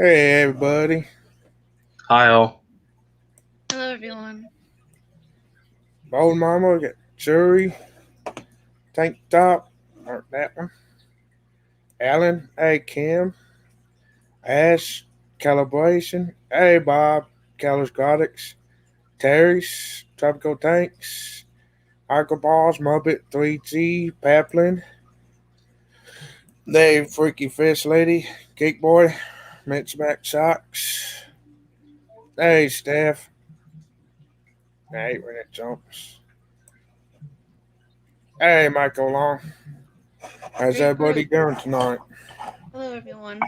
Hey everybody. Hi all. Hello, everyone. Old mama got Jury, tank top, or that one. Alan, hey Kim, Ash, calibration, hey Bob, Calisgodics, Terry's, tropical tanks, Archaballs, Muppet, 3G, Paplin, Dave, freaky fish lady, Cake boy, Mince Mac socks, hey Steph, I hate when it jumps. Hey Michael Long, how's Great everybody group. going tonight? Hello, everyone.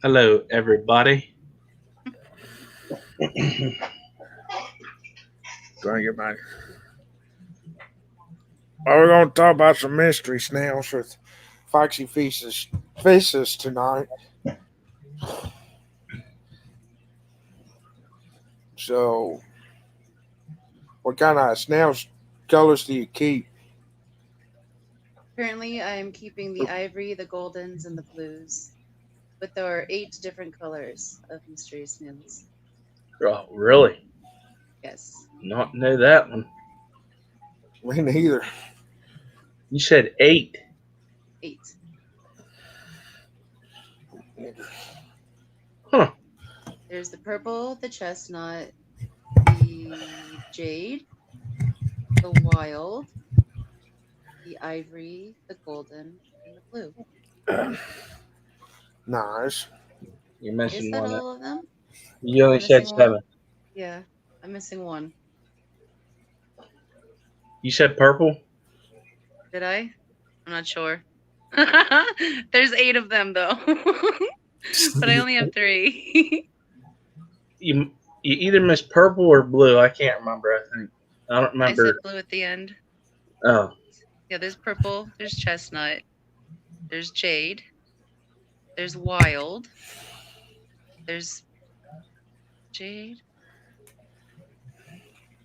Hello everybody. Gonna get my Well, we're going to talk about some mystery snails with Foxie Fishies tonight. So, what kind of snails colors do you keep? Currently, I am keeping the ivory, the goldens, and the blues. But there are 8 different colors of mystery snails. Oh, really? Yes, Not know that one. Me neither. You said 8. 8. Huh. There's the purple, the chestnut, the jade, the wild, the ivory, the golden, and the blue. Nice. You're Is missing that one. all of them? You Am I only said missing one? 7. Yeah, I'm missing one. You said purple? Did I? I'm not sure. There's 8 of them, though. But I only have 3. You you either missed purple or blue. I can't remember, I think. I don't I said remember. blue at the end. Oh. Yeah, there's purple, there's chestnut, there's jade, there's wild, there's jade,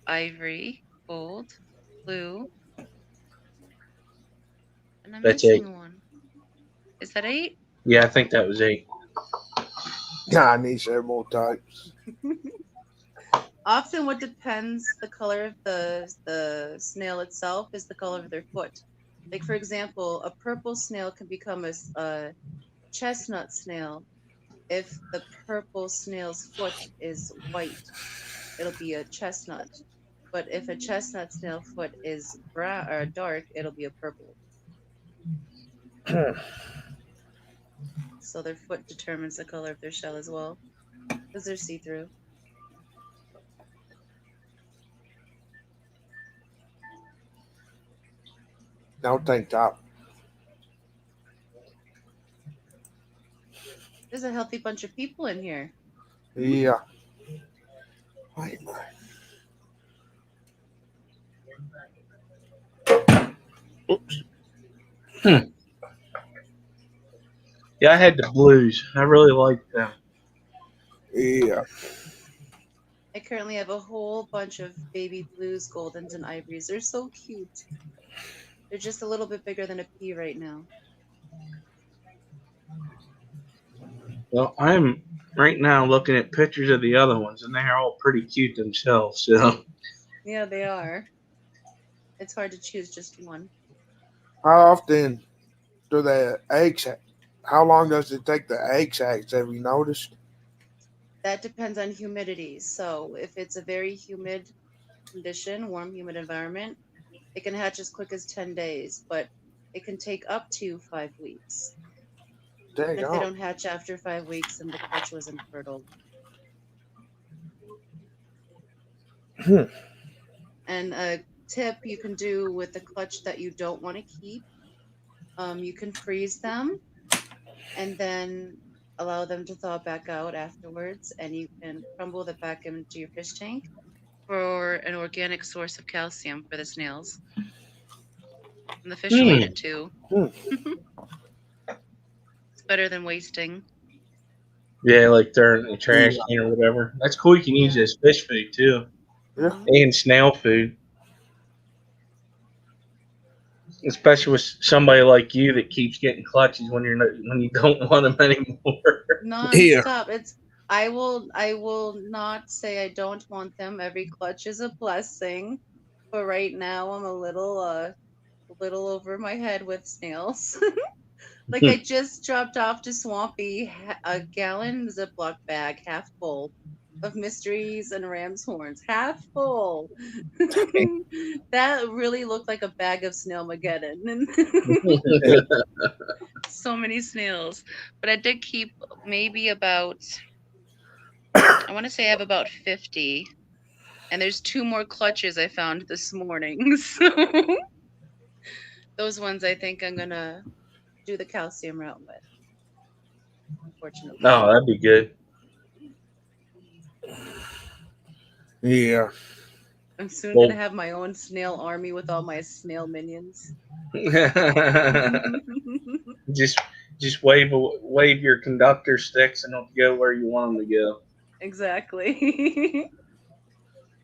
ivory, gold, blue, and I'm That's 8. missing one. Is that 8? Yeah, I think that was 8. Yeah, I need several types. Often what depends the color of the snail itself is the color of their foot. Like, for example, a purple snail can become a chestnut snail if the purple snail's foot is white. It'll be a chestnut. But if a chestnut snail foot is brown or dark, it'll be a purple. So their foot determines the color of their shell as well, because they're see-through. No tank top. There's a healthy bunch of people in here. Yeah. Wait, oops. Hmm. Yeah, I had the blues. I really liked them. Yeah. I currently have a whole bunch of baby blues, goldens, and ivories. They're so cute. They're just a little bit bigger than a pea right now. Well, I'm right now looking at pictures of the other ones, and they're all pretty cute themselves. So Yeah, they are. It's hard to choose just one. How often do the eggs? How long does it take the eggs hatch? Have you noticed? That depends on humidity. So if it's a very humid condition, warm, humid environment, it can hatch as quick as 10 days, but it can take up to 5 weeks. Dang And if they on. don't hatch after 5 weeks, then the clutch was infertile. And a tip you can do with the clutch that you don't want to keep, you can freeze them and then allow them to thaw back out afterwards, and you can crumble that back into your fish tank for an organic source of calcium for the snails. And the fish will eat hmm. it too. Hmm. It's better than wasting. Yeah, like they're in the trash Yeah. can or whatever. That's cool. You can use Yeah. it as fish food too, Yeah. Hmm. and snail food. especially with somebody like you that keeps getting clutches when you're not, when you don't want them anymore. Yeah. Non-stop. I will not say I don't want them. Every clutch is a blessing. But right now I'm a little over my head with snails. Like I just dropped off to Swampy a gallon Ziploc bag, half full, of mysteries and ram's horns, half full. That really looked like a bag of snail mageddon. So many snails. But I did keep maybe about, I want to say I have about 50. And there's two more clutches I found this morning. So those ones I think I'm gonna do the calcium route with, unfortunately. Oh, that'd be good. Yeah. I'm soon gonna Well, have my own snail army with all my snail minions. just just wave your conductor sticks and they'll go where you want them to go. Exactly.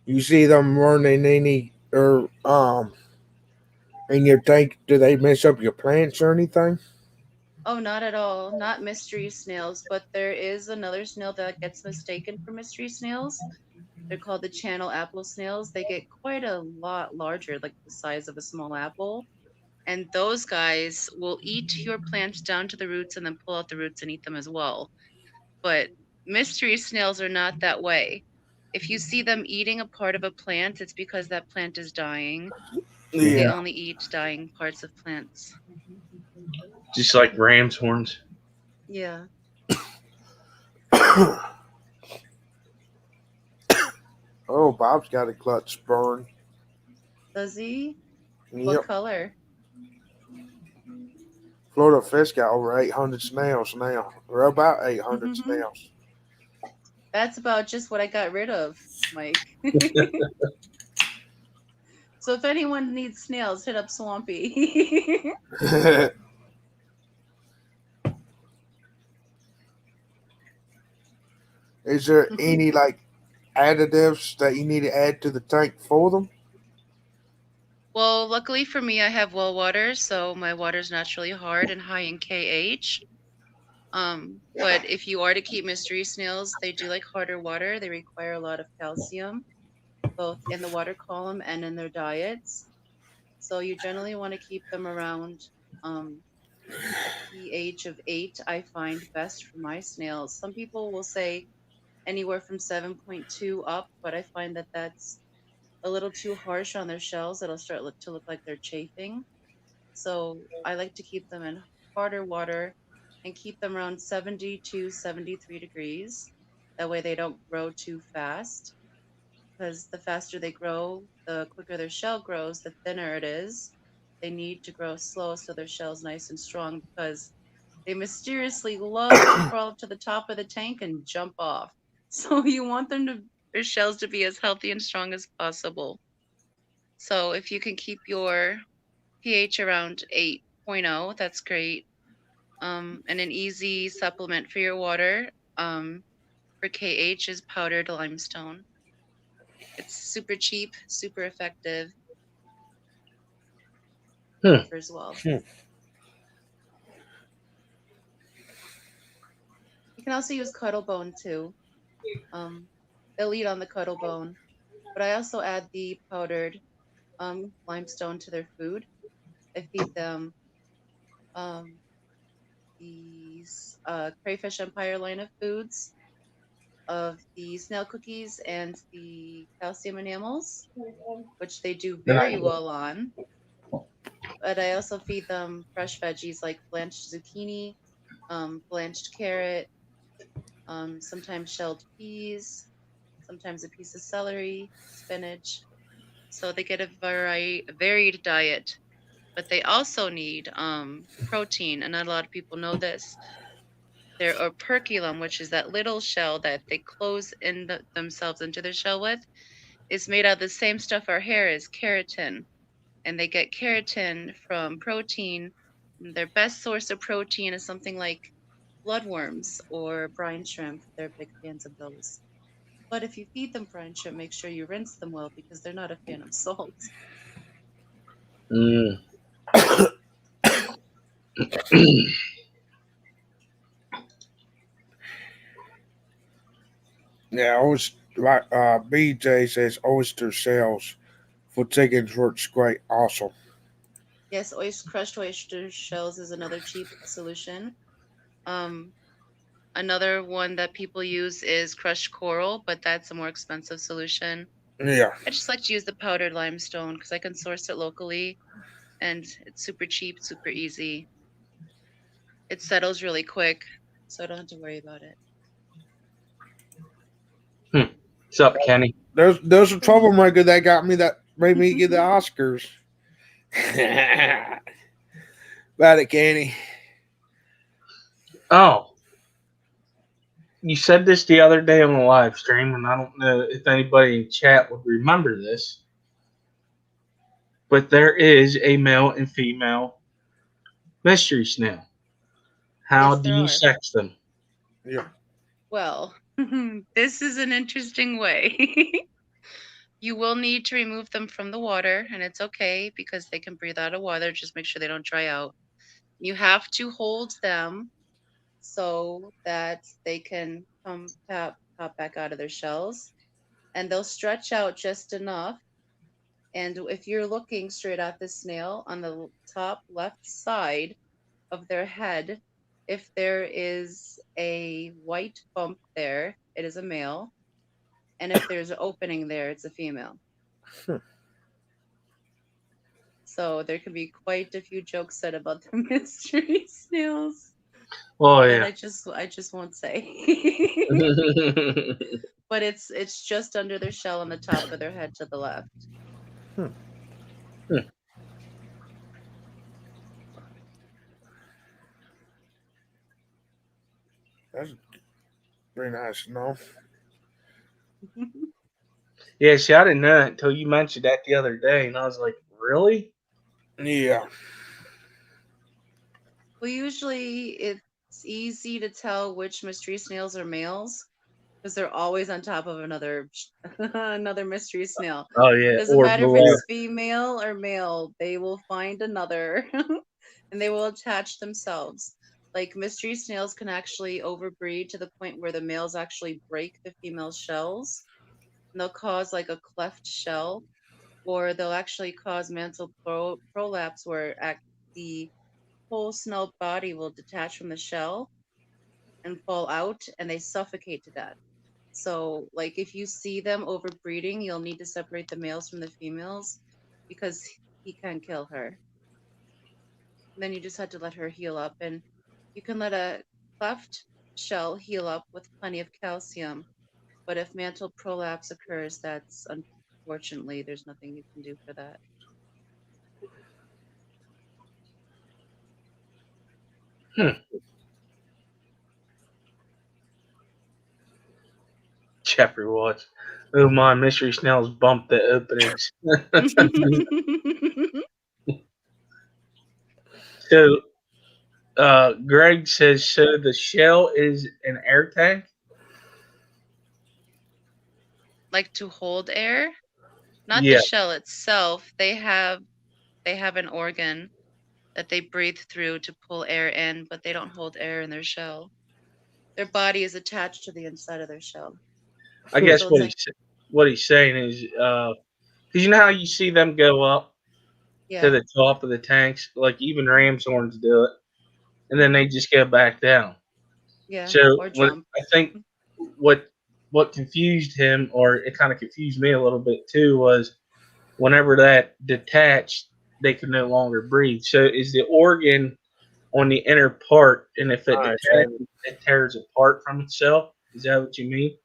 You see them running any or in your tank? Do they mess up your plants or anything? Oh, not at all. Not mystery snails, but there is another snail that gets mistaken for mystery snails. They're called the channel apple snails. They get quite a lot larger, like the size of a small apple. And those guys will eat your plants down to the roots and then pull out the roots and eat them as well. But mystery snails are not that way. If you see them eating a part of a plant, it's because that plant is dying. They Yeah. only eat dying parts of plants. Just like ram's horns. Yeah. Oh, Bob's got a clutch burn. Does he? What Yep. color? Florida Fish got over 800 snails now. Or about 800 snails. That's about just what I got rid of, Mike. So if anyone needs snails, hit up Swampy. Is there any like additives that you need to add to the tank for them? Well, luckily for me, I have well water, so my water's naturally hard and high in KH. But if you are to keep mystery snails, they do like harder water. They require a lot of calcium, both in the water column and in their diets. So you generally want to keep them around um, a pH of 8, I find best for my snails. Some people will say anywhere from 7.2 up, but I find that that's a little too harsh on their shells. It'll start to look like they're chafing. So I like to keep them in harder water and keep them around 70 to 73 degrees. That way they don't grow too fast, because the faster they grow, the quicker their shell grows, the thinner it is. They need to grow slow so their shell's nice and strong, because they mysteriously love to crawl up to the top of the tank and jump off. So you want their shells to be as healthy and strong as possible. So if you can keep your pH around 8.0, that's great. And an easy supplement for your water for KH is powdered limestone. It's super cheap, super effective, Hmm. buffers well. Hmm. You can also use cuttle bone too. Um, they'll eat on the cuttle bone, but I also add the powdered limestone to their food. I feed them um, these Crayfish Empire line of foods of the snail cookies and the calcium enamels, which they do very well on. But I also feed them fresh veggies like blanched zucchini, blanched carrot, sometimes shelled peas, sometimes a piece of celery, spinach. So they get a varied diet. But they also need protein, and not a lot of people know this. Their operculum, which is that little shell that they close themselves into their shell with, is made out of the same stuff our hair is, keratin. And they get keratin from protein. Their best source of protein is something like bloodworms or brine shrimp. They're big fans of those. But if you feed them brine shrimp, make sure you rinse them well because they're not a fan of salt. Mm. Yeah, always like BJ says, oyster shells for chickens works great. Awesome. Yes, crushed oyster shells is another cheap solution. Um, Another one that people use is crushed coral, but that's a more expensive solution. Yeah. I just like to use the powdered limestone because I can source it locally and it's super cheap, super easy. It settles really quick, so I don't have to worry about it. What's up, Kenny? There's a troublemaker that got me that made me get the Oscars. About it, Kenny. Oh, you said this the other day on the live stream, and I don't know if anybody in chat would remember this, but there is a male and female mystery snail. How Yes, do there you are. sex them? Yeah. Well, this is an interesting way. You will need to remove them from the water, and it's okay because they can breathe out of water. Just make sure they don't dry out. You have to hold them so that they can pop back out of their shells, and they'll stretch out just enough. And if you're looking straight at the snail on the top left side of their head, if there is a white bump there, it is a male. And if there's an opening there, it's a female. So there can be quite a few jokes said about the mystery snails Oh that yeah. I just won't say. But it's just under their shell on the top of their head to the left. That's very nice to know. Yeah, see, I didn't know that until you mentioned that the other day, and I was like, really? Yeah. Well, usually it's easy to tell which mystery snails are males because they're always on top of another another mystery snail. Oh yeah, Doesn't or matter if below. it's female or male, they will find another and they will attach themselves. Like mystery snails can actually overbreed to the point where the males actually break the female shells and they'll cause like a cleft shell, or they'll actually cause mantle prolapse where the whole snail body will detach from the shell and fall out and they suffocate to death. So, like, if you see them overbreeding, you'll need to separate the males from the females because he can kill her. And then you just have to let her heal up, and you can let a cleft shell heal up with plenty of calcium. But if mantle prolapse occurs, that's unfortunately there's nothing you can do for that. Jeffrey Watts. Oh my, mystery snails bump the openings. So, Greg says, so the shell is an air tank? Like to hold air, not the Yeah. shell itself. They have an organ that they breathe through to pull air in, but they don't hold air in their shell. Their body is attached to the inside of their shell. I guess So it's like, what he's saying is, because you know how you see them go up to yeah, the top of the tanks, like even ram's horns do it, and then they just go back down. yeah, So or when jump. I think what what confused him, or it kind of confused me a little bit too, was whenever that detached, they could no longer breathe. So is the organ on the inner part, and if it All right, Jamie. detaches, it tears apart from itself? Is that what you mean?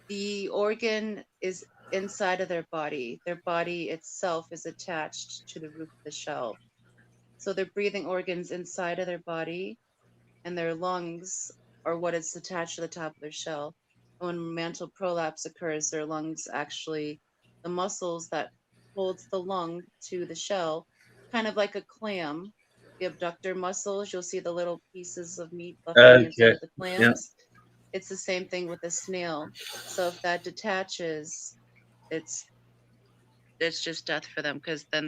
The organ is inside of their body. Their body itself is attached to the roof of the shell. So they're breathing organs inside of their body, and their lungs are what is attached to the top of their shell. When mantle prolapse occurs, their lungs actually, the muscles that holds the lung to the shell, kind of like a clam, the abductor muscles, you'll see the little pieces of meat left on the inside Okay. of the Yeah. clams. It's the same thing with a snail. So if that detaches, it's it's just death for them because then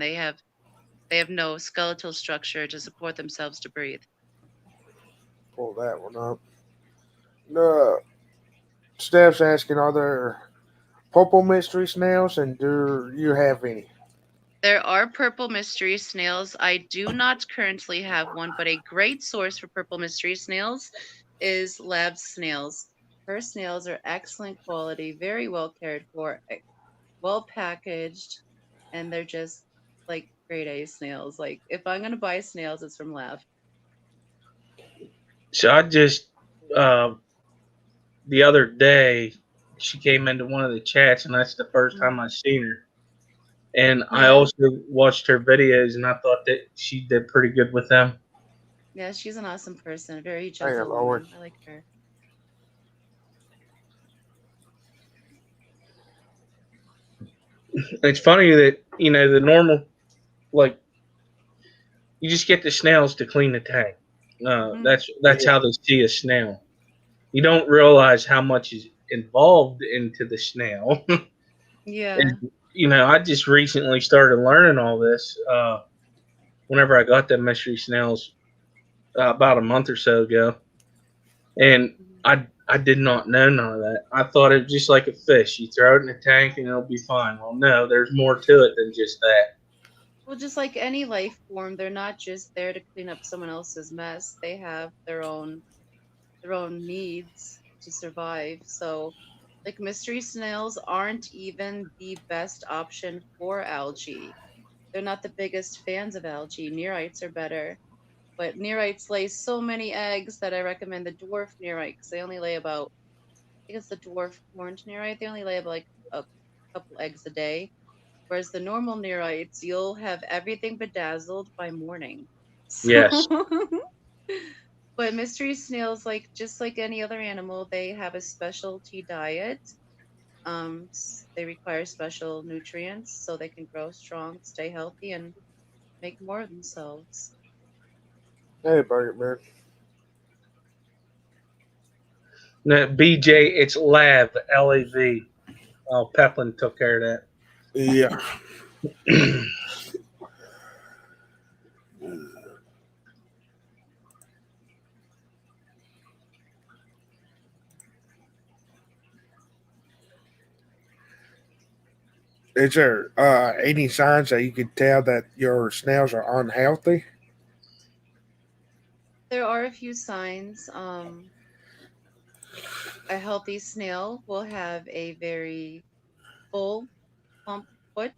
They have no skeletal structure to support themselves to breathe. Pull that one up. No. Steph's asking, are there purple mystery snails, and do you have any? There are purple mystery snails. I do not currently have one, but a great source for purple mystery snails is lab snails. Her snails are excellent quality, very well cared for, well packaged, and they're just like grade A snails. Like if I'm gonna buy snails, it's from lab. So I just uh, the other day she came into one of the chats, and that's the first time Mm. I seen her. And I Yeah, also watched her videos, and I thought that she did pretty good with them. yeah, she's an awesome person, a very Thank you, gentle Lord. woman. I like her. It's funny that the normal, like, you just get the snails to clean the tank. Hmm. That's Yeah. how they see a snail. You don't realize how much is involved into the snail. Yeah. And, I just recently started learning all this. Whenever I got them mystery snails about a month or so ago, and Mhm. I did not know none of that. I thought it was just like a fish. You throw it in a tank and it'll be fine. Well, no, there's more to it than just that. Well, just like any life form, they're not just there to clean up someone else's mess. They have their own needs to survive. So, like mystery snails aren't even the best option for algae. They're not the biggest fans of algae. Neorites are better. But neorites lay so many eggs that I recommend the dwarf neorite because they only lay about, I think it's the dwarf horned neorite. They only lay about like a couple eggs a day. Whereas the normal neorites, you'll have everything bedazzled by morning. So, Yes. but mystery snails, like just like any other animal, they have a specialty diet. They require special nutrients so they can grow strong, stay healthy, and make more of themselves. Hey, Burger Man. No, BJ, it's Lav, LAV. Oh, Peplin took care of Yeah. that. Is there any signs that you can tell that your snails are unhealthy? There are a few signs. A healthy snail will have a very full, plump foot.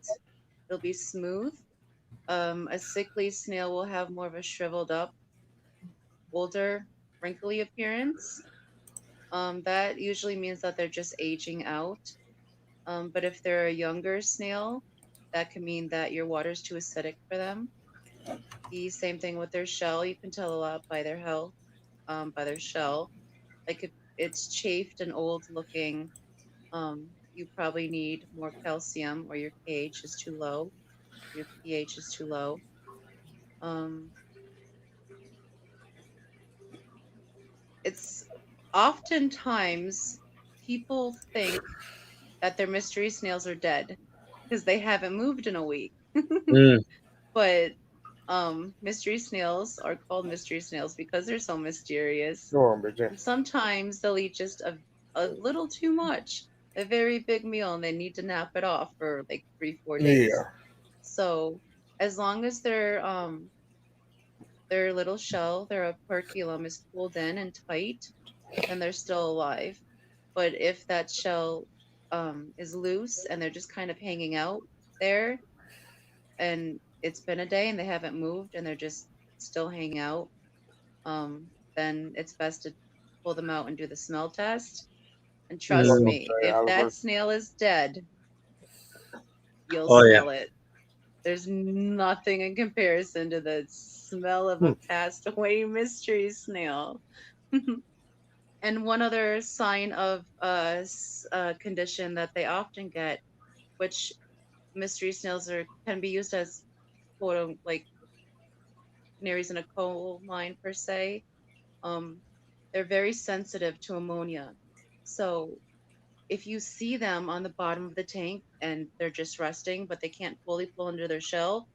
It'll be smooth. A sickly snail will have more of a shriveled up, older, wrinkly appearance. That usually means that they're just aging out. But if they're a younger snail, that can mean that your water's too acidic for them. The same thing with their shell. You can tell a lot by their health, by their shell. Like if it's chafed and old looking, you probably need more calcium or your pH is too low. Your pH is too low. Um, it's oftentimes people think that their mystery snails are dead because they haven't moved in a week. Mm, But mystery snails are called mystery snails because they're so mysterious. Go on, BJ. And sometimes they'll eat just a little too much, a very big meal, and they need to nap it off for like 3, 4 days. Yeah. So as long as their little shell, their operculum is pulled in and tight, then they're still alive. But if that shell is loose and they're just kind of hanging out there, and it's been a day and they haven't moved and they're just still hanging out, then it's best to pull them out and do the smell test. And I was trust mm. gonna me, say if that Oliver. snail is dead, you'll Oh yeah. smell it. There's nothing in comparison to the smell of Hmm. a passed away mystery snail. And one other sign of a condition that they often get, which mystery snails are can be used as quote like canaries in a coal mine per se. Um, they're very sensitive to ammonia. So if you see them on the bottom of the tank and they're just resting, but they can't fully pull under their shell,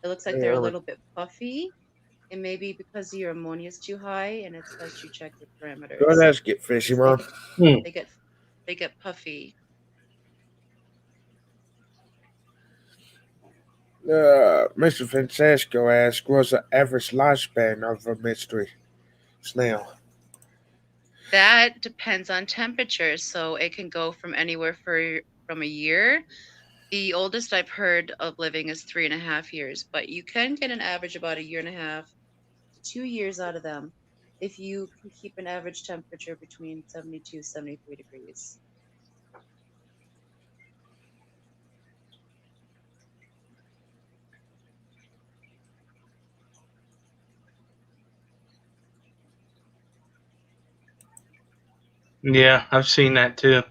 It looks like they're a Yeah, little bit puffy. It may be because your ammonia is too high, and it's best you check your go parameters ahead, get fishy, because they Mom. get Hmm. they get they get puffy. Mr. Francesco asked, "What's the average lifespan of a mystery snail?" That depends on temperature, so it can go from anywhere from a year. The oldest I've heard of living is 3.5 years, but you can get an average about a year and a half to 2 years out of them if you can keep an average temperature between 72, 73 degrees. Yeah, I've seen that too.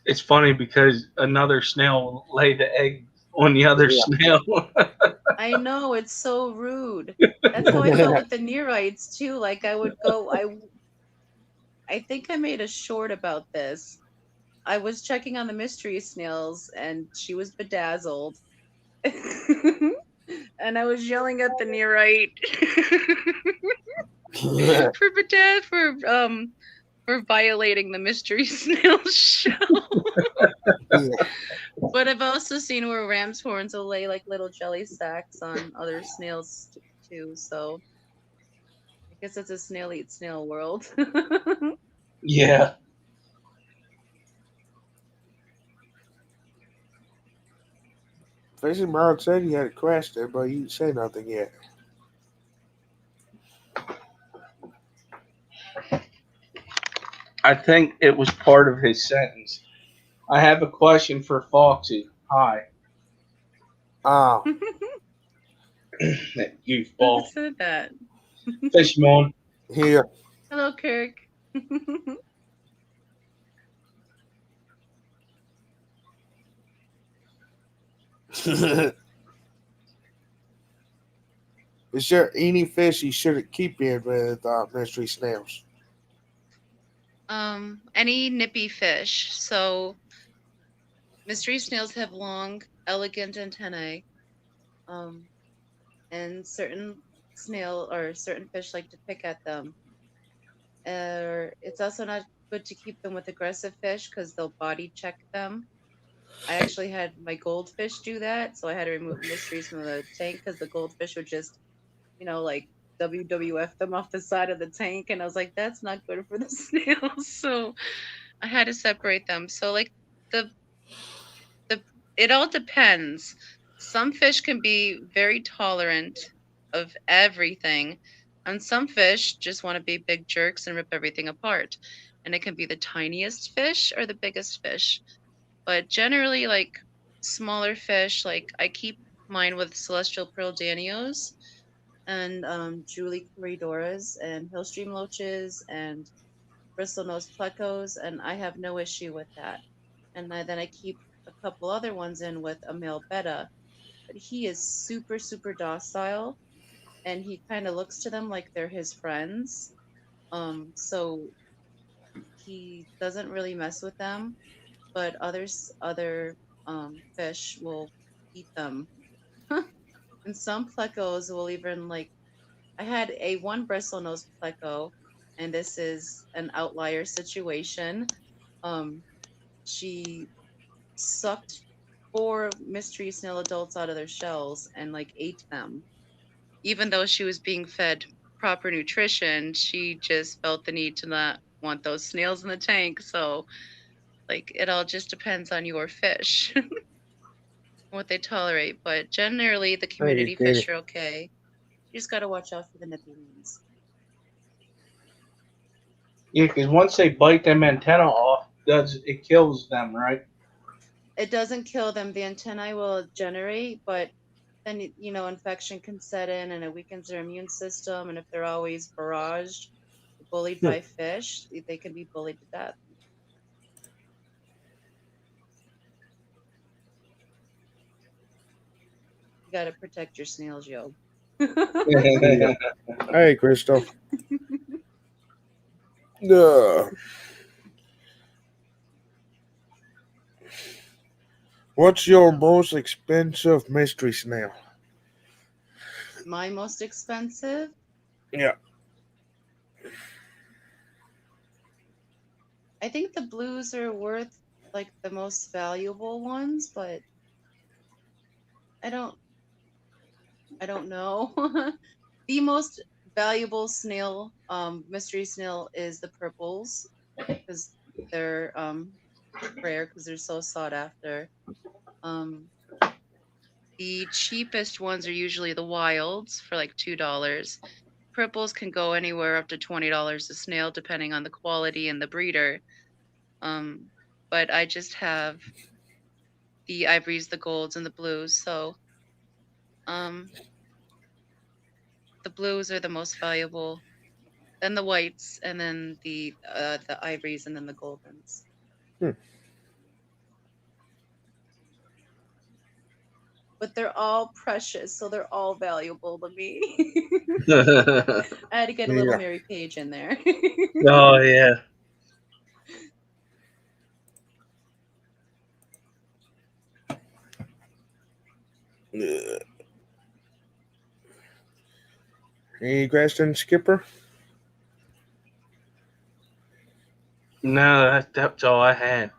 It's funny because another snail laid the egg on the other Yeah. snail. I know, it's so rude. That's how I felt with the Nereids too. Like I would go, I think I made a short about this. I was checking on the mystery snails and she was bedazzled. And I was yelling at the Nerite for for violating the mystery snail shell. But I've also seen where ram's horns will lay like little jelly sacks on other snails too. So I guess it's a snail eat snail world. Yeah. Fishy Mom said he had a crash there, but you didn't say nothing yet. I think it was part of his sentence. I have a question for Foxie. Hi. Ah, That Who goofball. said that? Fishmon. here. Hello, Kirk. Is there any fish you shouldn't keep in with mystery snails? Any nippy fish. So mystery snails have long, elegant antennae. Um, and certain snail or certain fish like to pick at them. It's also not good to keep them with aggressive fish because they'll body check them. I actually had my goldfish do that, so I had to remove mysteries from the tank because the goldfish would just, like WWF them off the side of the tank, and I was like, that's not good for the snails. So I had to separate them. So like the the it all depends. Some fish can be very tolerant of everything, and some fish just want to be big jerks and rip everything apart. And it can be the tiniest fish or the biggest fish. But generally, like smaller fish, like I keep mine with celestial pearl danios and Julie corridoras and hillstream loaches and bristlenose plecos, and I have no issue with that. And then I keep a couple other ones in with a male betta, but he is super, super docile, and he kind of looks to them like they're his friends. So he doesn't really mess with them, but other fish will eat them. And some plecos will even like I had a one bristlenose pleco, and this is an outlier situation. Um, she sucked four mystery snail adults out of their shells and like ate them. Even though she was being fed proper nutrition, she just felt the need to not want those snails in the tank. So, like, it all just depends on your fish, what they tolerate. But generally, the Hey, community Katie. fish are okay. You just got to watch out for the nippy ones. Yeah, because once they bite them antenna off, does it kills them, right? It doesn't kill them. The antennae will generate, but then infection can set in and it weakens their immune system. And if they're always barraged, bullied Hmm. by fish, they can be bullied to death. You got to protect your snails, yo. Yeah. Hey, Crystal. What's your most expensive mystery snail? My most expensive, Yeah. I think the blues are worth like the most valuable ones, but I don't I don't know. The most valuable snail, mystery snail, is the purples because they're rare because they're so sought after. Um, the cheapest ones are usually the wilds for like $2. Purples can go anywhere up to $20 a snail, depending on the quality and the breeder. Um, but I just have the ivories, the golds, and the blues. So um, the blues are the most valuable, then the whites, and then the ivories, and then the goldens. Hmm. But they're all precious, so they're all valuable to me. I had to get a little Yeah. Mary Page in there. Oh yeah. Any questions, Skipper? No, that's all I had.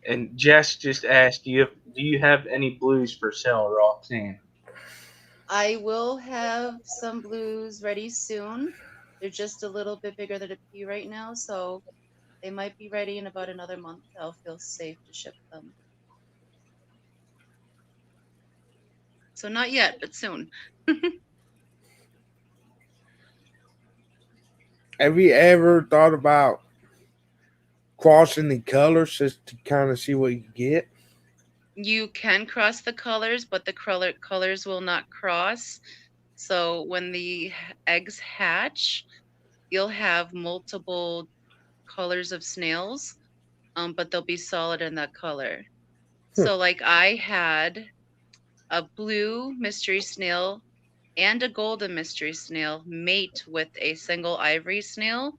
And Jess just asked you, do you have any blues for sale, Roxanne? I will have some blues ready soon. They're just a little bit bigger than a pea right now, so they might be ready in about another month. I'll feel safe to ship them. So not yet, but soon. Have you ever thought about crossing the colors just to kind of see what you get? You can cross the colors, but the colors will not cross. So when the eggs hatch, you'll have multiple colors of snails, but they'll be solid in that color. Hmm. So like I had a blue mystery snail and a golden mystery snail mate with a single ivory snail.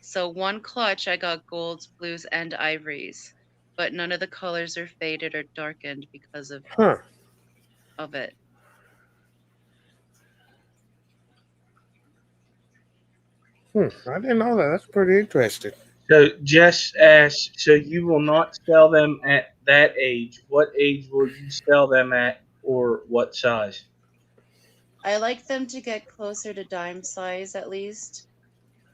So one clutch, I got golds, blues, and ivories, but none of the colors are faded or darkened because Huh. of it. I didn't know that. That's pretty interesting. So Jess asked, so you will not sell them at that age. What age will you sell them at, or what size? I like them to get closer to dime size at least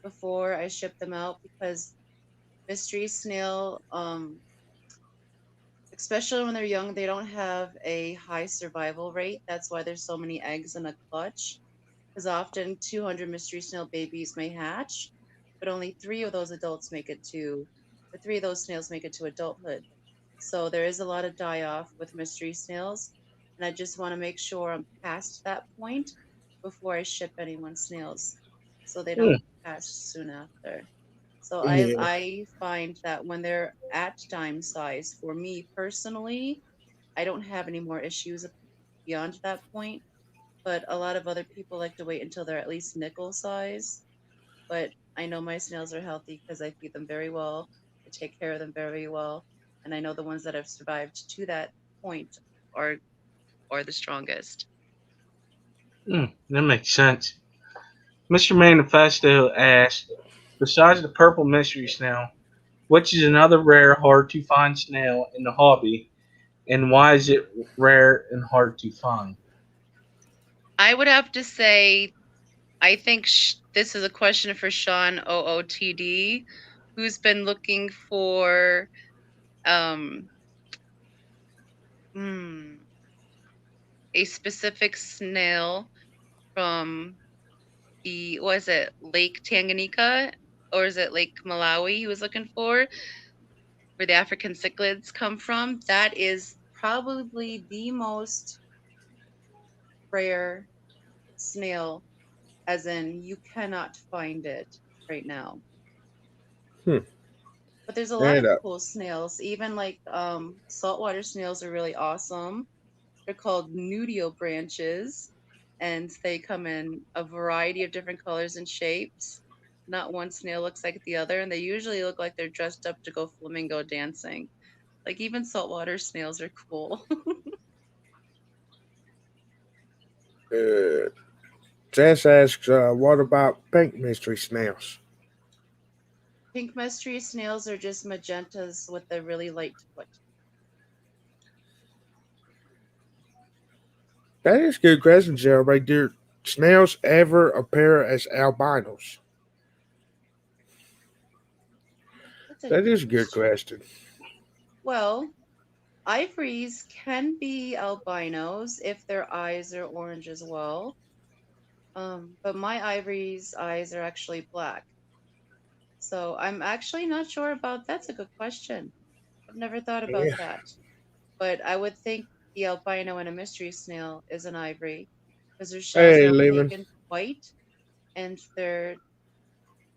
before I ship them out because mystery snail, especially when they're young, they don't have a high survival rate. That's why there's so many eggs in a clutch. Because often 200 mystery snail babies may hatch, but only three of those adults make it to, or three of those snails make it to adulthood. So there is a lot of die off with mystery snails, and I just want to make sure I'm past that point before I ship anyone snails, so they Hmm. don't hatch soon after. So I Yeah. I find that when they're at dime size, for me personally, I don't have any more issues beyond that point. But a lot of other people like to wait until they're at least nickel size. But I know my snails are healthy because I feed them very well. I take care of them very well, and I know the ones that have survived to that point are are the strongest. That makes sense. Mr. Manifesto asked, besides the purple mystery snail, which is another rare, hard to find snail in the hobby, and why is it rare and hard to find? I would have to say I think this is a question for Sean OOTD, who's been looking for um, hmm, a specific snail from the, was it Lake Tanganyika or is it Lake Malawi he was looking for, where the African cichlids come from. That is probably the most rare snail, as in you cannot find it right now. Hmm. But there's a lot And of cool snails. Even like saltwater snails are really awesome. They're called nudio branches, and they come in a variety of different colors and shapes. Not one snail looks like the other, and they usually look like they're dressed up to go flamingo dancing. Like even saltwater snails are cool. Uh, Jess asks, what about pink mystery snails? Pink mystery snails are just magentas with a really light foot. That is a good question, Jeremy. Do snails ever appear as albinos? That's a That good is a good question. question. Well, ivories can be albinos if their eyes are orange as well. But my ivory's eyes are actually black. So I'm actually not sure about that's a good question. I've never thought about Yeah. that. But I would think the albino in a mystery snail is an ivory because their shells Hey, are opaque Levin. and white and their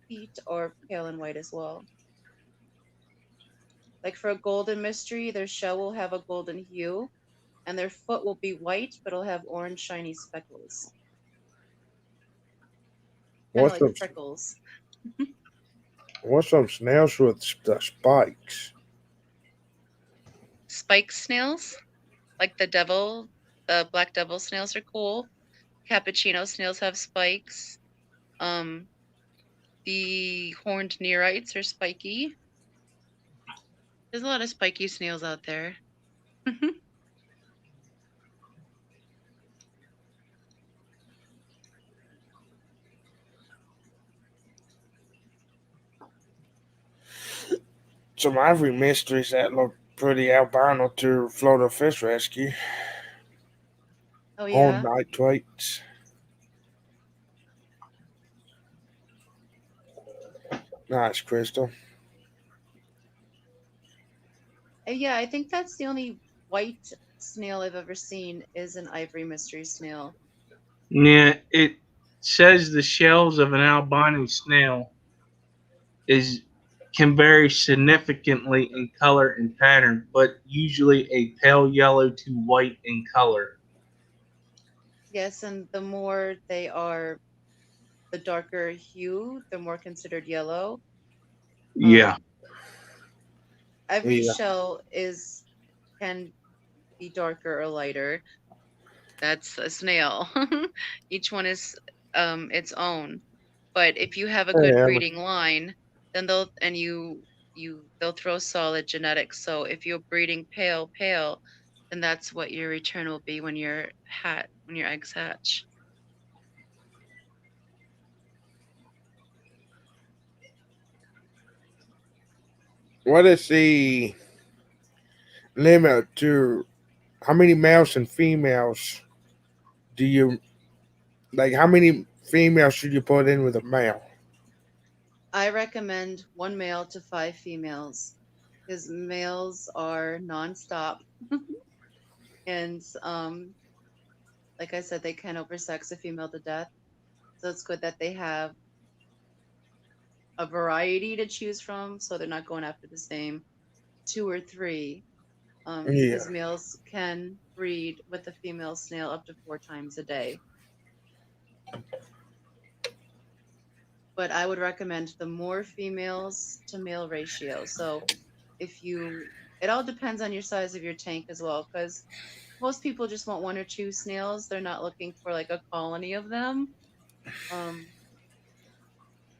feet are pale and white as well. Like for a golden mystery, their shell will have a golden hue and their foot will be white but it'll have orange shiny speckles, kind of What's like some freckles. what's some snails with spikes? Spike snails, like the black devil snails are cool. Cappuccino snails have spikes. Um, the horned nereids are spiky. There's a lot of spiky snails out there. Some ivory mysteries that look pretty albino to Florida Fish Rescue. Oh Horned yeah. night twigs. Nice, Crystal. Yeah, I think that's the only white snail I've ever seen is an ivory mystery snail. Yeah, it says the shells of an albino snail is can vary significantly in color and pattern, but usually a pale yellow to white in color. Yes, and the more they are the darker hue, the more considered yellow. Yeah. Um, every Yeah. shell is can be darker or lighter. That's a snail. Each one is its own. But if you have a Hey, good Emma. breeding line, then they'll throw solid genetics. So if you're breeding pale, then that's what your return will be when your eggs hatch. What is the limit to how many males and females do you like? How many females should you put in with a male? I recommend one male to five females because males are nonstop and like I said, they can oversex a female to death. So it's good that they have a variety to choose from so they're not going after the same two or three. Yeah. Because males can breed with a female snail up to 4 times a day. But I would recommend the more females to male ratio. So if you, it all depends on your size of your tank as well, because most people just want one or two snails. They're not looking for like a colony of them. Um,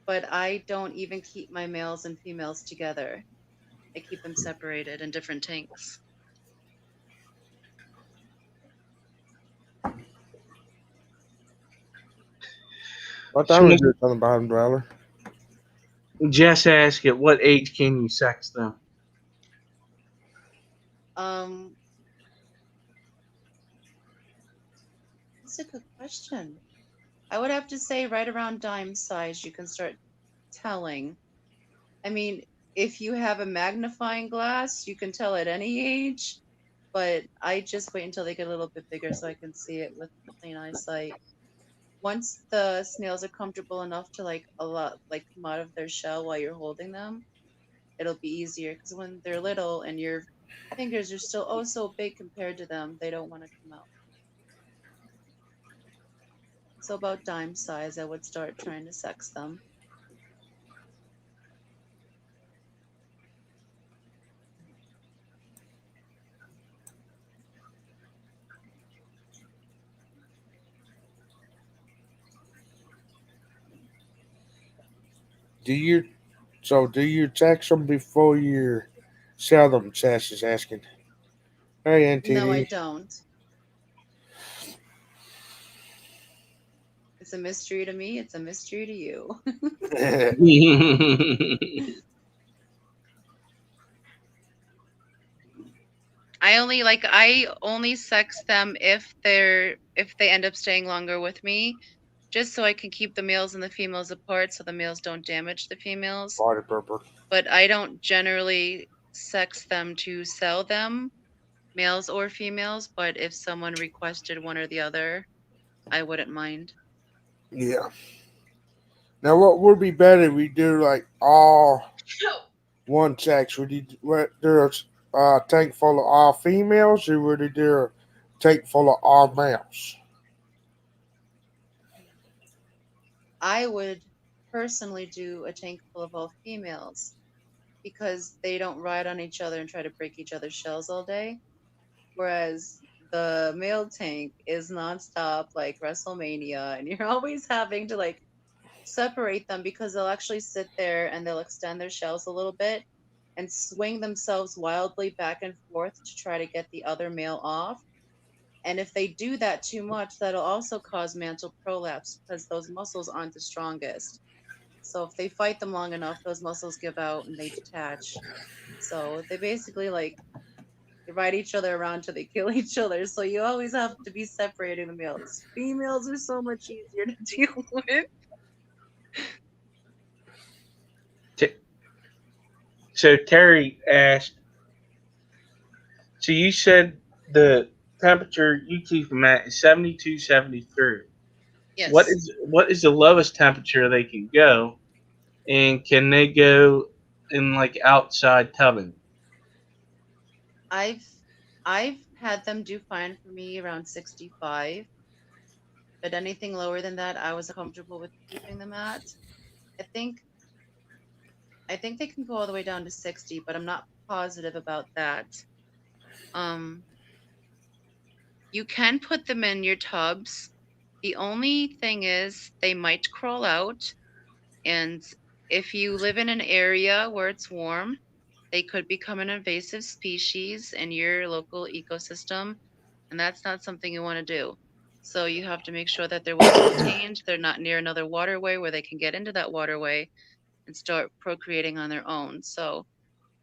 but I don't even keep my males and females together. I keep them separated in different tanks. What So time is Miss it on the bottom, Dweller? Jess asked, at what age can you sex them? Um, that's a good question. I would have to say right around dime size, you can start telling. I mean, if you have a magnifying glass, you can tell at any age, but I just wait until they get a little bit bigger so I can see it with plain eyesight. Once the snails are comfortable enough to like come out of their shell while you're holding them, it'll be easier because when they're little and your fingers are still oh so big compared to them, they don't want to come out. So about dime size, I would start trying to sex them. Do you do you text them before you sell them? Sass is asking. Hey, No, I NTD. don't. It's a mystery to me. It's a mystery to you. I only sex them if they end up staying longer with me, just so I can keep the males and the females apart so the males don't damage the females. Party purple. But I don't generally sex them to sell them, males or females, but if someone requested one or the other, I wouldn't mind. Yeah. Now, what would be better? We do like all one sex. Would you do a tank full of all females, or would you do a tank full of all males? I would personally do a tank full of all females because they don't ride on each other and try to break each other's shells all day. Whereas the male tank is nonstop like WrestleMania, and you're always having to like separate them because they'll actually sit there and they'll extend their shells a little bit and swing themselves wildly back and forth to try to get the other male off. And if they do that too much, that'll also cause mantle prolapse because those muscles aren't the strongest. So if they fight them long enough, those muscles give out and they detach. So they basically like they ride each other around till they kill each other. So you always have to be separating the males. Females are so much easier to deal with. So Terry asked, so you said the temperature you keep them at is 72, 73. Yes. What is the lowest temperature they can go, and can they go in like outside tubbing? I've I've had them do fine for me around 65, but anything lower than that I was comfortable with keeping them at. I think I think they can go all the way down to 60, but I'm not positive about that. Um you can put them in your tubs. The only thing is they might crawl out, and if you live in an area where it's warm, they could become an invasive species in your local ecosystem, and that's not something you want to do. So you have to make sure that they're well contained. They're not near another waterway where they can get into that waterway and start procreating on their own. So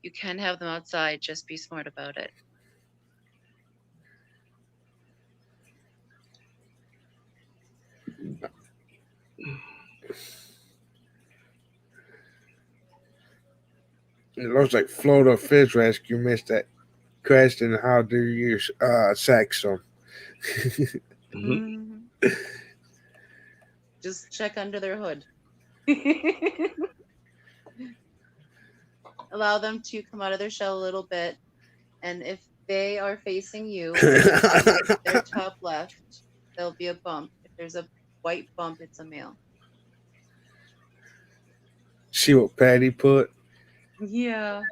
you can have them outside, just be smart about it. It looks like Florida Fish Rescue missed that question. How do you sex them? Mm-hmm. Just check under their hood. Allow them to come out of their shell a little bit, and if they are facing you and you hit their top left, there'll be a bump. If there's a white bump, it's a male. See what Patty put? Yeah.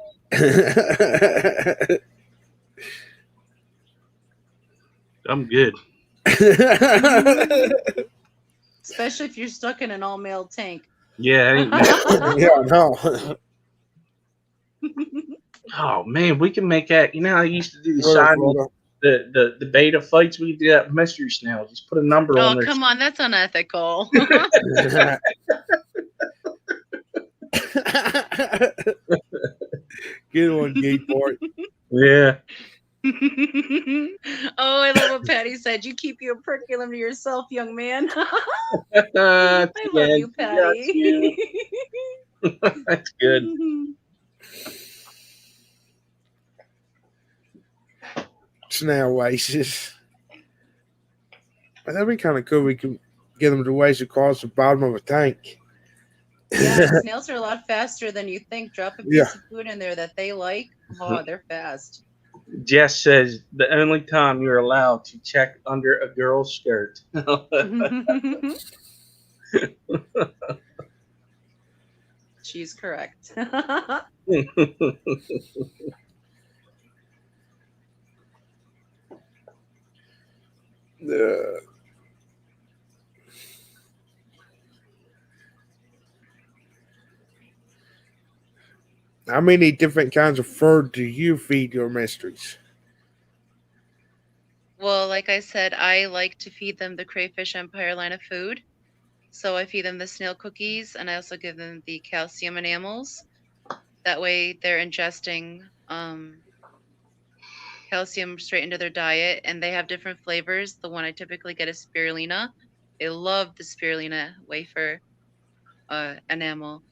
I'm good. Especially if you're stuck in an all male tank. Yeah, ain't Yeah, no. Oh man, we can make that. You know how I used to do the What up, sign, Florida? the beta fights. We could do that with mystery snail. Just put a number Oh, on there. come on, that's unethical. Good one, gay boy. Yeah. Oh, I love what Patty said. You keep your curriculum to yourself, young man. I love you, Patty. That's good. Snail waces. That'd be kind of cool. We could get them to waste across the bottom of a tank. Yeah, snails are a lot faster than you think. Drop a piece of food in there that they like. Oh, they're fast. Jess says the only time you're allowed to check under a girl's skirt. She's correct. How many different kinds of fur do you feed your mysteries? Well, like I said, I like to feed them the Crayfish Empire line of food. So I feed them the snail cookies, and I also give them the calcium enamels. That way, they're ingesting calcium straight into their diet, and they have different flavors. The one I typically get is spirulina. They love the spirulina wafer enamel.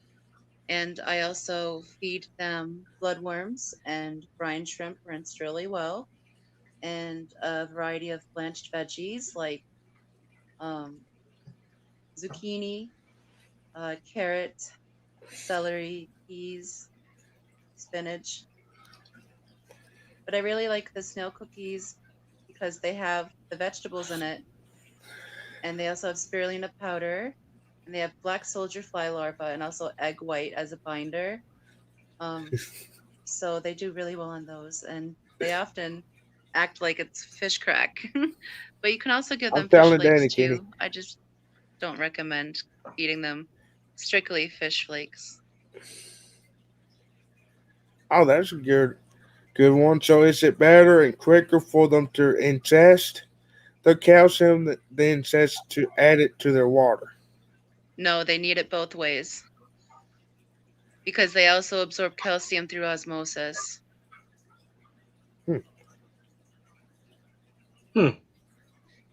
And I also feed them bloodworms and brine shrimp rinsed really well, and a variety of blanched veggies like um, zucchini, carrot, celery, peas, spinach. But I really like the snail cookies because they have the vegetables in it, and they also have spirulina powder, and they have black soldier fly larva and also egg white as a binder. Um, so they do really well on those, and they often act like it's fish crack. But you can also give I'm them fish telling flakes Danny, Kenny. too. I just don't recommend eating them strictly fish flakes. Oh, that's a good one. So is it better and quicker for them to ingest the calcium than ingest to add it to their water? No, they need it both ways because they also absorb calcium through osmosis. Hmm. Hmm.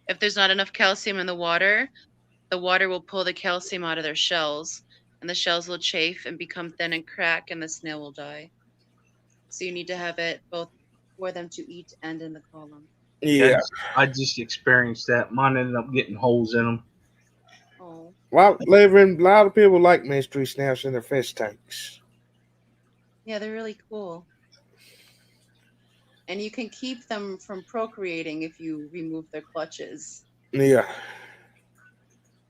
If there's not enough calcium in the water will pull the calcium out of their shells, and the shells will chafe and become thin and crack, and the snail will die. So you need to have it both for them to eat and in the column. Yeah. That's I just experienced that. Mine ended up getting holes in them. Oh, Well, living a lot of people like mystery snails in their fish tanks. yeah, they're really cool. And you can keep them from procreating if you remove their clutches. Yeah.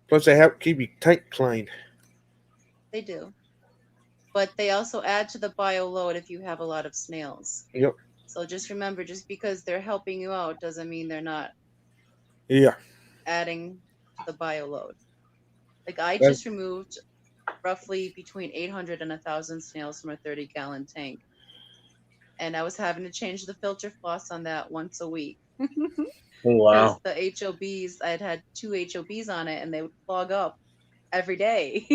Plus, they help keep your tank clean. They do. But they also add to the bio load if you have a lot of snails. Yep. So just remember, just because they're helping you out doesn't mean they're not Yeah. adding to the bio load. Like I That, just removed roughly between 800 and 1,000 snails from a 30-gallon tank. And I was having to change the filter floss on that once a week Oh because wow. the HOBs, I'd had two HOBs on it and they would clog up every day.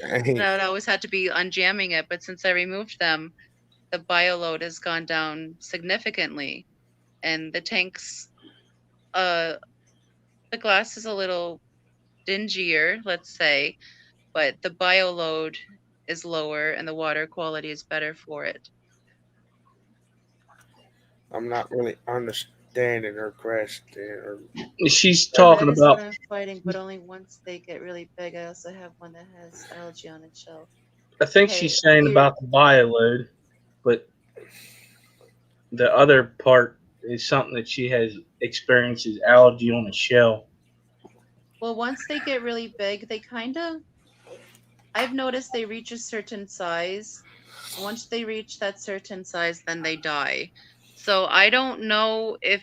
And dang. I would always had to be unjamming it. But since I removed them, the bio load has gone down significantly. And the tanks, uh, the glass is a little dingier, let's say, but the bio load is lower and the water quality is better for it. I'm not really understanding her question. She's The talking menace that about. I'm fighting, but only once they get really big. I also have one that has algae on its shell. I think Okay, she's saying we're about the bioload, but the other part is something that she has experienced is algae on a shell. well, once they get really big, they kind of, I've noticed they reach a certain size. Once they reach that certain size, then they die. So I don't know if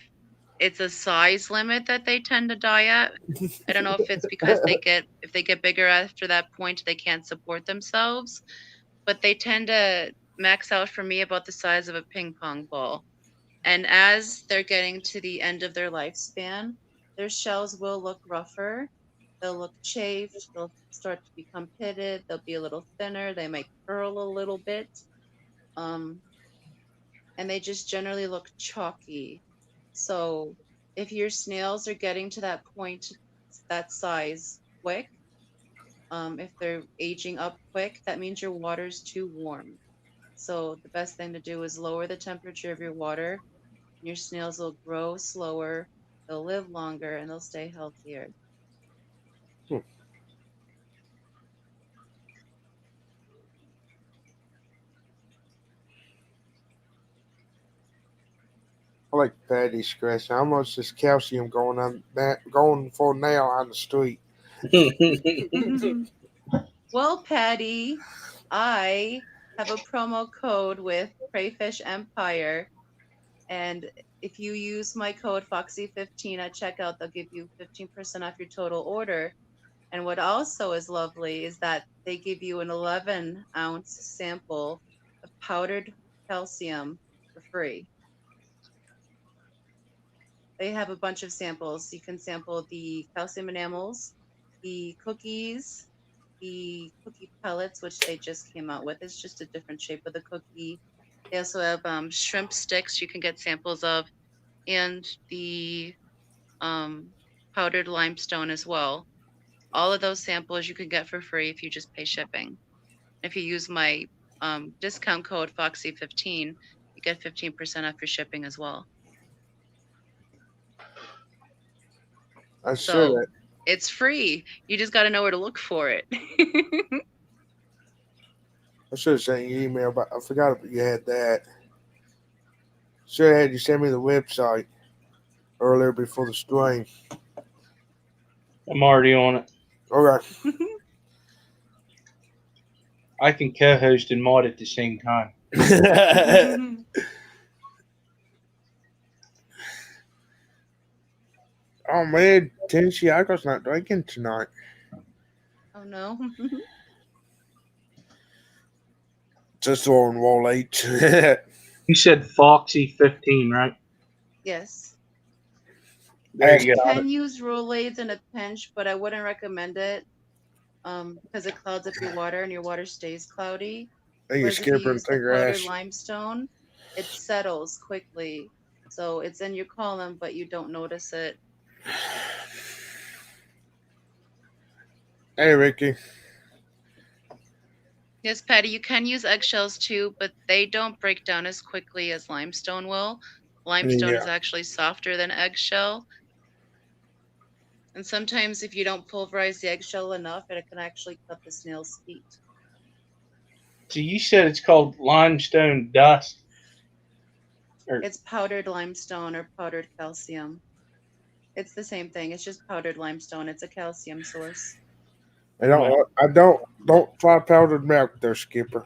it's a size limit that they tend to die at. I don't know if it's because if they get bigger after that point, they can't support themselves, but they tend to max out for me about the size of a ping pong ball. And as they're getting to the end of their lifespan, their shells will look rougher. They'll look chafed. They'll start to become pitted. They'll be a little thinner. They might curl a little bit. Um, and they just generally look chalky. So if your snails are getting to that point, that size quick, if they're aging up quick, that means your water's too warm. So the best thing to do is lower the temperature of your water. Your snails will grow slower, they'll live longer, and they'll stay healthier. Hmm. I like Patty scratch. How much is calcium going on that going for now on the street? Well, Patty, I have a promo code with Crayfish Empire, and if you use my code Foxie15 at checkout, they'll give you 15% off your total order. And what also is lovely is that they give you an 11-ounce sample of powdered calcium for free. They have a bunch of samples. You can sample the calcium enamels, the cookies, the cookie pellets, which they just came out with. It's just a different shape of the cookie. They also have shrimp sticks you can get samples of, and the um, powdered limestone as well. All of those samples you can get for free if you just pay shipping. If you use my discount code Foxie15, you get 15% off your shipping as well. I should So have. it's free. You just got to know where to look for it. I should have sent you an email, but I forgot you had that. Should have had you send me the website earlier before the stream. I'm already on it. Okay. I can co-host and mod at the same time. Oh man, Tennessee Icos not drinking tonight. Oh no. Just throwing wall 8. You said Foxy 15, right? Yes. There You you go. can use Rolaids in a pinch, but I wouldn't recommend it because it clouds up your water and your water stays cloudy. Then you Whereas if you skipper and use the take your powdered ass. limestone, it settles quickly. So it's in your column, but you don't notice it. Hey Ricky. Yes, Patty, you can use eggshells too, but they don't break down as quickly as limestone will. Limestone is Yeah. actually softer than eggshell. And sometimes if you don't pulverize the eggshell enough, it can actually cut the snail's feet. So you said it's called limestone dust. It's powdered limestone or powdered calcium. It's the same thing. It's just powdered limestone. It's a calcium source. I don't try powdered milk there, Skipper.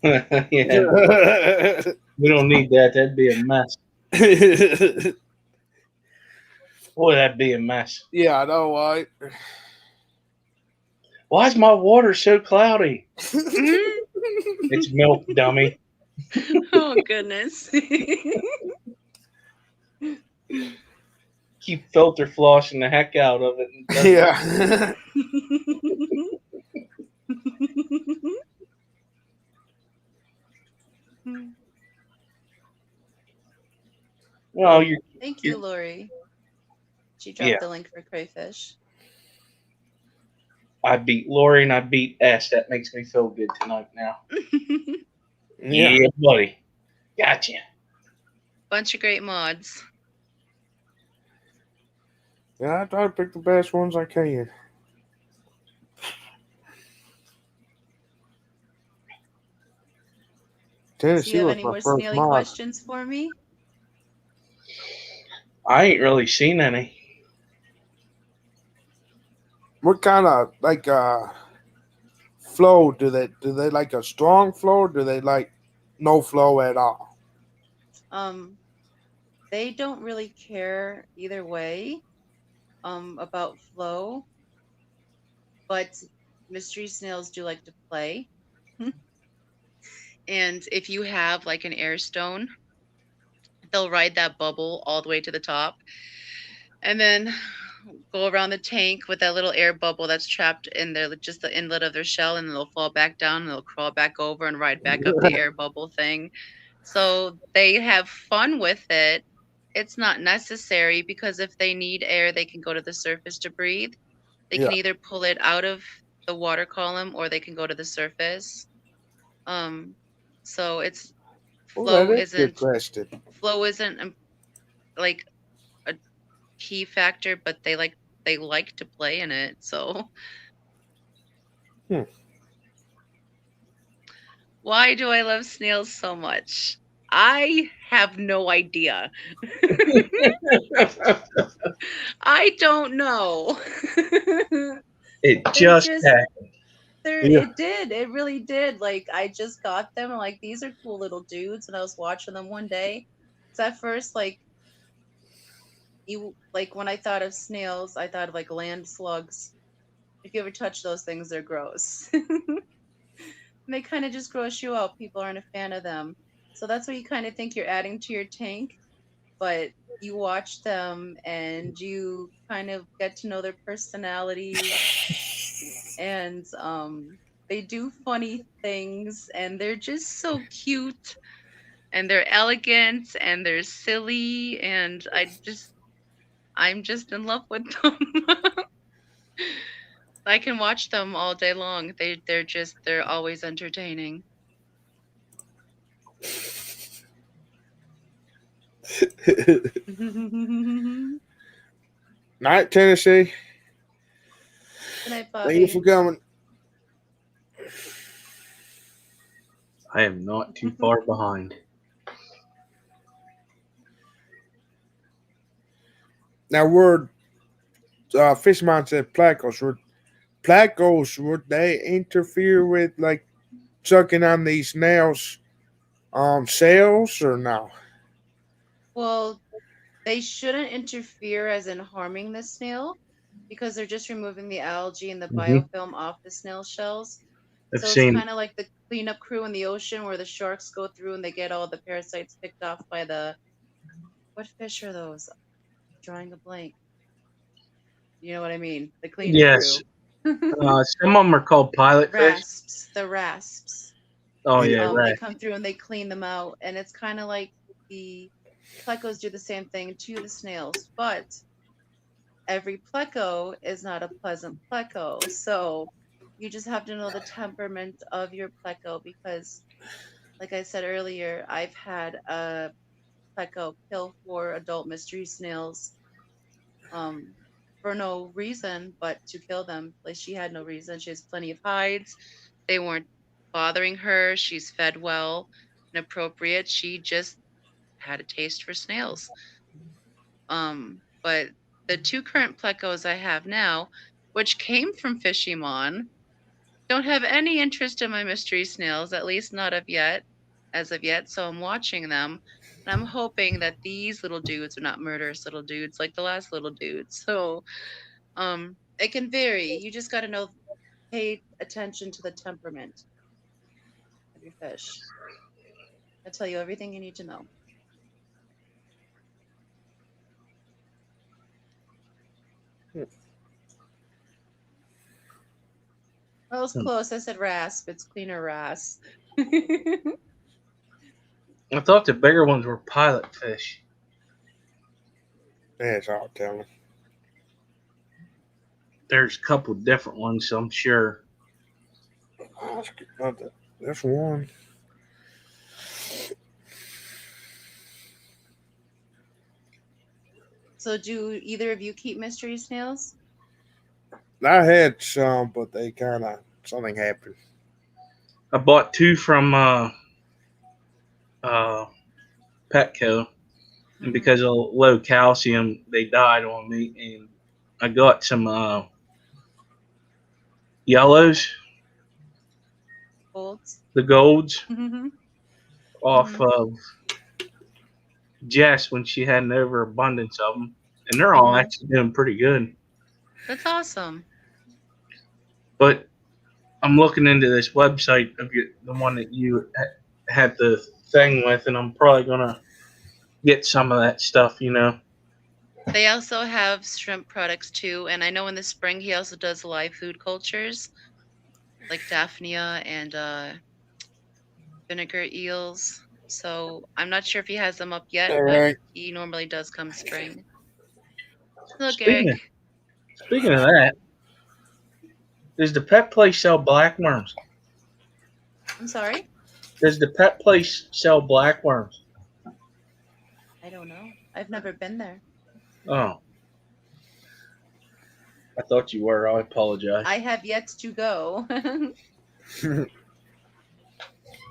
Yeah, Yeah, we don't need that. That'd be a mess. Boy, that'd be a mess. I know, right? Why is my water so cloudy? It's milk, dummy. Oh, goodness. Keep filter flossing the heck out of it. Yeah. Well, you're. Thank you, Lori. She dropped Yeah. the link for crayfish. I beat Lori and I beat S. That makes me feel good tonight now. Yeah, buddy. Gotcha. Bunch of great mods. Yeah, I try to pick the best ones I can. So you Tennessee have was any my more first snaily mod. questions for me? I ain't really seen any. What kind of flow do they like a strong flow or do they like no flow at all? They don't really care either way about flow, but mystery snails do like to play. And if you have like an air stone, they'll ride that bubble all the way to the top and then go around the tank with that little air bubble that's trapped in there, just the inlet of their shell, and they'll fall back down and they'll crawl back over and ride back up the air bubble thing. So they have fun with it. It's not necessary because if they need air, they can go to the surface to breathe. They Yeah. can either pull it out of the water column or they can go to the surface. So it's Oh, that flow is a good isn't question. like a key factor, but they like to play in it. So why do I love snails so much? I have no idea. I don't know. It just happened. It did. It really did. Like I just got them. Like these are cool little dudes, and I was watching them one day. So at first, like when I thought of snails, I thought of like land slugs. If you ever touch those things, they're gross. they kind of just gross you out. People aren't a fan of them. So that's what you kind of think you're adding to your tank. But you watch them and you kind of get to know their personalities and they do funny things and they're just so cute and they're elegant and they're silly and I'm just in love with them. I can watch them all day long. They're always entertaining. Good Night, Tennessee. night, Thank you Bobby. for coming. I am not too far behind. Now, word Fishmon said Placos, would they interfere with like sucking on these snails cells or no? Well, they shouldn't interfere as in harming the snail because they're just removing the algae and the Hmm. biofilm off the snail shells. I've So it's seen. kind of like the cleanup crew in the ocean where the sharks go through and they get all the parasites picked off by the what fish are those? Drawing a blank. You know what I mean? The cleaning Yes, crew. some of them are called pilot fish. Rasps, the rasps. Oh Yeah. yeah, They right. come through and they clean them out, and it's kind of like the plecos do the same thing to the snails, but every pleco is not a pleasant pleco. So you just have to know the temperament of your pleco because, like I said earlier, I've had a pleco kill 4 adult mystery snails um, for no reason but to kill them. Like she had no reason. She has plenty of hides. They weren't bothering her. She's fed well and appropriate. She just had a taste for snails. But the 2 current plecos I have now, which came from Fishimon, don't have any interest in my mystery snails, at least not of yet, as of yet. So I'm watching them, and I'm hoping that these little dudes are not murderous little dudes like the last little dudes. So it can vary. You just got to know, pay attention to the temperament of your fish. I'll tell you everything you need to know. Well, it was Hmm. close. I said rasp. It's cleaner rasp. I thought the bigger ones were pilot fish. That's all telling. There's a couple different ones, I'm sure. That's one. So, do either of you keep mystery snails? I had some, but they kind of something happened. I bought 2 from uh, Petco, and Mm-hmm. because of low calcium, they died on me. And I got some yellows, Bolts. the golds, Mm-hmm. off Mm-hmm. of Jess when she had an overabundance of them, and they're all Mm-hmm. actually doing pretty good. That's awesome. But I'm looking into this website of the one that you had the thing with, and I'm probably gonna get some of that stuff. They also have shrimp products too, and I know in the spring he also does live food cultures like Daphnia and vinegar eels. So I'm not sure if he has them up yet, All but right. he normally does come spring. Look, Speaking Eric. of speaking of that, does the pet place sell blackworms? I'm sorry. Does the pet place sell blackworms? I don't know. I've never been there. Oh, I thought you were. I apologize. I have yet to go.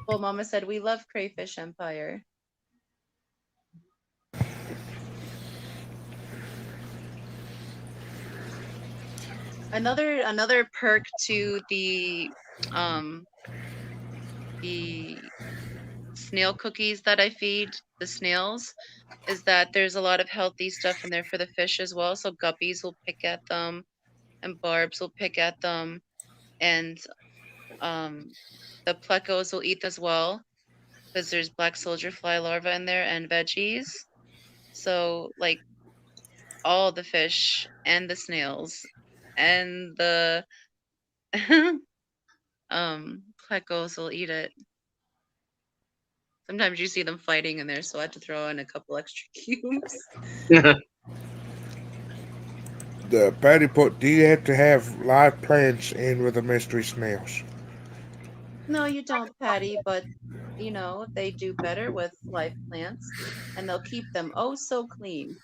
Well, Mama said we love Crayfish Empire. Another perk to um the snail cookies that I feed the snails is that there's a lot of healthy stuff in there for the fish as well. So guppies will pick at them and barbs will pick at them. And Um, the plecos will eat as well because there's black soldier fly larvae in there and veggies. So like all the fish and the snails and the plecos will eat it. Sometimes you see them fighting in there, so I had to throw in a couple extra cubes. The Patty put, do you have to have live plants in with the mystery snails? No, you don't, Patty, but they do better with live plants and they'll keep them oh so clean.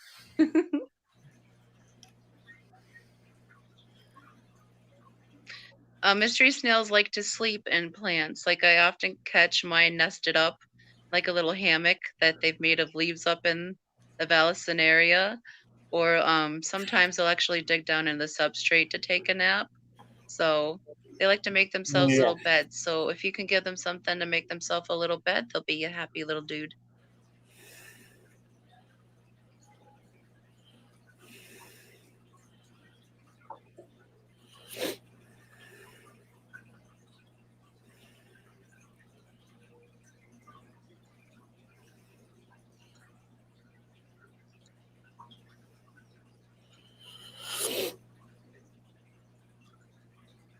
Mystery snails like to sleep in plants. Like I often catch mine nested up like a little hammock that they've made of leaves up in the Vallisneria. Or sometimes they'll actually dig down in the substrate to take a nap. So they like to make themselves Yeah. little beds. So if you can give them something to make themselves a little bed, they'll be a happy little dude.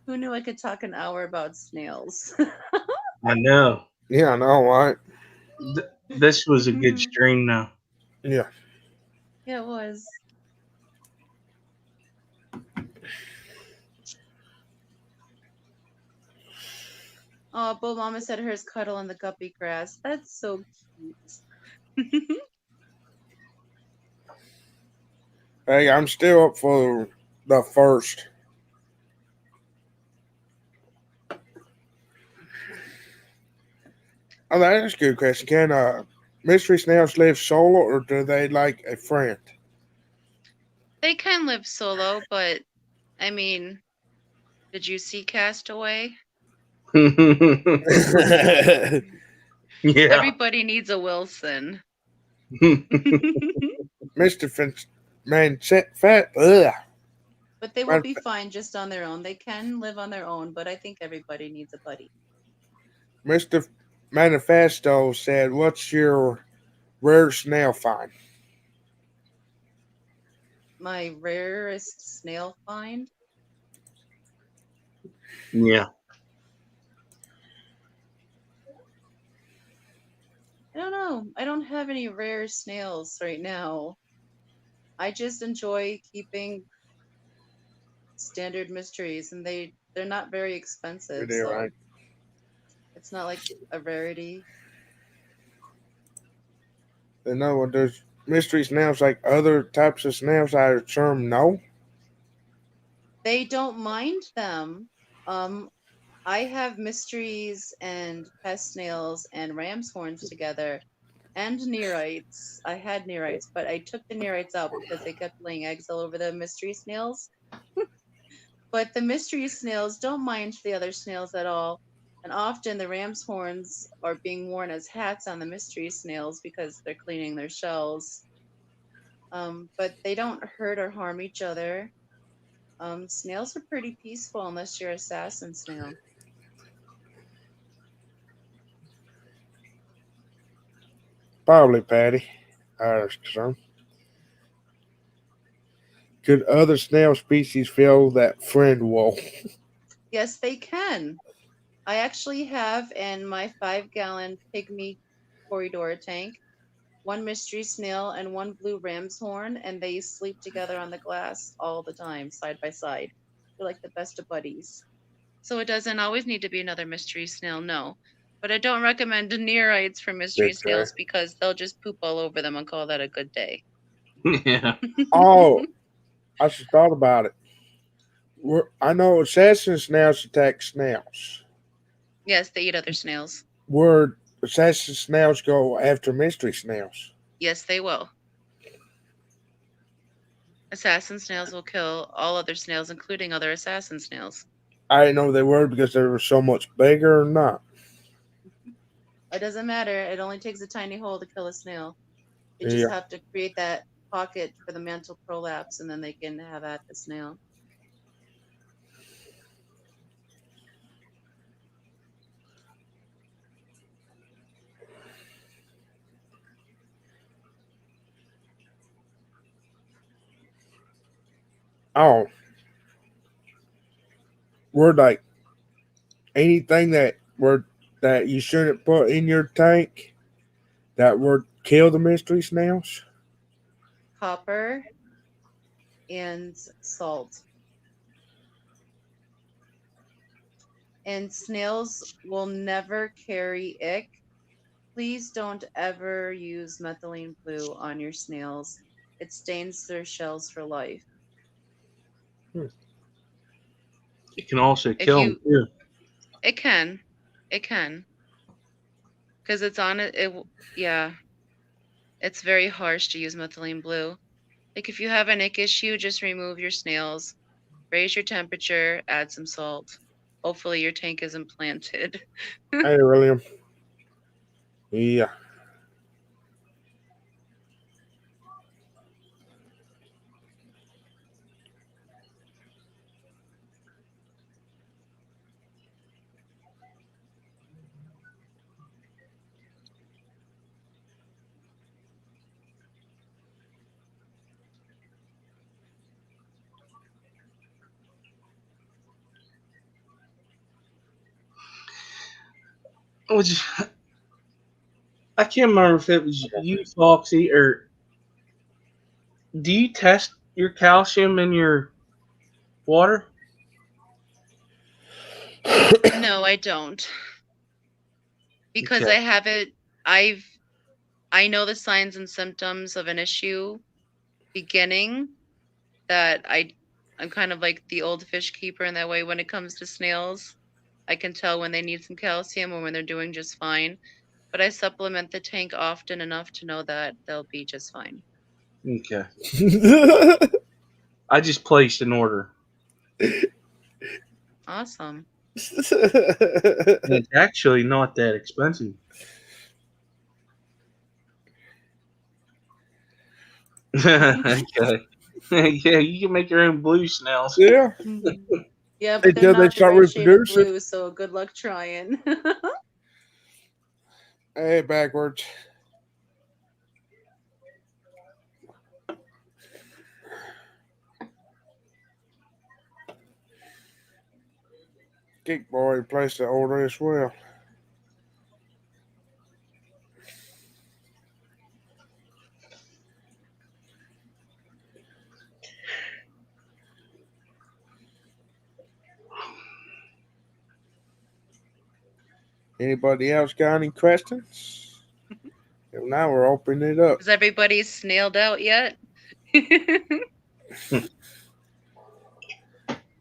Who knew I could talk an hour about snails? I know. Yeah, I know, right? This was a good Mhm. stream now. Yeah. Yeah, it was. Oh, Bo Mama said hers cuddle in the guppy grass. That's so cute. Hey, I'm still up for the first. Oh, that is a good question. Can mystery snails live solo or do they like a friend? They can live solo, but I mean, did you see Castaway? Yeah. Everybody needs a Wilson. Mr. Finch, man, fat, ugh. But they will Man, be fine just on their own. They can live on their own, but I think everybody needs a buddy. Mr. Manifesto said, "What's your rare snail find?" My rarest snail find? Yeah. I don't know. I don't have any rare snails right now. I just enjoy keeping standard mysteries and they're not very expensive, You're so right. it's not like a rarity. They know what there's mystery snails like other types of snails. I term no. They don't mind them. Um I have mysteries and pest snails and ram's horns together and neorites. I had neorites, but I took the neorites out because they kept laying eggs all over the mystery snails. But the mystery snails don't mind the other snails at all. And often the ram's horns are being worn as hats on the mystery snails because they're cleaning their shells. But they don't hurt or harm each other. Snails are pretty peaceful unless you're assassin snail. Probably Patty. So, could other snail species fill that friend wall? Yes, they can. I actually have in my 5-gallon pygmy corridor tank one mystery snail and one blue ram's horn, and they sleep together on the glass all the time, side by side. They're like the best of buddies. So it doesn't always need to be another mystery snail, no. But I don't recommend neorites for mystery Good try. snails because they'll just poop all over them and call that a good day. Yeah. Oh, I just thought about it. I know assassin snails attack snails. Yes, they eat other snails. Where assassin snails go after mystery snails. Yes, they will. Assassin snails will kill all other snails, including other assassin snails. I didn't know they were because they were so much bigger or not. It doesn't matter. It only takes a tiny hole to kill a snail. They just Yeah. have to create that pocket for the mantle prolapse, and then they can have at the snail. Oh, we're like anything that you shouldn't put in your tank that would kill the mystery snails. Copper and salt. And snails will never carry ick. Please don't ever use methylene blue on your snails. It stains their shells for life. Hmm. It can also If kill them you, too. it can, it can, because it's on it. Yeah, it's very harsh to use methylene blue. Like if you have an ick issue, just remove your snails, raise your temperature, add some salt. Hopefully your tank isn't planted. Hey, William. Yeah. Which I can't remember if it was you, Foxy, or do you test your calcium in your water? No, I don't. Because Okay. I have it, I've I know the signs and symptoms of an issue beginning that I'm kind of like the old fish keeper in that way when it comes to snails. I can tell when they need some calcium or when they're doing just fine. But I supplement the tank often enough to know that they'll be just fine. Okay. I just placed an order. Awesome. And it's actually not that expensive. Okay. Yeah, you can make your own blue snails. Yeah. Yeah, but they're Until they not the start right shade of reproducing. blue, so good luck trying. Hey, backwards. Geek Boy placed the order as well. Anybody else got any questions? If now we're opening it up. Is everybody snailed out yet?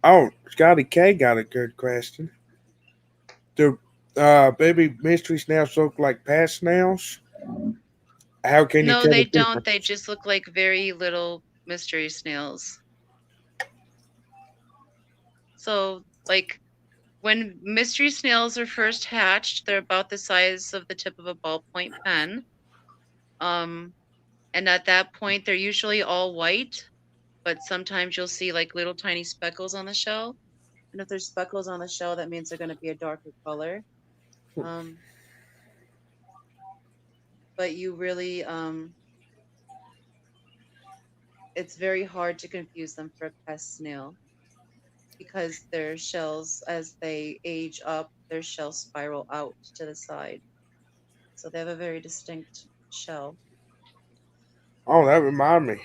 Oh, Scotty K got a good question. Do baby mystery snails look like past snails? How can you No, tell the they don't. They difference? just look like very little mystery snails. So, like, when mystery snails are first hatched, they're about the size of the tip of a ballpoint pen. And at that point, they're usually all white, but sometimes you'll see like little tiny speckles on the shell. And if there's speckles on the shell, that means they're going to be a darker color. Um, but you really, it's very hard to confuse them for a pest snail because their shells, as they age up, their shells spiral out to the side. So they have a very distinct shell. Oh, that remind me.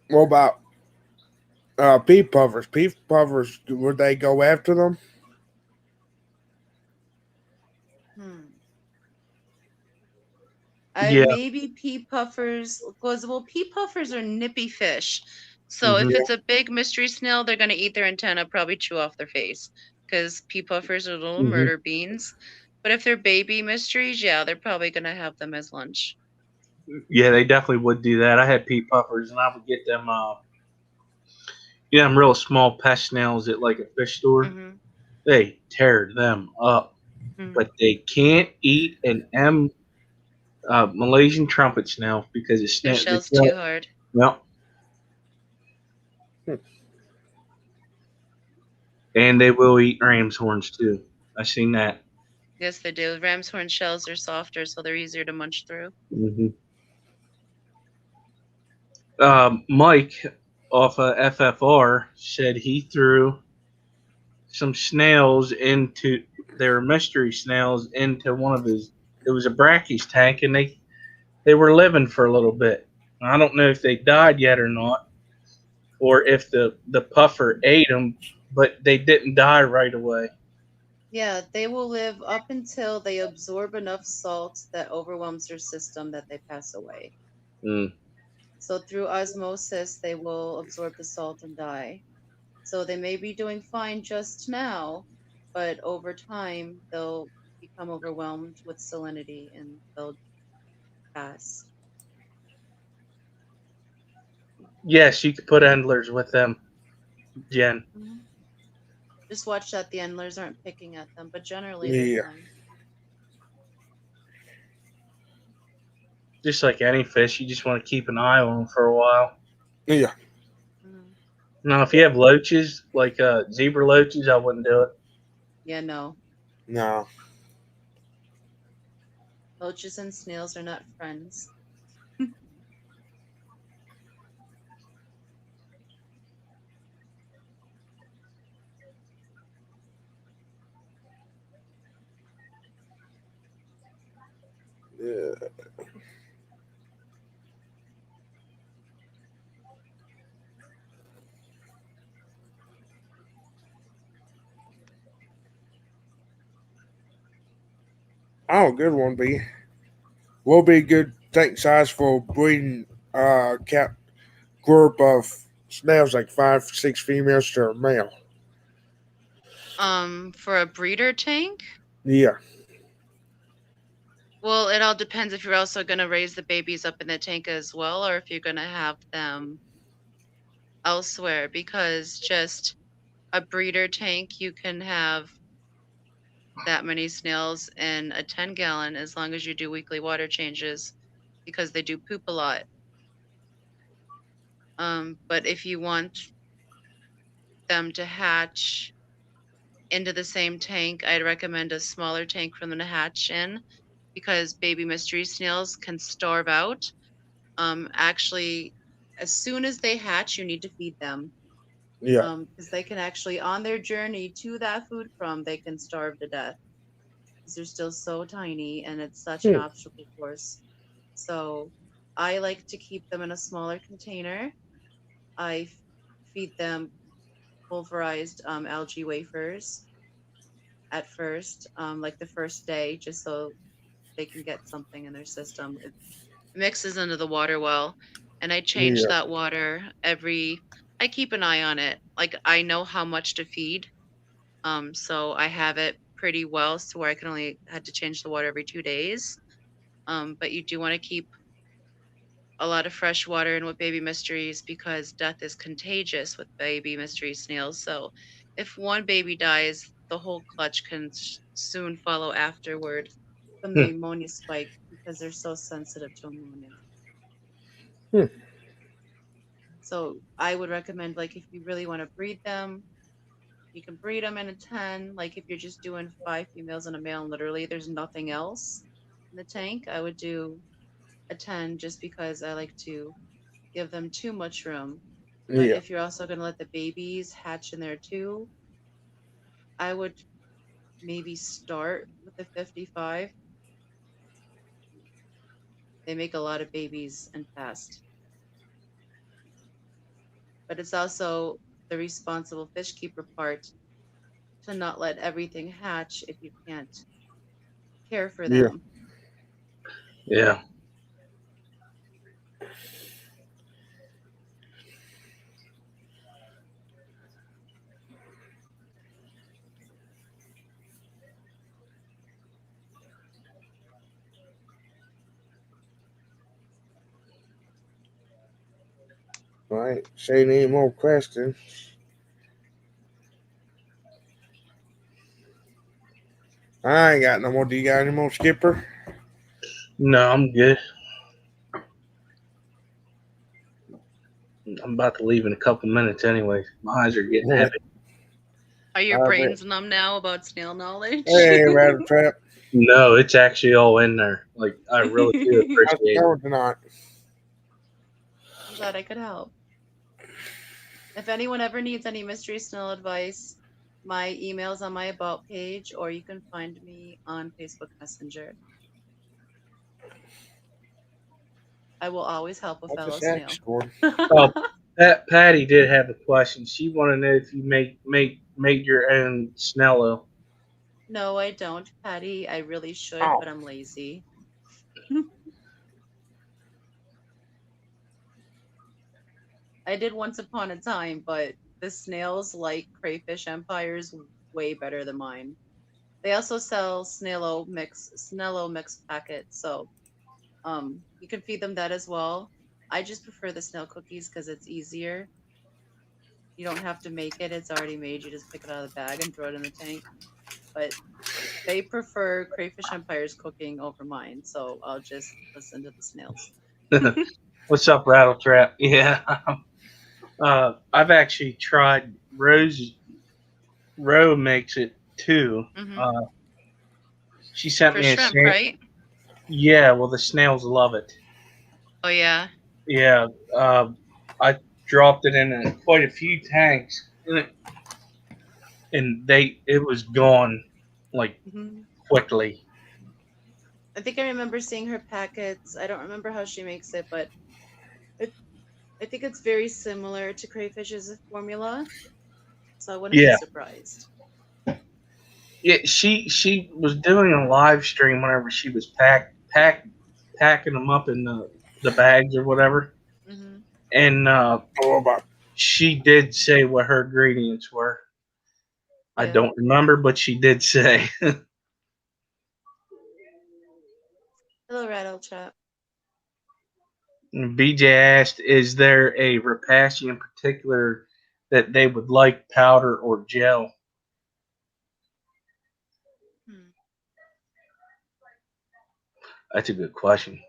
What about pea puffers? Pea puffers, would they go after them? Hmm. Yeah. Maybe pea puffers, because well, pea puffers are nippy fish. So Hmm. if it's a big mystery snail, they're gonna eat their antenna, probably chew off their face, because pea puffers are little Hmm. murder beans. But if they're baby mysteries, yeah, they're probably gonna have them as lunch. Yeah, they definitely would do that. I had pea puffers, and I would get them. Them real small pest snails at like a fish store. Mm-hmm. They tear them up, Mm. but they can't eat an Malaysian trumpet snail because it's Their the shell's too shell. hard. No, Hmm. and they will eat ram's horns too. I seen that. Yes, they do. Ram's horn shells are softer, so they're easier to munch through. Hmm. Mike off of FFR said he threw some snails into their mystery snails into one of his. It was a brackies tank, and they were living for a little bit. I don't know if they died yet or not, or if the puffer ate them, but they didn't die right away. Yeah, they will live up until they absorb enough salt that overwhelms their system that they pass away. Mm. So through osmosis, they will absorb the salt and die. So they may be doing fine just now, but over time they'll become overwhelmed with salinity and they'll pass. Yes, you could put endlers with them, Jen. Mhm. Just watch that the endlers aren't picking at them, but generally they're Yeah. fine. Just like any fish, you just want to keep an eye on them for a while. Yeah. Mhm. Now, if you have loaches, like zebra loaches, I wouldn't do it. Yeah, no. No. Roaches and snails are not friends. Yeah. Oh, good one, B. Will be good tank size for breeding cat group of snails, like 5, 6 females to a male. For a breeder tank? Yeah. Well, it all depends if you're also going to raise the babies up in the tank as well, or if you're going to have them elsewhere, because just a breeder tank, you can have that many snails in a 10-gallon as long as you do weekly water changes because they do poop a lot. But if you want them to hatch into the same tank, I'd recommend a smaller tank for them to hatch in because baby mystery snails can starve out. Actually, as soon as they hatch, you need to feed them Yeah. because they can actually, on their journey to that food crumb, they can starve to death because they're still so tiny and it's such an Hmm. obstacle course. So I like to keep them in a smaller container. I feed them pulverized algae wafers at first, like the first day, just so they can get something in their system. It mixes into the water well, and I change Yeah. that water every. I keep an eye on it. Like I know how much to feed, so I have it pretty well, so where I can only had to change the water every 2 days. But you do want to keep a lot of fresh water in with baby mysteries because death is contagious with baby mystery snails. So if one baby dies, the whole clutch can soon follow afterward from the Hmm. ammonia spike because they're so sensitive to ammonia. Hmm. So I would recommend, like, if you really want to breed them, you can breed them in a 10. Like, if you're just doing 5 females and a male, and literally there's nothing else in the tank, I would do a 10 just because I like to give them too much room. But Yeah. if you're also going to let the babies hatch in there too, I would maybe start with the 55. They make a lot of babies and fast. But it's also the responsible fish keeper part to not let everything hatch if you can't care for Yeah. them. Yeah. All right. Say any more questions? I ain't got no more. Do you got any more, Skipper? No, I'm good. I'm about to leave in a couple minutes anyway. My eyes are getting Yeah. heavy. Are your I bet. brains numb now about snail knowledge? Hey, Rabbit Trap. No, it's actually all in there. Like I really do How's it appreciate it. going tonight? Glad I could help. If anyone ever needs any mystery snail advice, my email's on my about page, or you can find me on Facebook Messenger. I will always help a I fellow just asked snail. for. Oh, Patty did have a question. She wanted to know if you made your own Snello. No, I don't, Patty. I really should, Oh, but I'm lazy. I did once upon a time, but the snails like crayfish empires way better than mine. They also sell Snello mix packets, so you can feed them that as well. I just prefer the snail cookies because it's easier. You don't have to make it; it's already made. You just pick it out of the bag and throw it in the tank. But they prefer crayfish empire's cooking over mine, so I'll just listen to the snails. What's up, Rattletrap? Yeah. I've actually tried Roe makes it too. Hmm. Uh, she sent For me a shrimp, snail. right? Yeah, well, the snails love it. Oh yeah. Yeah, I dropped it in quite a few tanks, and it was gone like Hmm. quickly. I think I remember seeing her packets. I don't remember how she makes it, but it, I think it's very similar to crayfish's formula, so I wouldn't be Yeah, surprised. yeah. She was doing a live stream whenever she was packing them up in the bags or whatever, Hmm. and oh my. she did say what her ingredients were. I Yeah. don't remember, but she did say. Hello, Rattle Trap. BJ asked, "Is there a Rapashi in particular that they would like, powder or gel?" Hmm. That's a good question.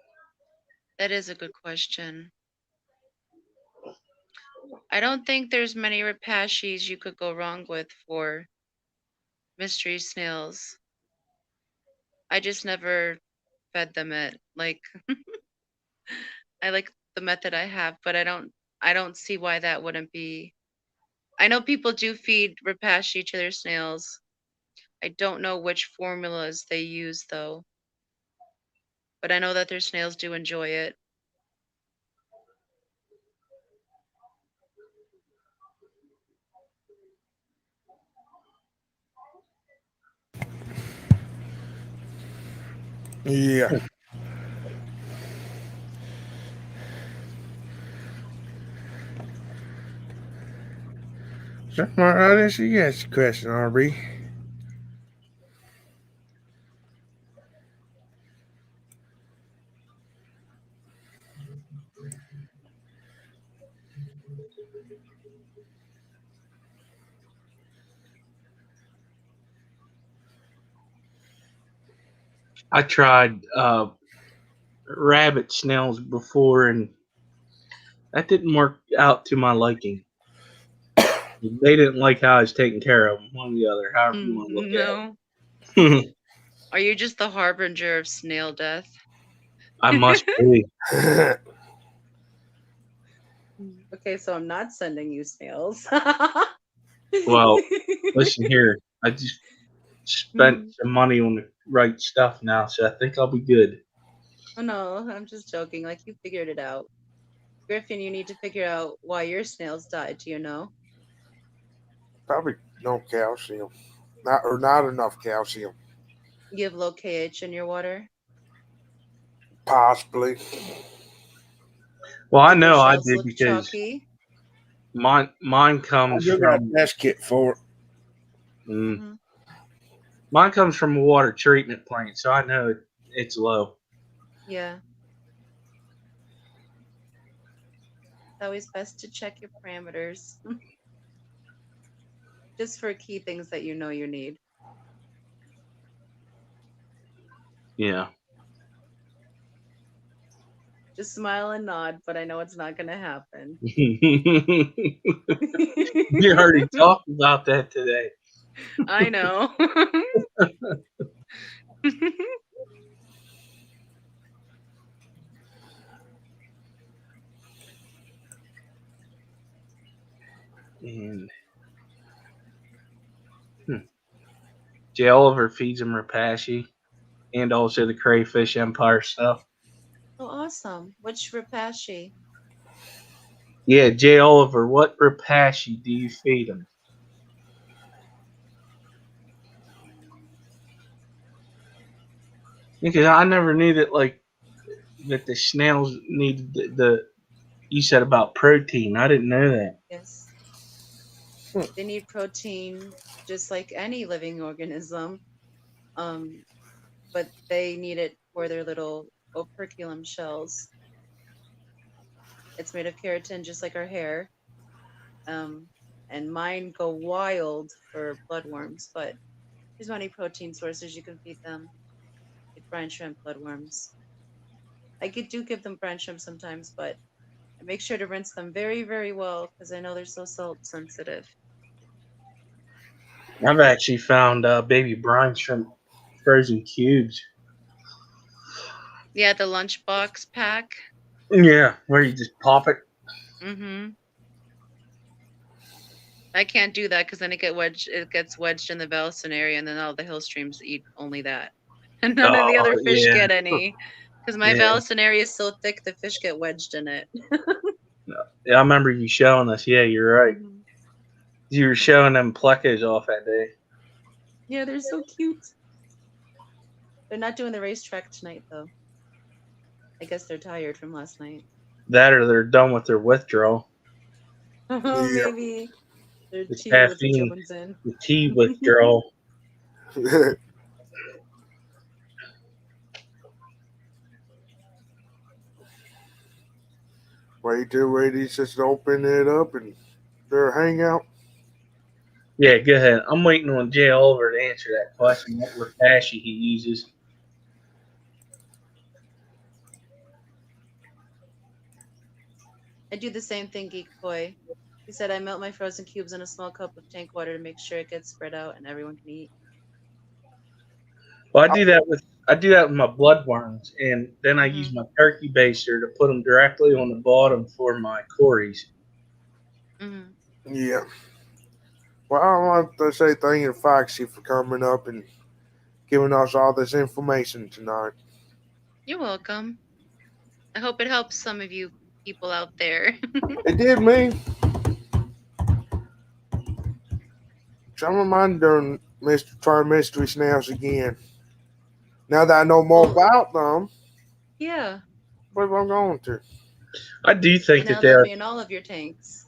That is a good question. I don't think there's many Repashis you could go wrong with for mystery snails. I just never fed them it. Like I like the method I have, but I don't see why that wouldn't be. I know people do feed Repashi to their snails. I don't know which formulas they use though, but I know that their snails do enjoy it. Yeah. That's my honest yes question, RB. I tried rabbit snails before, and that didn't work out to my liking. They didn't like how I was taking care of them, one or the other, however you want to look No. at it. Are you just the harbinger of snail death? I must be. Okay, so I'm not sending you snails. Well, listen here. I just spent Mhm. some money on the right stuff now, so I think I'll be good. Oh no, I'm just joking. Like you figured it out. Griffin, you need to figure out why your snails died. Do you know? Probably no calcium. Not enough calcium. You have low KH in your water. Possibly. Well, I Did their know I shells did look because chalky? mine I comes do got a from test kit for it. mm, Hmm. mine comes from a water treatment plant, so I know it's low. Yeah, it's always best to check your parameters just for key things that you know you need. Yeah. Just smile and nod, but I know it's not going to happen. We already talked about that today. I know. And Jay Oliver feeds him Rapashi and also the Crayfish Empire stuff. Oh, awesome. Which Rapashi? Yeah, Jay Oliver, what Rapashi do you feed him? Because I never knew that, like, that the snails needed the you said about protein. I didn't know that. Yes. They need protein just like any living organism. But they need it for their little operculum shells. It's made of keratin just like our hair. And mine go wild for bloodworms, but there's many protein sources you can feed them, like brine shrimp, bloodworms. Do give them brine shrimp sometimes, but I make sure to rinse them very, very well because I know they're so salt sensitive. I've actually found baby brine shrimp frozen cubes. Yeah, the lunchbox pack. Yeah, where you just pop it. Mm-hmm. I can't do that because then it gets wedged in the Bellison area, and then all the hill streams eat only that. And none of the Oh, other fish yeah. get any. Because my Yeah. Bellison area is so thick, the fish get wedged in it. Yeah, I remember you showing us. Yeah, you're right. Mhm. You were showing them plecos off that day. Yeah, they're so cute. They're not doing the racetrack tonight, though. I guess they're tired from last night. That or they're done with their withdrawal. Maybe their The tea caffeine, withdrawals in. the tea withdrawal. Wait till ladies just open it up and their hangout. Yeah, go ahead. I'm waiting on Jay Oliver to answer that question. What Rapashi he uses. I do the same thing, Geek Boy. He said I melt my frozen cubes in a small cup of tank water to make sure it gets spread out and everyone can eat. Well, I do that with my bloodworms, and then I use my turkey baster to put them directly on the bottom for my cories. Mm-hmm. Yeah. Well, I want to say thank you to Foxie for coming up and giving us all this information tonight. You're welcome. I hope it helps some of you people out there. It did me. Some of mine doing trying mystery snails again. Now that I know more about them, Yeah. what am I going to? I do think And that now they'll they're be in all of your tanks.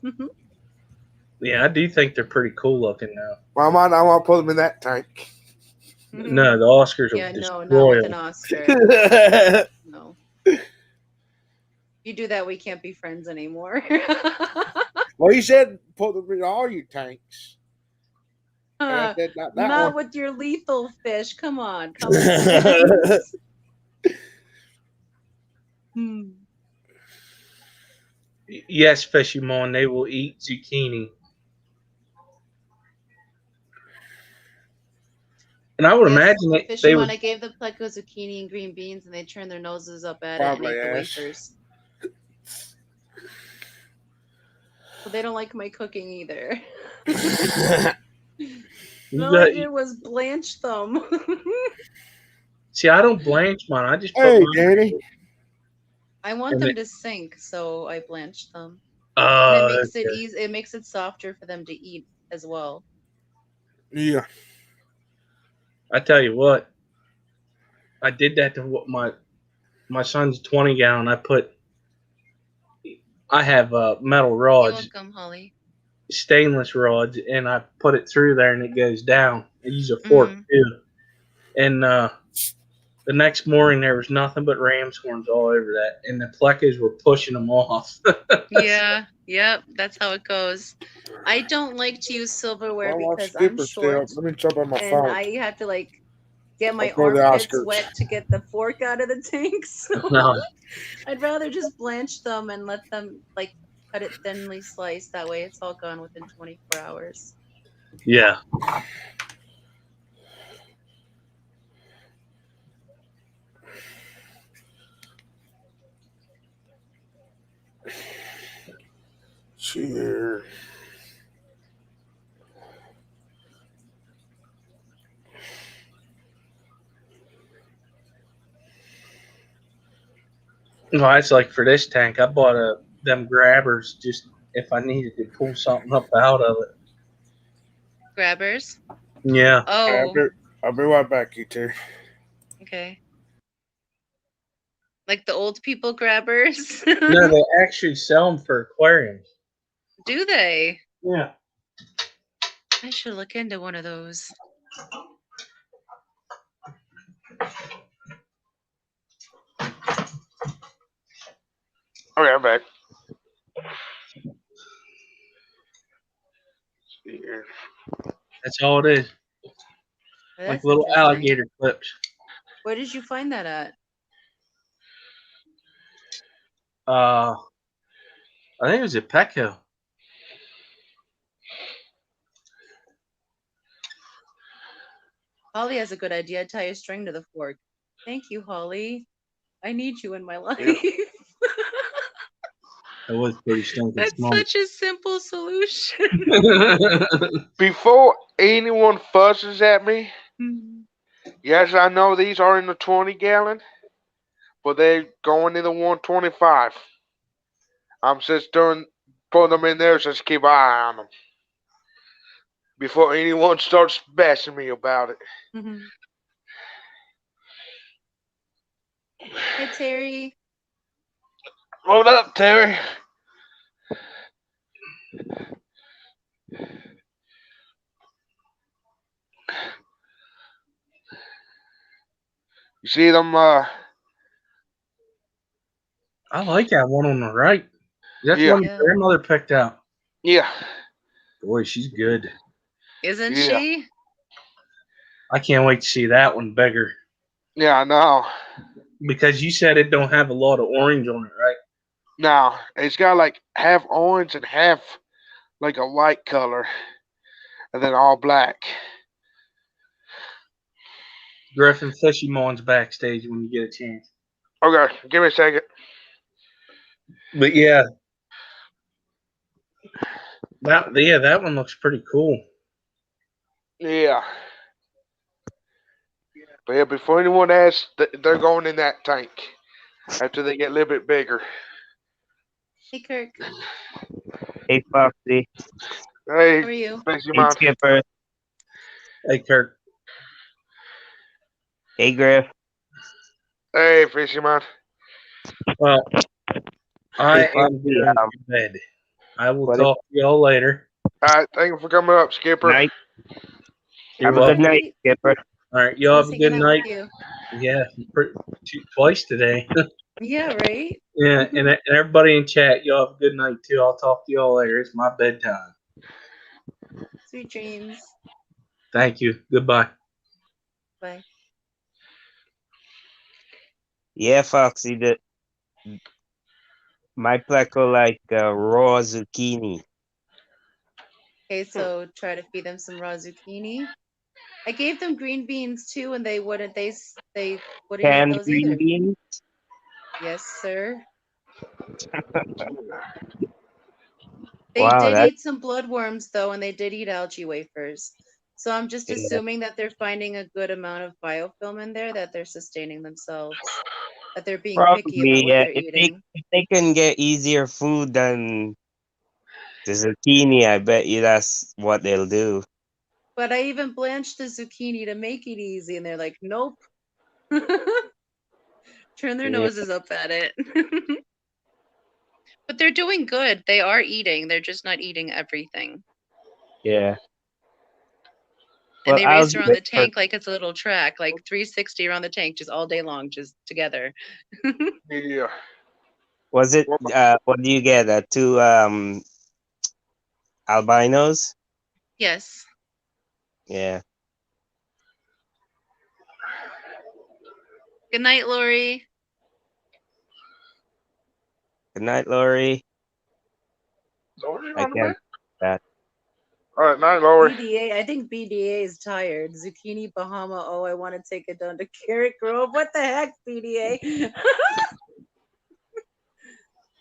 I do think they're pretty cool looking now. Well, I want to put them in that tank. No, the Oscars will Yeah, no, not destroy with an them. Oscar. No. If you do that, we can't be friends anymore. Well, you said put them in all your tanks. And I said not that Not one. with your lethal fish. Come on, common sense. Yes, Fishimon, they will eat zucchini. And I would imagine they Fishimon, would. I gave the pleco zucchini and green beans, and they turned their noses up at it and Probably ate the ass. wafers. So they don't like my cooking either. All I did was blanch them. See, I don't blanch mine. I just put Hey, mine. Danny. I want them to sink, so I blanched them. And it makes it Okay. easy. It makes it softer for them to eat as well. Yeah. I tell you what, I did that to what my son's 20 gallon. I have metal You're rods, welcome, Holly. stainless rods, and I put it through there and it goes down. I use a fork too. And the next morning there was nothing but ram's horns all over that, and the plecas were pushing them off. Yeah, yep, that's how it goes. I don't like to use silverware because I'm short Let me jump on my and phone. I have to like get my for the armpits Oscars. wet to get the fork out of the tank. So No. I'd rather just blanch them and let them like cut it thinly sliced. That way it's all gone within 24 hours. Yeah. Cheers. No, it's like for this tank, I bought them grabbers just if I needed to pull something up out of it. Grabbers. Yeah. Oh, I'll be right back, you two. okay. Like the old people grabbers. No, they actually sell them for aquariums. Do they? Yeah. I should look into one of those. Okay, I'm back. Here. That's all it is. Well, Like that's little interesting. alligator clips. Where did you find that at? I think it was at Petco. Holly has a good idea. Tie a string to the fork. Thank you, Holly. I need you in my life. Yeah. It was pretty stinking That's smart. such a simple solution. Before anyone fusses at me, Hmm. yes, I know these are in the 20-gallon, but they're going in the 125. I'm just putting them in there, just keep an eye on them before anyone starts bashing me about it. Mhm. Hey, Terry. What up, Terry? You see them? I like that one on the right. That's Yeah, one Yeah. grandmother picked out. yeah, Boy, she's good. Isn't yeah, she? I can't wait to see that one bigger. yeah. I know. Because you said it don't have a lot of orange on it, right? Now it's got like half orange and half like a white color, and then all black. Griffin Fishy Mon's backstage when you get a chance. Okay, give me a second. But yeah, that one looks pretty cool. Yeah, but yeah, before anyone asks, they're going in that tank after they get a little bit bigger. Hey, Kirk. Hey, Foxy. Hey, How are you? Fishy Hey, man. Skipper. Hey, Kirk. Hey, Griff. Hey, Fishy man. Well, I Hey, am Foxy. going to bed. I will What is talk to y'all later. All right, thank you for coming up, Skipper. night? You're Have a good welcome. night, Skipper. All right, y'all have Nice a good hanging out with night. you. Yeah, twice today. Yeah, right? Yeah, and everybody in chat, y'all have a good night too. I'll talk to y'all later. It's my bedtime. Sweet dreams. Thank you. Goodbye. Bye. Yeah, Foxy. My pleco like raw zucchini. Okay, so try to feed them some raw zucchini. I gave them green beans too, and they wouldn't. They wouldn't eat Canned those green either. beans. Yes, sir. They Wow, did that's eat some bloodworms though, and they did eat algae wafers. So I'm just yeah, assuming that they're finding a good amount of biofilm in there, that they're sustaining themselves, that they're being picky about probably what yeah. they're eating. If they can get easier food than the zucchini, I bet you that's what they'll do. But I even blanched the zucchini to make it easy, and they're like, nope. Turn their Yeah, noses up at it. But they're doing good. They are eating. They're just not eating everything. yeah. And Well, they I'll race do around it the for. tank like it's a little track, like 360 around the tank, just all day long, just together. Yeah. Was it? Well, What do you get? Two albinos? Yes. Yeah. Good night, Lori. Good night, Lori. Lori I on the bed? can't. That. All right, night, Lori. BDA. I think BDA is tired. Zucchini Bahama. Oh, I want to take it down to Carrot Grove. What the heck, BDA?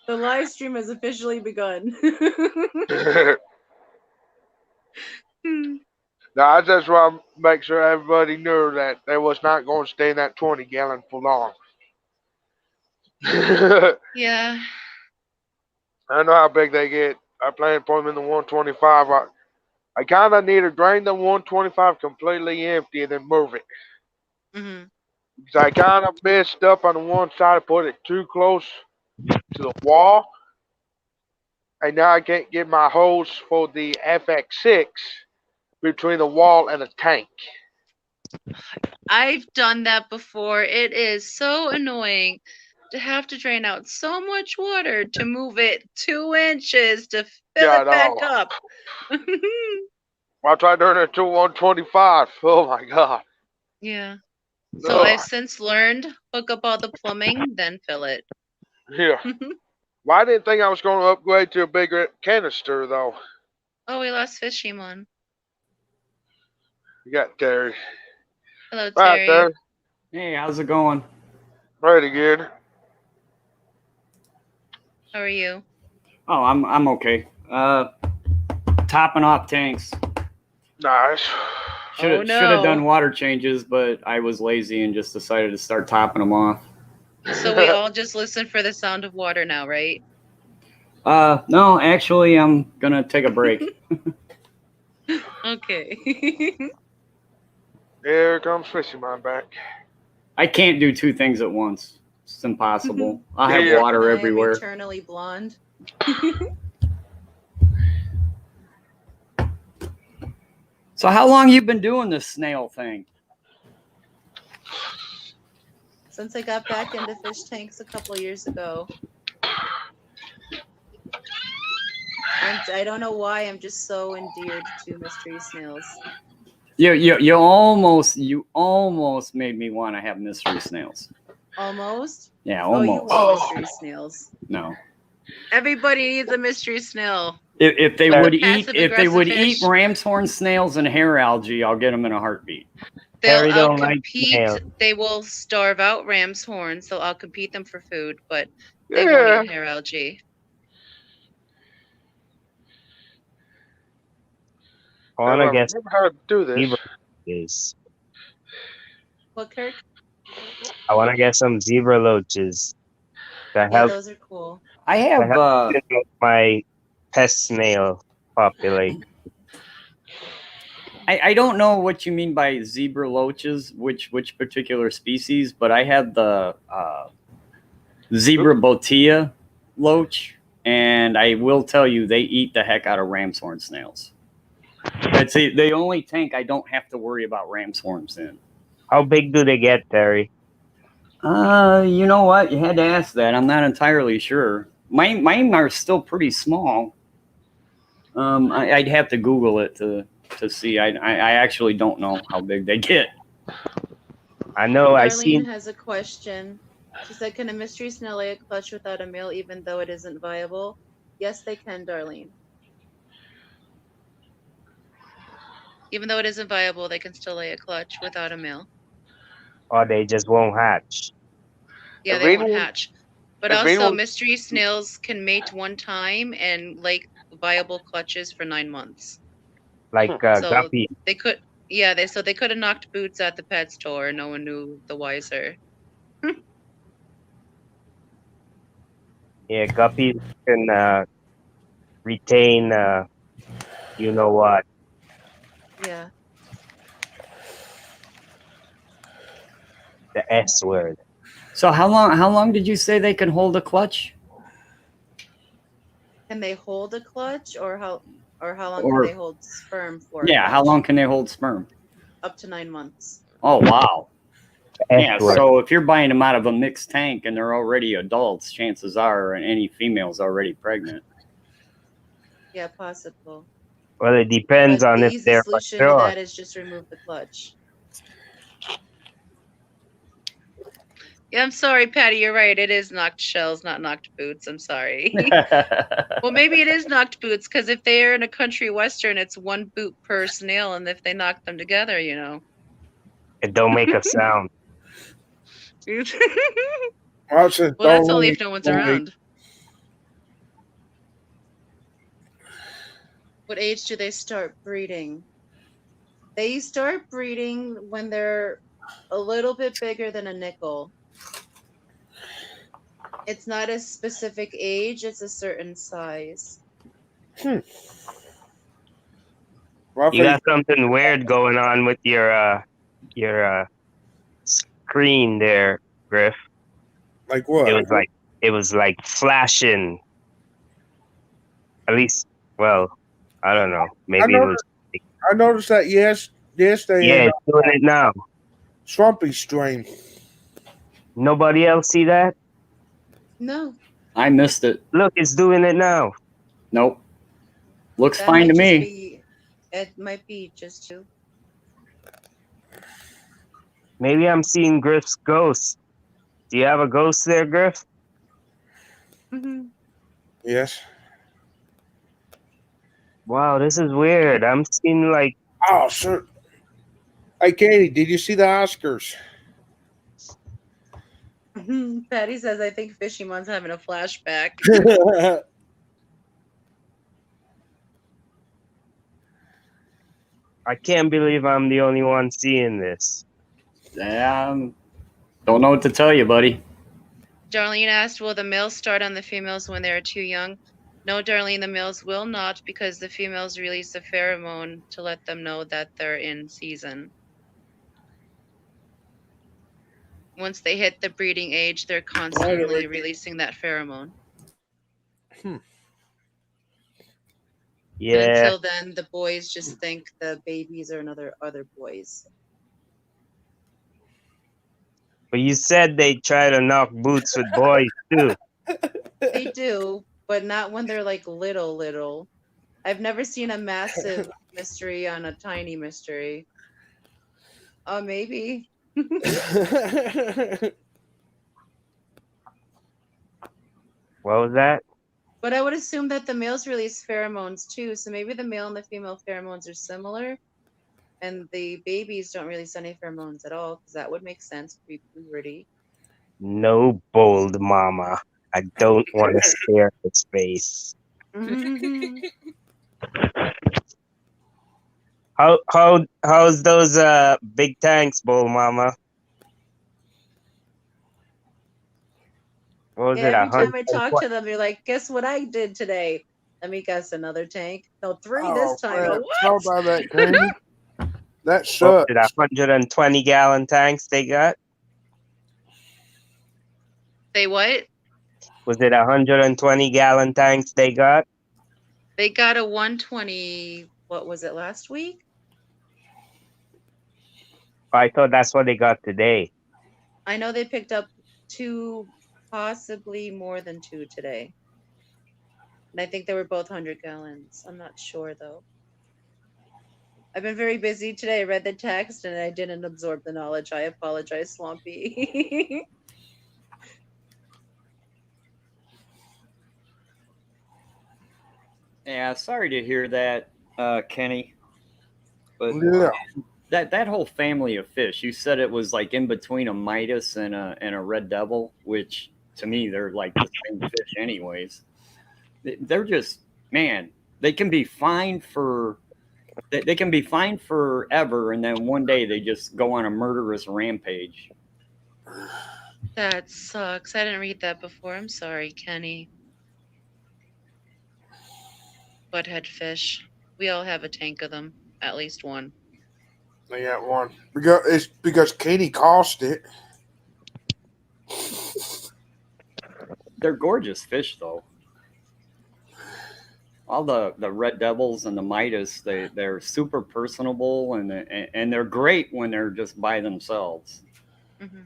The live stream has officially begun. Now, I just want to make sure everybody knew that they was not going to stay in that 20-gallon for long. I Yeah. don't know how big they get. I plan to put them in the 125. I kind of need to drain the 125 completely empty and then move it. Hmm. Because I kind of messed up on the one side. I put it too close to the wall. And now I can't get my hose for the FX6 between the wall and the tank. I've done that before. It is so annoying to have to drain out so much water to move it 2 inches to fill Yeah, it back no. up. I tried turning it to 125. Oh my god. Yeah. So I've Ugh. since learned hook up all the plumbing, then fill it. Yeah. Well, I didn't think I was going to upgrade to a bigger canister, though. Oh, we lost Fishimon. You got Terry. Hello, All right, Terry. Terry. Hey, how's it going? Pretty good. How are you? Oh, I'm okay. Topping off tanks. Nice. Oh, Should have done no. water changes, but I was lazy and just decided to start topping them off. So we all just listen for the sound of water now, right? No, actually, I'm gonna take a break. Okay. Here comes Fisherman back. I can't do two things at once. It's impossible. I have Yeah. water I am everywhere. eternally blonde. So how long you been doing this snail thing? Since I got back into fish tanks a couple of years ago. And I don't know why I'm just so endeared to mystery snails. You almost made me want to have mystery snails. Almost? Yeah, Oh, you almost. love mystery snails. No. Everybody needs a mystery snail. If they Like would a eat fish. ram's horn snails and hair algae, I'll get them in a heartbeat. They'll Terry don't like outcompete. snails. They will starve out ram's horns. They'll outcompete them for food, but they Yeah. won't eat hair algae. I want to I've guess never heard do this. zebra loaches. What, Kirk? I want to get some zebra loaches to Yeah, help those are cool. I have my pest snail population. I don't know what you mean by zebra loaches, which particular species, but I had the zebra botea loach, and I will tell you they eat the heck out of ram's horn snails. That's the only tank I don't have to worry about ram's horns in. How big do they get, Terry? You know what? You had to ask that. I'm not entirely sure. Mine are still pretty small. I'd have to Google it to see. I actually don't know how big they get. I know I Darlene seen has a question. She said, can a mystery snail lay a clutch without a male even though it isn't viable? Yes, they can, Darlene. Even though it isn't viable, they can still lay a clutch without a male. or they just won't hatch. Yeah, If they won't anyone- hatch. But if also, anyone- mystery snails can mate one time and lay viable clutches for 9 months. Like So guppy. they could, yeah, they could have knocked boots at the pet store. No one knew the wiser. Yeah, guppies can retain you know what. Yeah. The S word. So how long did you say they can hold a clutch? Can they hold a clutch, or how long Or- can they hold sperm for? a Yeah, how clutch? long can they hold sperm? Up to 9 months. Oh wow. The S Yeah, word. so if you're buying them out of a mixed tank and they're already adults, chances are any female's already pregnant. Yeah, possible. Well, it depends But on the if easy they're solution to mature. that is just remove the clutch. Yeah, I'm sorry, Patty. You're right. It is knocked shells, not knocked boots. I'm sorry. Well, maybe it is knocked boots, because if they're in a country western, it's 1 boot per snail, and if they knock them together, you know. It don't make a sound. Well, since Well, that's only Darlene- if no one's around. What age do they start breeding? They start breeding when they're a little bit bigger than a nickel. It's not a specific age, it's a certain size. My You got favorite, something weird going on with your screen there, Griff. like It what? was like flashing. At least, well, I don't know. I Maybe it was. noticed. I noticed that yesterday Yeah, in it's doing it now. Swampy stream. Nobody else see that? No, I missed it. Look, it's doing it now. Nope. Looks that fine might to just me. be. It might be just you. Maybe I'm seeing Griff's ghost. Do you have a ghost there, Griff? Mhm. Yes. Wow, this is weird. I'm seeing like Oh, sure. Hey, Katie, did you see the Oscars? Patty says, "I think Fishymon's having a flashback." I can't believe I'm the only one seeing this. Don't know what to tell you, buddy. Darlene asked, "Will the males start on the females when they are too young?" No, Darlene, the males will not, because the females release a pheromone to let them know that they're in season. Once they hit the breeding age, they're constantly releasing that pheromone. And Yeah, until then, the boys just think the babies are other boys. but you said they try to knock boots with boys too. They do, but not when they're like little. I've never seen a massive mystery on a tiny mystery. Oh, maybe. What was that? But I would assume that the males release pheromones too, so maybe the male and the female pheromones are similar, and the babies don't release any pheromones at all, because that would make sense pre-puberty. No, bold mama. I don't want to stare at space. How's those big tanks, bold mama? What was Yeah, it? every time I 120? talk to them, you're like, "Guess what I did today?" Let me guess, another tank. No, 3 Oh, this time. crap. Oh, How what? about that, Katie? That What was sucks. it? 120-gallon tanks they got? Say what? Was it 120-gallon tanks they got? They got a 120. What was it, last week? I thought that's what they got today. I know they picked up 2, possibly more than 2 today. And I think they were both 100 gallons. I'm not sure though. I've been very busy today. I read the text and I didn't absorb the knowledge. I apologize, Swampy. Yeah, sorry to hear that, Kenny. But Yeah. that whole family of fish, you said it was like in between a Midas and a red devil, which to me they're like the same fish anyways. They're just, man, they can be fine for they can be fine forever, and then one day they just go on a murderous rampage. That sucks. I didn't read that before. I'm sorry, Kenny. Butthead fish. We all have a tank of them. At least one. They got one. It's because Katie cost it. They're gorgeous fish, though. All the red devils and the Midas, they're super personable, and they're great when they're just by themselves. Mm-hmm.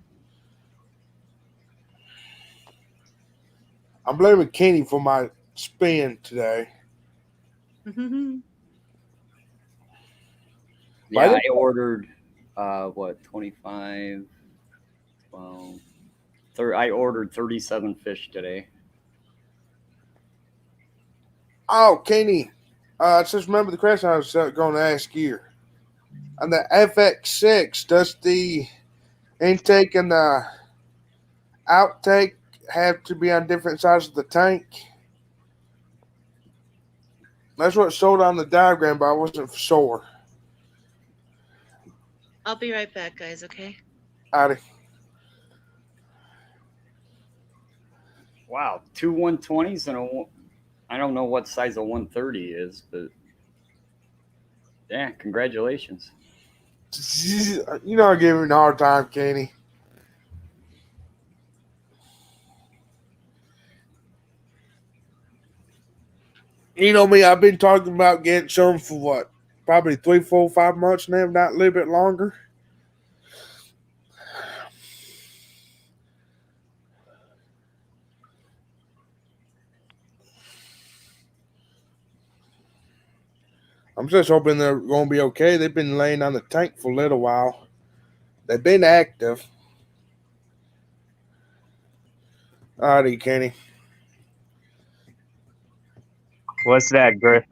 I'm blaming Katie for my spin today. Yeah, I ordered, 25, 12, I ordered 37 fish today. Oh, Katie, just remember the question I was going to ask you. On the FX6, does the intake and the outtake have to be on different sides of the tank? That's what it showed on the diagram, but I wasn't sure. I'll be right back, guys, okay? Howdy. Wow, 2 120s and I don't know what size a 130 is, but yeah, congratulations. You know, I give him a hard time, Kenny. You know me, I've been talking about getting some for what? Probably 3, 4, 5 months now, not a little bit longer. I'm just hoping they're going to be okay. They've been laying on the tank for a little while. They've been active. Alrighty, Kenny. What's that, Griff?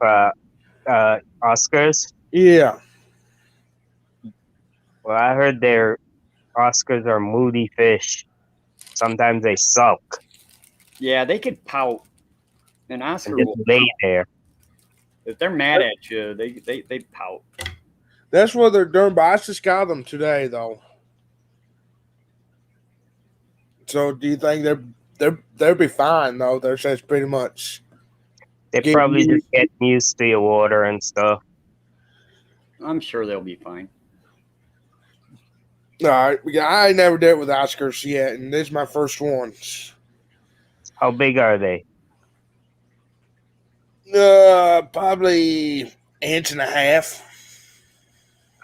Oscars? Yeah. Well, I heard their Oscars are moody fish. Sometimes they sulk Yeah, they could pout. An and Oscar just will lay pout. there. If they're mad at you, they pout. That's what they're doing, but I just got them today, though. So do you think they'll be fine, though? They're just pretty much They're getting probably just used. getting used to your water and stuff. I'm sure they'll be fine. All right. I ain't never dealt with Oscars yet, and this is my first one. How big are they? Probably inch and a half.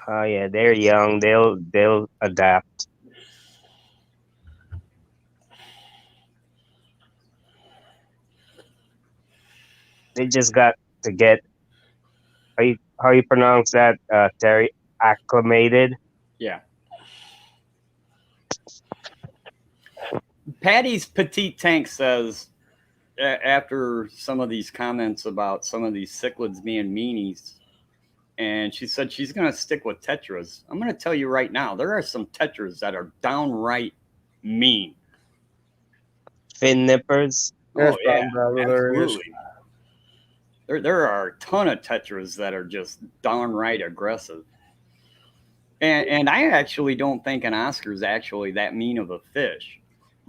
Oh yeah, they're young. They'll adapt. They just got to get how you pronounce that, Terry? Acclimated. Yeah. Patty's Petite Tank says, after some of these comments about some of these cichlids being meanies, and she said she's going to stick with tetras. I'm going to tell you right now, there are some tetras that are downright mean. Fin nippers. That's Oh, yeah, probably there is. absolutely. There are a ton of tetras that are just downright aggressive. And I actually don't think an Oscar is actually that mean of a fish.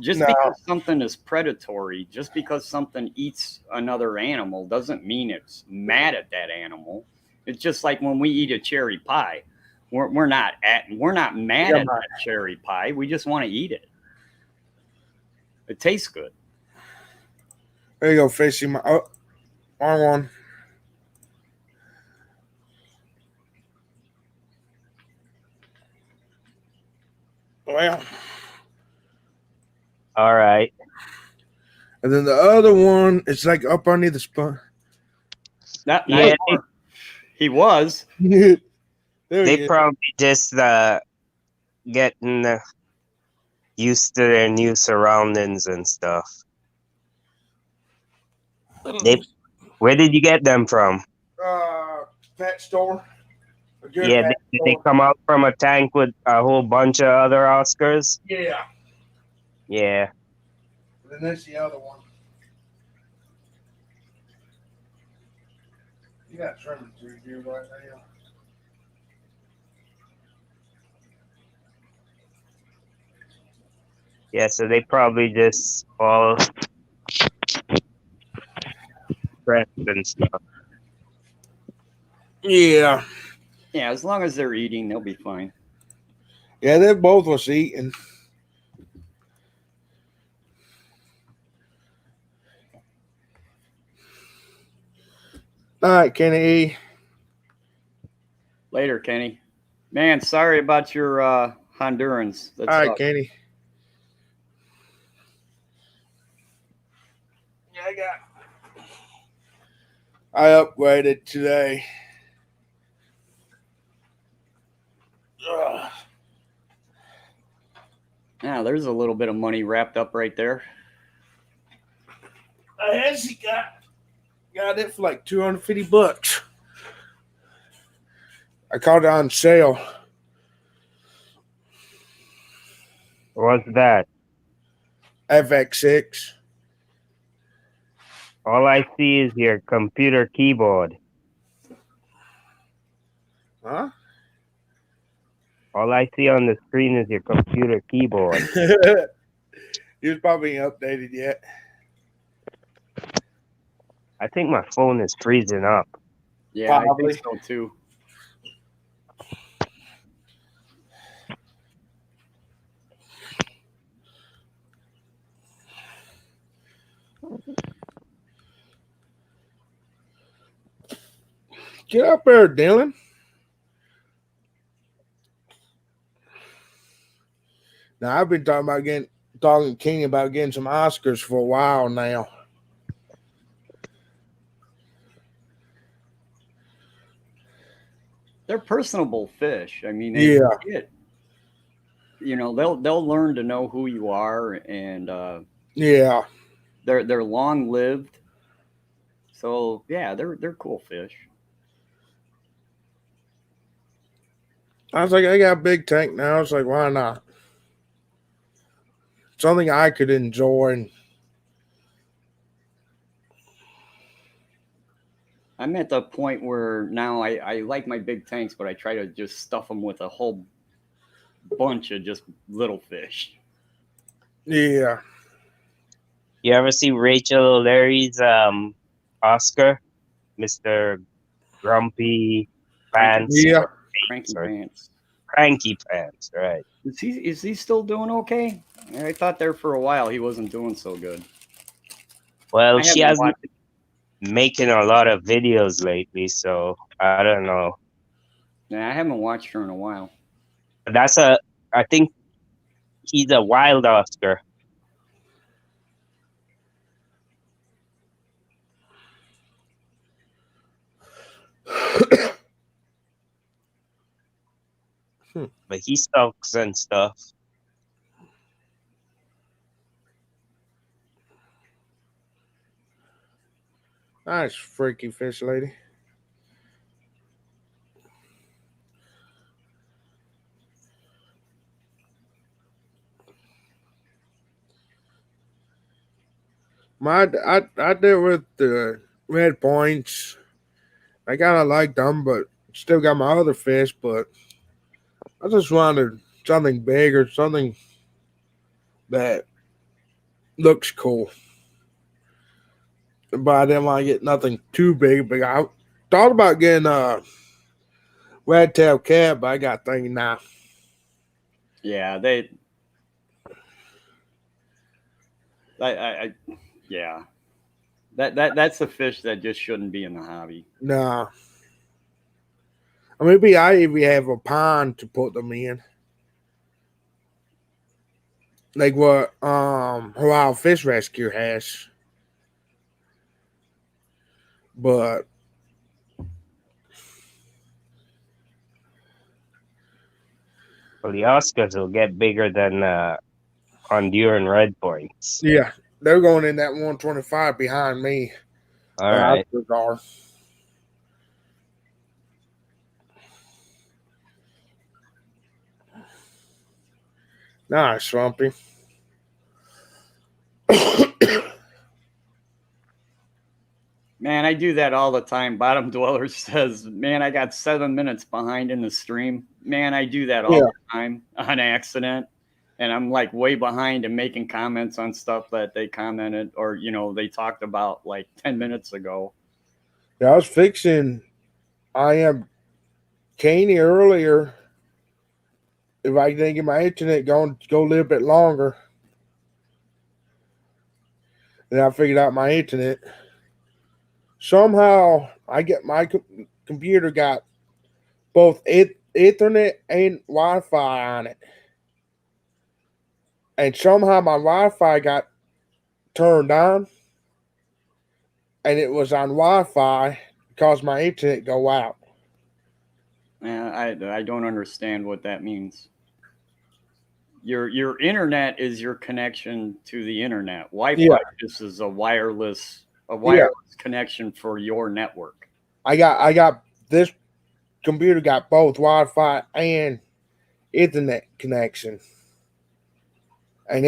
Just No. because something is predatory, just because something eats another animal, doesn't mean it's mad at that animal. It's just like when we eat a cherry pie, we're not mad at that cherry pie. We just want to eat it. It tastes good. There you go, Fishy. Wrong one. Well, All right. and then the other one, it's like up underneath the spot. Not Yeah, anymore. He was. There they he is. probably just getting used to their new surroundings and stuff. Where did you get them from? Pet store. A good Yeah, pet did they store. come out from a tank with a whole bunch of other Oscars? Yeah. Yeah. And then there's the other one. You got trimming to do right now. Yeah, so they probably just all stressed and stuff. Yeah. Yeah, as long as they're eating, they'll be fine. Yeah, they both was eating. All right, Kenny. Later, Kenny. Man, sorry about your Hondurans. That's All right, Kenny. Yeah, I upgraded today. Ugh. Yeah, there's a little bit of money wrapped up right there. I actually got it for like $250. I caught it on sale. What's that? FX6. All I see is your computer keyboard. Huh? All I see on the screen is your computer keyboard. It was probably ain't updated yet. I think my phone is freezing up. Yeah, I Probably. think so too. Get up there, Dylan. Now I've been talking to King about getting some Oscars for a while now. They're personable fish. I mean, Yeah. get, they'll learn to know who you are, and Yeah. they're long lived. So yeah, they're cool fish. I was like, I got a big tank now. It's like, why not? Something I could enjoy. And I'm at the point where now I like my big tanks, but I try to just stuff them with a whole bunch of just little fish. yeah. You ever see Rachel O'Leary's Oscar, Mr. Grumpy Pants? Yeah. Cranky Sorry. Pants. Cranky Pants, right? Is he still doing okay? I thought there for a while he wasn't doing so good. Well, I she haven't has watched- been making a lot of videos lately, so I don't know. I haven't watched her in a while. I think he's a wild Oscar. But he sucks and stuff. Nice freaky fish lady. I did with the red points. I kind of like them, but still got my other fish. But I just wanted something bigger, something that looks cool. But I didn't want to get nothing too big. But I thought about getting a red tail cat, but I got thinking now. Yeah, yeah. That's a fish that just shouldn't be in the hobby. Nah. Or maybe I even have a pond to put them in. Like what Hawaii Fish Rescue has. But Well, the Oscars will get bigger than Honduran Red Points. yeah, they're going in that 125 behind me. All right. Are. Nice, Swampy. Man, I do that all the time. Bottom Dweller says, man, I got 7 minutes behind in the stream. Man, I do that all the time on accident. And I'm like way behind and making comments on stuff that they commented or, they talked about like 10 minutes ago. Yeah, I was fixing I am Caney earlier. If I didn't get my internet going to go a little bit longer. Then I figured out my internet. Somehow I get my computer got both Ethernet and Wi-Fi on it. And somehow my Wi-Fi got turned on. And it was on Wi-Fi because my internet go out. I don't understand what that means. Your internet is your connection to the internet. Wi-Fi just is a wireless connection for your network. I got this computer got both Wi-Fi and Ethernet connection, and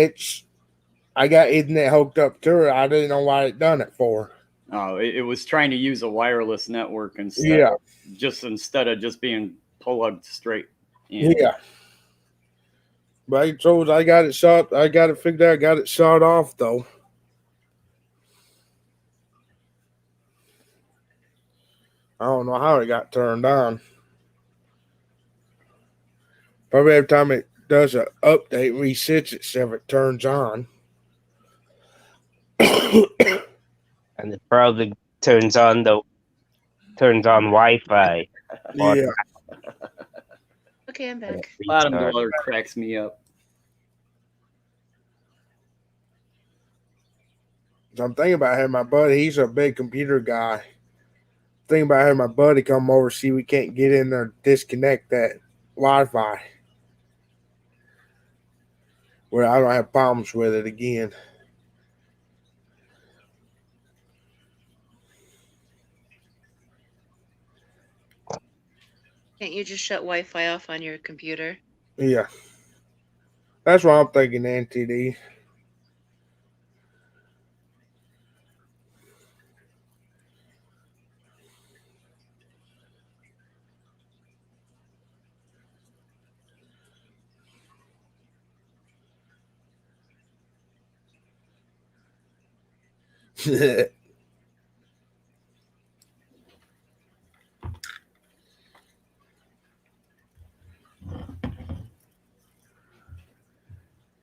I got Ethernet hooked up to it. I didn't know why it done it for. Oh, it was trying to use a wireless network instead of just being plugged straight in. Yeah. But so I got it shot. I got it figured out. I got it shot off though. I don't know how it got turned on. Probably every time it does an update, resets itself, it turns on. And it probably turns on Wi-Fi or Yeah. Okay, I'm back. Bottom restart. dweller cracks me up. So I'm thinking about having my buddy. He's a big computer guy. Thinking about having my buddy come over, see if we can't get in there, disconnect that Wi-Fi, where I don't have problems with it again. Can't you just shut Wi-Fi off on your computer? Yeah, that's what I'm thinking, NTD.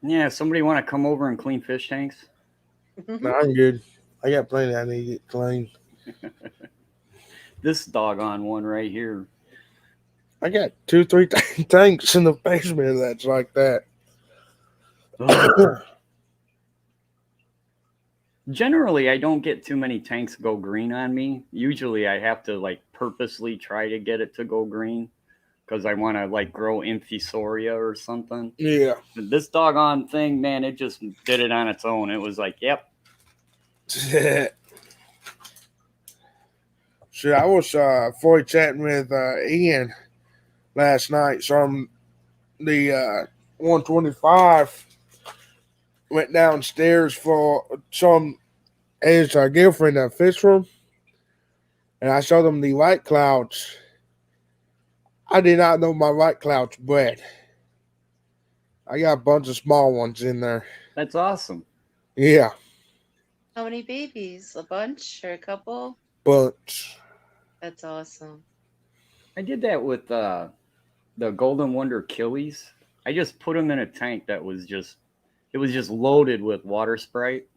Yeah, somebody want to come over and clean fish tanks? No, I'm good. I got plenty I need to get clean. This doggone one right here. I got 2-3 tanks in the basement that's like that. Generally, I don't get too many tanks go green on me. Usually, I have to like purposely try to get it to go green because I want to like grow Infusoria or something. Yeah. But this doggone thing, man, it just did it on its own. It was like, yep. Shit, I was fully chatting with Ian last night. So I'm the 125 went downstairs for some his girlfriend a fish room, and I showed them the white clouds. I did not know my white clouds bred. I got a bunch of small ones in there. That's awesome. Yeah, How many babies? A bunch or a couple? bunch. That's awesome. I did that with the Golden Wonder Killies. I just put them in a tank that was just loaded with water sprite.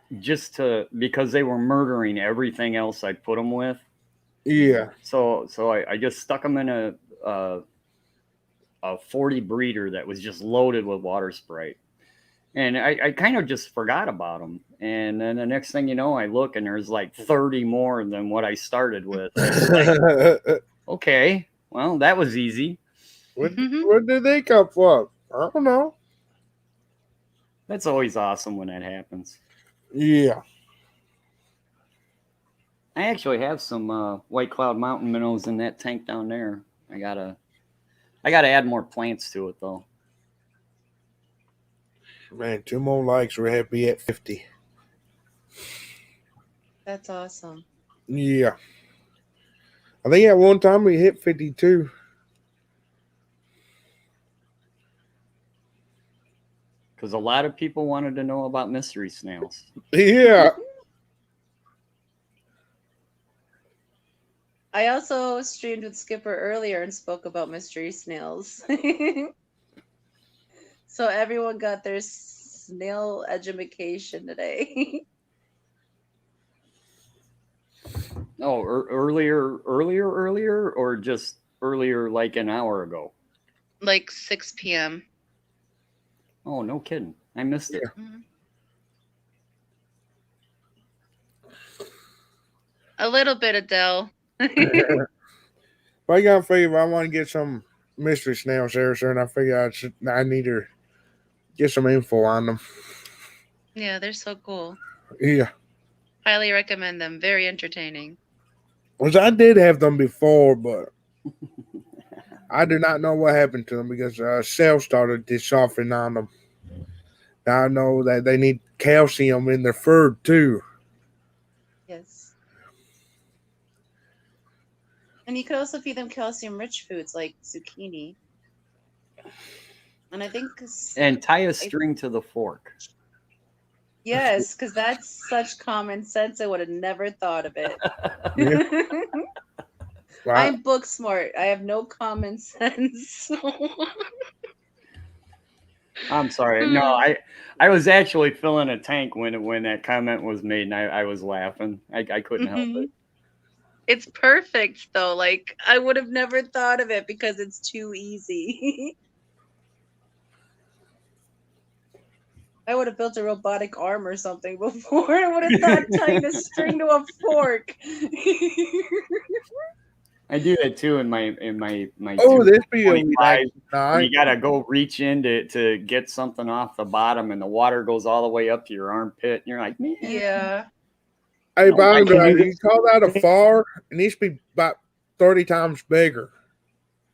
Because they were murdering everything else I put them with. Yeah. So I just stuck them in a 40 breeder that was just loaded with water sprite. And I kind of just forgot about them. And then the next thing you know, I look and there's like 30 more than what I started with. Like, okay, well, that was easy. Where did they come from? I don't know. That's always awesome when that happens. Yeah. I actually have some White Cloud Mountain minnows in that tank down there. I gotta add more plants to it though. Man, 2 more likes, we're happy at 50. That's awesome. Yeah. I think at one time we hit 52. Because a lot of people wanted to know about mystery snails. Yeah. I also streamed with Skipper earlier and spoke about mystery snails. So everyone got their snail education today. Oh, earlier, or just earlier, like an hour ago? Like 6 p.m. Oh, no kidding. I missed it. A little bit, Adele. If I got to figure I want to get some mystery snails there, sir, and I figure I need to get some info on them. Yeah, they're so cool. Yeah. Highly recommend them. Very entertaining. Which I did have them before, but I do not know what happened to them because cells started dissolving on them. Now I know that they need calcium in their food too. Yes. And you could also feed them calcium-rich foods like zucchini. And I think... And tie a string to the fork. Yes, because that's such common sense. I would have never thought of it. Yeah. Well, I'm book smart. I have no common sense. I'm sorry. No, I was actually filling a tank when that comment was made, and I was laughing. I couldn't help it. It's perfect though. Like I would have never thought of it because it's too easy. I would have built a robotic arm or something before. I would have thought tying a string to a fork. I do that too in my oh, this be a 2.5, relaxing where night. you gotta go reach in to get something off the bottom, and the water goes all the way up to your armpit, and you're like, man, Yeah. Hey, No, I Bond, can do you call that a far? It needs to be about 30 times bigger.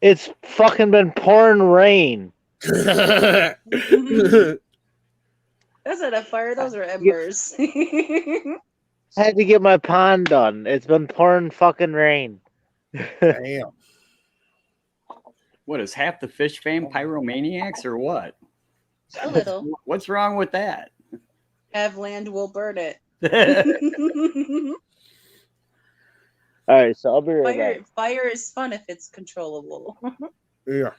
It's fucking been pouring rain. That's not a fire, those are embers. I had to get my pond done. It's been pouring fucking rain. Damn. what is half the fish fam pyromaniacs or what? A little. What's wrong with that? Have land, will burn it. All right, so I'll be right back. Fire is fun if it's controllable. Yeah.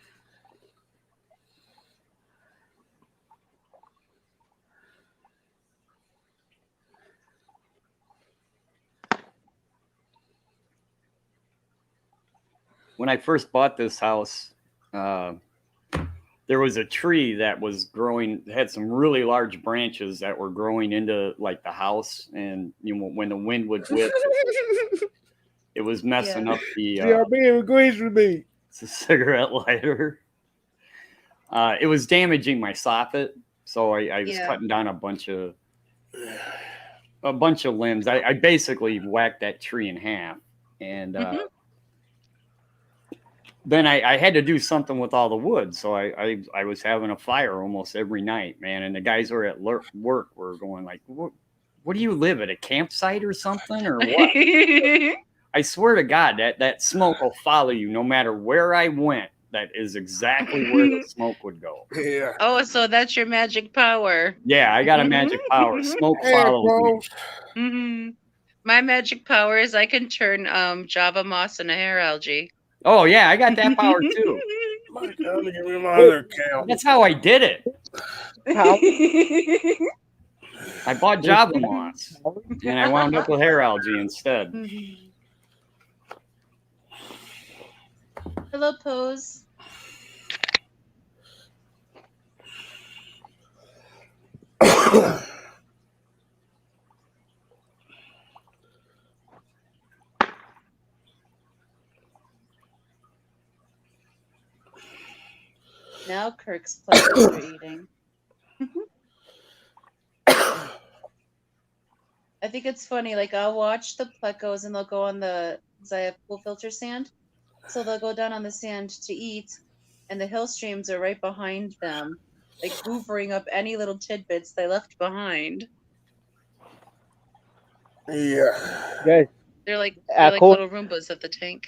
When I first bought this house, there was a tree that was growing, had some really large branches that were growing into like the house, and when the wind would whip, it was messing up the CRB agrees with me. it's a cigarette lighter. It was damaging my soffit, so I was cutting down a bunch of limbs. I basically whacked that tree in half, and then I had to do something with all the wood, so I was having a fire almost every night, man. And the guys who were at work were going like, "What do you live at, a campsite or something, or what?" I swear to God, that smoke will follow you no matter where I went. That is exactly where the smoke would go. Yeah. Oh, so that's your magic power. Yeah, I got a magic power. Smoke follows me. My magic power is I can turn Java moss into hair algae. Oh yeah, I got that power too. My God, give me my other account. That's how I did it. How? I bought Java moss, and I wound up with hair algae instead. Hello, Pose. Now Kirk's pleasures are eating. I think it's funny. Like I'll watch the plecos and they'll go on the, because I have pool filter sand, so they'll go down on the sand to eat, and the hill streams are right behind them, like hoovering up any little tidbits they left behind. Yeah. Guys, They're like Echo? little Roombas at the tank.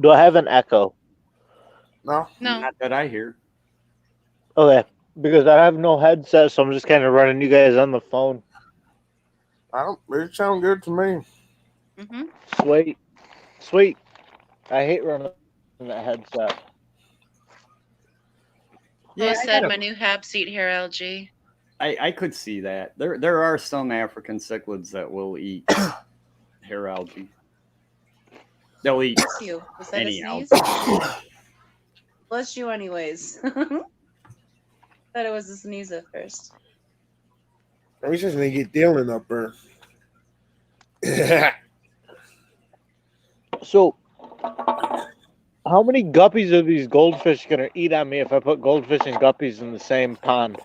do I have an echo? No. No. Not that I hear. Okay, because I have no headset, so I'm just kind of running you guys on the phone. It sounds good to me. Sweet. I hate running that headset. Yeah, said my new hab seat hair algae. I could see that. There are some African cichlids that will eat hair algae. They'll eat Bless you. Was that any a sneeze? algae. Bless you anyways. Thought it was a sneeze at first. We just need to get Dylan up there. So, how many guppies are these goldfish gonna eat on me if I put goldfish and guppies in the same pond?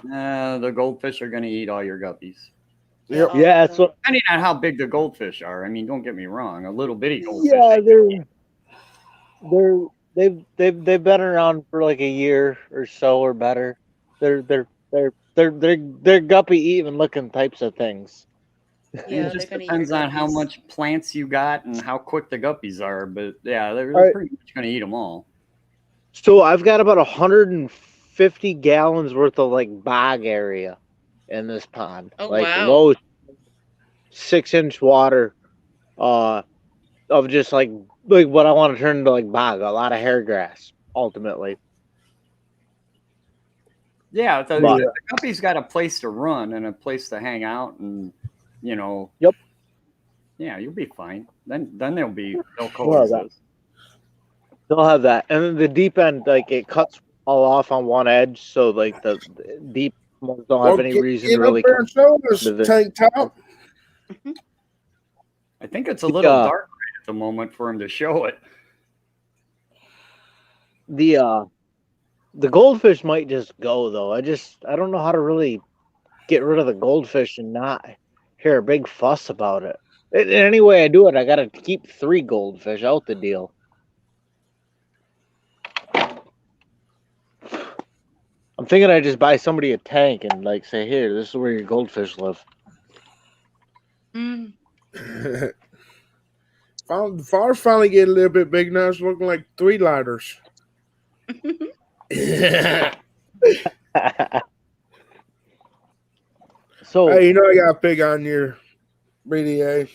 The goldfish are going to eat all your guppies. Yep. Yeah, that's what. Depending on how big the goldfish are. I mean, don't get me wrong. A little bitty goldfish. Yeah, they've been around for like a year or so or better. They're guppy eating looking types of things. Yeah, It just they're gonna eat depends your on how guppies. much plants you got and how quick the guppies are. But yeah, they're All right. pretty much going to eat them all. So I've got about 150 gallons worth of like bog area in this pond. Oh, Like wow. low 6-inch water, of just like what I want to turn into like bog, a lot of hair grass, ultimately. Yeah, But the guppy's got a place to run and a place to hang out, and you know. Yep. Yeah, you'll be fine. Then they'll Well, coexist. they'll have that, and then the deep end, like it cuts all off on one edge, so like the deep ones don't have Well, any reason get to up really there come and show us, to this. tank top. I think it's a little Yeah. dark right at the moment for him to show it. The goldfish might just go though. I don't know how to really get rid of the goldfish and not hear a big fuss about it. Any way I do it, I gotta keep 3 goldfish out the deal. I'm thinking I just buy somebody a tank and like say, here, this is where your goldfish live. Mm. Far's finally getting a little bit big now. It's looking like 3 lighters. So Hey, you know I got to pick on your BDA.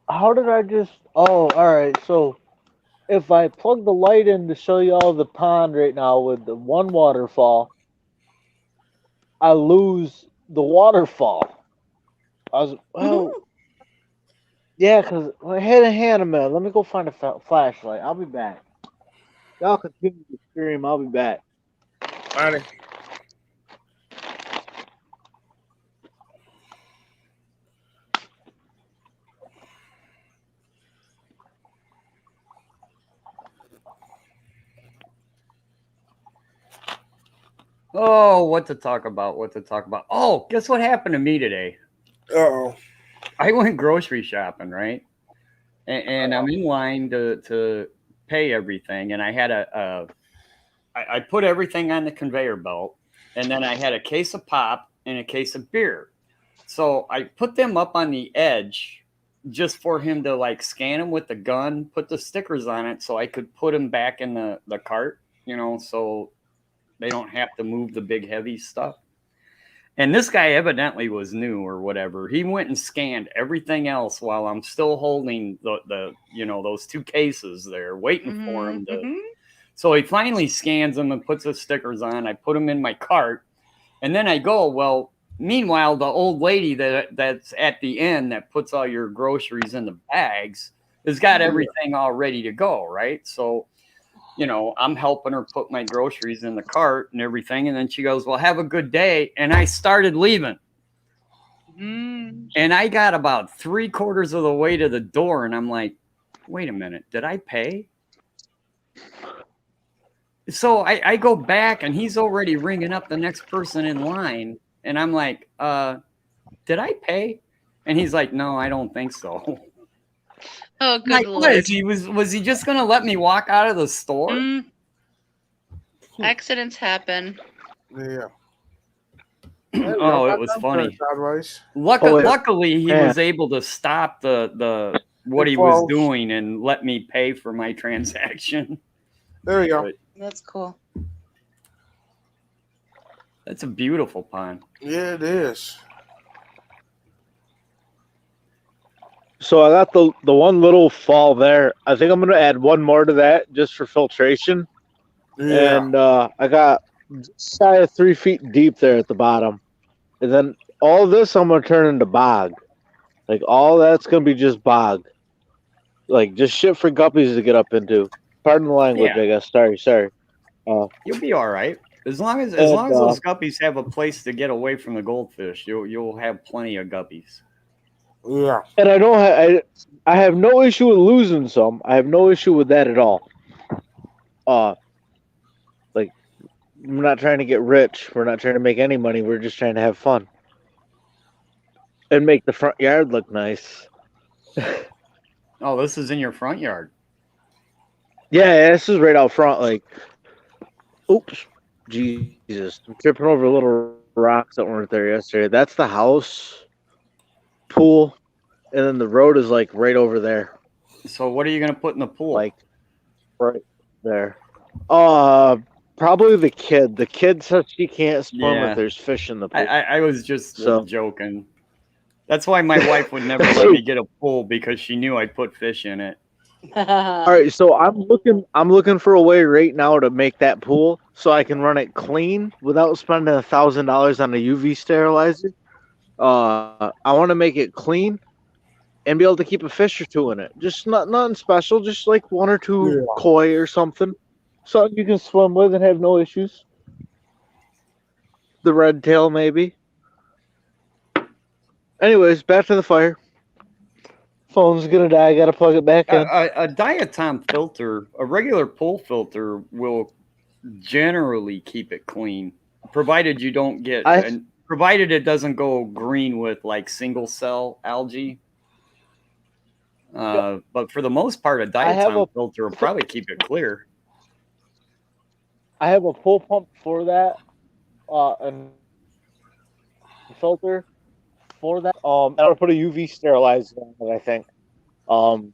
how did I just? Oh, all right. So if I plug the light in to show you all the pond right now with the one waterfall, I lose the waterfall. Yeah, because hang on a minute. Let me go find a flashlight. I'll be back. Y'all continue to stream. I'll be back. Alrighty. Oh, what to talk about? What to talk about? Oh, guess what happened to me today? Uh-oh. I went grocery shopping, right? And I'm in line to pay everything, and I had I put everything on the conveyor belt, and then I had a case of pop and a case of beer. So I put them up on the edge just for him to like scan them with the gun, put the stickers on it so I could put them back in the cart, so they don't have to move the big heavy stuff. And this guy evidently was new or whatever. He went and scanned everything else while I'm still holding the those 2 cases there, waiting for him to. So he finally scans them and puts the stickers on. I put them in my cart, and then I go. Well, meanwhile, the old lady that's at the end that puts all your groceries in the bags has got everything all ready to go, right? So, I'm helping her put my groceries in the cart and everything. And then she goes, well, have a good day. And I started leaving. And I got about 3/4 of the way to the door. And I'm like, wait a minute, did I pay? So I go back and he's already ringing up the next person in line. And I'm like, did I pay? And he's like, no, I don't think so. Oh, good Like, Lord. was he just going to let me walk out of the store? Accidents happen. Yeah. Oh, it was funny. Sideways. Luckily, he was able to stop the what he was doing and let me pay for my transaction. There we go. But That's cool. that's a beautiful pond. Yeah, it is. So I got the one little fall there. I think I'm gonna add one more to that just for filtration. Yeah. And I got shy of 3 feet deep there at the bottom. And then all this I'm gonna turn into bog. Like all that's gonna be just bog. Like just shit for guppies to get up into. Pardon the language, Yeah. I guess. Sorry. You'll be all right as long as those guppies have a place to get away from the goldfish. You'll have plenty of guppies. Yeah. And I have no issue with losing some. I have no issue with that at all. Like we're not trying to get rich. We're not trying to make any money. We're just trying to have fun and make the front yard look nice. Oh, this is in your front yard. Yeah, this is right out front. Like, oops, Jesus, I'm tripping over little rocks that weren't there yesterday. That's the house, pool, and then the road is like right over there. So what are you going to put in the pool? Like, right there. Probably the kid. The kid says she can't swim Yeah. if there's fish in the pool. I was just So- joking. That's why my wife would never let me get a pool, because she knew I'd put fish in it. All right, so I'm looking for a way right now to make that pool so I can run it clean without spending $1,000 on a UV sterilizer. I want to make it clean and be able to keep a fish or two in it. Just nothing special, just like one or two koi or something, something you can swim with and have no issues. The red tail, maybe. Anyways, back to the fire. Phone's gonna die. I gotta plug it back in. A diatom filter, a regular pool filter, will generally keep it clean, provided you don't get, provided it doesn't go green with like single cell algae. But for the most part, a diatom filter will probably keep it clear. I have a pool pump for that, and filter for that. I want to put a UV sterilizer on it, I think.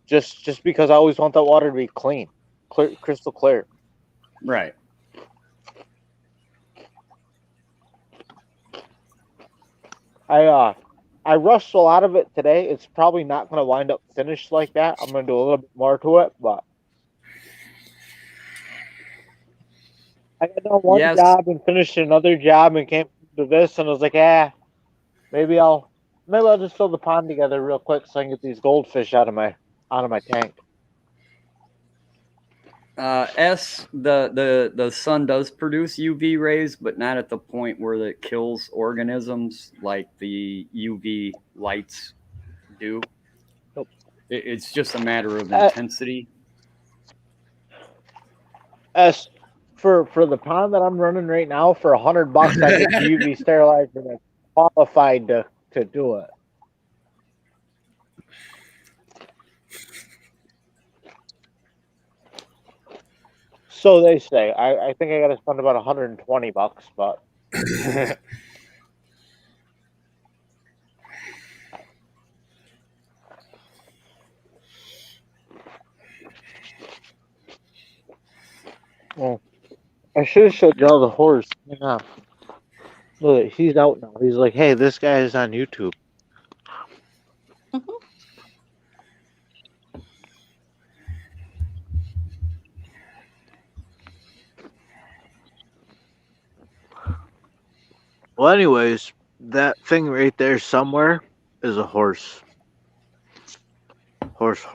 Just because I always want that water to be clean, clear, crystal clear. Right. I rushed a lot of it today. It's probably not going to wind up finished like that. I'm going to do a little bit more to it, but I got done one job and finished another job and came to this, and I was like, maybe I'll just fill the pond together real quick so I can get these goldfish out of my tank. The sun does produce UV rays, but not at the point where it kills organisms like the UV lights do. Nope. It's just a matter of intensity. S for the pond that I'm running right now, for $100, I get UV sterilizer that's qualified to do it. So they say. I think I got to spend about $120, but well, I should have showed y'all the horse. Yeah. Look, he's out now. He's like, hey, this guy is on YouTube. Well, anyways, that thing right there somewhere is a horse. Horse. A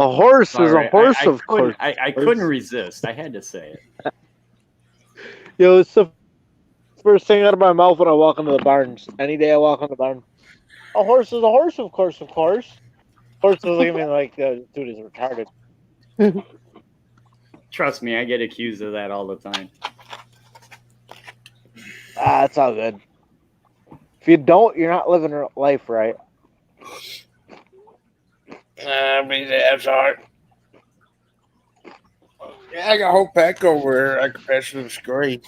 horse is a horse, of course. I couldn't resist. I had to say it. Yo, it's the first thing out of my mouth when I walk into the barns. Any day I walk in the barn. A horse is a horse, of course. Horse is looking at me like, dude is retarded. Trust me, I get accused of that all the time. It's all good. If you don't, you're not living life right. I mean, that's hard. Yeah, I got a whole pack over here. I can pass to the screen.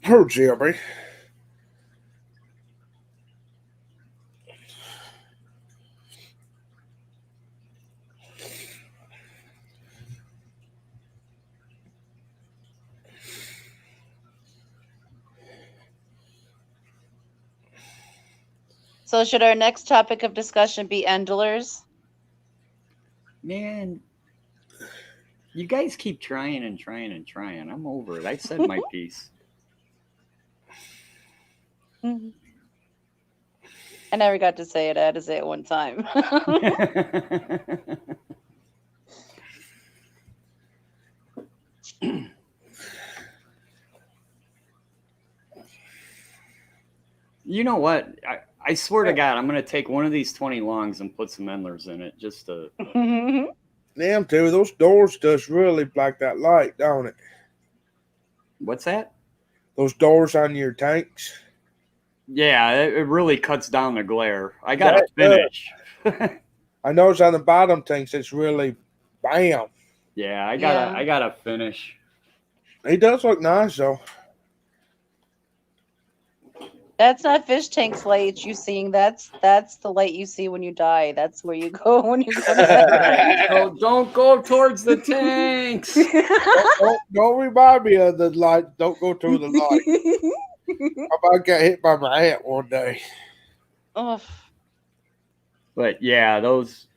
Oh, Jimmy. So should our next topic of discussion be endlers? Man, you guys keep trying and trying and trying. I'm over it. I said my piece. I never got to say it. I had to say it one time. You know what? I swear to God, I'm going to take one of these 20 longs and put some endlers in it just to... Damn, dude, those doors does really black that light, don't it? What's that? Those doors on your tanks. Yeah, it really cuts down the glare. I got to finish. I noticed on the bottom tanks, it's really bam. Yeah, I gotta finish. He does look nice though. That's not fish tank's light you seeing. That's the light you see when you die. That's where you go when you go to heaven. So don't go towards the tanks. Don't remind me of the light. Don't go to the light. I might get hit by my aunt one day. Oh, But yeah, those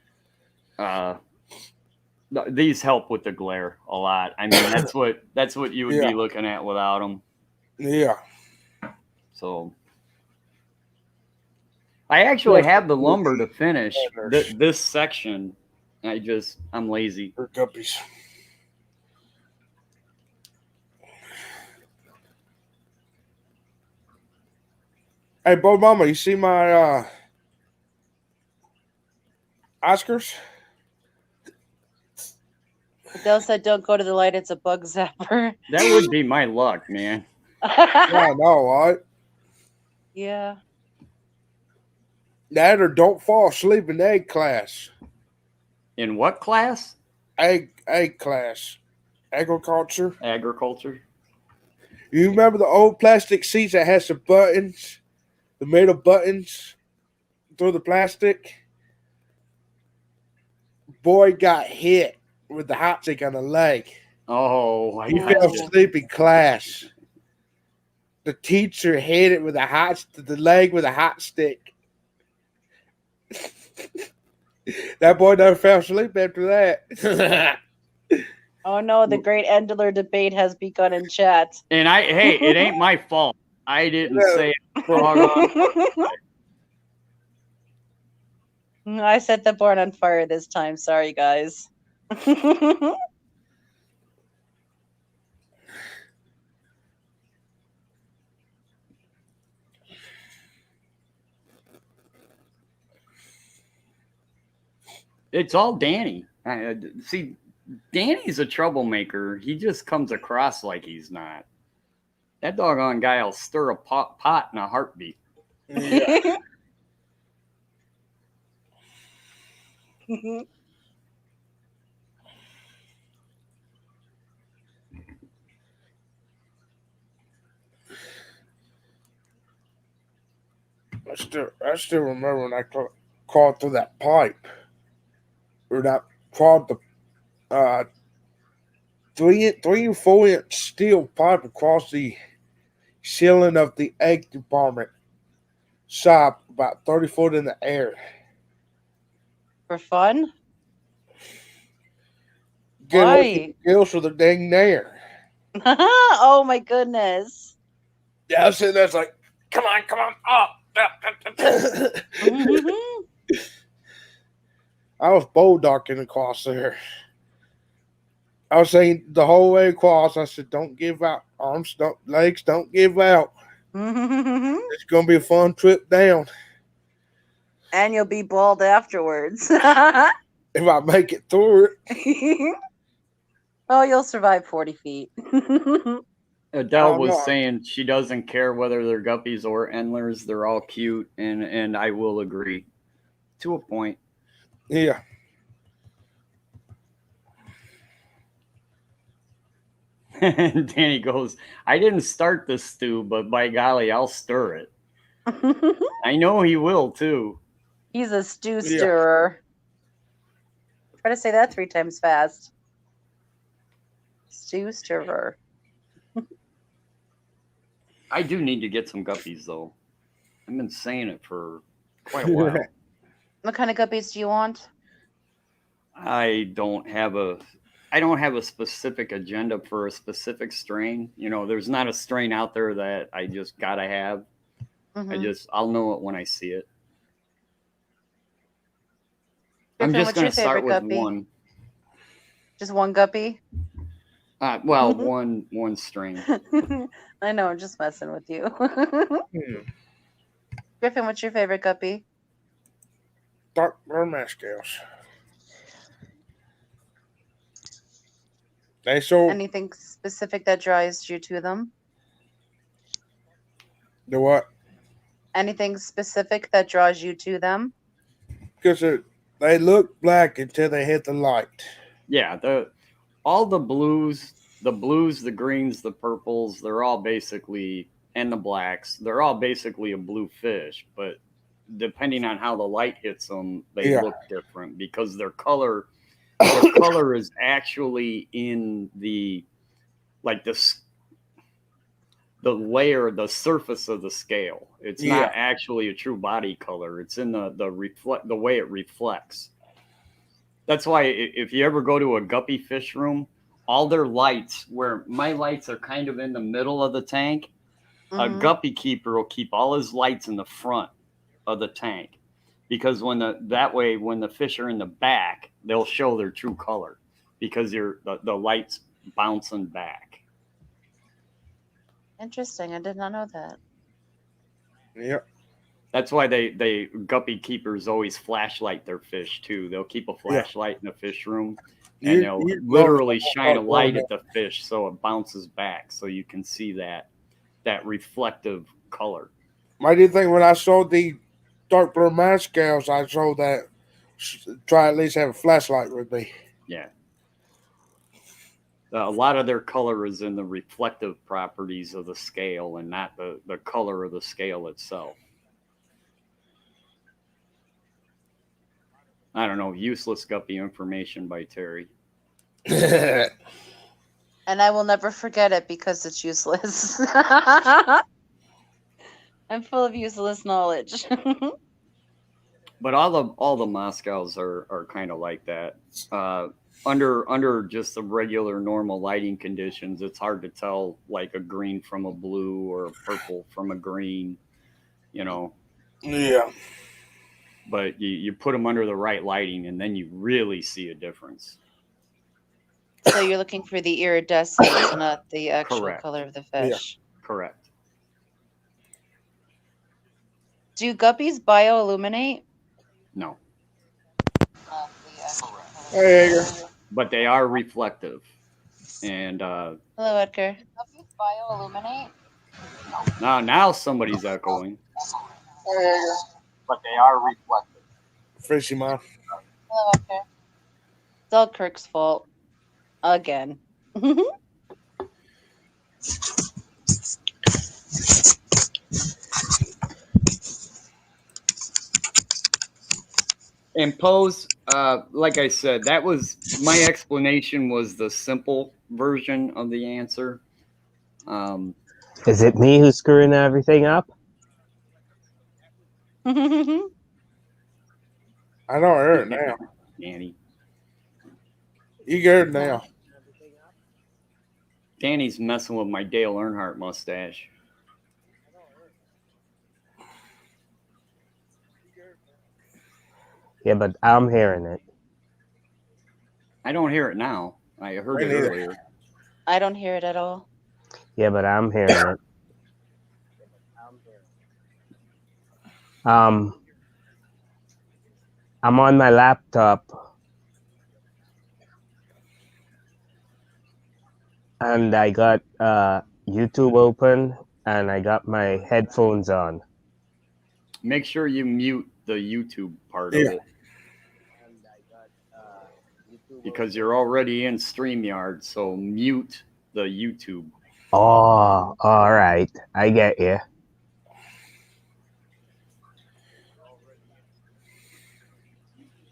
these help with the glare a lot. I mean, that's what you would Yeah. be looking at without them. Yeah. So I actually have the lumber to finish this section. I'm lazy. For guppies. Hey, Bo Mama, you see my Oscars? Adele said, "Don't go to the light. It's a bug zapper." That would be my luck, man. I know, right? Yeah. That or don't fall asleep in egg class. In what class? Egg class. Agriculture. Agriculture. You remember the old plastic seats that had some buttons? The metal buttons through the plastic? Boy got hit with the hot stick on the leg. Oh, I He got fell you. asleep in class. The teacher hit it with the leg with a hot stick. That boy never fell asleep after that. Oh no, the great Endler debate has begun in chat. And hey, it ain't my fault. I didn't say it. I set the barn on fire this time. Sorry, guys. It's all Danny. See, Danny's a troublemaker. He just comes across like he's not. That doggone guy will stir a pot in a heartbeat. Yeah. I still remember when I crawled through that pipe, or that crawled the 3 and 4 inch steel pipe across the ceiling of the egg department shop, about 30 foot in the air. For fun? Get Why? gills for the dang there. Oh my goodness. Yeah, I was sitting there, it's like, come on, up. Mhm. I was bulldogging across there. I was saying the whole way across, I said, don't give out. Arms, don't, legs, don't give out. It's going to be a fun trip down And you'll be bald afterwards. if I make it through it. Oh, you'll survive 40 feet. Adele Oh, was no. saying she doesn't care whether they're guppies or endlers. They're all cute, and I will agree to a point. Yeah. And Danny goes, I didn't start the stew, but by golly, I'll stir it. I know he will, too. He's a stew Yeah. stirrer. Try to say that 3 times fast. Stew stirrer. I do need to get some guppies, though. I've been saying it for quite a while. What kind of guppies do you want? I don't have a specific agenda for a specific strain. You know, there's not a strain out there that I just gotta have. Mhm. I'll know it when I see it. Griffin, I'm just what's gonna your start favorite with guppy? one. Just one guppy? Well, one strain. I know, I'm just messing with you. Hmm. Griffin, what's your favorite guppy? Dark mermaid scales. They sold Anything specific that draws you to them? the what? Anything specific that draws you to them? Because they look black until they hit the light. Yeah, all the blues the blues, the greens, the purples, they're all basically, and the blacks, they're all basically a blue fish, but depending on how the light hits them, they look different because their color is actually in the like the layer, the surface of the scale. It's not actually a true body color. It's in the way it reflects. That's why if you ever go to a guppy fish room, all their lights, where my lights are kind of in the middle of the tank, a guppy keeper will keep all his lights in the front of the tank, because when the fish are in the back, they'll show their true color because the lights bouncing back. Interesting. I did not know that. Yep. That's why they guppy keepers always flashlight their fish too. They'll keep a flashlight in the fish room, and they'll literally shine a light at the fish so it bounces back, so you can see that reflective color. I did think when I sold the dark blue mask scales, I sold that try at least have a flashlight with me. Yeah. A lot of their color is in the reflective properties of the scale and not the color of the scale itself. I don't know. Useless guppy information by Terry. And I will never forget it because it's useless. I'm full of useless knowledge. But all the Moscows are kind of like that. Under just the regular normal lighting conditions, it's hard to tell like a green from a blue or a purple from a green, you know. Yeah. But you put them under the right lighting, and then you really see a difference. So you're looking for the iridescence, not the actual color of the fish. Yeah. Correct. Do guppies bioluminate? No. Hey, Edgar. But they are reflective. And hello, Edgar. Do guppies bioluminate? No. Now somebody's echoing. Hey, Edgar. But they are reflective. Fishy man. Hello, Edgar. It's all Kirk's fault. Again. And Pose, like I said, that was my explanation was the simple version of the answer. Is it me who's screwing everything up? I don't hear it now. Danny. You get it now. Danny's messing with my Dale Earnhardt mustache. Yeah, but I'm hearing it. I don't hear it now. I heard it earlier. I don't hear it at all. Yeah, but I'm hearing it. I'm on my laptop, and I got YouTube open, and I got my headphones on. Make sure you mute the YouTube part of it. Because you're already in StreamYard, so mute the YouTube. Oh, all right. I get you.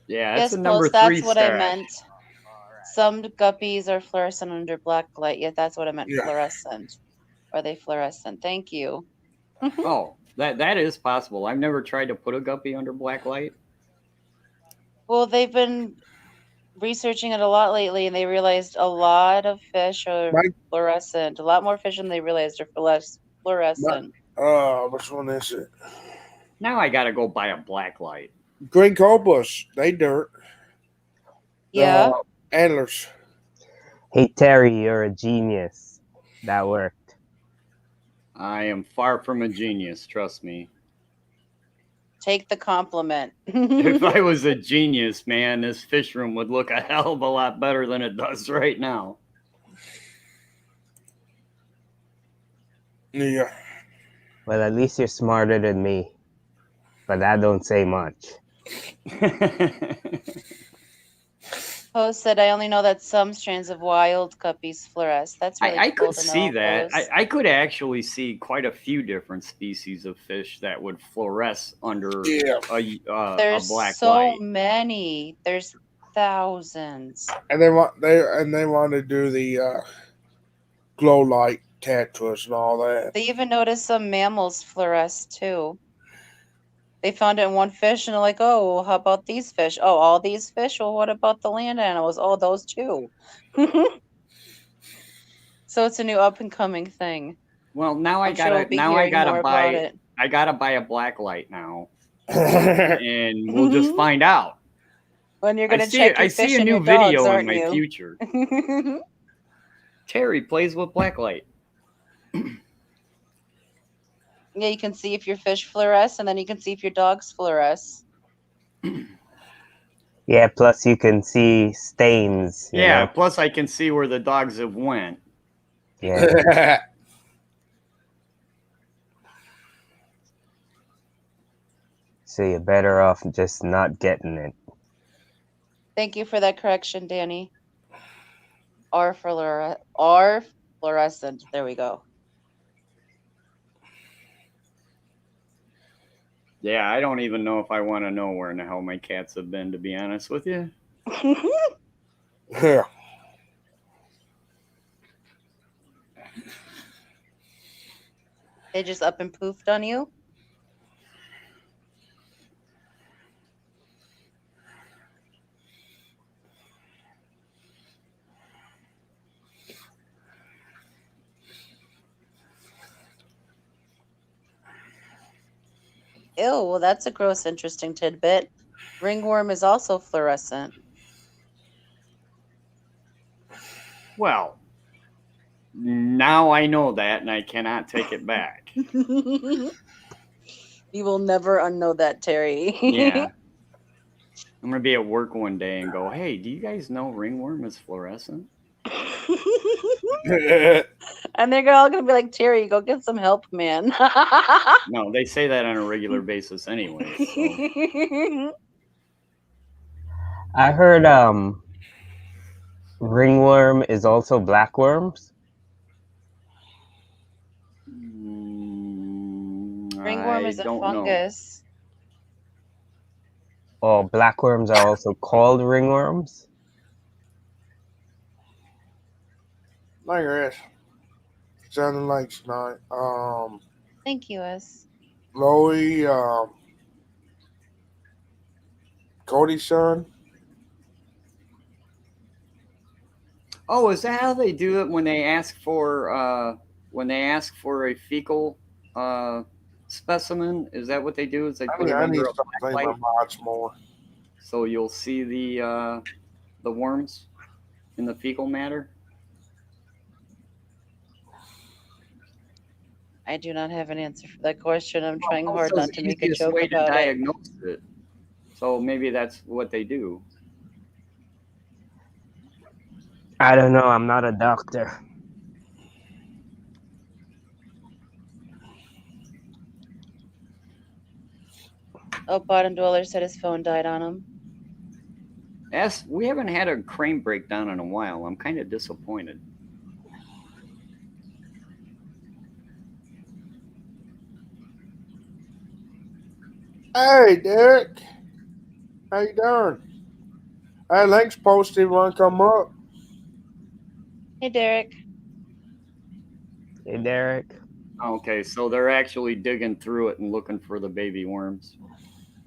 Yeah, that's yes, a number Pulse, 3 that's what stash. I meant. Some guppies are fluorescent under black light. Yeah, that's what I meant. Yeah. Fluorescent. Are they fluorescent? Thank you. Oh, that is possible. I've never tried to put a guppy under black light. Well, they've been researching it a lot lately, and they realized a lot of fish are fluorescent. A lot more fish than they realized are fluorescent. Which one is it? Now I gotta go buy a black light. Green cobras. They dirt. Yeah. Antlers. Hey, Terry, you're a genius. That worked. I am far from a genius, trust me. Take the compliment. If I was a genius, man, this fish room would look a hell of a lot better than it does right now. Yeah. Well, at least you're smarter than me. But that don't say much. Post said, I only know that some strains of wild guppies fluoresce. That's really I cool could to see know, that. Post. I could actually see quite a few different species of fish that would fluoresce under Yeah, a There's black so light. many. There's thousands. and they want to do the glow light tattoos and all that. They even noticed some mammals fluoresce too. They found it in one fish and they're like, oh, well, how about these fish? Oh, all these fish? Well, what about the land animals? Oh, those too. So it's a new up and coming thing. Well, now I'm sure we'll be hearing more about it. I gotta buy a black light now, Yeah, and we'll just find out. When you're gonna check I your see fish a and new your dogs, video in aren't my you? future. Terry plays with blacklight. Yeah, you can see if your fish fluoresce, and then you can see if your dogs fluoresce. Yeah, plus you can see stains, you Yeah. know? Plus, I can see where the dogs have went. Yeah. So you're better off just not getting it. Thank you for that correction, Danny. R fluorescent. There we go. Yeah, I don't even know if I want to know where in the hell my cats have been, to be honest with you. They just up and poofed on you? Ew, well, that's a gross, interesting tidbit. Ringworm is also fluorescent. Well, now I know that, and I cannot take it back. You will never unknow that, Terry. Yeah. I'm gonna be at work one day and go, "Hey, do you guys know ringworm is fluorescent?" And they're all gonna be like, Terry, go get some help, man. No, they say that on a regular basis anyway. So. I heard ringworm is also blackworms. Ringworm is a fungus. Oh, blackworms are also called ringworms? Like this. Sounding like tonight. Thank you, S. Loey, Cody's son. Oh, is that how they do it when they ask for a fecal specimen? Is that what they do? Is they put it I need under to a start black playing my light mods more. so you'll see the worms in the fecal matter? I do not have an answer for that question. I'm trying Well, hard it's not the to make a easiest joke way to about it. diagnose it. So maybe that's what they do. I don't know. I'm not a doctor. Oh, Bottom Dweller said his phone died on him. We haven't had a crane breakdown in a while. I'm kind of disappointed. Hey, Derek. How you doing? Hey, Link's posted. Want to come up? Hey, Derek. Hey, Derek. Okay, so they're actually digging through it and looking for the baby worms.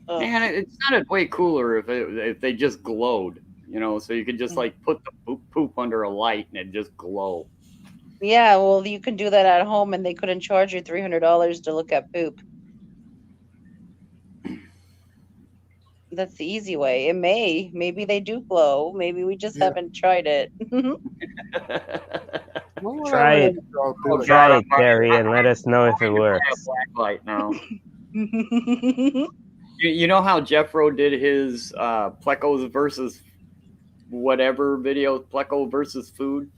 Oh. Man, it sounded way cooler if they just glowed, you know, so you could just like put the poop under a light and it just glow. Yeah, well, you can do that at home, and they couldn't charge you $300 to look at poop. That's the easy way. Maybe they do glow. Maybe we just haven't tried it. Try it. Try it, Terry, and let us know if it works. Black light now. You know how Jeffro did his Plecos versus whatever video, Pleco versus food?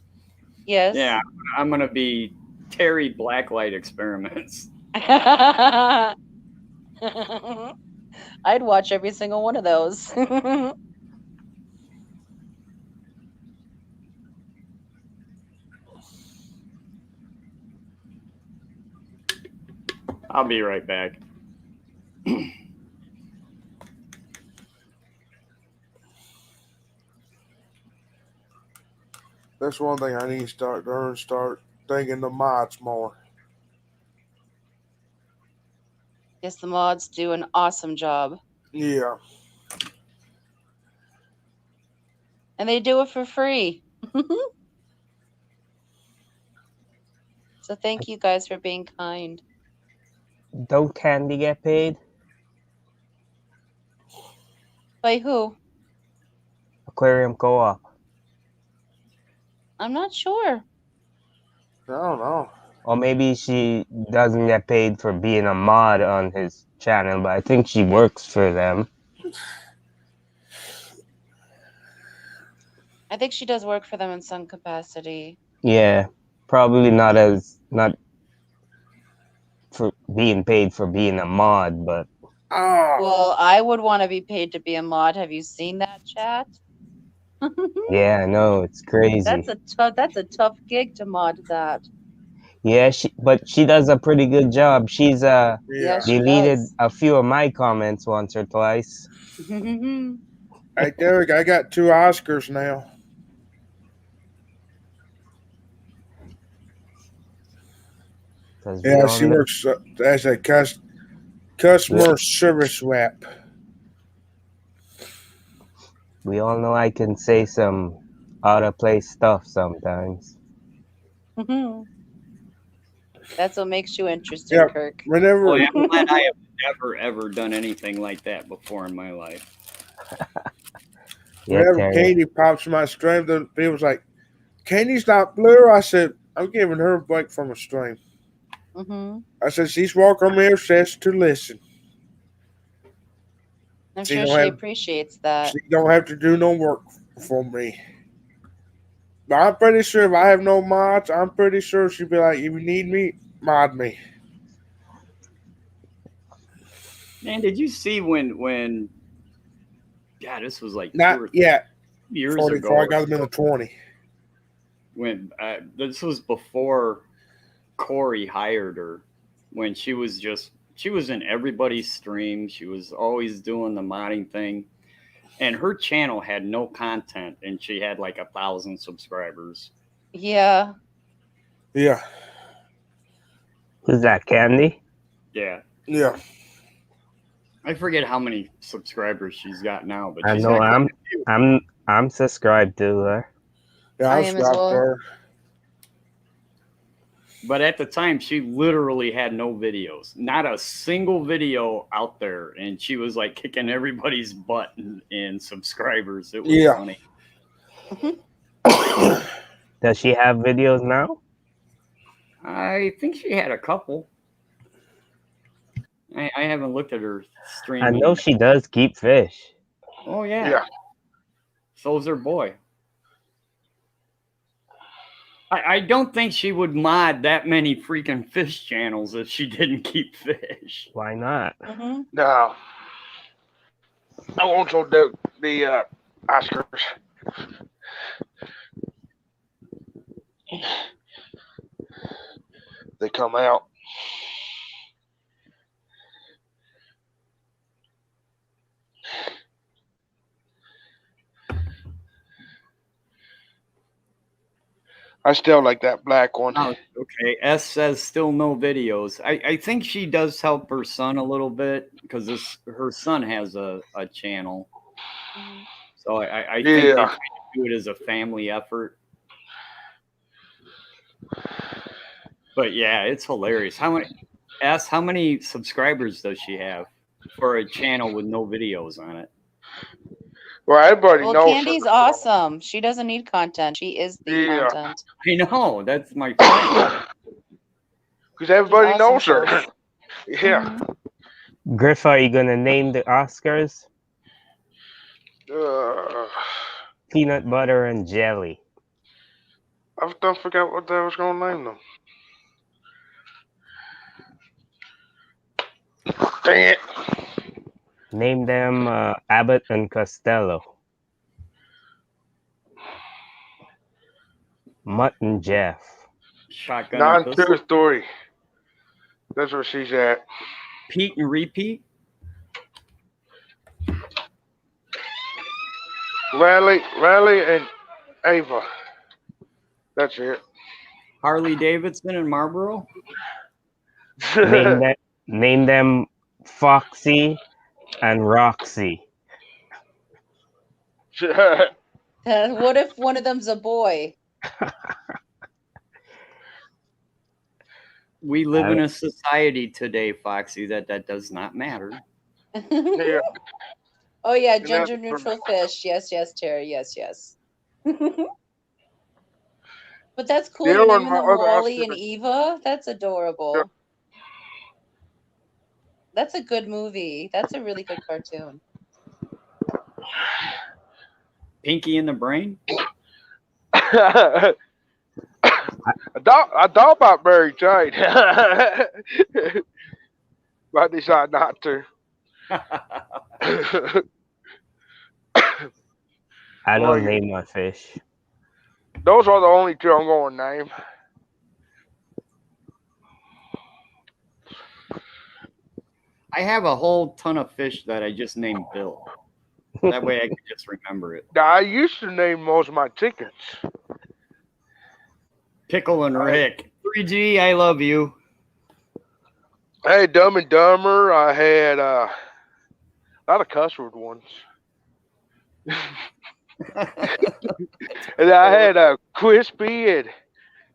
Yes. Yeah, I'm going to be Terry Blacklight experiments. I'd watch every single one of those. I'll be right back. That's one thing I need to start thinking the mods more. Yes, the mods do an awesome job. Yeah. And they do it for free. So thank you guys for being kind. Don't Candy get paid? By who? Aquarium Co-op. I'm not sure. I don't know. Or maybe she doesn't get paid for being a mod on his channel, but I think she works for them. I think she does work for them in some capacity. Yeah, probably not for being paid for being a mod, but Oh, Well, I would want to be paid to be a mod. Have you seen that, chat? yeah, I know it's crazy. That's a tough gig to mod that. Yeah, but she does a pretty good job. She's yeah. She deleted does. a few of my comments once or twice. Hey, Derek, I got 2 Oscars now. Because Yeah, she works as a customer service rep. we all know I can say some out of place stuff sometimes. That's what makes you interesting, Yeah. Kirk. Whenever, Well, I'm glad I have ever done anything like that before in my life. Yeah, whenever Terry. Katie pops my stream, the people's like, Katie's not blue. I said, I'm giving her a break from a stream. Mm-hmm. I said, she's welcome here, says to listen. I'm She sure don't she have- appreciates that. She don't have to do no work for me. But I'm pretty sure if I have no mods, I'm pretty sure she'd be like, if you need me, mod me. Man, did you see when? God, this was like Not 2 or 3 yet. years 44, I ago. got them in the 20. When this was before Corey hired her, when she was in everybody's stream. She was always doing the modding thing, and her channel had no content, and she had like 1,000 subscribers. Yeah. Yeah. Who's that, Candy? Yeah, Yeah. I forget how many subscribers she's got now, but I she's know got I'm subscribed to her. Yeah, I I'll am as stop well. there. But at the time, she literally had no videos, not a single video out there, and she was like kicking everybody's butt in subscribers. It was funny. Does she have videos now? I think she had a couple. I haven't looked at her stream. I know she does keep fish. Oh yeah. Yeah. So's her boy. I don't think she would mod that many freaking fish channels if she didn't keep fish. Why not? Mm-hmm. No. I also do the Oscars. They come out. I still like that black one. Oh, okay. S says still no videos. I think she does help her son a little bit because her son has a channel. Mm-hmm. So I think they try to do it as a family effort. But yeah, it's hilarious. How many subscribers does she have for a channel with no videos on it? Well, everybody knows. Candy's awesome. She doesn't need content. She is the content. I know. That's my point. Because everybody She's awesome, knows her. folks. Yeah. Griff, are you gonna name the Oscars? Peanut butter and jelly. I don't forget what I was going to name them. Dang it. Name them Abbott and Costello. Mutt and Jeff. Shotgun. Non-true story. That's where she's at. Pete and repeat. Riley, and Ava. That's it. Harley Davidson and Marlboro. Name them Foxie and Roxy. What if one of them's a boy? We live in a society today, Foxy, that does not matter. Yeah. Oh yeah, And gender that's- neutral fish. Yes, Terry. Yes. But that's cool. The You're other one, naming them my other Wally husband- and Eva. That's adorable. Yeah. That's a good movie. That's a really good cartoon. Pinky in the Brain. I thought about Mary Jane, but I decided not to. I Well, don't name my fish. Those are the only two I'm going to name. I have a whole ton of fish that I just named Bill. That way I can just remember it. Now, I used to name most of my chickens. Pickle and Rick. 3G, I love you. I had Dumb and Dumber. I had a lot of cuss word ones. And I had a crispy and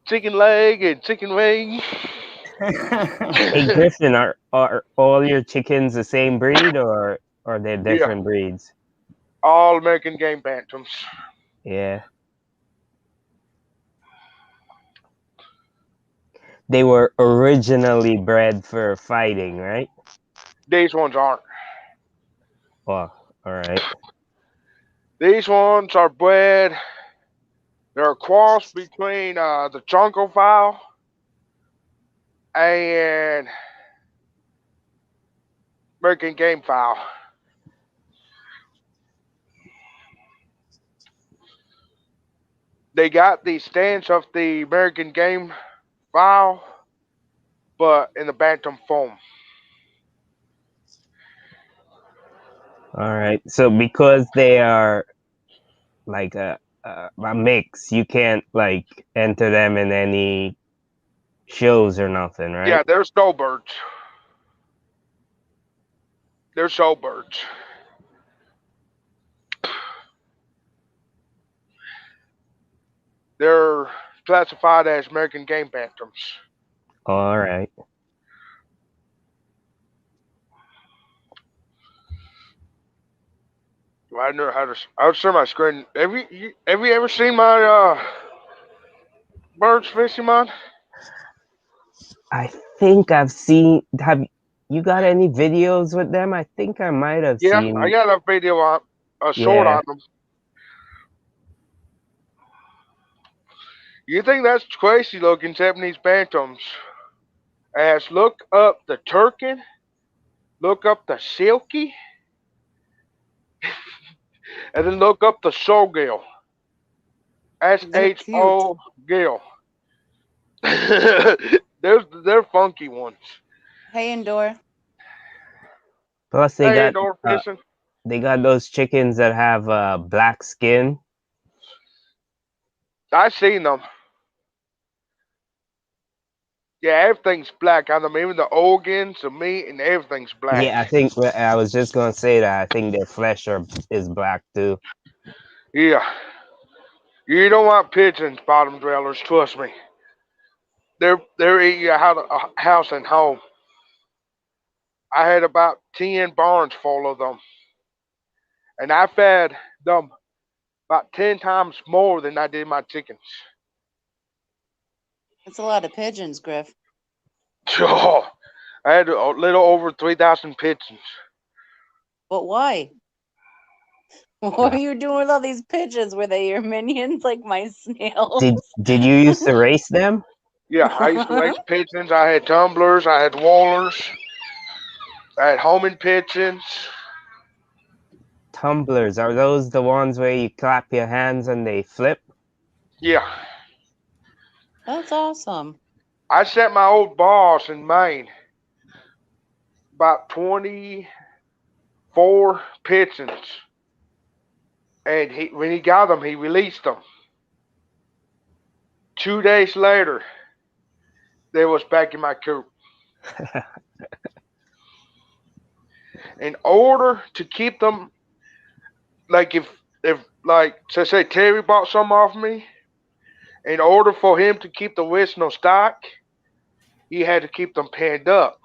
chicken leg and chicken wing. Hey Griffin, are all your chickens the same breed or are they different breeds? All American game bantams. Yeah. They were originally bred for fighting, right? These ones aren't. Well, all right. These ones are bred. They're a cross between the jungle fowl and American game fowl. They got the stance of the American game fowl, but in the bantam form. All right. So because they are like a mix, you can't like enter them in any shows or nothing, right? Yeah, they're snowbirds. They're snowbirds. They're classified as American game bantams. All right. I know how to. I'll share my screen. Have you ever seen my birds fishing mine? I think I've seen. Have you got any videos with them? I think I might have Yeah, seen. I got a video on a short Yeah. on them. You think that's crazy looking Japanese bantams? As look up the turkin, look up the silky, and then look up the showgirl. SHO Gill. They're funky ones. Hey, Endor. Plus, they Hey, got indoor fishing. those chickens that have black skin. I've seen them. Yeah, everything's black on them. Even the organs, the meat, and everything's black. Yeah, I think I was just gonna say that. I think their flesh is black too. Yeah. You don't want pigeons, bottom dwellers. Trust me. They're eating your house and home. I had about 10 barns full of them, and I fed them about 10 times more than I did my chickens. That's a lot of pigeons, Griff. Oh, I had a little over 3,000 pigeons. But why? What are you doing with all these pigeons? Were they your minions like my snails? Did you used to race them? Yeah, I used to raise pigeons. I had tumblers. I had wallers. I had homing pigeons. Tumblers, are those the ones where you clap your hands and they flip? Yeah. That's awesome. I sent my old boss in Maine about 24 pigeons, and when he got them, he released them. 2 days later, they was back in my coop. In order to keep them, like if like so say Terry bought some off me, in order for him to keep the original stock, he had to keep them penned up.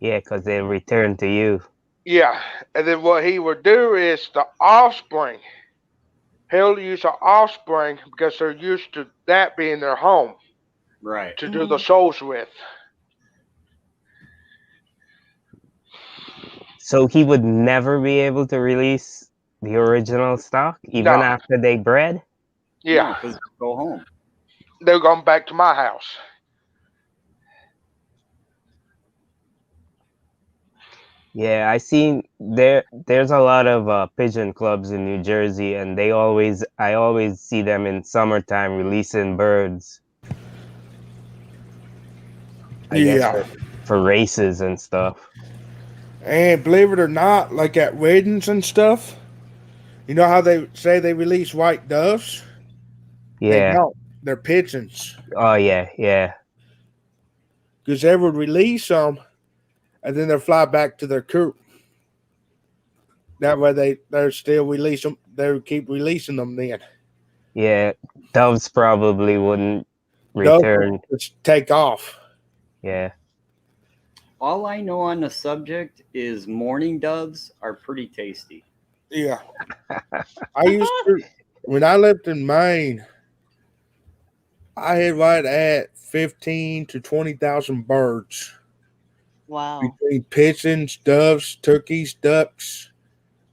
Yeah, because they return to you. Yeah, and then what he would do is the offspring. He'll use the offspring because they're used to that being their home Right. to do the souls with. So he would never be able to release the original stock, even No, after they bred? yeah, No, because go home. they're going back to my house. Yeah, I seen there's a lot of pigeon clubs in New Jersey, and I always see them in summertime releasing birds. I guess Yeah, for races and stuff. and believe it or not, like at weddings and stuff, you know how they say they release white doves? They Yeah. don't. They're pigeons Oh yeah, yeah. because they would release them and then they'll fly back to their coop. That way they're still release them. They would keep releasing them then. Yeah. Doves probably wouldn't Doves return. just take off. Yeah. All I know on the subject is mourning doves are pretty tasty. Yeah. I used to, when I lived in Maine, I had right at 15 to 20,000 birds Wow. between pigeons, doves, turkeys, ducks,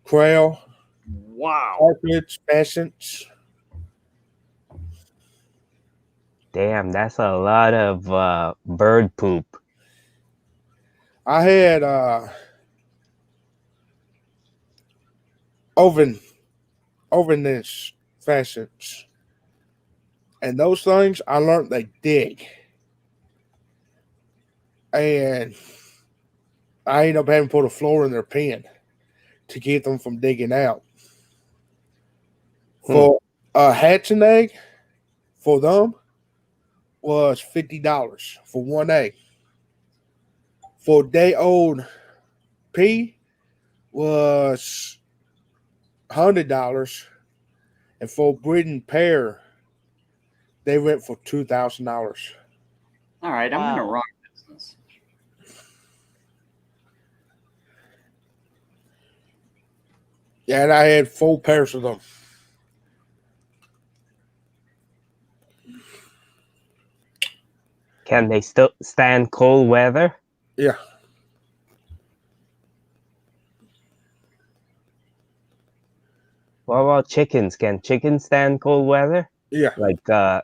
quail, Wow. partridge, pheasants. Damn, that's a lot of bird poop. I had ovenist pheasants. And those things I learned they dig. And I ended up having to put a floor in their pen to keep them from digging out. For a hatching egg for them was $50 for one egg. For a day old pea was $100. And for a breeding pair, they went for $2,000. All right, I'm in the Wow. wrong business. Yeah, and I had 4 pairs of them. Can they still stand cold weather? Yeah. What about chickens? Can chickens stand cold weather? Yeah. Like the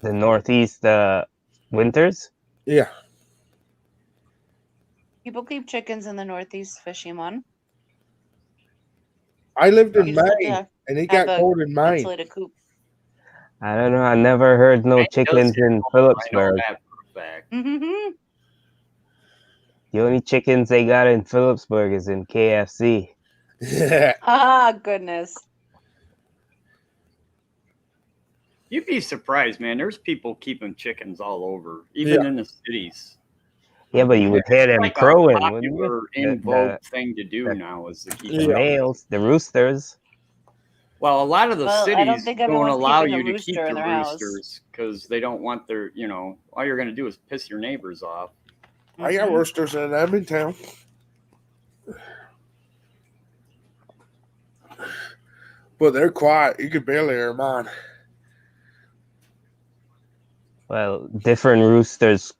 Northeast winters? Yeah. People keep chickens in the Northeast, Fishimon. I lived You in just have to Maine, and it have got a cold in Maine. insulated coop. I don't know. I never heard no It does chickens get in cold, I know Phillipsburg. that for a fact. Mm-hmm. The only chickens they got in Phillipsburg is in KFC. Ah, goodness. You'd be surprised, man. There's people keeping chickens all over, even in the cities. Yeah, but you would hear them Like a crowing, wouldn't you? popular, in vogue thing to do now is to keep The Yeah. males, the roosters. Well, a lot of the Well, I don't cities think don't everyone's allow keeping a you to rooster keep in your their house. roosters because they don't want their, all you're going to do is piss your neighbors off. I got Mhm. roosters in Edmonton. But they're quiet. You could barely hear mine. Well, different roosters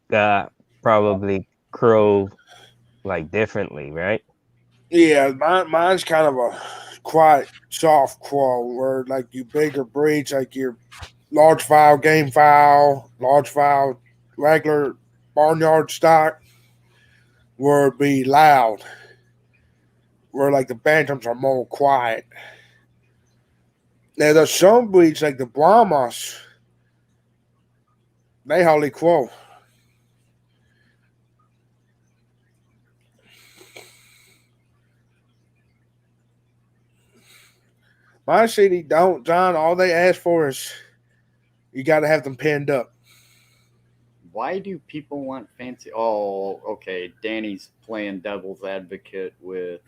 probably crow like differently, right? Yeah, mine's kind of a quiet, soft crow where like you bigger breeds, like your large fowl, game fowl, large fowl, regular barnyard stock, where it'd be loud. Where like the bantams are more quiet. Now there's some breeds like the Brahmas, they hardly crow. My city don't, John. All they ask for is you got to have them pinned up. Why do people want fancy? Oh, okay. Danny's playing devil's advocate with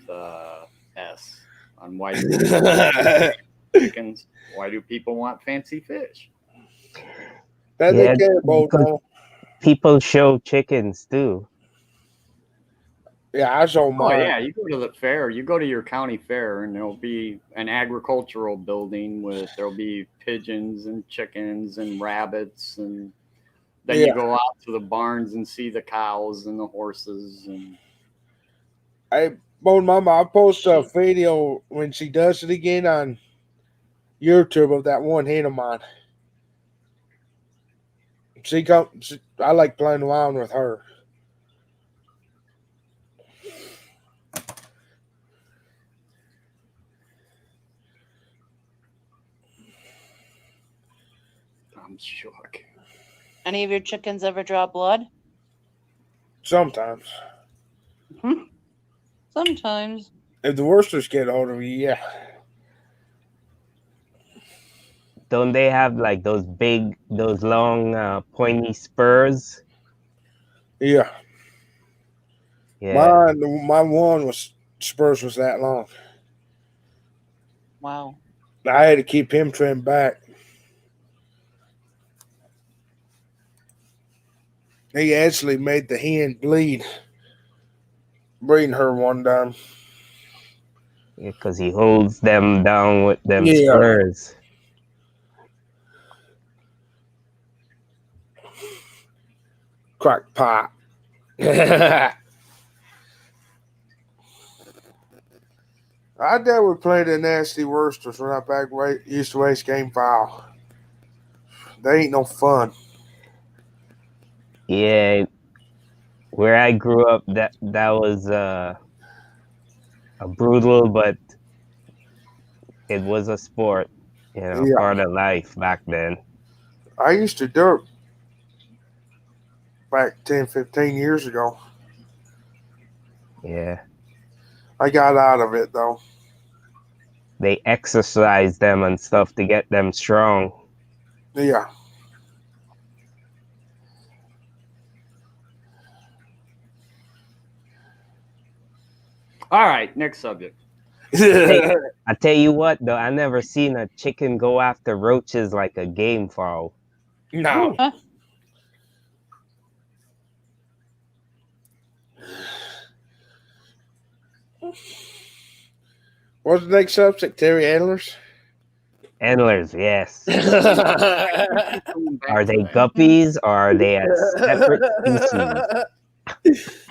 S on why do people want chickens? Why do people want fancy fish? That Yeah, they care about, because though. people show chickens too. Yeah, I show Oh mine. yeah, you go to the fair. You go to your county fair, and there'll be an agricultural building with there'll be pigeons and chickens and rabbits, and then Yeah. you go out to the barns and see the cows and the horses and Hey, Bone Mama, I'll post a video when she does it again on YouTube of that one hen of mine. I like playing around with her. I'm shook. Any of your chickens ever draw blood? Sometimes. Sometimes. If the Worcesters get a hold of you, yeah. Don't they have like those long, pointy spurs? Yeah. Yeah. My one spurs was that long. Wow. I had to keep him trimmed back. He actually made the hen bleed breeding her one time. Because he holds them down with them Yeah. spurs. Crackpot. I dad would play the nasty Worcesters when I used to race game foul. They ain't no fun. Yeah, where I grew up, that was a brutal, but it was a sport, Yeah. part of life back then. I used to do it back 10, 15 years ago. Yeah, I got out of it though. they exercise them and stuff to get them strong. Yeah. All right, next subject. Hey, I tell you what, though, I never seen a chicken go after roaches like a game fowl. No. Huh? What's the next subject, Terry Antlers? Antlers, yes. Going back Are to they that. guppies or are they a separate species?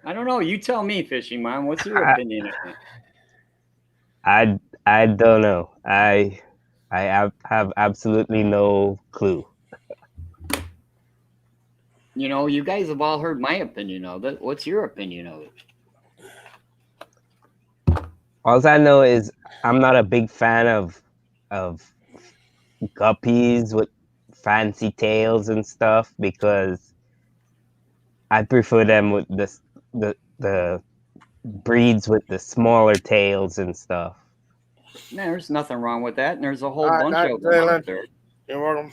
I don't know. You tell me, Fishy Man. What's your opinion of it? I don't know. I have absolutely no clue. You guys have all heard my opinion of it. What's your opinion of it? All I know is I'm not a big fan of guppies with fancy tails and stuff because I prefer them with the breeds with the smaller tails and stuff. There's nothing wrong with that, and there's a whole All right, bunch night, of them out Jalen. there. You're welcome.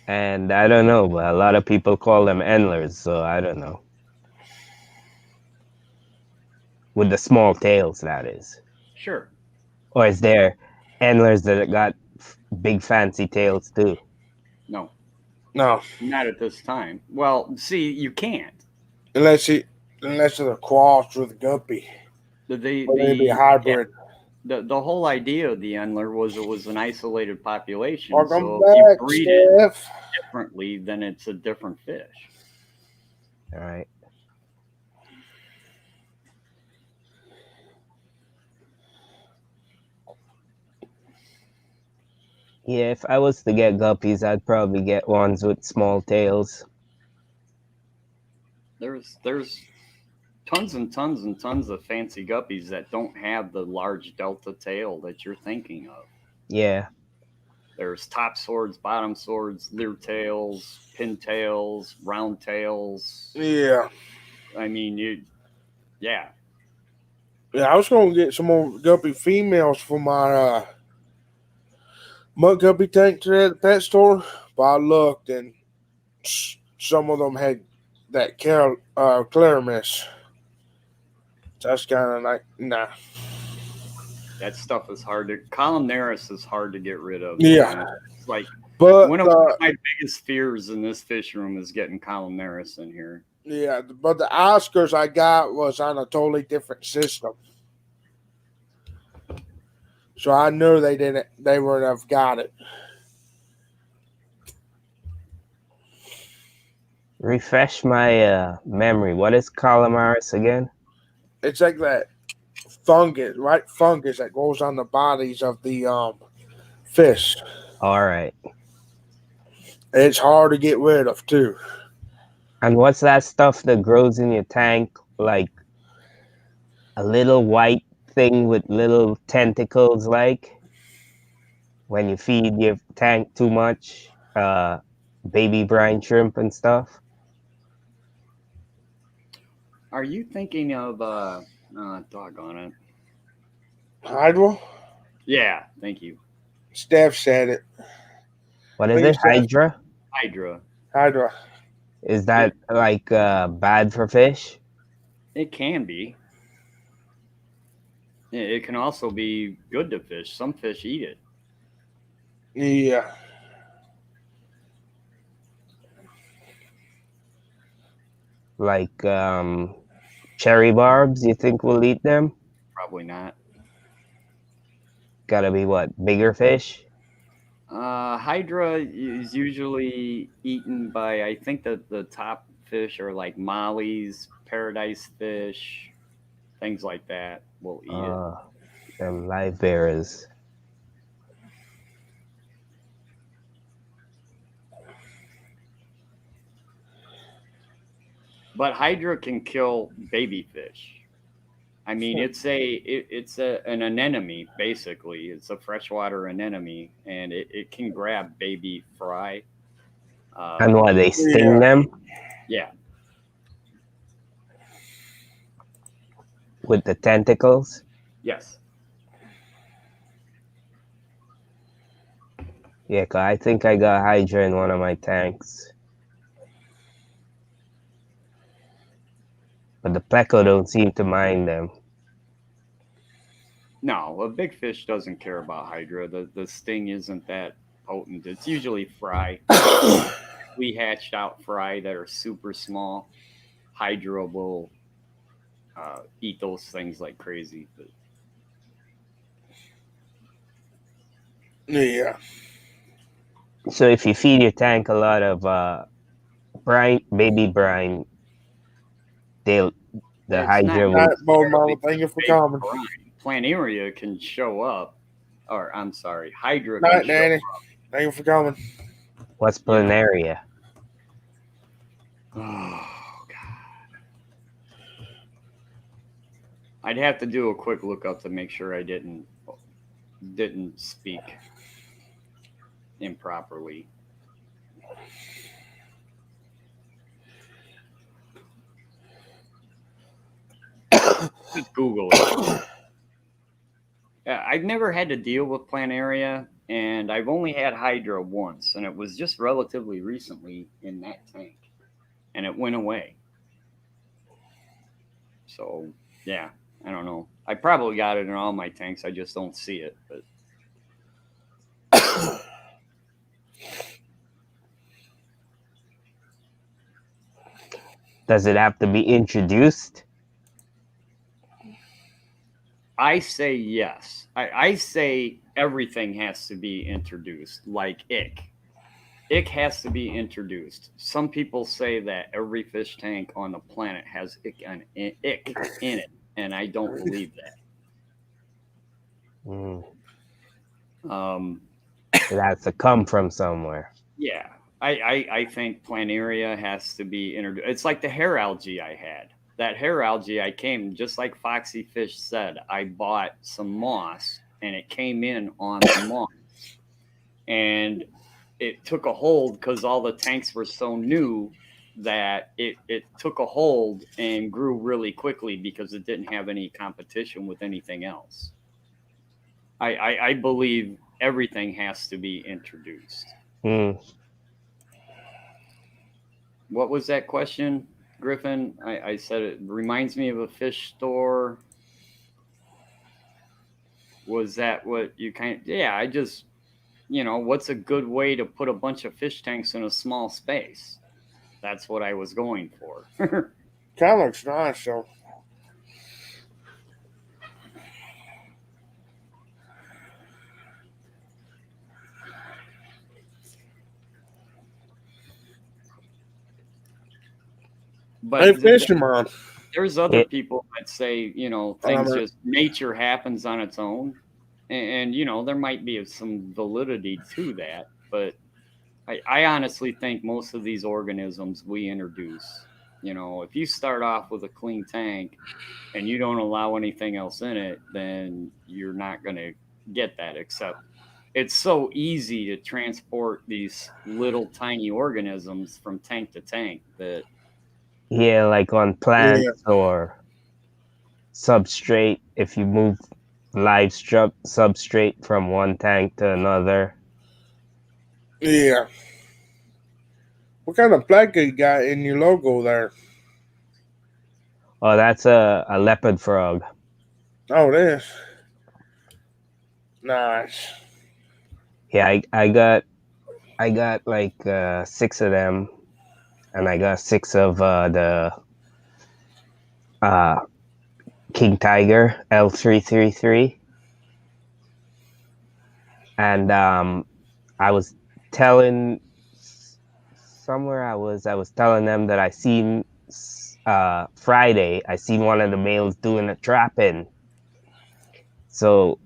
And I don't know, but a lot of people call them endlers, so I don't know. With the small tails, that is. Sure. Or is there endlers that got big fancy tails too? No, No. not at this time. Well, see, you can't. Unless they're crossed with a guppy. The Or maybe a hybrid. the whole idea of the Endler was it was an isolated population. Welcome So if you back, breed it Steph. differently, then it's a different fish. All right. Yeah, if I was to get guppies, I'd probably get ones with small tails. There's tons and tons and tons of fancy guppies that don't have the large delta tail that you're thinking of. Yeah. There's top swords, bottom swords, leer tails, pin tails, round tails. Yeah. I mean, yeah. Yeah, I was gonna get some more guppy females for my mud guppy tank today at the pet store, but I looked and some of them had that clearness. So that's kind of like, nah. That stuff is hard to. Columnaris is hard to get rid of. Yeah. Man. It's like But one of my biggest fears in this fish room is getting columnaris in here. yeah, but the Oscars I got was on a totally different system. So I knew they would have got it. Refresh my memory. What is calamaris again? It's like that fungus, right? Fungus that goes on the bodies of the fish. All right. It's hard to get rid of too. And what's that stuff that grows in your tank? Like a little white thing with little tentacles, like when you feed your tank too much baby brine shrimp and stuff. Are you thinking of doggone it? Hydra? Yeah, thank you. Steph said it. What is it? Hydra? Hydra. Is that like bad for fish? It can be. It can also be good to fish. Some fish eat it. Yeah. Like cherry barbs, you think we'll eat them? Probably not. Gotta be what? Bigger fish? Hydra is usually eaten by, I think that the top fish are like mollies, paradise fish, things like that will eat it. Them live bearers. But Hydra can kill baby fish. I mean, it's an anemone basically. It's a freshwater anemone, and it can grab baby fry. And what, they sting them? Yeah. With the tentacles? Yes. Yeah, 'cause I think I got Hydra in one of my tanks. But the pleco don't seem to mind them. No, a big fish doesn't care about Hydra. The sting isn't that potent. It's usually fry. We hatched out fry that are super small. Hydra will eat those things like crazy. But... Yeah. So if you feed your tank a lot of baby brine, the Hydra will... Thank you for coming. Planaria can show up, or I'm sorry, Hydra Night, can Danny. show up. Thank you for coming. What's planaria? Oh God! I'd have to do a quick lookup to make sure I didn't speak improperly. Just Google it. I've never had to deal with planaria, and I've only had Hydra once, and it was just relatively recently in that tank, and it went away. So, yeah, I don't know. I probably got it in all my tanks. I just don't see it. But does it have to be introduced? I say yes. I say everything has to be introduced, like ick. Ick has to be introduced. Some people say that every fish tank on the planet has ick in it, and I don't believe that. It has to come from somewhere. Yeah, I think planaria has to be introduced. It's like the hair algae I had. That hair algae I came, just like Foxy Fish said, I bought some moss, and it came in on the moss. And it took a hold because all the tanks were so new that it took a hold and grew really quickly because it didn't have any competition with anything else. I believe everything has to be introduced. Mm. What was that question, Griffin? I said it reminds me of a fish store. Was that what you kind of, yeah, I just, what's a good way to put a bunch of fish tanks in a small space? That's what I was going for. Kind of looks nice, so. But Hey, fisherman. there's other Yeah. people that say, things just nature happens on its own. And there might be some validity to that. But I honestly think most of these organisms we introduce, if you start off with a clean tank and you don't allow anything else in it, then you're not going to get that. Except it's so easy to transport these little tiny organisms from tank to tank that Yeah, like on plants or substrate. If you move live substrate from one tank to another. Yeah. What kind of flag you got in your logo there? Oh, that's a leopard frog. Oh, this. Nice. Yeah, I got like 6 of them, and I got 6 of the King Tiger L333, and I was telling somewhere I was telling them that I seen Friday. I seen one of the males doing a trapping, so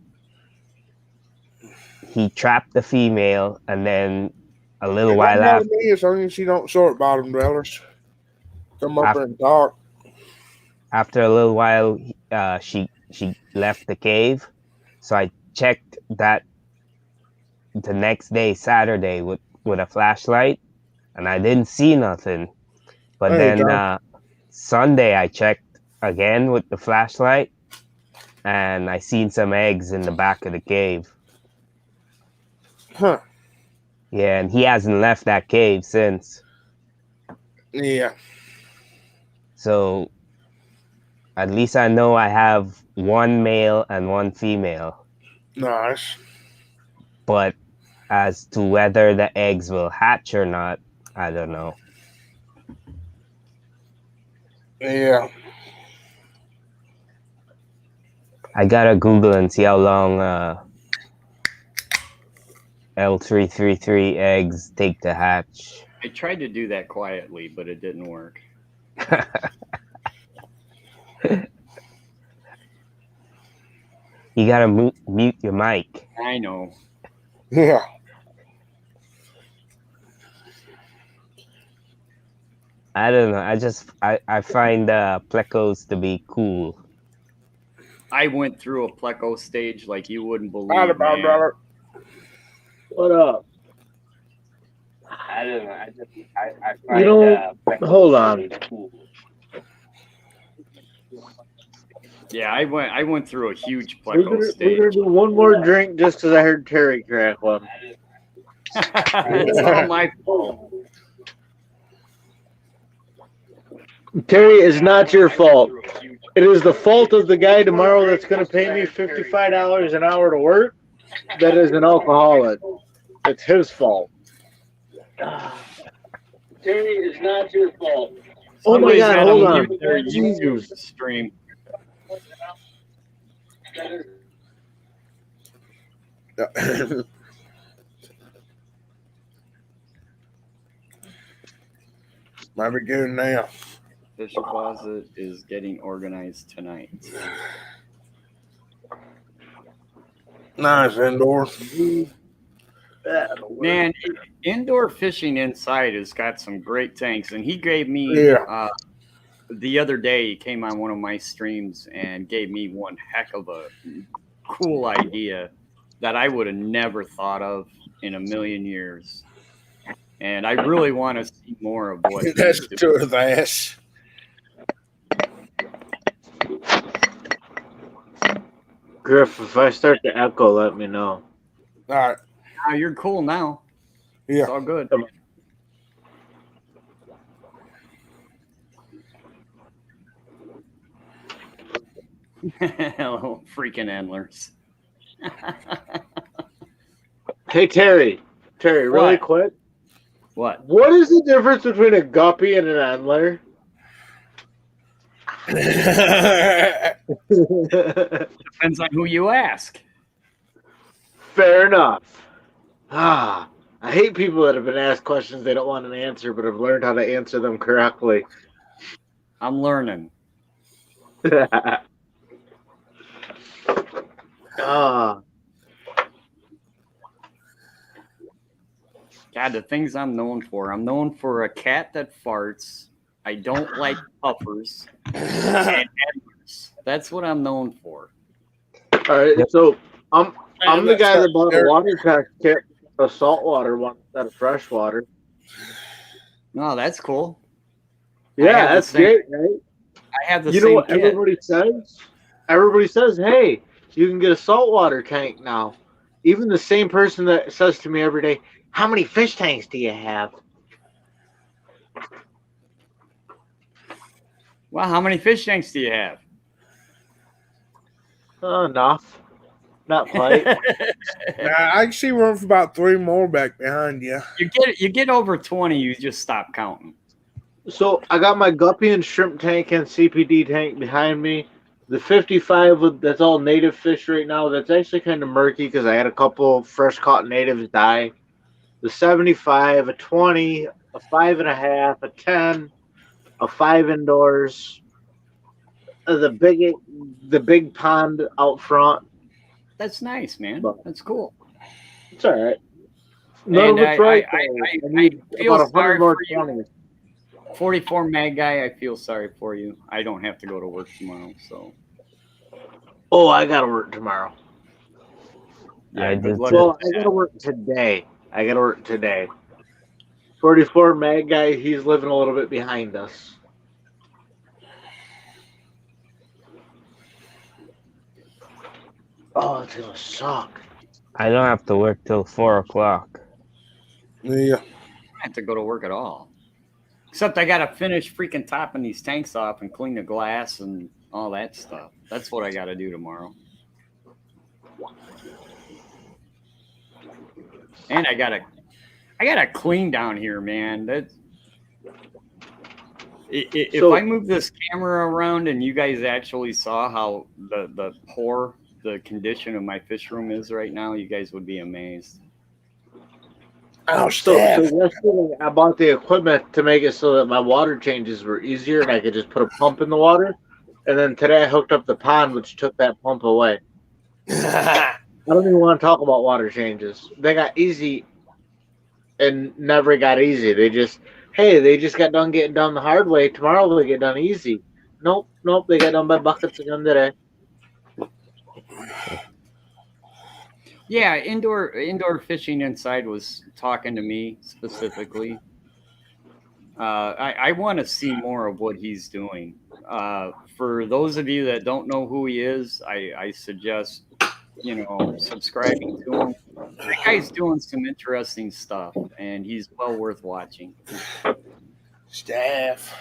he trapped the female, and then a little while after. Me, as long as you don't sort bottom dwellers. Come up and talk. After a little while, she left the cave, so I checked that the next day, Saturday, with a flashlight, and I didn't see nothing. But then Sunday, I checked again with the flashlight, and I seen some eggs in the back of the cave. Huh. Yeah, and he hasn't left that cave since. Yeah. So at least I know I have one male and one female. Nice. But as to whether the eggs will hatch or not, I don't know. Yeah. I gotta Google and see how long L333 eggs take to hatch. I tried to do that quietly, but it didn't work. You gotta mute your mic. I know. Yeah. I don't know. I find plecos to be cool. I went through a pleco stage like you wouldn't believe. Brother. What up? I don't know. I find hold on. cool. Yeah, I went through a huge pleco We're stage. gonna do one more drink just because I heard Terry crack one. It's all my fault. Terry, it's not your fault. It is the fault of the guy tomorrow that's going to pay me $55 an hour to work that is an alcoholic. It's his fault. Terry, it's not your fault. Oh my Somebody's God, gotta hold on. mute their YouTube stream. Might be good now. Fish closet is getting organized tonight. Nice indoor. Man, indoor fishing inside has got some great tanks, and he gave me the other day. He came on one of my streams and gave me one heck of a cool idea that I would have never thought of in a million years. And I really want to see more of what That's he's the doing. truth, ass. Griff, if I start to echo, let me know. All right. Ah, you're cool now. Yeah. It's all good. Hello, freaking endlers. Hey, Terry. Terry, really What? quick. What? What is the difference between a guppy and an antler? Depends on who you ask. Fair enough. I hate people that have been asked questions they don't want an answer, but have learned how to answer them correctly. I'm learning. Ah, God, the things I'm known for. I'm known for a cat that farts. I don't like puffers. And endlers. That's what I'm known for. all right. So I'm the guy that bought a water tank kit, a saltwater one instead of freshwater. No, that's cool. Yeah, have the that's same- great, right? I have the You know same what kit. everybody says? Everybody says, "Hey, you can get a saltwater tank now." Even the same person that says to me every day, "How many fish tanks do you have?" Well, how many fish tanks do you have? Enough. Not quite. I can see room for about 3 more back behind you. You get over 20, you just stop counting. So I got my guppy and shrimp tank and CPD tank behind me. The 55 that's all native fish right now. That's actually kind of murky because I had a couple fresh caught natives die. The 75, a 20, a 5.5, a 10, a 5 indoors. The big pond out front. That's nice, man. But- That's cool. It's all right. None And of it's right. I need feel about 100 sorry more for you. 20s. 44 Mag Guy, I feel sorry for you. I don't have to go to work tomorrow, so. Oh, I gotta work tomorrow. Yeah, I good did luck too. Well, with I that. gotta work today. 44 Mag Guy, he's living a little bit behind us. Oh, it's gonna suck. I don't have to work till 4 o'clock. Yeah. I don't have to go to work at all. Except I gotta finish freaking topping these tanks off and clean the glass and all that stuff. That's what I gotta do tomorrow. And I gotta clean down here, man. If So- I move this camera around and you guys actually saw how the condition of my fish room is right now, you guys would be amazed. Oh, So Steph. yesterday I bought the equipment to make it so that my water changes were easier and I could just put a pump in the water. And then today I hooked up the pond, which took that pump away. I don't even want to talk about water changes. They got easy and never got easy. They just got done getting done the hard way. Tomorrow they'll get done easy. Nope. They got done by buckets again today. Yeah, indoor fishing inside was talking to me specifically. I want to see more of what he's doing. For those of you that don't know who he is, I suggest subscribing to him. That guy's doing some interesting stuff, and he's well worth watching. Steph.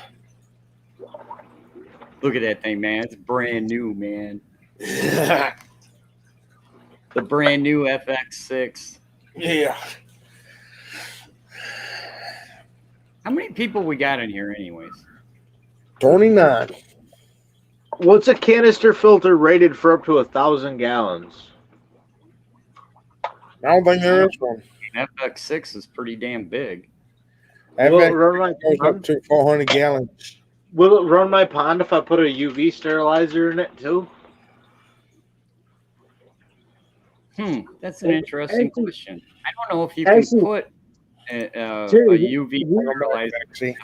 Look at that thing, man! It's brand new, man. The brand new FX6. Yeah. How many people we got in here, anyways? 29. What's a canister filter rated for up to 1,000 gallons? I don't think there is one. FX6 is pretty damn big. Will it FX run my goes up pond? to 400 gallons. Will it run my pond if I put a UV sterilizer in it too? That's an interesting Actually- question. I don't know if you can actually- put a Terry, UV you- sterilizer. See?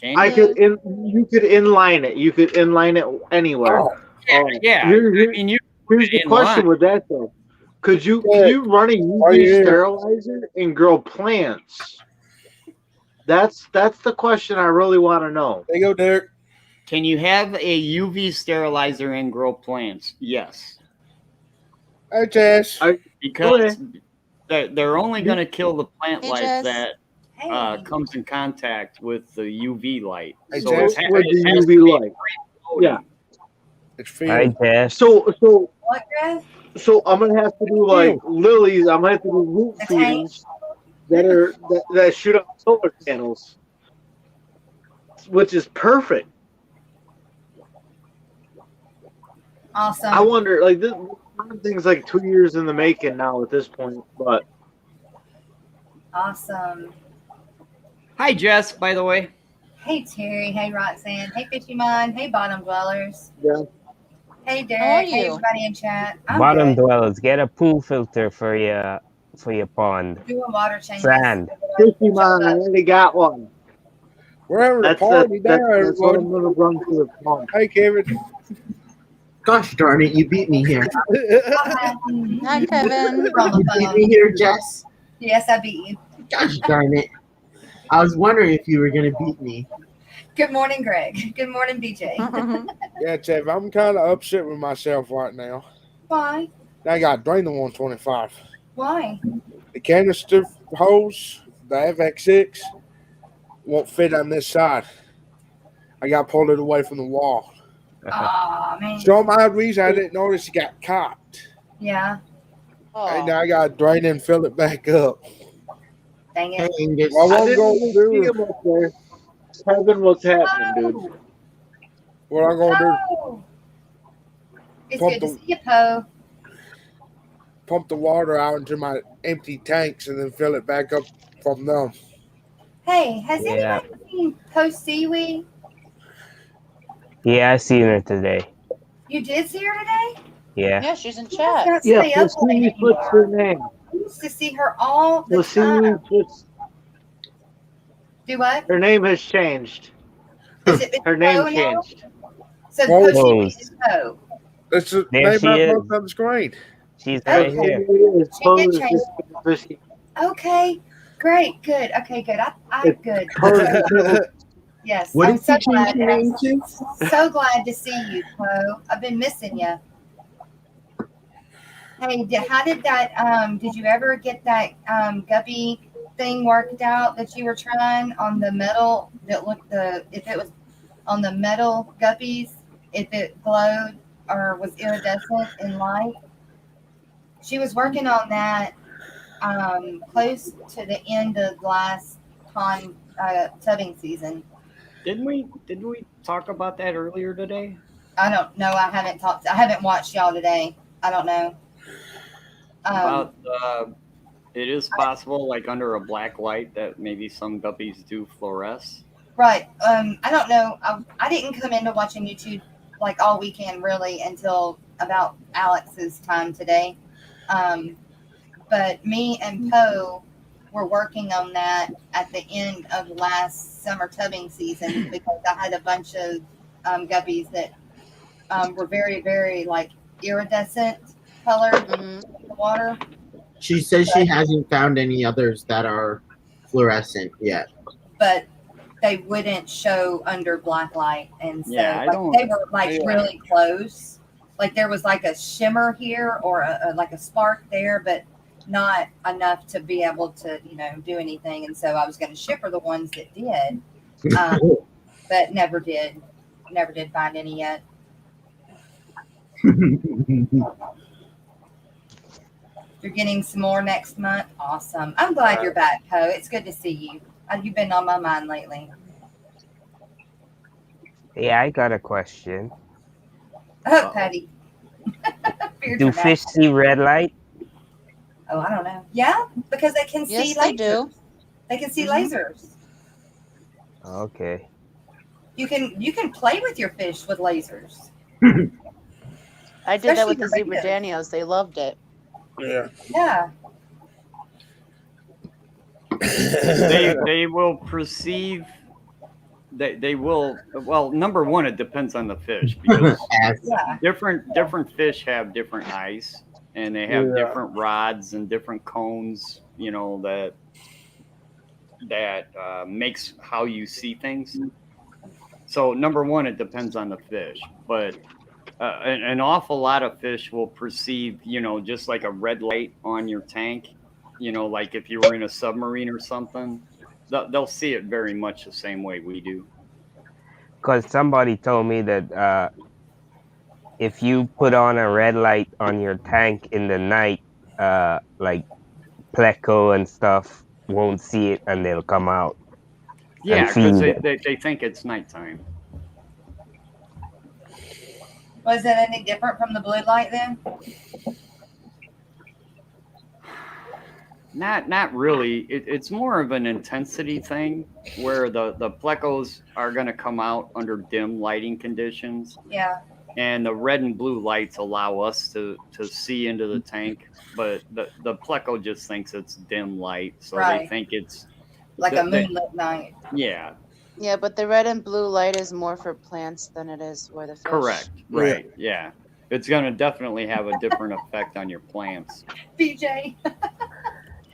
Can I you? could you could inline it. You could inline it anywhere. Oh, Yeah. Here- I mean, you Here's the in question line. with that though. Could you Yeah. run a Why UV you- sterilizer and grow plants That's the question I really want to know. There you go, Derek. Can you have a UV sterilizer and grow plants? Yes, Hey, Jess. because they're only going to kill the plant Hey, life Jess. that Hey. comes in contact with the UV light. Hey, So Jess. With the it has UV to be light. free Yeah. It's Hi, Phil. Jess. So What, Griff? I'm gonna have to do like lilies. I'm gonna have to do root The feeders that shoot up solar panels, which is perfect. Awesome. I wonder, like this thing's like 2 years in the making now at this point, but Awesome. Hi, Jess, by the way. Hey, Terry. Hey, Roxanne. Hey, Fishy Mon. Hey, Bottom Dwellers. yeah. Hey, Derek. How are Hey, you? everybody in chat. I'm Bottom good. dwellers, get a pool filter for your pond. Doing water changes. Sand. Fishy man, I already got one. We're having a That's party now, that's what I'm everyone. gonna run to the pump. Hey, Kevin. Gosh darn it, you beat me here. Hi, Kevin. We're on the You beat phone. me here, Jess. Yes, I beat you. Gosh darn it. I was wondering if you were going to beat me. Good morning, Greg. Good morning, BJ. Yeah, Jeff, I'm kind of upset with myself right now. Why? I got drained on 125. Why? The canister hose, the FX6, won't fit on this side. I got pulled it away from the wall. Oh, man. Some odd reason I didn't notice it got caught. Yeah. And Oh, now I got to drain and fill it back up. Dang Hey, it. Angus. Well, I I'm didn't going even to see do him up there. Kevin, what's happening, dude? Oh, what I'm going to do. oh. It's Pump good to the- see you, Poe. Pump the water out into my empty tanks and then fill it back up from them. Hey, has Yeah. anybody seen Post Seaweed? Yeah, I seen her today. You did see her today? Yeah. yeah, she's in She does chat. not Yeah, stay up late Placini, what's her anymore. name? I used to see her all the Placini, time. Do what? her name has changed. Is it Her name Poe now? changed. So Poe. Post Seaweed is Poe. That's the There name she I is. popped on the screen. She's right Okay. here. It's She did Poe's change. just fishy. Okay, great, good. Okay, good. I It's good. Poe's Yes, What I'm did so you change glad. your name to? So glad to see you, Poe. I've been missing you. Hey, how did that? Did you ever get that guppy thing worked out that you were trying on the metal? That looked if it was on the metal guppies, if it glowed or was iridescent in light. She was working on that close to the end of last pond tubbing season. Didn't we talk about that earlier today? I don't know. I haven't watched y'all today. I don't know. About it is possible, like under a black light, that maybe some guppies do fluoresce. Right. I don't know. I didn't come into watching YouTube like all weekend really until about Alex's time today. But me and Poe were working on that at the end of last summer tubbing season because I had a bunch of guppies that were very, very like iridescent colored in the water. She says she hasn't found any others that are fluorescent yet. But they wouldn't show under black light, and so Yeah, they were like Yeah. really close. Like there was like a shimmer here or like a spark there, but not enough to be able to do anything. And so I was going to ship her the ones that did, but never did find any yet. You're getting some more next month. Awesome. I'm glad you're back, Poe. It's good to see you. You've been on my mind lately. Yeah, I got a question. Oh, Patty. Fear Do dramatic. fish see red light? Oh, I don't know. Yeah, because they can see Yes, lasers. they do. They can see Mhm. lasers. Okay. You can play with your fish with lasers. I did that with the Especially zebra the danios. They loved it. Yeah. Yeah. They will perceive. They will. Well, number one, it depends on the fish because Yeah. different fish have different eyes and they have Yeah. different rods and different cones. That that makes how you see things. So number one, it depends on the fish, but an awful lot of fish will perceive, just like a red light on your tank, like if you were in a submarine or something, they'll see it very much the same way we do. Because somebody told me that if you put on a red light on your tank in the night, like pleco and stuff won't see it and they'll come out. Yeah, and because feed they think it's nighttime. Was it any different from the blue light then? Not really. It's more of an intensity thing where the plecos are going to come out under dim lighting conditions, Yeah. and the red and blue lights allow us to see into the tank, but the pleco just thinks it's dim light, so they Right. think it's Like a they- moonlit night. yeah, Yeah, but the red and blue light is more for plants than it is for the fish. correct, right, yeah. It's going to definitely have a different effect on your plants. BJ.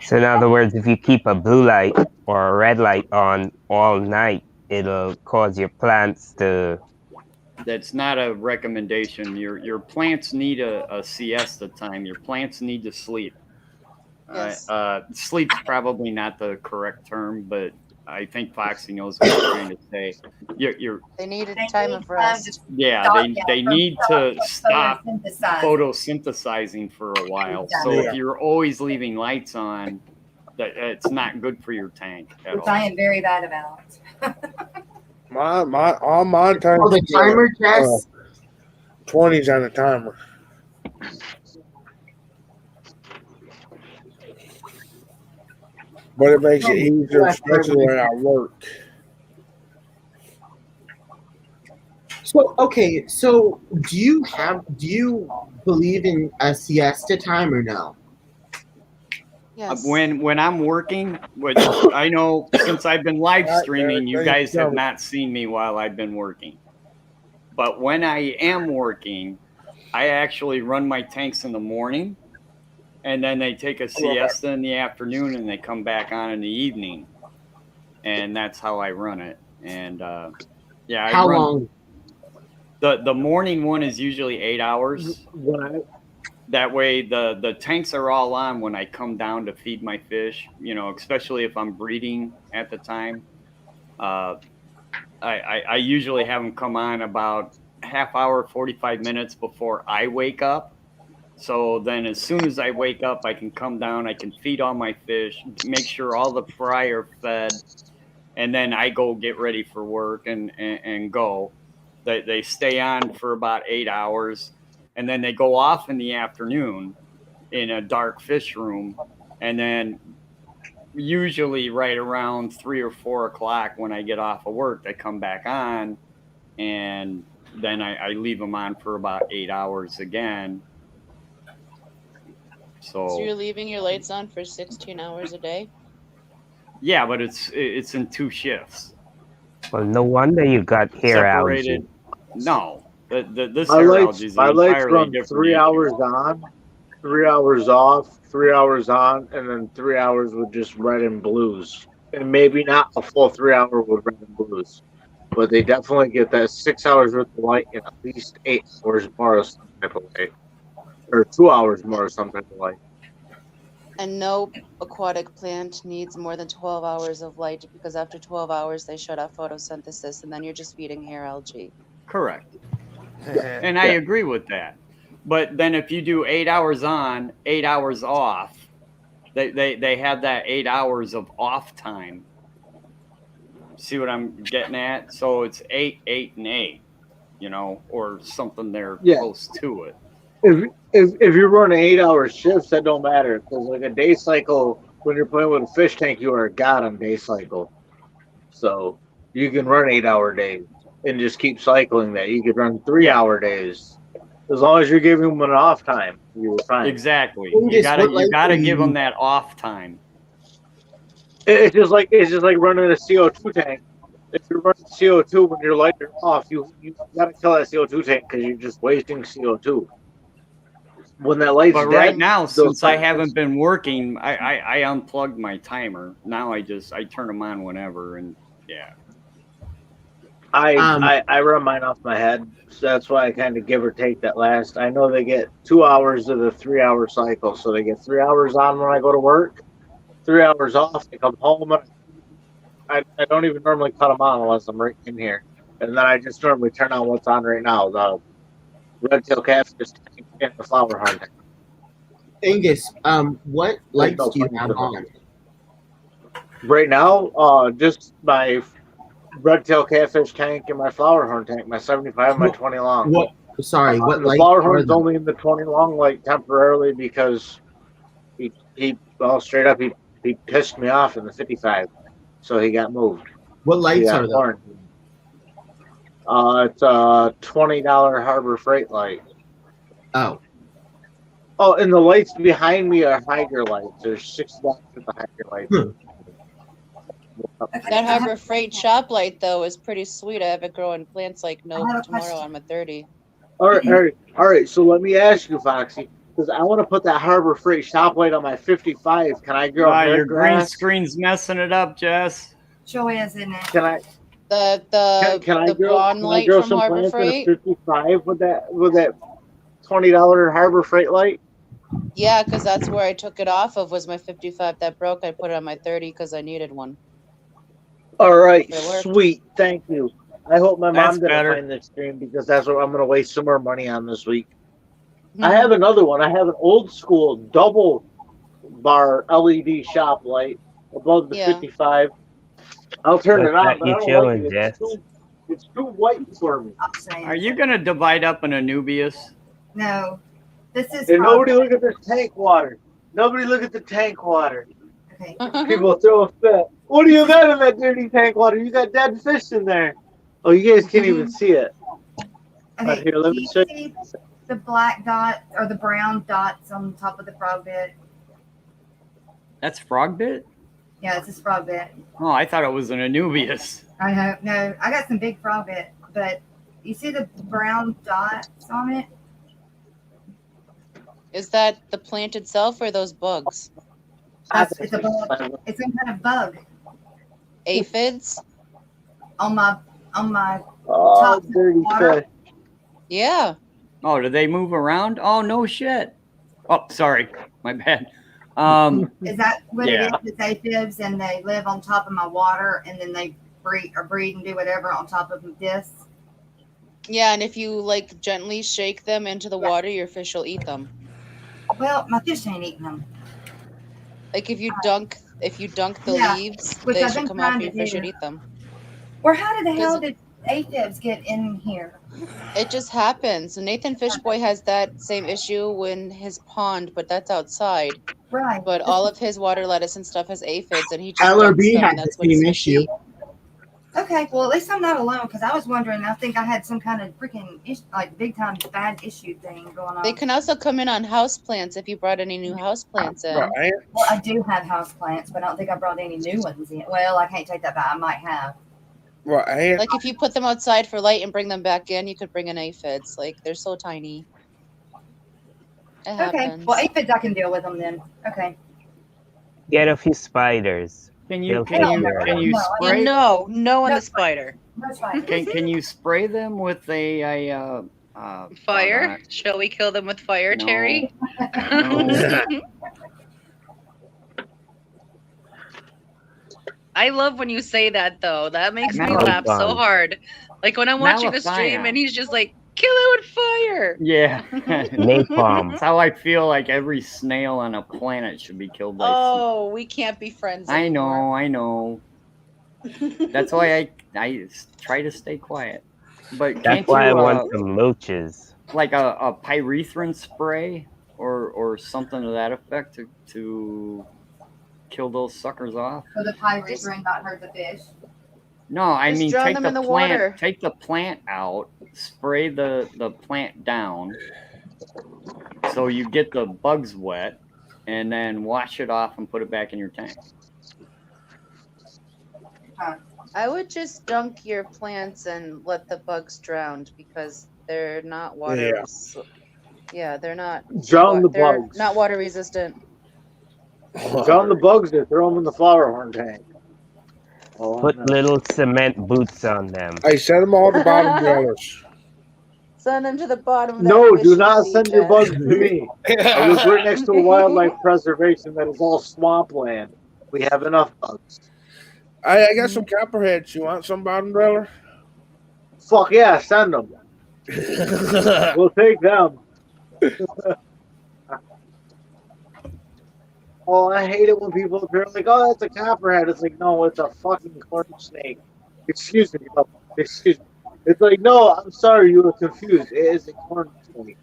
So in other words, if you keep a blue light or a red light on all night, it'll cause your plants to. That's not a recommendation. Your plants need a siesta time. Your plants need to sleep. Yes. Sleep's probably not the correct term, but I think Foxie knows what I'm trying to say. They need a They time need of time rest. Yeah, Stop, they from need to stop photosynthesizing. photosynthesizing for a while. So Exactly. if you're always leaving lights on, it's not good for your tank at Which all. I am very bad about. All my tanks. Oh, the timer, Jess? 20's on the timer. But it makes it easier, especially when I work. So okay, so do you believe in a siesta time or no? Yes. When I'm working, which I know since I've been live streaming, you guys have not seen me while I've been working. But when I am working, I actually run my tanks in the morning, and then they take a siesta in the afternoon, and they come back on in the evening, and that's how I run it. And yeah, How long? The morning one is usually 8 hours. That way the tanks are all on when I come down to feed my fish, especially if I'm breeding at the time. I usually have them come on about half hour, 45 minutes before I wake up. So then as soon as I wake up, I can come down, I can feed all my fish, make sure all the fry are fed, and then I go get ready for work and go. They stay on for about 8 hours, and then they go off in the afternoon in a dark fish room, and then usually right around 3 or 4 o'clock when I get off of work, they come back on, and then I leave them on for about 8 hours again. So you're leaving your lights on for 16 hours a day? Yeah, but it's in 2 shifts. Well, no wonder you got hair Separated. algae. No, this My hair lights, algae is my an lights entirely run different 3 issue. hours on, 3 hours off, 3 hours on, and then 3 hours with just red and blues. And maybe not a full 3 hour with red and blues. But they definitely get that 6 hours worth of light and at least 8 hours more of some type of light. Or 2 hours more of some type of light. And no aquatic plant needs more than 12 hours of light because after 12 hours they shut off photosynthesis and then you're just feeding hair algae. Correct. And I agree with that. But then if you do 8 hours on, 8 hours off, they have that 8 hours of off time. See what I'm getting at? So it's 8, 8, and 8, or something there close to it. If you're running 8 hour shifts, that don't matter. Because like a day cycle, when you're playing with a fish tank, you are a god on day cycle. So you can run 8 hour days and just keep cycling that. You could run 3 hour days. As long as you're giving them an off time, you're fine. Exactly. You gotta give them that off time. It's just like running a CO2 tank. If you're running CO2 when your lights are off, you gotta kill that CO2 tank because you're just wasting CO2. when that light's But dead, right now, those since I lights- haven't been working, I unplugged my timer. Now I turn them on whenever, and yeah. I run mine off my head, so that's why I kind of give or take that last. I know they get 2 hours of the 3 hour cycle, so they get 3 hours on when I go to work, 3 hours off. I come home, and I don't even normally cut them on unless I'm right in here, and then I just normally turn on what's on right now, the red-tailed catfish tank and the flower horn tank. Angus, what lights no do you point have in them. on? Right now, just my red-tailed catfish tank and my flower horn tank, my 75 and my 20 long. What? Sorry, what The lights flower are horn's them? only in the 20 long like temporarily because he well straight up he pissed me off in the 55, so he got moved. What He lights got are them? quarantined. It's a $20 Harbor Freight light. Oh, Oh, and the lights behind me are Hydra lights. There's $6 for the Hydra lights. Okay, That I have- Harbor Freight shop light though is pretty sweet. I have it growing plants like no I have a tomorrow question. on my 30. All right. So let me ask you, Foxy, because I want to put that Harbor Freight shop light on my 55. Can I grow hair Your green grass? screen's messing it up, Jess. Sure is, isn't it? Can I? The Can I the grow? blonde Can I light grow from some Harbor plants in a Freight. 55 with that $20 Harbor Freight light? Yeah, because that's where I took it off of was my 55 that broke. I put it on my 30 because I needed one. All right, It worked. sweet. Thank you. I hope my That's mom didn't better. find this stream because that's what I'm going to waste some more money on this week. Mm-hmm. I have another one. I have an old school double bar LED shop light above the Yeah. 55. I'll turn What's it on, that but you I don't showing, like it. Jess? It's too white for me. I'm saying. Are you gonna divide up an Anubius? No. This is And nobody probably- look at this tank water. Nobody look at the tank water. okay. People throw a fit. What do you got in that dirty tank water? You got dead fish in there. Oh, you guys can't even see it. Okay, here, let do me you show see the black dot or the brown dots on top of the frog bit? That's frog bit? Yeah, it's a frog bit. Oh, I thought it was an Anubius. I know. No, I got some big frog bit, but you see the brown dots on it? Is that the plant itself or those bugs? It's a bug. It's some kind of bug Aphids? on my Oh, top dirty water. fish. Yeah. Oh, do they move around? Oh, no shit. Oh, sorry. My bad. Is that what Yeah. it is? It's aphids, and they live on top of my water, and then they breed and do whatever on top of this. Yeah, and if you like gently shake them into the water, your fish will eat them. Well, my fish ain't eating them. Like if you dunk the Yeah, leaves, which they I've should been come off trying your to fish do. and eat them. Or how the hell Because- did aphids get in here? It just happens. Nathan Fishboy has that same issue in his pond, but that's outside. Right. But all of his water lettuce and stuff has aphids, and he just LRB dumps them, has and the that's what his same fish issue. eat. Okay, well at least I'm not alone because I was wondering. I think I had some kind of freaking like big time bad issue thing going on. They can also come in on houseplants if you brought any new houseplants in. Well, Well, I do have house plants, but I don't think I brought any new ones in. Well, I can't take that back. I might have. ants, Like if you put them outside for light and bring them back in, you could bring in aphids. Like they're so tiny. It Okay. happens. Well, aphids I can deal with them then. Okay. Get a few spiders. Can They'll you take care of it. spray? no on No. the spider. That's fine. Can you spray them with a Fire? Shall we kill them with fire, No. Terry? No. I love when you say that though. That makes me Malafon. laugh so hard. Like when I'm watching the stream Malafon. and he's just like, kill it with fire. Yeah. Napalm. That's how I feel like every snail on a planet should be killed by Oh, we can't be friends anymore. I know. That's why I try to stay quiet. But That's can't why you, I want some loaches. like a pyrethrin spray or something to that effect to kill those suckers off? So the pyrethrin not hurt the fish. No, I Just mean drown take them the in the plant, water. take the plant out, spray the plant down, so you get the bugs wet, and then wash it off and put it back in your tank. I would just dunk your plants and let the bugs drown because they're not water. Yeah. Yeah, they're not. Drown the They're bugs. not water resistant. Drown the bugs there. Throw them in the flower horn tank. Oh, Put no. little cement boots on them. Hey, send them all to bottom dwellers. Send them to the bottom of that No, fish do you not see, send your Chad. bugs to me. I live right next to a wildlife preservation that is all swampland. We have enough bugs. I got some copperheads. You want some bottom dweller? Fuck yeah, send them. We'll take them. Oh, I hate it when people appear like, oh, that's a copperhead. It's like, no, it's a fucking corn snake. Excuse me. Oh, excuse me. It's like, no, I'm sorry, you were confused. It is a corn snake.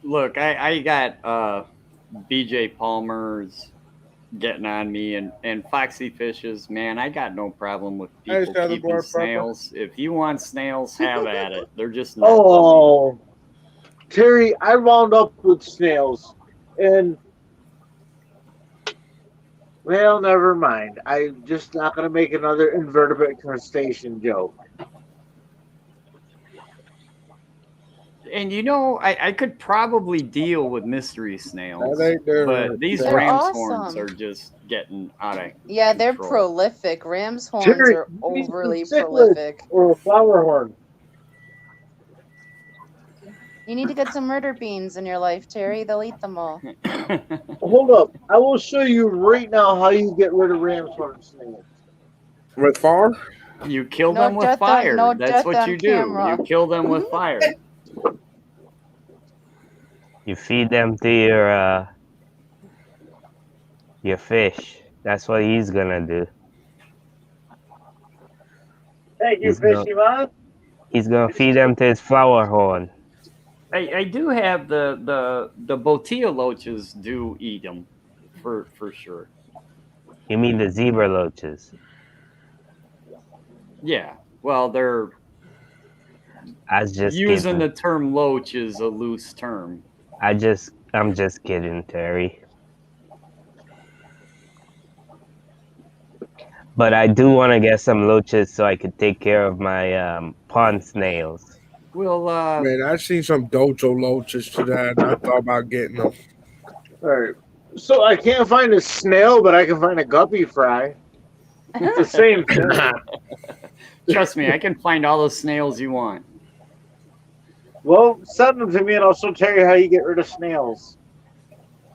Look, I got BJ Palmer's getting on me and Foxy Fishes, man, I got no problem with Hey, people Southern keeping Boy, snails. If you want snails, have at it. They're just not Oh, Terry, I wound up with snails, and well, never mind. I'm just not gonna make another invertebrate crustacean joke. And you know, I could probably deal with mystery snails, That ain't there, but these They're ram's awesome. horns are just getting out of Yeah, they're control. prolific. Ram's horns Terry, are you need some overly cichlids prolific. or a flower horn. You need to get some murder beans in your life, Terry. They'll eat them all. Hold up, I will show you right now how you get rid of ram's horn snails. with far? You kill No them with death on- fire. no That's death what on you do. camera. You kill them with fire. You feed them to your fish. That's what he's gonna do. Thank you, He's gonna- Fishy Man. He's gonna feed them to his flower horn. I do have the botilla loaches do eat them for sure. You mean the zebra loaches? Yeah. Well, they're I was just using kidding. the term loach is a loose term. I'm just kidding, Terry. But I do want to get some loaches so I could take care of my pond snails. Well, Man, I seen some dojo loaches today, and I thought about getting them. All right. So I can't find a snail, but I can find a guppy fry. It's the same thing. trust me, I can find all the snails you want. Well, send them to me, and I'll show Terry how you get rid of snails.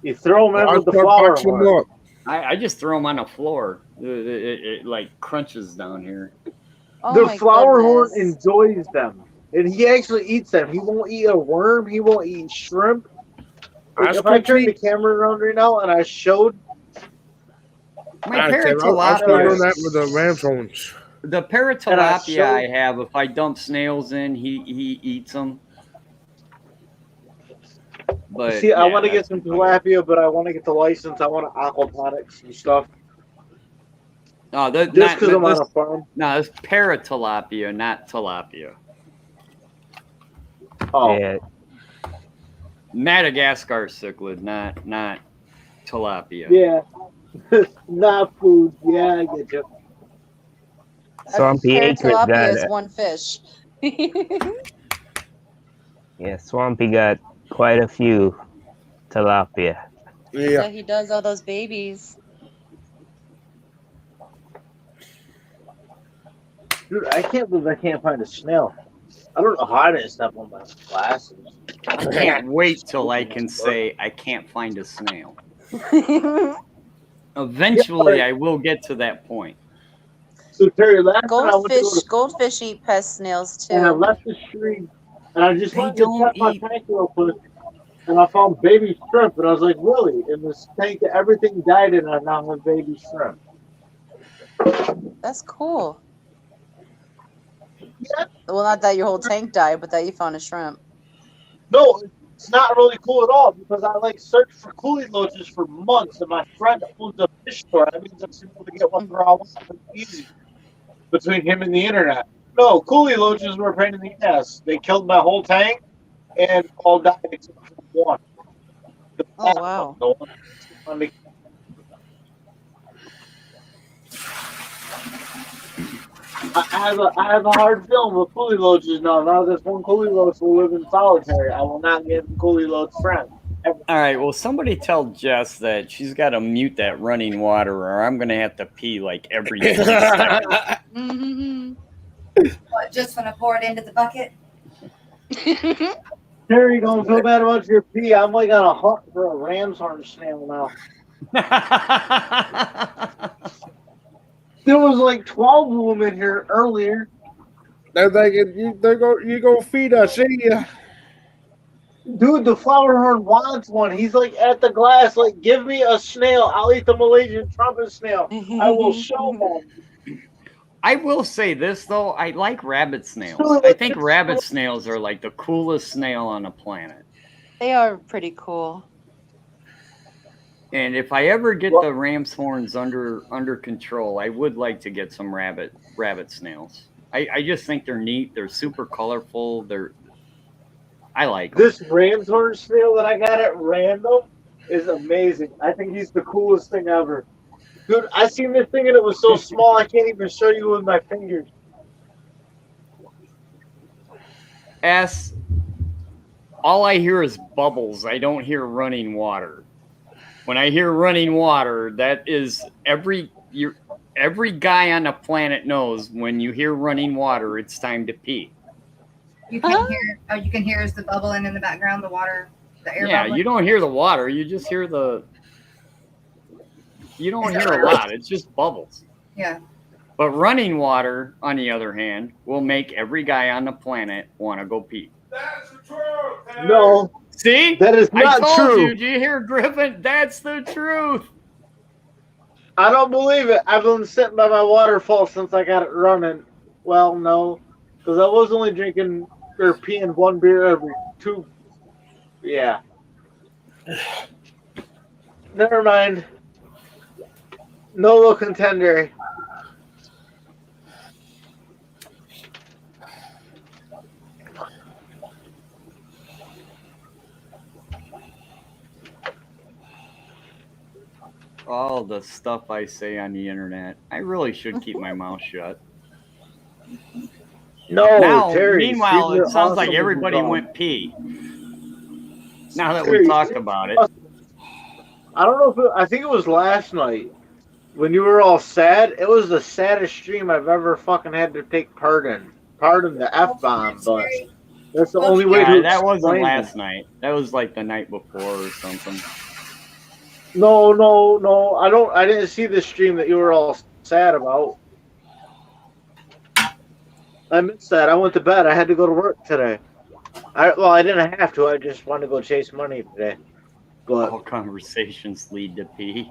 You throw them in I'll with the start flower boxing them horn. up. I just throw them on the floor. It like crunches down here. Oh The my flower horn goodness. enjoys them, and he actually eats them. He won't eat a worm. He won't eat shrimp. Like, That's if I turn the pretty- camera around right now and I showed, My I start doing paratilapia, that with the ram's horns. the And I paratilapia showed- I have, if I dump snails in, he eats them. But see, I yeah, want to get that's some about it. tilapia, but I want to get the license. I want aquaponics and stuff. No, that, Just not, because I'm on this, a farm. no, it's paratilapia, not tilapia. Oh, Yeah, Madagascar cichlid, not tilapia. yeah. Not food. Yeah, I get you. Swampy Acres Tilapia got is it. one fish. Yeah, Swampy got quite a few tilapia. Yeah, Yeah. he does all those babies. Dude, I can't believe I can't find a snail. I don't know how I didn't step on my glasses. I can't wait till I can say I can't find a snail. Eventually, I will get to that point. So Terry, last night I went to go to Goldfish eat pest snails and I too. left the stream, and I just They wanted to don't check my eat- tank real quick, and I found baby shrimp, and I was like, really? In this tank, everything died, and I now have baby shrimp. That's cool. Yeah. Well, not that your whole tank died, but that you found a shrimp. No, it's not really cool at all because I like searched for coolie loaches for months, and my friend owns a fish store. That means I'm able to get one for all easy between him and the internet. No, coolie loaches were a pain in the ass. They killed my whole tank and all died except for one. The Oh, last wow. one, the one I have a hard feeling with coolie loaches now. Now this one coolie loach will live in solitary. I will not get coolie loach friends. All right. Well, somebody tell Jess that she's got to mute that running water, or I'm gonna have to pee like every 3 seconds. Mhm. What, just when I pour it into the bucket? Terry, don't feel bad about your pee. I'm like on a hunt for a ram's horn snail now. There was like 12 of them in here earlier. They're thinking you go feed us, see ya. Dude, the flower horn wants one. He's like at the glass, like, give me a snail. I'll eat the Malaysian trumpet snail. I will show them. I will say this though, I like rabbit snails. So, I think rabbit snails are like the coolest snail on the planet. They are pretty cool. And if I ever get the ram's horns under control, I would like to get some rabbit snails. I just think they're neat. They're super colorful. I like them. This ram's horn snail that I got at random is amazing. I think he's the coolest thing ever. Dude, I seen this thing and it was so small I can't even show you with my fingers. All I hear is bubbles. I don't hear running water. When I hear running water, that is every guy on the planet knows when you hear running water, it's time to pee. You can hear. Oh, you can hear is the bubbling in the background, the water, the air. Yeah, bubbling? you don't hear the water. You just hear You don't hear a lot. It's just bubbles. Yeah. But running water, on the other hand, will make every guy on the planet want to go pee. That's the truth. No. See? That is not I told true. you. Do you hear Griffin? That's the truth. I don't believe it. I've been sitting by my waterfall since I got it running. Well, no. Because I was only drinking or peeing one beer every 2. Yeah. Never mind. No contender. All the stuff I say on the internet. I really should keep my mouth shut. No, Now, Terry. meanwhile, these it are sounds like awesome everybody results. went pee. Now that Terry, we talked about it. I don't know if I think it was last night when you were all sad. It was the saddest stream I've ever fucking had to take part in. Pardon the F-bomb, but that's the only way to That wasn't explain last it. night. That was like the night before or something. No. I didn't see the stream that you were all sad about. I missed that. I went to bed. I had to go to work today. I didn't have to. I just wanted to go chase money today. But All conversations lead to pee.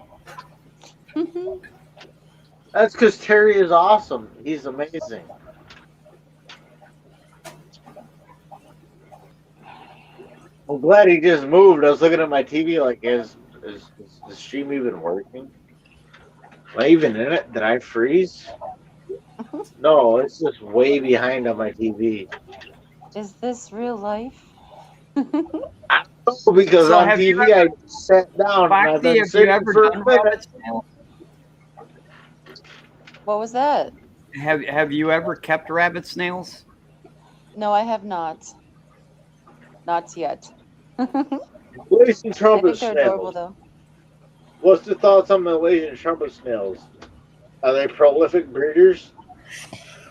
that's because Terry is awesome. He's amazing. I'm glad he just moved. I was looking at my TV like, is the stream even working? Am I even in it? Did I freeze? No, it's just way behind on my TV. Is this real life? Because So on have you TV I sat down and I've Foxy, been have you sitting ever for a done minute. rabbit snails? What was that? Have you ever kept rabbit snails? No, I have not. Not yet. Malaysian I trumpet think they're adorable snails. though. What's the thoughts on Malaysian trumpet snails? Are they prolific breeders?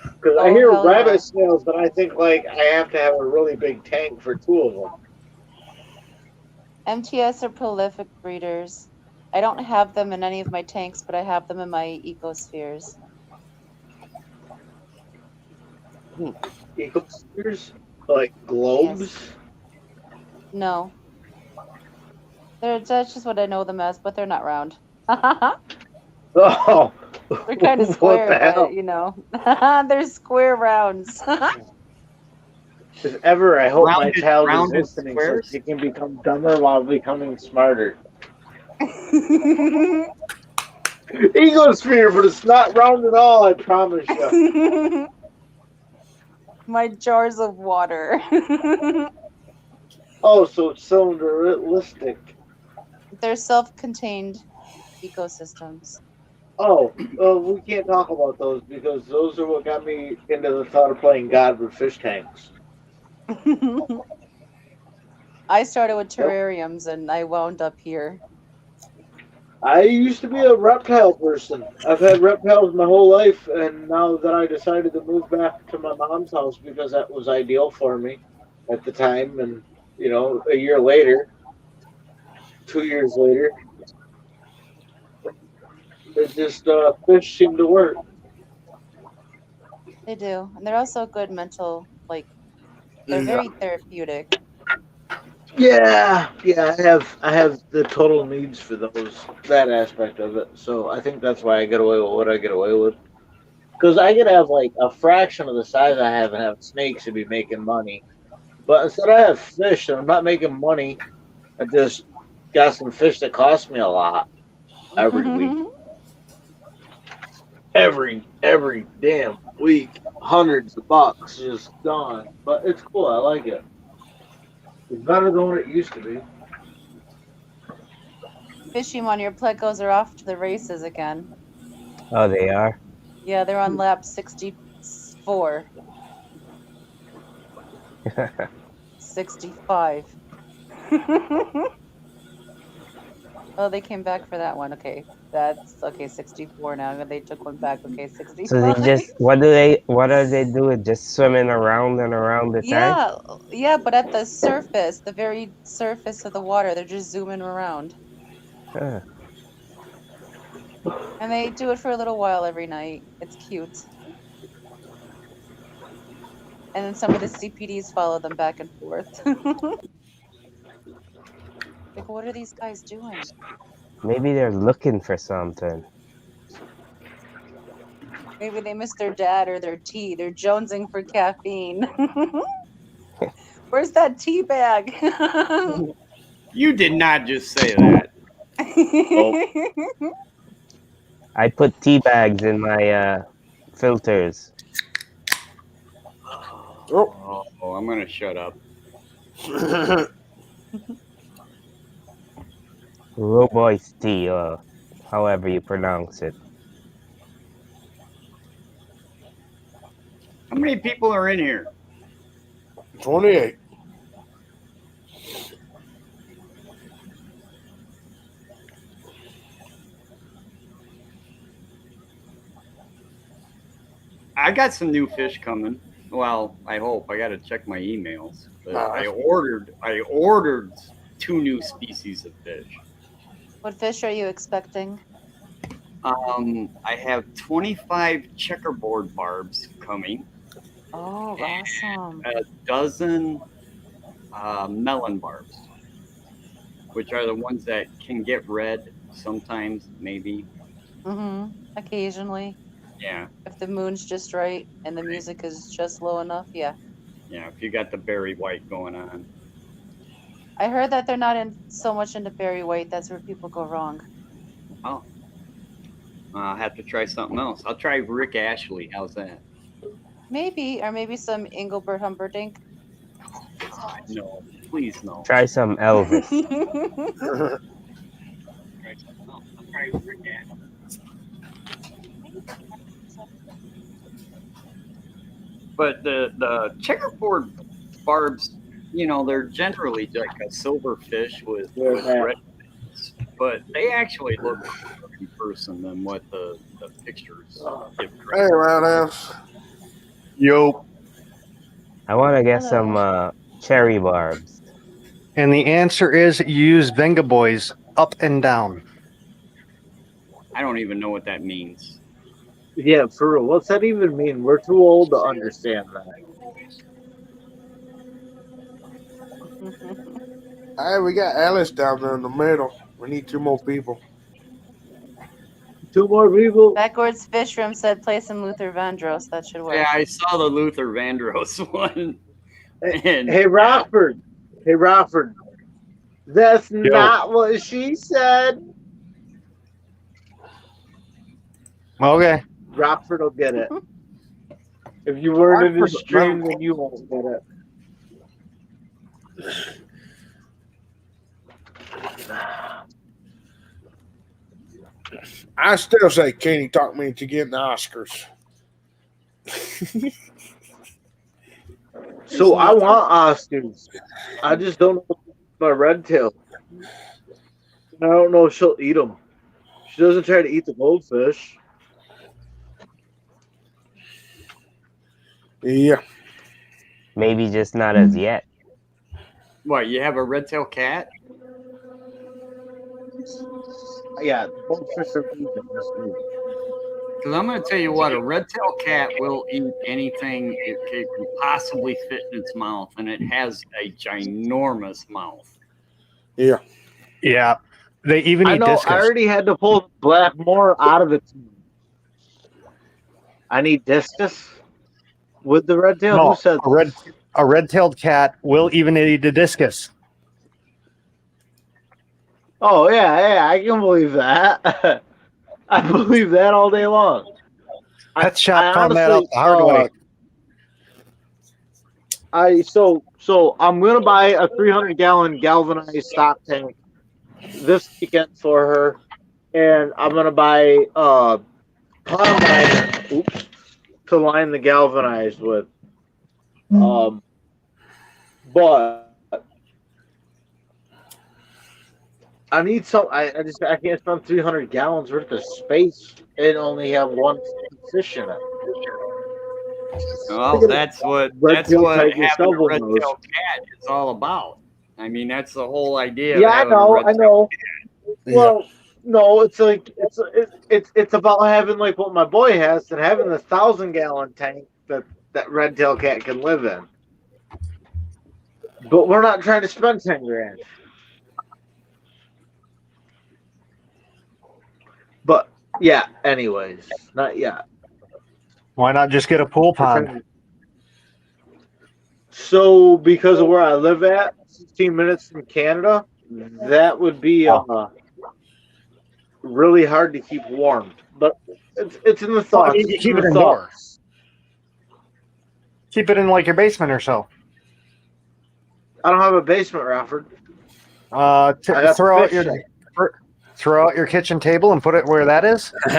Because I Oh, hear hell rabbit yeah. snails, but I think like I have to have a really big tank for 2 of them. MTS are prolific breeders. I don't have them in any of my tanks, but I have them in my ecospheres. Ecospheres? Like globes? No. That's just what I know them as, but they're not round. Oh, They're kind of what square, the hell? but you know. They're square rounds. If ever, I hope my child is rounded listening so squares? he can become dumber while becoming smarter. Ecosphere, but it's not round at all, I promise you. My jars of water. Oh, so it's cylinderistic. They're self-contained ecosystems. Oh, we can't talk about those because those are what got me into the thought of playing God with fish tanks. I started with Yep. terrariums and I wound up here. I used to be a reptile person. I've had reptiles my whole life, and now that I decided to move back to my mom's house because that was ideal for me at the time, and a year later, 2 years later, it just fish seemed to work. They do. And they're also good mental, like, they're Yeah. very therapeutic. Yeah, I have the total needs for that aspect of it. So I think that's why I get away with what I get away with. Because I could have like a fraction of the size I have and have snakes and be making money. But instead I have fish and I'm not making money. I just got some fish that cost me a lot every week. Every damn week. Hundreds of bucks just gone. But it's cool, I like it. It's better than what it used to be. Fishimon, your plecos are off to the races again. Oh, they are. Yeah, they're on lap 64. 65. Oh, they came back for that one. Okay. That's okay, 64 now. They took one back. Okay, So they 65. just what are they doing? Just swimming around and around the tank? Yeah, but at the surface, the very surface of the water, they're just zooming around. Huh. And they do it for a little while every night. It's cute. And then some of the CPDs follow them back and forth. Like, what are these guys doing? Maybe they're looking for something. Maybe they missed their dad or their tea. They're jonesing for caffeine. Where's that tea bag? You did not just say that. I put tea bags in my filters. Oh. Oh, I'm gonna shut up. Robois tea, or however you pronounce it. How many people are in here? 28. I got some new fish coming. Well, I hope. I got to check my emails. But I ordered 2 new species of fish. What fish are you expecting? I have 25 checkerboard barbs coming. Oh, awesome. A dozen melon barbs, which are the ones that can get red sometimes, maybe. Occasionally. Yeah. If the moon's just right and the music is just low enough, yeah. Yeah, if you got the berry white going on. I heard that they're not so much into berry white. That's where people go wrong. Oh. I'll have to try something else. I'll try Rick Ashley. How's that? Maybe, or maybe some Engelbert Humperdinck. No, please no. Try some Elvis. I'll try Rick Ashley. But the checkerboard barbs, they're generally like a silver fish with red fins, but they actually look better in person than what the pictures give Hey, credit. Roundhouse. Yo. I want to get some cherry barbs. And the answer is you use Venga Boys up and down. I don't even know what that means. Yeah, for real. What's that even mean? We're too old to understand that. Hey, we got Alice down there in the middle. We need 2 more people. 2 more people. Backwards Fish Room said play some Luther Vandross. That should work. Yeah, I saw the Luther Vandross one. Hey, Rockford. Hey, Rockford. That's not what she said. Okay. Rockford will get it. If you weren't in his stream, then you won't get it. I still say Kenny talked me into getting the Oscars. So I want Oscars. I just don't know my red tail. I don't know if she'll eat them. She doesn't try to eat the goldfish. Yeah. Maybe just not as yet. What, you have a red-tailed cat? Yeah, the goldfish are vegan. Just me. Because I'm going to tell you what, a red-tailed cat will eat anything it can possibly fit in its mouth, and it has a ginormous mouth. Yeah. Yeah. They even I eat know. discus. I already had to pull the black more out of its. I need discus with the red tail. Who No, said a red-tailed cat will even eat a discus. Oh yeah, I can believe that. I believe that all day long. Pet Shop found that out the hard way. So I'm gonna buy a 300-gallon galvanized stock tank this weekend for her, and I'm gonna buy pond liner, to line the galvanized with. But I need some. I can't spend 300 gallons worth of space and only have one fish in it. Well, that's what Red-tailed having tiger a shovel red-tailed nose. cat is all about. I mean, that's the whole idea. Yeah, of I having a know. red-tailed Well, no, it's like it's about having like what my boy has and having the 1,000-gallon tank that red-tailed cat can live in. But we're not trying to spend 10 grand. But yeah, anyways, not yet. Why not just get a pool pond? So because of where I live at, 15 minutes from Canada, that would be really hard to keep warm. But it's in the thoughts. You keep it indoors. Keep it in like your basement or so. I don't have a basement, Rafford. Throw out your kitchen table and put it where that is. Well,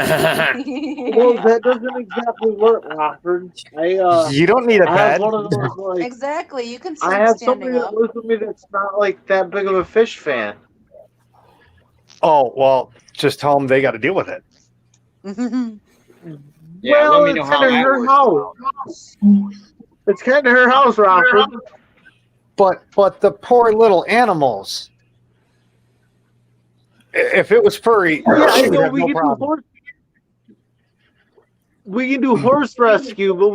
that doesn't exactly work, Rafford. You don't need a I have bed. one of those, like, Exactly. You can I sleep have standing somebody up. that lives with me that's not like that big of a fish fan. Oh well, just tell them they got to deal with it. Yeah, well, let me know it's how kind of that her works house. It's kind of her house, Rafford. But the poor little animals. If it was furry, Yeah, I she would know have no problem. We can do horse rescue, but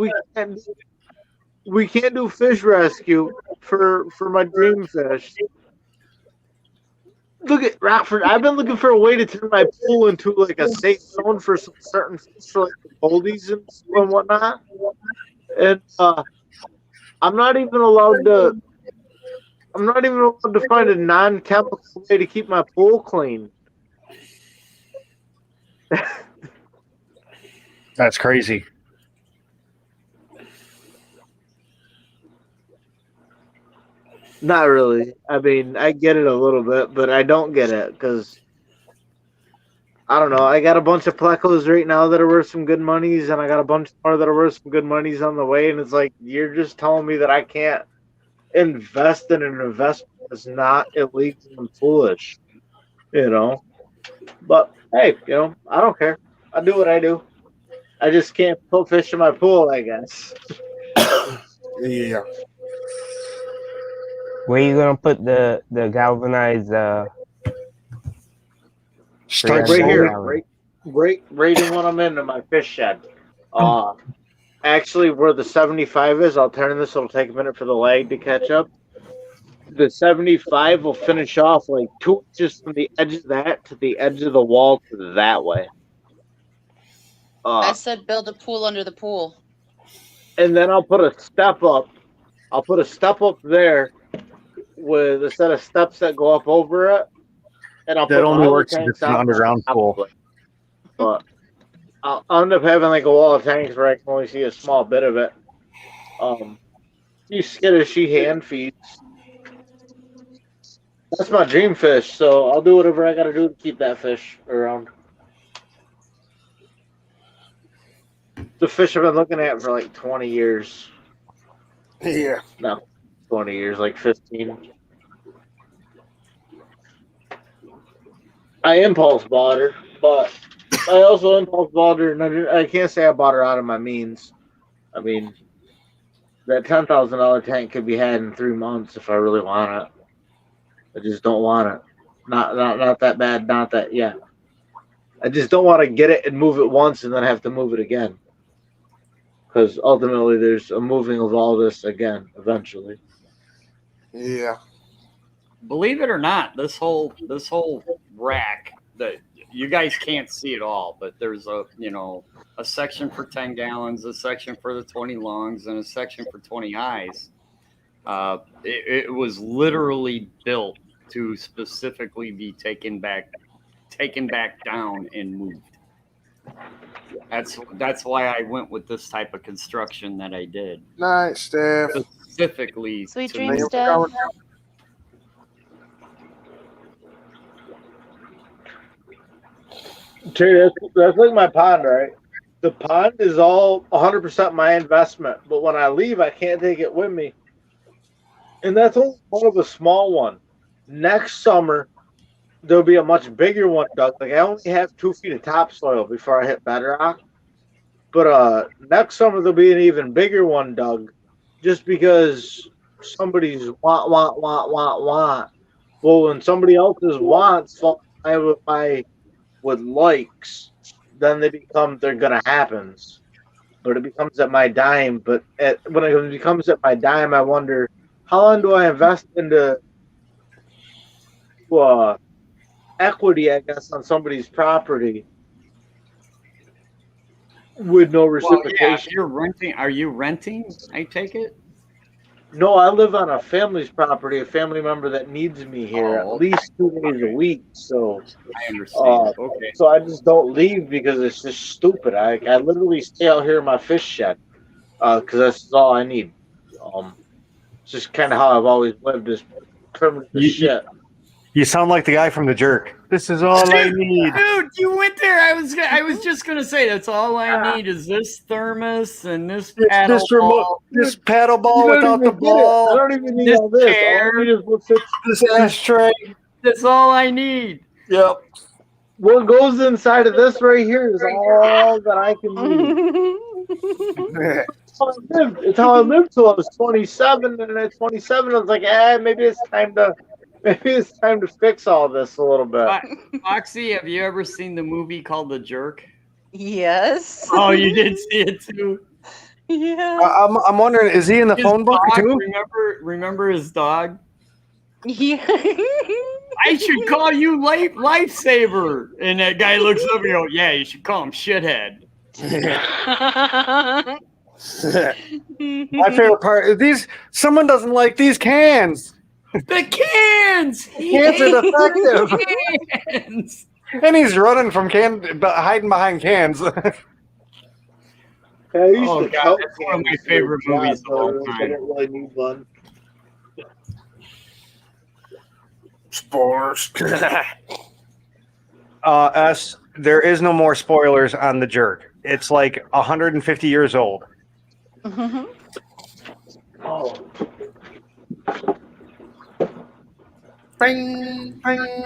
we can't do fish rescue for my dream fish. Look at Rockford. I've been looking for a way to turn my pool into like a safe zone for some certain fish, for like the goldies and whatnot. And I'm not even allowed to find a non-chemical way to keep my pool clean. That's crazy. Not really. I mean, I get it a little bit, but I don't get it because I don't know. I got a bunch of plecos right now that are worth some good monies, and I got a bunch more that are worth some good monies on the way. And it's like you're just telling me that I can't invest in an investment that's not illegal and foolish, you know. But hey, I don't care. I do what I do. I just can't put fish in my pool, I guess. Yeah. Where you gonna put the galvanized? Right here, right in what I'm in my fish shed. Actually, where the 75 is, I'll turn this. It'll take a minute for the lag to catch up. The 75 will finish off like 2 inches from the edge of that to the edge of the wall to that way. I said build a pool under the pool. And then I'll put a step up. I'll put a step up there with a set of steps that go up over it. And I'll That put only all works the if tanks it's an out underground pool. But I'll end up having like a wall of tanks where I can only see a small bit of it. You skittish, she hand feeds. That's my dream fish, so I'll do whatever I gotta do to keep that fish around. the fish I've been looking at for like 20 years. Yeah. Not 20 years, like 15. I impulse bought her, but I also impulse bought her, and I can't say I bought her out of my means. I mean, that $10,000 tank could be had in 3 months if I really want it. I just don't want it. Not that bad. Not that. Yeah. I just don't want to get it and move it once and then have to move it again. Because ultimately, there's a moving of all this again eventually. Yeah. Believe it or not, this whole rack that you guys can't see it all, but there's a section for 10 gallons, a section for the 20 longs, and a section for 20 highs. It was literally built to specifically be taken back down and moved. That's why I went with this type of construction that I did. Night, Steph. Specifically. Sweet to dreams, move. Steph. Terry, that's like my pond, right? The pond is all 100% my investment, but when I leave, I can't take it with me. And that's only one of a small one. Next summer, there'll be a much bigger one dug. Like I only have 2 feet of topsoil before I hit bedrock. But next summer there'll be an even bigger one dug, just because somebody's want. Well, when somebody else's wants fall in line with my likes, then they're gonna happen. But it becomes at my dime. But when it becomes at my dime, I wonder how long do I invest into equity, I guess, on somebody's property with no reciprocation. Well, yeah, if you're renting, are you renting? I take it. No, I live on a family's property, a family member that needs me here at least 2 days a week. So I understand. Okay. So I just don't leave because it's just stupid. I literally stay out here in my fish shed because that's all I need. It's just kind of how I've always lived, is primitive as shit. You sound like the guy from The Jerk. This is all I need. Dude, you went there. I was just gonna say that's all I need is this thermos and this paddle ball. This paddle ball without the ball. I don't even need all this. Chair, all I need is what fits. This ashtray. That's all I need. Yep. What goes inside of this right here is all that I can need. It's how I lived till I was 27, and at 27, I was like, maybe it's time to fix all this a little bit. Foxie, have you ever seen the movie called The Jerk? Yes. Oh, you did see it too. Yeah. I'm wondering, is he in the His phone book dog, too? Remember his dog? Yeah. I should call you Lifesaver. And that guy looks up and goes, yeah, you should call him Shithead. My favorite part is someone doesn't like these cans. The cans! Cans are defective. Cans! And he's running from hiding behind cans. Oh, God, that's one of my favorite movies of all time. I didn't really need one. Spores. There is no more spoilers on The Jerk. It's like 150 years old. Oh. Bing, bing.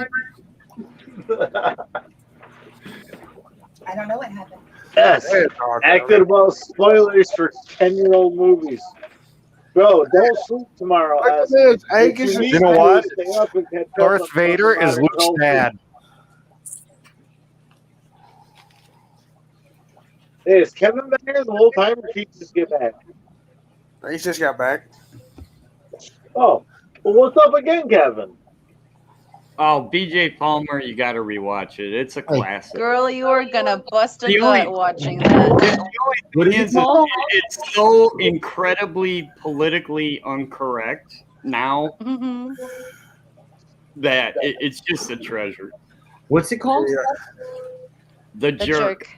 I don't know what happened. Yes, acted about spoilers for 10-year-old movies. Bro, don't sleep tomorrow. You know what? Darth Vader is Luke's dad. Hey, is Kevin been here the whole time, or did he just get back? He just got back. Oh, well, what's up again, Kevin? Oh, BJ Palmer, you got to rewatch it. It's a classic. Girl, you are gonna bust a The gut only- watching that. What is it? It's so incredibly politically incorrect now that it's just a treasure. What's it called? The The Jerk. jerk.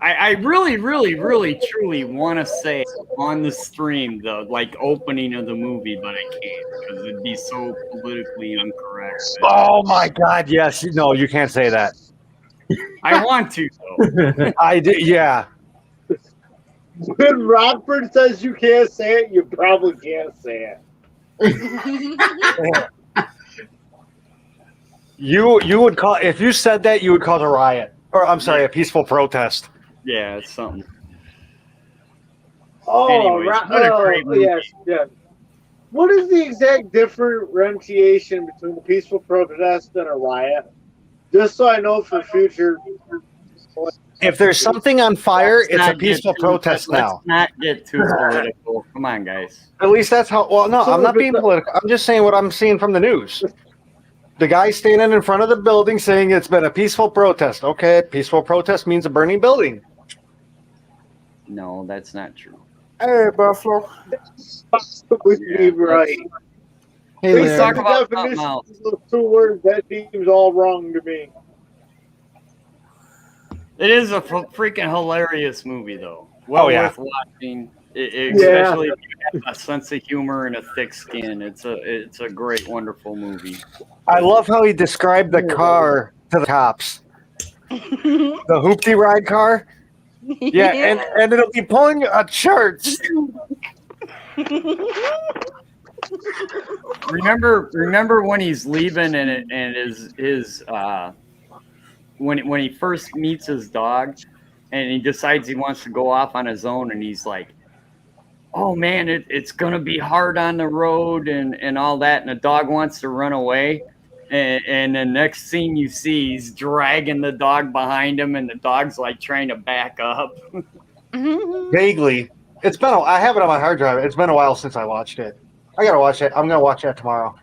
I really, truly want to say on the stream the opening of the movie, but I can't because it'd be so politically incorrect. Oh my God! Yes, no, you can't say that. I want to though. I did. Yeah. When Rockford says you can't say it, you probably can't say it. You would call if you said that you would call it a riot, or I'm sorry, a peaceful protest. Yeah, it's something. Oh, Anyways, what a great movie. yes. What is the exact differentiation between a peaceful protest and a riot? Just so I know for future. If there's something on fire, Let's it's a not get peaceful too- protest let's now. not get too political. Come on, guys. At least that's how. Well, no, So I'm not if being it's a- political. I'm just saying what I'm seeing from the news. The guy standing in front of the building saying it's been a peaceful protest. Okay, peaceful protest means a burning building. No, that's not true. Hey, Buffalo. Possibly be right. Hey, Based Larry. on the Talk about definition something else. of those 2 words, that seems all wrong to me. It is a freaking hilarious movie, though. Well worth watching, especially if you have a sense of humor and a thick skin. It's a great, wonderful movie. I love how he described the car to the cops. The hoopty ride car. Yeah, and it'll be pulling a church. Remember when he's leaving and his when he first meets his dog and he decides he wants to go off on his own and he's like, oh man, it's gonna be hard on the road and all that, and the dog wants to run away, and the next scene you see he's dragging the dog behind him and the dog's like trying to back up. Vaguely. I have it on my hard drive. It's been a while since I watched it. I gotta watch it. I'm gonna watch that tomorrow.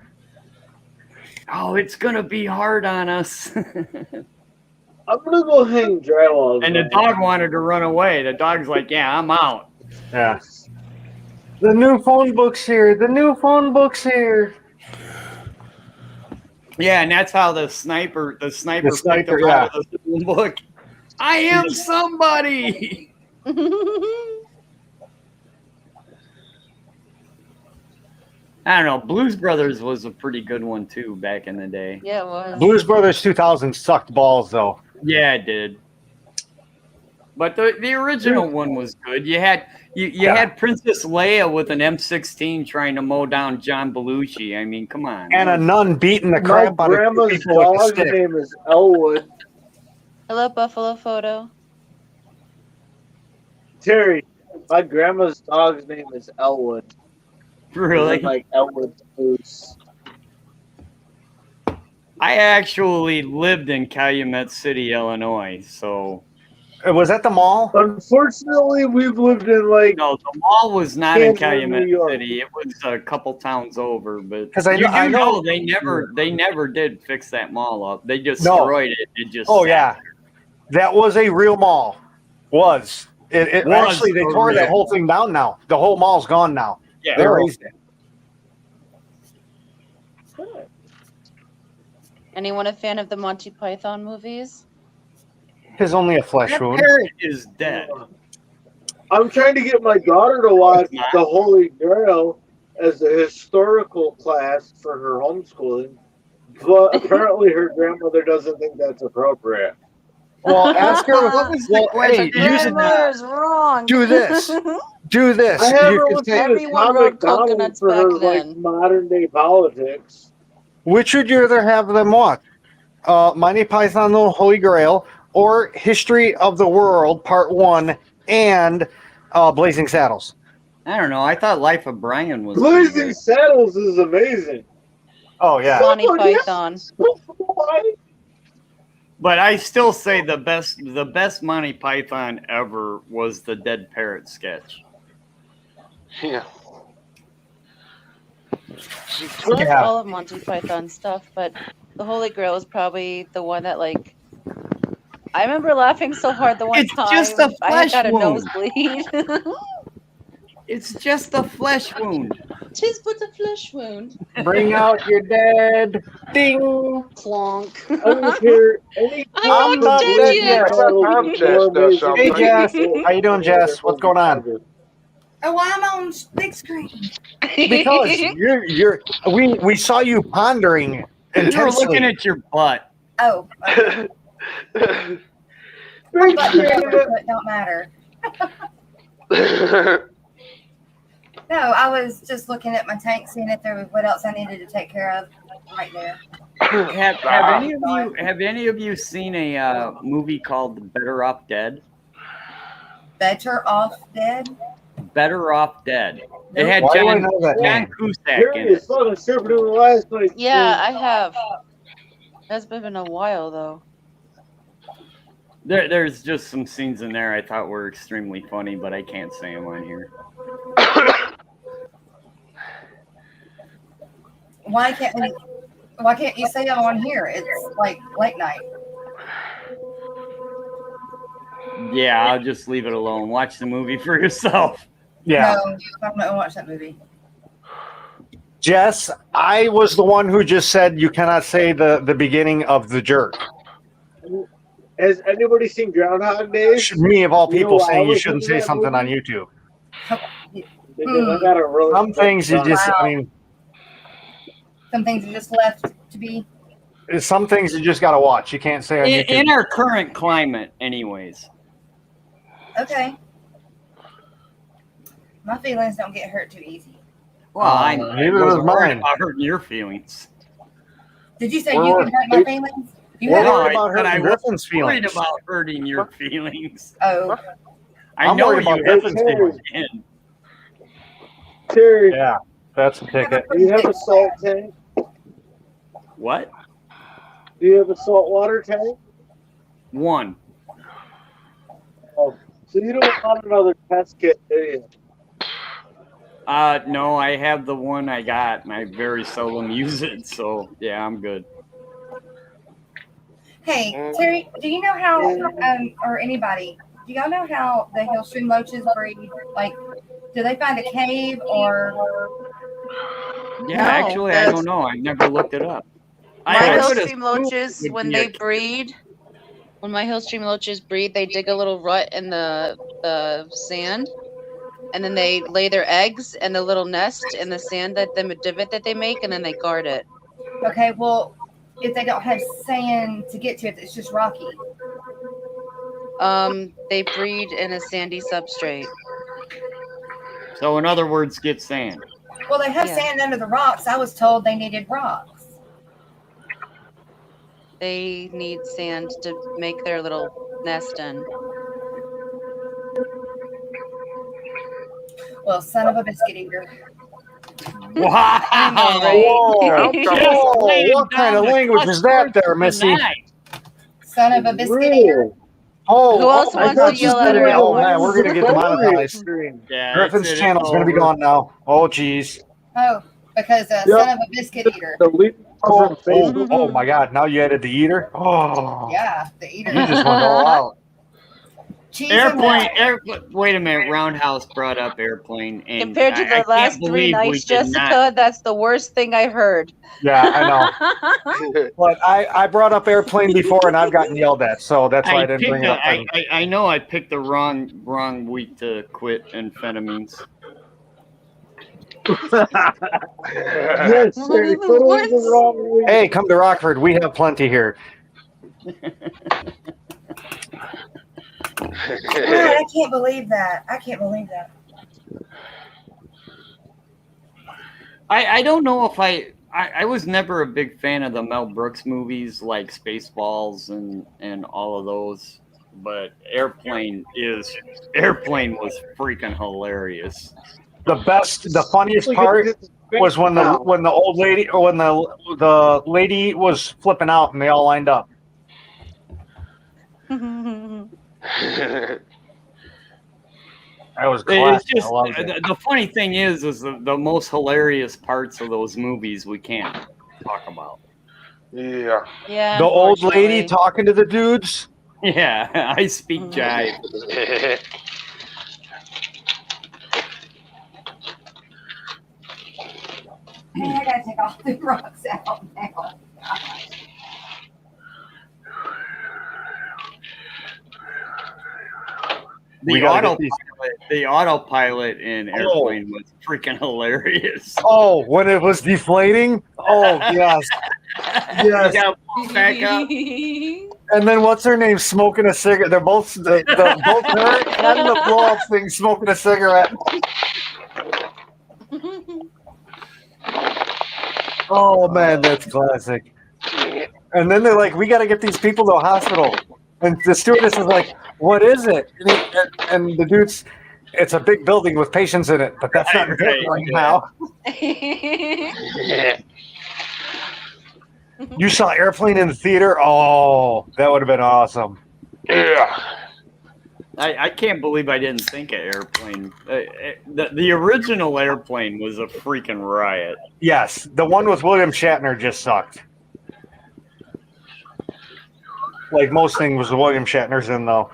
Oh, it's gonna be hard on us. I'm gonna go hang drywall. And the dog wanted to run away. The dog's like, yeah, I'm out. Yeah. The new phone book's here. The new phone book's here. Yeah, and that's how the sniper picked him yeah. out of the phone book. I am somebody. I don't know. Blues Brothers was a pretty good one too back in the day. Yeah, it was. Blues Brothers 2000 sucked balls though. Yeah, it did. But the original one was good. You had had Princess Leia with an M16 trying to mow down John Belushi. I mean, come on. And a nun beating the crap out of grandma's people with a dog's stick. name is Elwood. Hello, Buffalo Photo. Terry, my grandma's dog's name is Elwood. Really? Like Elwood Moose. I actually lived in Calumet City, Illinois, so. Was that the mall? Unfortunately, we've lived in like. No, the mall was not in Kansas, Calumet New York. City. It was a couple towns over, but 'Cause I know they never did fix that mall up. They destroyed it. It just Oh yeah, that was a real mall. Was it Was actually? They for tore real. that whole thing down now. The whole mall's gone now. Yeah. They raised it. Anyone a fan of the Monty Python movies? It's only a flesh That wound. parrot is dead. I'm trying to get my daughter to watch The Holy Grail as a historical class for her homeschooling, but apparently her grandmother doesn't think that's appropriate. Well, ask her. What was the Well, question? hey, use it. Grandmother's wrong. Do this. Do this. I You haven't can listened say, to Everyone Tom wrote McDonald coconuts for her back like then. modern day politics. which would you rather have them watch? Monty Python and the Holy Grail or History of the World Part 1 and Blazing Saddles? I don't know. I thought Life of Brian was. Blazing Saddles is amazing. Oh, yeah. Monty Someone has- Python. Why? But I still say the best Monty Python ever was the Dead Parrot sketch. Yeah. I like all of Monty Python stuff, but the Holy Grail is probably the one that like. I remember laughing so hard the one It's time just a I flesh got a wound. nosebleed. It's just a flesh wound. Tis but a flesh wound. Bring out your dead. Ding. Clonk. I don't care. Any I'm not dead yet. I'm Jess does something. Hey, Jess. How you doing, Jess? What's going on? Oh, I'm on big screen. Because we saw you pondering You were intensely. looking at your butt. Oh, okay. But it don't matter. No, I was just looking at my tank, seeing if there was what else I needed to take care of right there. Have any of you seen a movie called Better Off Dead? Better Off Dead? Better Off Dead. It had Why do I John know that name? Cusack in it. Yeah, I have. That's been a while though. There's just some scenes in there I thought were extremely funny, but I can't say them on here. Why can't you say them on here? It's like late night. Yeah, I'll just leave it alone. Watch the movie for yourself. Yeah. No, I'm not gonna watch that movie. Jess, I was the one who just said you cannot say the beginning of The Jerk. Has anybody seen Groundhog Days? Me, of all people, why I saying you was shouldn't thinking say that something on movie? YouTube. Because I got a really Some things you just, Wow. I mean, Some things are just left to be. some things you just got to watch. You can't say on YouTube. In our current climate, anyways. Okay. My feelings don't get hurt too easy. Well, I neither wasn't does worried mine. about hurting your feelings. Did you say We're- you can hurt my feelings? You We're have worried I about said I hurting was Griffin's worried feelings. about hurting your feelings. Oh, I I'm know worried you about have Griffin's feelings. in. Terry, Yeah, that's a ticket. do you have a salt tank? What? Do you have a saltwater tank? One. Oh, so you don't want another test kit, do you? No, I have the one I got, and I very seldom use it, so yeah, I'm good. hey Terry, do you know how or anybody? Do y'all know how the hill stream loaches breed? Like, do they find a cave or? Yeah, No, actually, I that's- don't know. I've never looked it up. My I hill would stream assume loaches, it would when be they a- breed, when my hill stream loaches breed, they dig a little rut in the sand, and then they lay their eggs in the little nest in the sand, that the divot that they make, and then they guard it. Okay, well, if they don't have sand to get to it, it's just rocky. They breed in a sandy substrate. So, in other words, get sand. Well, they have Yeah. sand under the rocks. I was told they needed rocks. They need sand to make their little nest in. Well, son of a biscuit eater. Wow! Whoa, Just laying what kind down of the language is that there, Missy? tonight. Son of a biscuit eater. Oh, Who else oh, wants I to thought yell you at said her it. at Oh man, once? we're gonna get demonetized. Yeah, Griffin's it's channel's gonna be over. gone now. Oh jeez. Oh, because Yep. son of a biscuit eater. Delete Oh, from Facebook. oh my God! Now you added the eater. Oh, Yeah, the eater. you just went all out. Cheese and Wait a minute. Roundhouse brought up airplane, and Compared to I the can't last 3 believe we nights, did not- Jessica, that's the worst thing I heard. Yeah, I know. But I brought up airplane before, and I've gotten yelled at, so that's why I didn't bring it up. I know I picked the wrong week to quit amphetamines. Yes, Terry, totally the wrong way. Hey, come to Rockford. We have plenty here. God, I can't believe that. I can't believe that. I don't know if I was never a big fan of the Mel Brooks movies like Spaceballs and all of those, but Airplane was freaking hilarious. The funniest part was when the old lady or when the lady was flipping out and they all lined up. That was It's classic. just I loved it. the funny thing is the most hilarious parts of those movies we can't talk about. Yeah. Yeah. The old lady unfortunately. talking to the dudes. Yeah, I speak jive. Man, I gotta take all the rocks out now. Gosh. We gotta get these- The autopilot in Airplane was freaking hilarious. Oh, when it was deflating. Oh yes. Yes. Yeah, back up. And then what's her name smoking a cigarette? They're both both her and the blow up thing smoking a cigarette. Oh man, that's classic. And then they're like, "We got to get these people to a hospital." And the stewardess is like, "What is it?" And the dude's, "It's a big building with patients in it, but that's not important right now." You saw Airplane in the theater? Oh, that would have been awesome. Yeah. I can't believe I didn't think of Airplane. The original Airplane was a freaking riot. Yes, the one with William Shatner just sucked. Like most things William Shatner's in, though.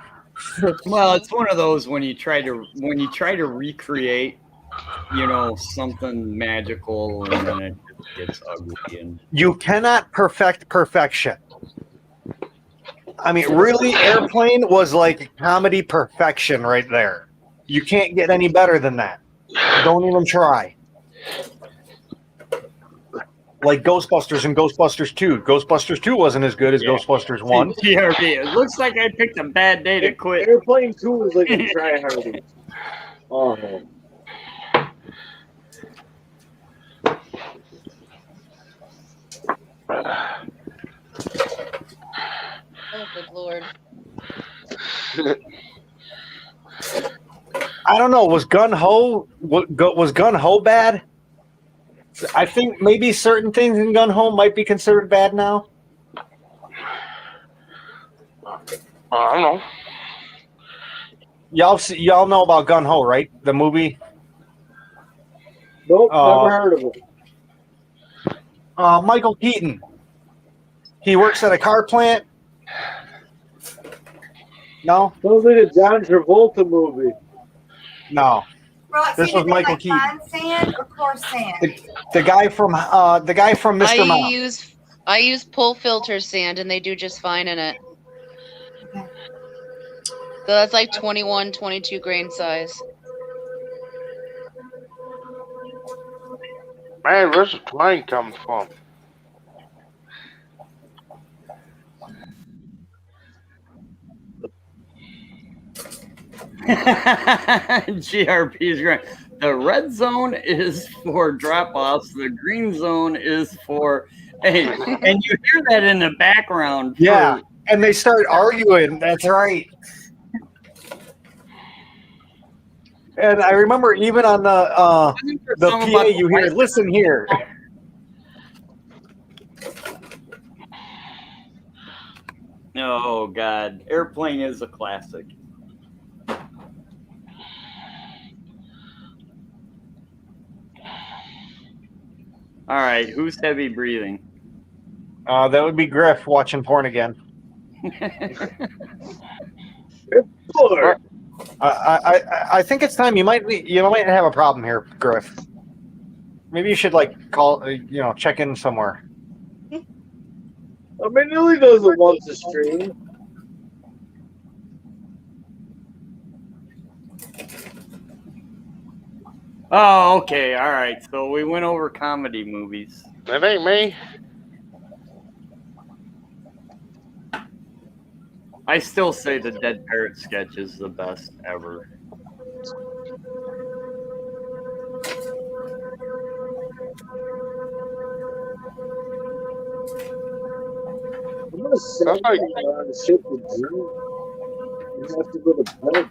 Well, it's one of those when you try to recreate, something magical, and then it just gets ugly. And You cannot perfect perfection. I mean, really, Airplane was like comedy perfection right there. You can't get any better than that. Don't even try. Like Ghostbusters and Ghostbusters 2. Ghostbusters 2 wasn't as good as Ghostbusters 1. TRB. It looks like I picked a bad day to quit. Airplane 2 was like a try-hardy. Oh, man. Oh, good lord. I don't know. Was Gun Ho bad? I think maybe certain things in Gun Ho might be considered bad now. I don't know. Y'all know about Gun Ho, right? The movie. Nope, never heard of it. Michael Keaton. He works at a car plant. No? Sounds like a John Travolta movie. No. Roxy, This was did they Michael like Keaton. fine sand or coarse sand? The guy from Mr. Mom. I use pull filter sand and they do just fine in it. Okay. So that's like 21, 22 grain size. Man, where's the plane coming from? GRP is great. The red zone is for drop-offs. The green zone is for and you hear that in the background. Yeah, and they start arguing. That's right. And I remember even on the PA, you hear, "Listen here." Oh God, Airplane is a classic. All right, who's heavy breathing? That would be Griff watching porn again. I think it's time. You might have a problem here, Griff. Maybe you should call. Check in somewhere. I mean, he only does it once a stream. Oh, okay, all right. So we went over comedy movies. That ain't me. I still say the Dead Parrot sketch is the best ever. I'm gonna sit on the ship with Drew. You have to go to bed.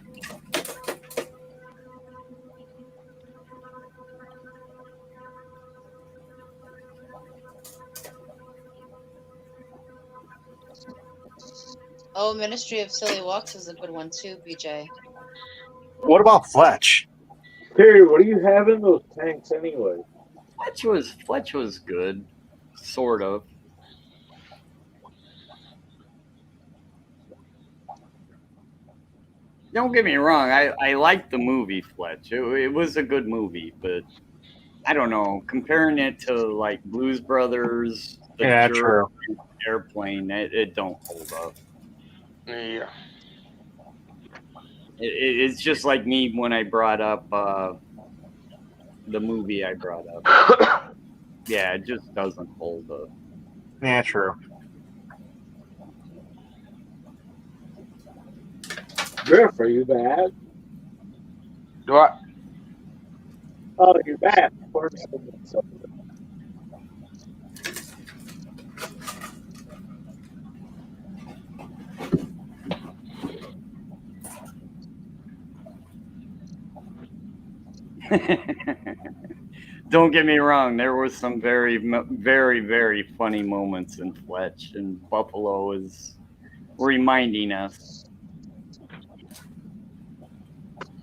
Oh, Ministry of Silly Walks is a good one too, BJ. What about Fletch? Terry, what do you have in those tanks anyway? Fletch was good, sort of. Don't get me wrong. I liked the movie Fletch. It was a good movie, but I don't know. Comparing it to like Blues Brothers, The Jerk, Airplane, it don't hold up. Yeah. It's just like me when I brought up the movie I brought up. Yeah, it just doesn't hold up. Yeah, true. Griff, are you back? What? Oh, you're back. Of course. Don't get me wrong. There were some very, very funny moments in Fletch, and Buffalo is reminding us.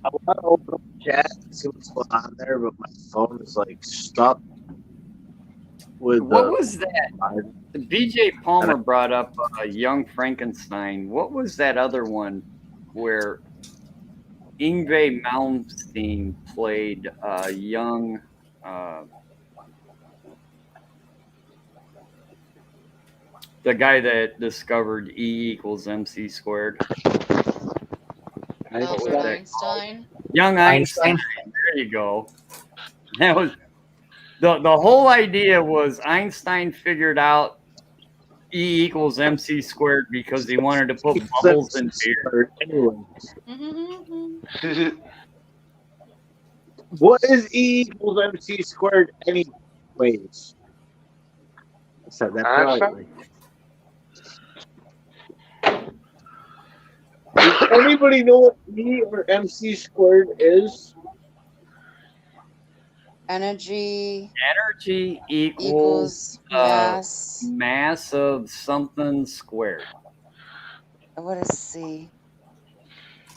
I want to open up the chat and see what's going on there, but my phone is like stuck with What was that? BJ Palmer brought up Young Frankenstein. What was that other one where Yngwie Malmsteen played young? The guy that discovered E equals MC squared. Albert Einstein. Young Einstein. There you go. That was the whole idea was Einstein figured out E equals MC squared because he wanted to put bubbles in beer. What is E equals MC squared anyways? I said that probably. Does anybody know what E or MC squared is? Energy equals mass of something squared. What is C?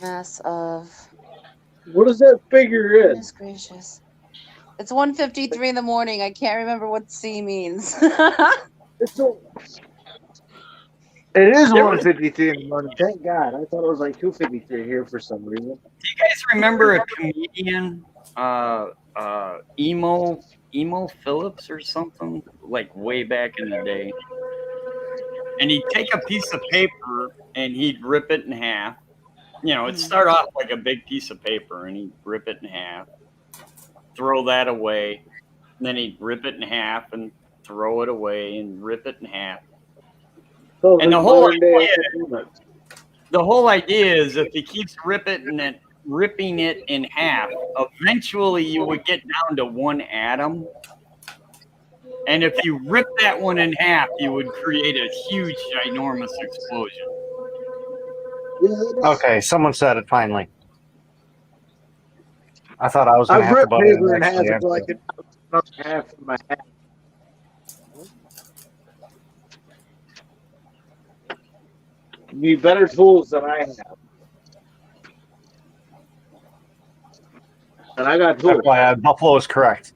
Mass of. What does that figure in? Goodness gracious. It's 1:53 in the morning. I can't remember what C means. It is 1:53 in the morning. Thank God. I thought it was like 2:53 here for some reason. Do you guys remember a comedian, Emo Phillips or something, like way back in the day? And he'd take a piece of paper and he'd rip it in half. You know, it'd start off like a big piece of paper and he'd rip it in half, throw that away, and then he'd rip it in half and throw it away and rip it in half. So and the whole idea is if he keeps ripping it in half, eventually you would get down to one atom. And if you rip that one in half, you would create a huge, ginormous explosion. Okay, someone said it finally. I thought I was going to have to butt in and actually answer. Like half of my hat. You need better tools than I have. And I got tools. Buffalo is correct.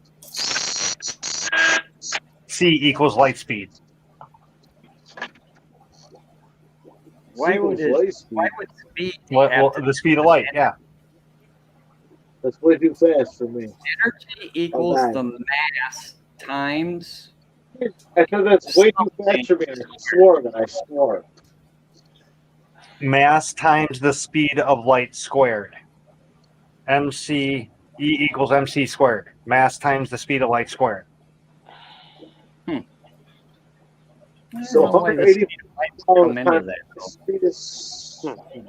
C equals light speed. Why would speed? Well, the speed of light, yeah. That's way too fast for me. Energy equals the mass times. I said that's way too fast for me. I swore. Mass times the speed of light squared. E equals MC squared. Mass times the speed of light squared. So 180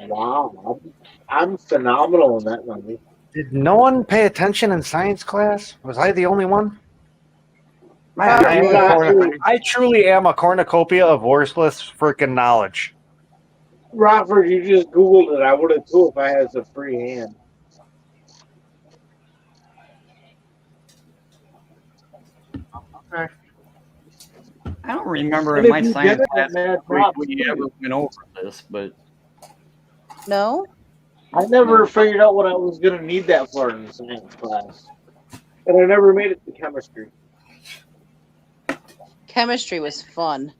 Wow, I'm phenomenal in that number. Did no one pay attention in science class? Was I the only one? Man, I truly am a cornucopia of worthless freaking knowledge. Rockford, you just Googled it. I would have too if I had a free hand. Okay. I don't remember in my science class we ever went over this, but no. I never figured out what I was going to need that for in science class, and I never made it to chemistry. Chemistry was fun.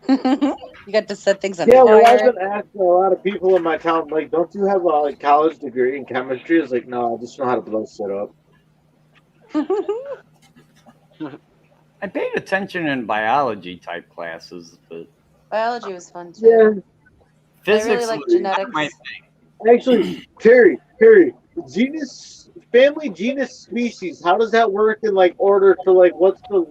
You got to set things on fire. Well, I've been asking a lot of people in my town, like, don't you have a college degree in chemistry? It's like, no, I just know how to blow shit up. I paid attention in biology type classes, but biology was fun too. Yeah. Physics I really like genetics. My thing. Actually, Terry, genus, family, genus, species. How does that work in order to what's the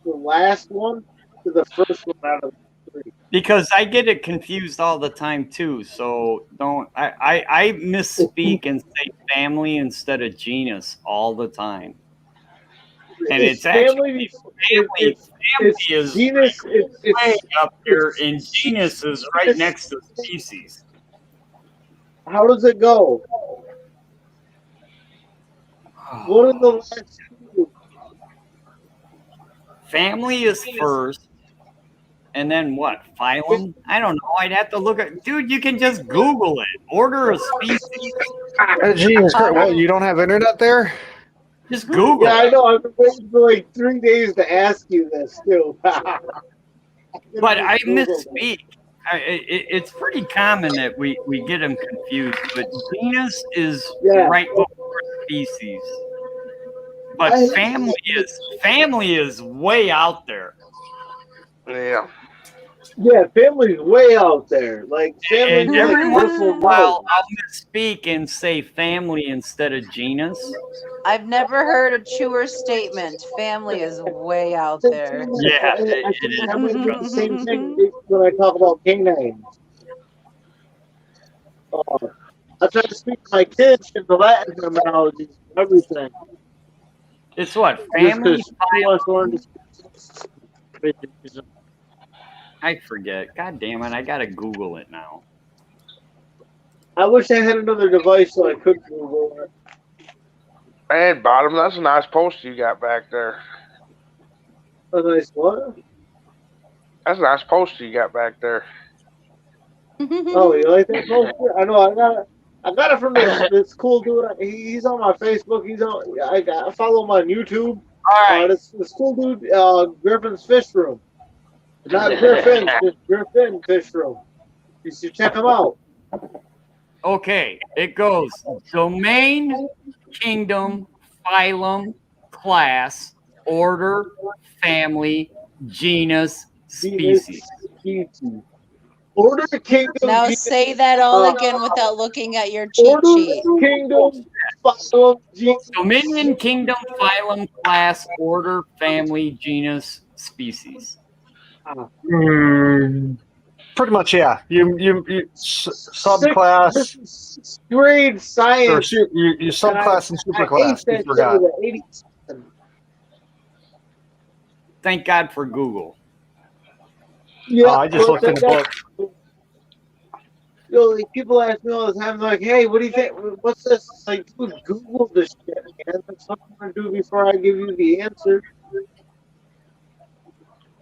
last one? to the first one out of the three. Because I get it confused all the time too. So don't I misspeak and say family instead of genus all the time. And it's actually family is genus. like way up there, it's- and genus is right next to species. How does it go? What are the last two? Family is first, and then what? Phylum? I don't know. I'd have to look at. Dude, you can just Google it. Order of species. Jesus Christ. What, you don't have internet there? Just Google. Yeah, I know. I've been waiting for like 3 days to ask you this too. But I misspeak. It's pretty common that we get them confused. But genus is right before species. But family is way out there. Yeah. Yeah, family's way out there. Like family. And every once in a while, I'll misspeak and say family instead of genus. I've never heard a truer statement. Family is way out there. Yeah, I would do the same thing when I talk about canines. I try to speak to my kids in the Latin terminology, everything. It's what? Family? I forget. God damn it. I got to Google it now. I wish I had another device so I could Google it. Man, Bottom, that's a nice poster you got back there. A nice what? That's a nice poster you got back there. Oh, you like that poster? I know. I got it from this cool dude. He's on my Facebook. I follow him on YouTube. All right. This cool dude, Griffin's Fish Room. Not Griffin, just Griffin Fish Room. You should check him out. Okay, it goes domain, kingdom, phylum, class, order, family, genus, species. Order, kingdom. Now genus, say that all again without looking at your cheat order, sheet. kingdom, phylum, genus. Dominion, kingdom, phylum, class, order, family, genus, species. Pretty much, yeah. You subclass. Sixth grade Or science. you subclass and superclass. You forgot. Thank God for Google. Yeah, I just looked in the book. Like, people ask me all the time, like, "Hey, what do you think? What's this?" It's like, dude, Google this shit, man. That's what I'm gonna do before I give you the answer.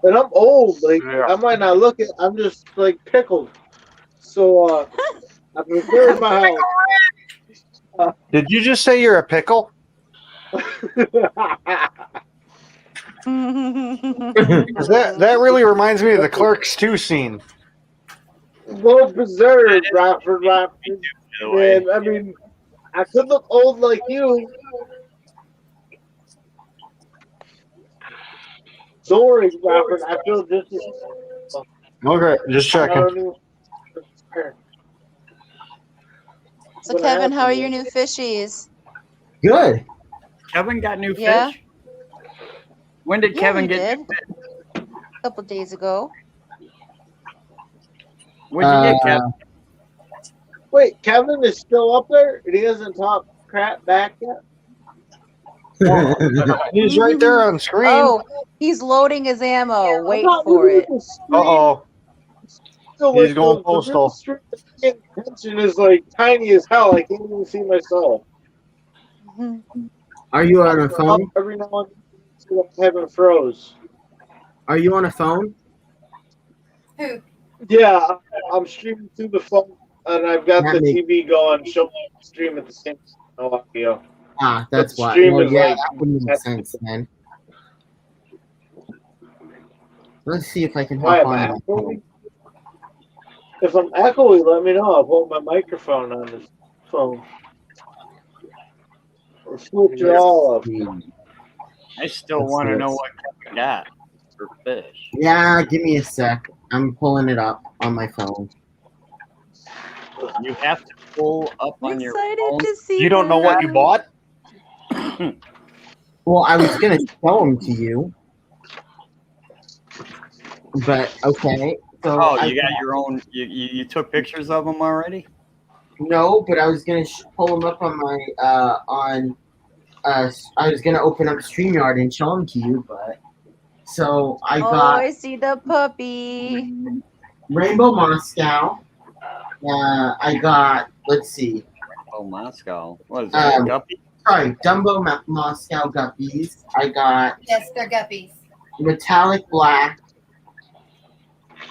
But I'm old. Like, I might not look it. I'm just like pickled. So I'm prepared my house. Did you just say you're a pickle? That really reminds me of the Clerks 2 scene. Well preserved, Rockford. Man, I mean, I could look old like you. Sorry, Rockford. I feel just as... Okay, just checking. So, Kevin, how are your new fishies? Good. Kevin got new Yeah? fish? When did Kevin he get did. new fish? A couple days ago. What'd you get, Kevin? Wait, Kevin is still up there? And he hasn't talked crap back yet? He's right there on screen. Oh, he's loading his ammo. Wait for it. Uh-oh. So, He's going postal. The attention is like tiny as hell. I can't even see myself. Are you on a phone? Every now and then, Kevin froze. Are you on a phone? Who? Yeah, I'm streaming through the phone, and I've got That the makes- TV going, showing the stream at the same time. No audio. Ah, that's The why. stream Well, is yeah, like- that wouldn't make sense, man. Let's see if I can Why hop am I on. echoing? If I'm echoing, let me know. I'll put my microphone on this phone. Or switch it all up. I still want to know what Kevin got for fish. Yeah, give me a sec. I'm pulling it up on my phone. You have to pull up on your phone. To see You don't know what you bought? Well, I was gonna show them to you. But okay. So Oh, I you got your own. You took pictures of them already? no, but I was gonna pull them up on my I was gonna open up StreamYard and show them to you, but so I Oh, got I see the puppy. Rainbow Moscow. I got let's see. Oh, Moscow. What is that? Guppy? Sorry, Dumbo Moscow guppies. I got Yes, they're guppies. metallic black.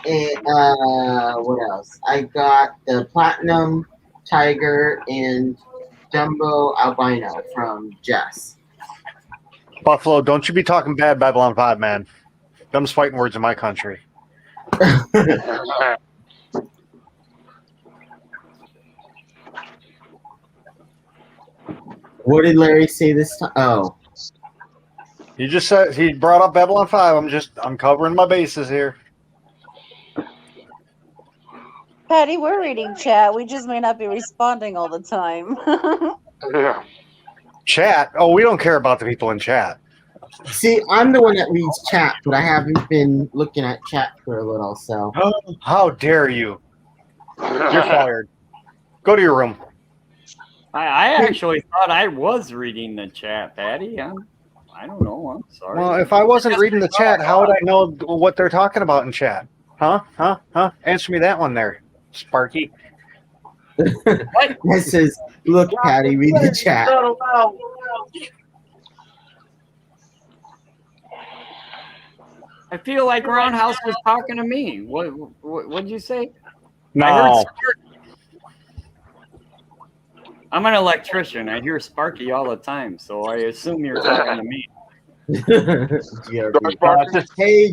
And what else? I got the platinum tiger and Dumbo albino from Jess. Buffalo, don't you be talking bad Babylon 5, man. Them's fighting words in my country. What did Larry say this time? Oh, He just said he brought up Babylon 5. I'm covering my bases here. Patty, we're reading chat. We just may not be responding all the time. Yeah. Chat? Oh, we don't care about the people in chat. see, I'm the one that reads chat, but I haven't been looking at chat for a little. So How dare you? You're fired. Go to your room. I actually thought I was reading the chat, Patty. I don't know. I'm sorry. Well, if I wasn't reading the chat, how would I know what they're talking about in chat? Huh? Answer me that one there, Sparky. it says, "Look, Patty, read the chat." I feel like Roundhouse was talking to me. What'd you say? No. I heard Sparky. I'm an electrician. I hear Sparky all the time, so I assume you're talking to me. Hey, It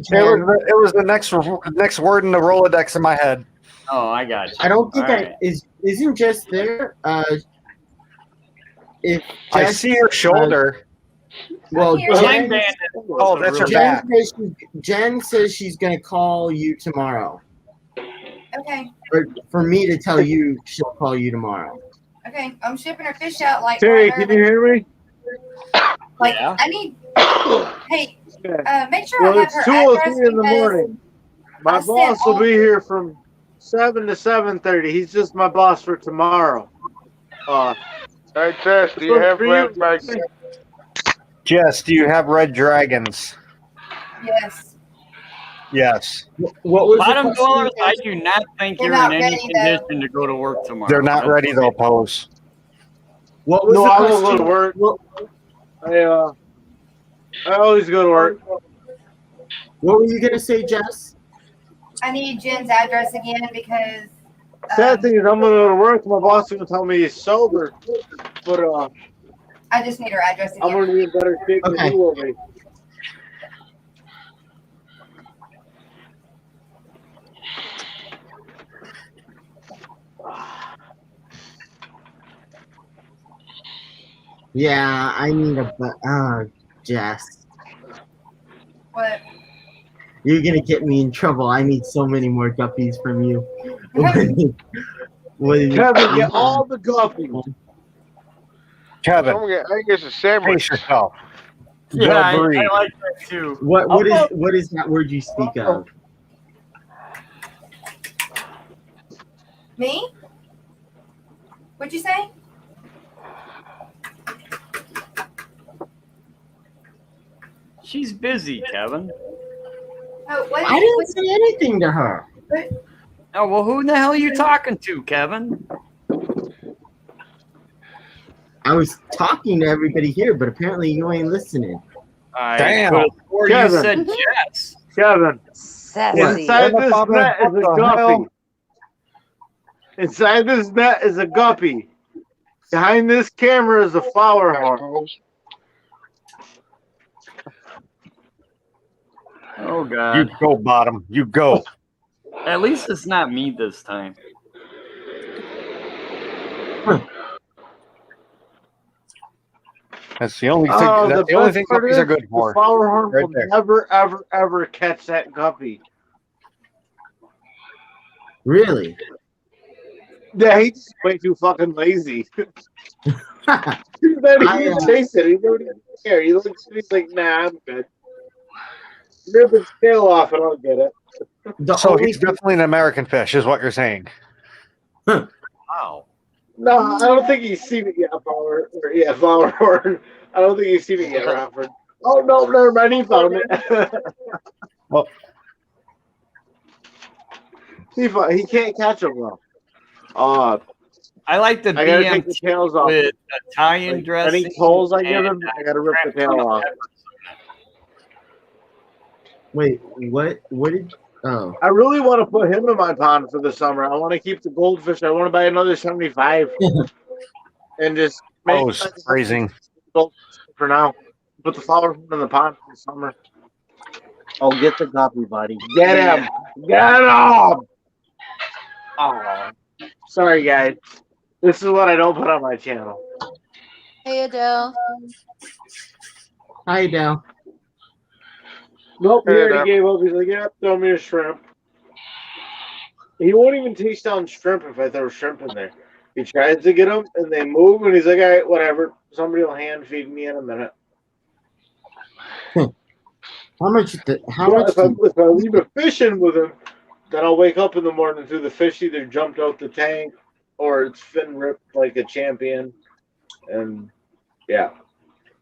Jen. was the next word in the Rolodex in my head. Oh, I got you. I don't think All right. isn't Jess there. If I Jess, see her shoulder. well, Here. Blind Jen, Bandit. Oh, that's her back. Jen says she's gonna call you tomorrow. Okay. For me to tell you, she'll call you tomorrow. Okay. I'm shipping her fish out like Terry, right can you hear me? Like Yeah. I need. Hey, make sure Well, I have it's her 2:03 address in the because morning. My I sent boss will all- be here from 7 to 7:30. He's just my boss for tomorrow. Hey, Tess, do you Look have for you. red bags? Jess, do you have red dragons? Yes. Yes. What was Bottom the question? dwellers, I do not think They're you're not in any ready, though. condition to go to work tomorrow. They're not ready though, Pose. What was No, the I question? won't go to work. What, I always go to work. what were you gonna say, Jess? I need Jen's address again because Sad thing is, I'm gonna go to work. My boss is gonna tell me he's sober, but I just need her address I'm again. gonna be in better shape than Okay. he will be. Yeah, I need Jess. What? You're gonna get me in trouble. I need so many more guppies from you. What did you- Kevin, get all the guppies. Kevin, I guess a sandwich. pace yourself. Yeah, I Agreed. like that too. what is that word you speak of? Me? What'd you say? She's busy, Kevin. Oh, what? I didn't say anything to her. Oh, well, who the hell are you talking to, Kevin? I was talking to everybody here, but apparently you ain't listening. Damn. Or Kevin. you said yes. Kevin, Sassy. inside this What net is a the guppy. hell? Inside this net is a guppy. Behind this camera is a flower horn. Oh, You God. go, Bottom. You go. At least it's not me this time. That's the only thing. Oh, That's the only thing part guppies is are good the for. flower horn Right will there. never, ever, ever catch that guppy. Really? Yeah, he's way too fucking lazy. He's not even chasing it. He don't even care. He's like, nah, I'm good. Rip his tail off and I'll get it. So only he's definitely an American fish, is what you're saying. Wow. No, I don't think he's seen it yet, Flower Horn. I don't think he's seen it yet, Rockford. Oh no, never mind. He found it. Well, he can't catch them though. I like the I gotta take the BMT tails off. with Italian Like, dressing. any toes I give and him, I gotta rip the crap ton tail of off. peppers. wait. What did? Oh, I really want to put him in my pond for the summer. I want to keep the goldfish. I want to buy another 75 and just make oh, it's freezing. for now. Put the flower horn in the pond for the summer. Oh, get the guppy, buddy. Get him. Get him. Oh, sorry, guys. This is what I don't put on my channel. Hey, Adele. hi, Dale. Nope, he Hey, already there. gave up. He's like, yeah, throw me a shrimp. He won't even taste down shrimp if I throw shrimp in there. He tries to get them, and they move, and he's like, all right, whatever. Somebody will hand feed me in a minute. How much? How Yeah, much? if I leave a fish in with him, then I'll wake up in the morning to the fish either jumped out the tank or its fin ripped like a champion. And yeah,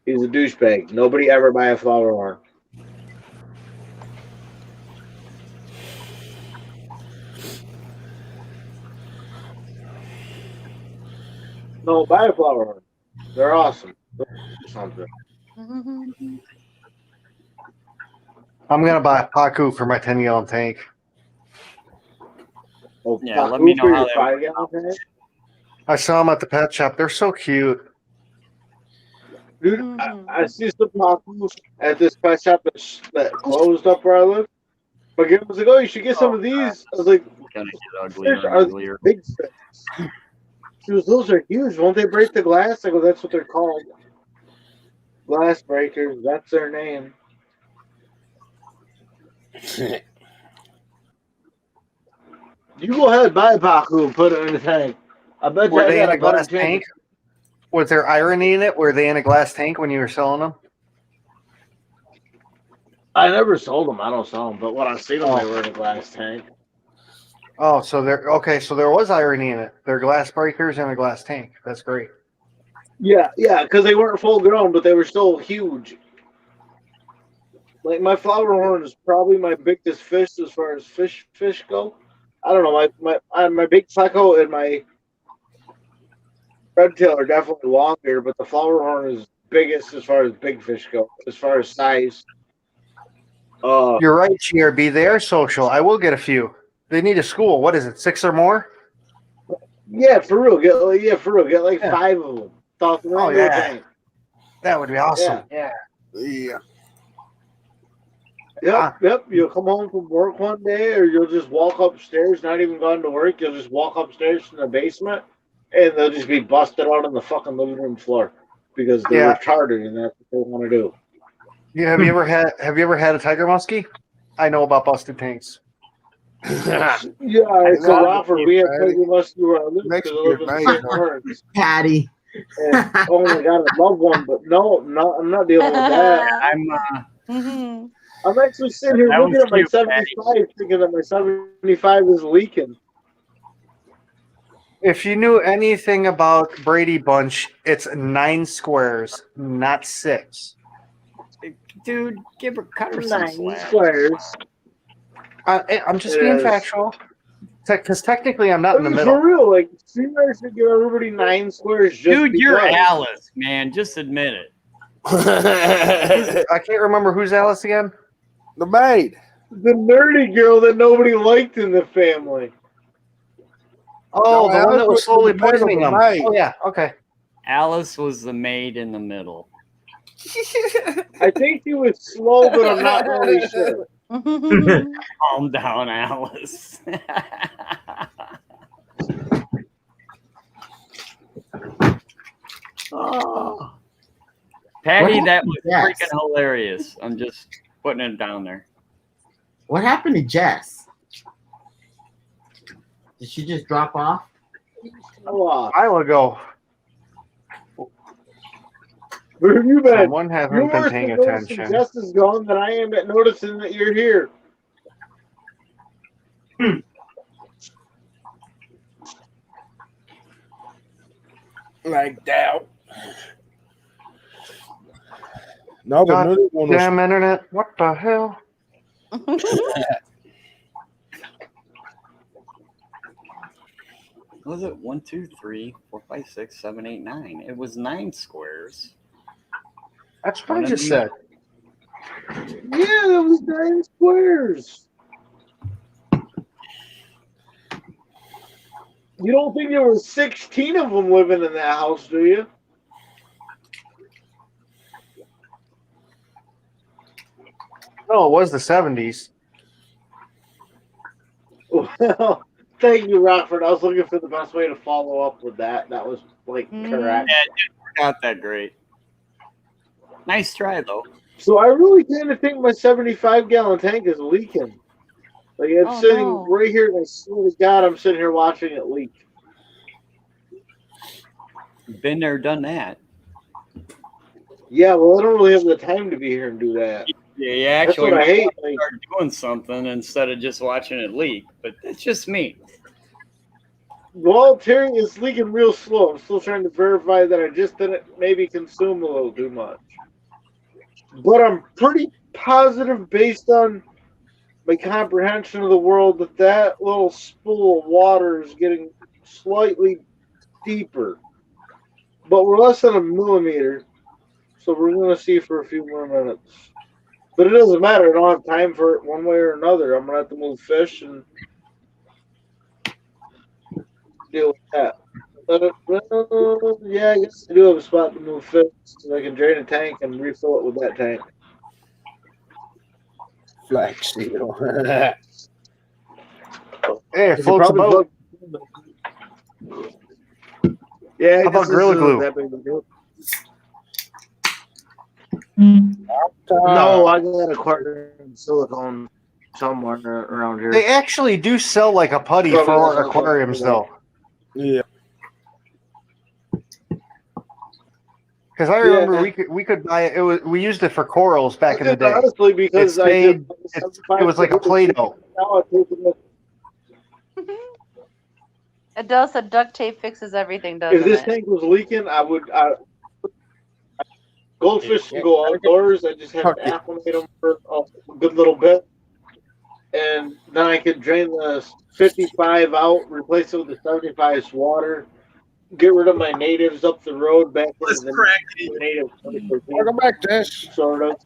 he's a douchebag. Nobody ever buy a flower horn. No, buy a flower horn. They're awesome. Something. I'm gonna buy a Pacu for my 10-gallon tank. Oh, Yeah, let me know for how your that 5-gallon tank? I saw them at the pet shop. They're so cute. Dude, I see some tacos at this pet shop that closed up where I live. But I was like, oh, you should get some of these. I was like, Gonna get uglier and are uglier. big fish. She goes, those are huge. Won't they break the glass? I go, that's what they're called. Glass breakers. That's their name. You go ahead, buy a Pacu and put it in the tank. I bet you Were I they got in a a better glass chance. tank? Was there irony in it? Were they in a glass tank when you were selling them? I never sold them. I don't sell them. But when I see them, they were in a glass tank. Oh, so there. Okay, so there was irony in it. They're glass breakers in a glass tank. That's great. Yeah, because they weren't full grown, but they were still huge. Like my flower horn is probably my biggest fish as far as fish go. I don't know. My big pleco and my red tail are definitely longer, but the flower horn is biggest as far as big fish go, as far as size. You're right, GRB. They are social. I will get a few. They need a school. What is it? 6 or more? Yeah, for real. Get like 5 of them. Toss them Oh into the yeah, tank. that would be awesome. Yeah. Yeah. Yep. You'll come home from work one day, or you'll just walk upstairs, not even gone to work. You'll just walk upstairs from the basement, and they'll just be busted out on the fucking living room floor because they're retarded, and that's what they want to do. Yeah. Have you ever had a tiger muskie? I know about busted tanks. Yeah, it's a Rockford. We have tiger muskie where I live because I live in St. Lawrence. Patty. And, oh my god, I love one, but no, I'm not dealing with that. I'm actually sitting here looking at my 75, thinking that my 75 is leaking. If you knew anything about Brady Bunch, it's 9 squares, not 6. Dude, give her cut her 9 some slack. squares. I'm just being factual. Because technically, I'm not in the middle. For real, like, you guys should give everybody 9 squares just Dude, you're because. Alice, man. Just admit it. I can't remember who's Alice again. The maid. The nerdy girl that nobody liked in the family. Oh, No, the one Alice that was was slowly in the middle, poisoning the them. maid. Oh, yeah, okay. Alice was the maid in the middle. I think he was slow, but I'm not really sure. Calm down, Alice. Oh. Patty, that was freaking hilarious. I'm just putting it down there. What happened to Jess? Did she just drop off? A while ago. Where have you been? Someone hasn't been paying attention. Jess is gone, that I am at noticing that you're here. like that. No, the God middle one was damn internet! What the hell? Was it 1, 2, 3, 4, 5, 6, 7, 8, 9? It was 9 squares. That's what One I of just these- said. Yeah, that was 9 squares. You don't think there were 16 of them living in that house, do you? No, it was the 70s. Well, thank you, Rockford. I was looking for the best way to follow up with that. That was like correct. Not that great. Nice try though. So I really kind of think my 75-gallon tank is leaking. Like it's Oh, sitting no. right here, and I swear to God, I'm sitting here watching it leak. Been there, done that. Yeah, well, I don't really have the time to be here and do that. Yeah, you That's actually what I hate. might start doing something instead of just watching it leak. But that's just me. Well, Terry, it's leaking real slow. I'm still trying to verify that I just didn't maybe consume a little too much. But I'm pretty positive, based on my comprehension of the world, that that little spool of water is getting slightly deeper. But we're less than a millimeter, so we're going to see for a few more minutes. But it doesn't matter. I don't have time for it one way or another. I'm going to have to move fish and deal with that. Yeah, I guess I do have a spot to move fish, so I can drain a tank and refill it with that tank. flax seal. Hey, it floats a boat. Yeah, How about Gorilla Glue? that big of a deal. No, I got aquarium silicone somewhere around here. They actually do sell like a putty for aquariums, though. Yeah. Because I remember we could buy it. We used it for corals back in the day. Honestly, because it was like a Play-Doh. Now I take it. Adele said duct tape fixes everything, If doesn't this it? tank was leaking, I would. Goldfish can go outdoors. I just have to acclimate them for a good little bit, and then I could drain the 55 out, replace it with the 75's water, get rid of my natives up the road back into the native. Welcome back, Tess. Sort of.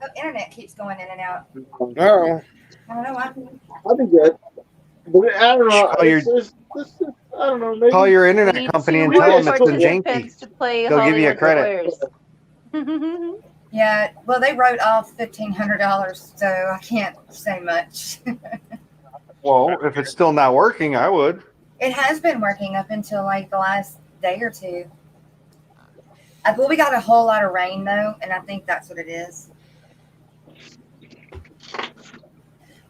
The internet keeps going in and out. Oh. I don't know why. I'll be good. But I don't know. Call your- I don't know. Maybe Call your We internet need company 2 and more tell them it's been participants janky. to play They'll give you a Hollywood credit. Squares. Yeah, well, they wrote off $1,500, so I can't say much. Well, if it's still not working, I would. It has been working up until like the last day or two. Well, we got a whole lot of rain though, and I think that's what it is.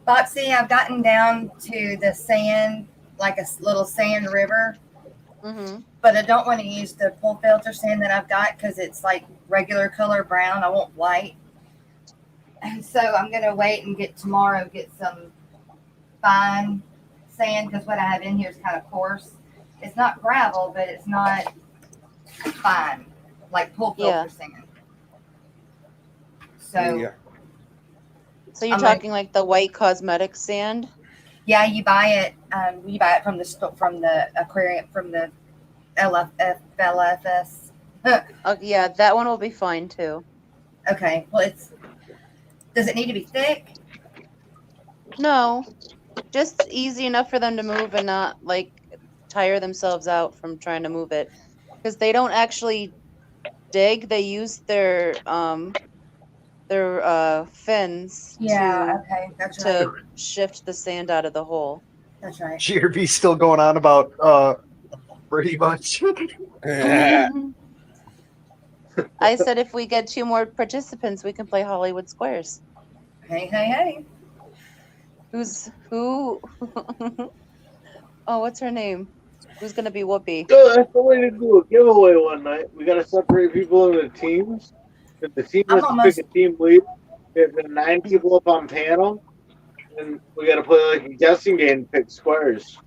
Foxie, I've gotten down to the sand, like a little sand river, but I don't want to use the pool filter sand that I've got because it's like regular color brown. I want white. And so I'm going to wait and get some fine sand because what I have in here is kind of coarse. It's not gravel, but it's not fine, like pool filter sand. So, So you're talking like the white cosmetic sand? yeah, you buy it. You buy it from the aquarium, from the LFS. Oh, yeah, that one will be fine too. Okay. Well, does it need to be thick? No, just easy enough for them to move and not like tire themselves out from trying to move it, because they don't actually dig. They use their fins to shift the sand out of the hole. That's right. GRB's still going on about pretty much. I said if we get 2 more participants, we can play Hollywood Squares. Hey. Who? Oh, what's her name? Who's gonna be Whoopi? So that's the way to do a giveaway one night. We got to separate people into teams. If the team has to pick a team lead, we have 9 people up on panel, and we got to play like a guessing game to pick squares.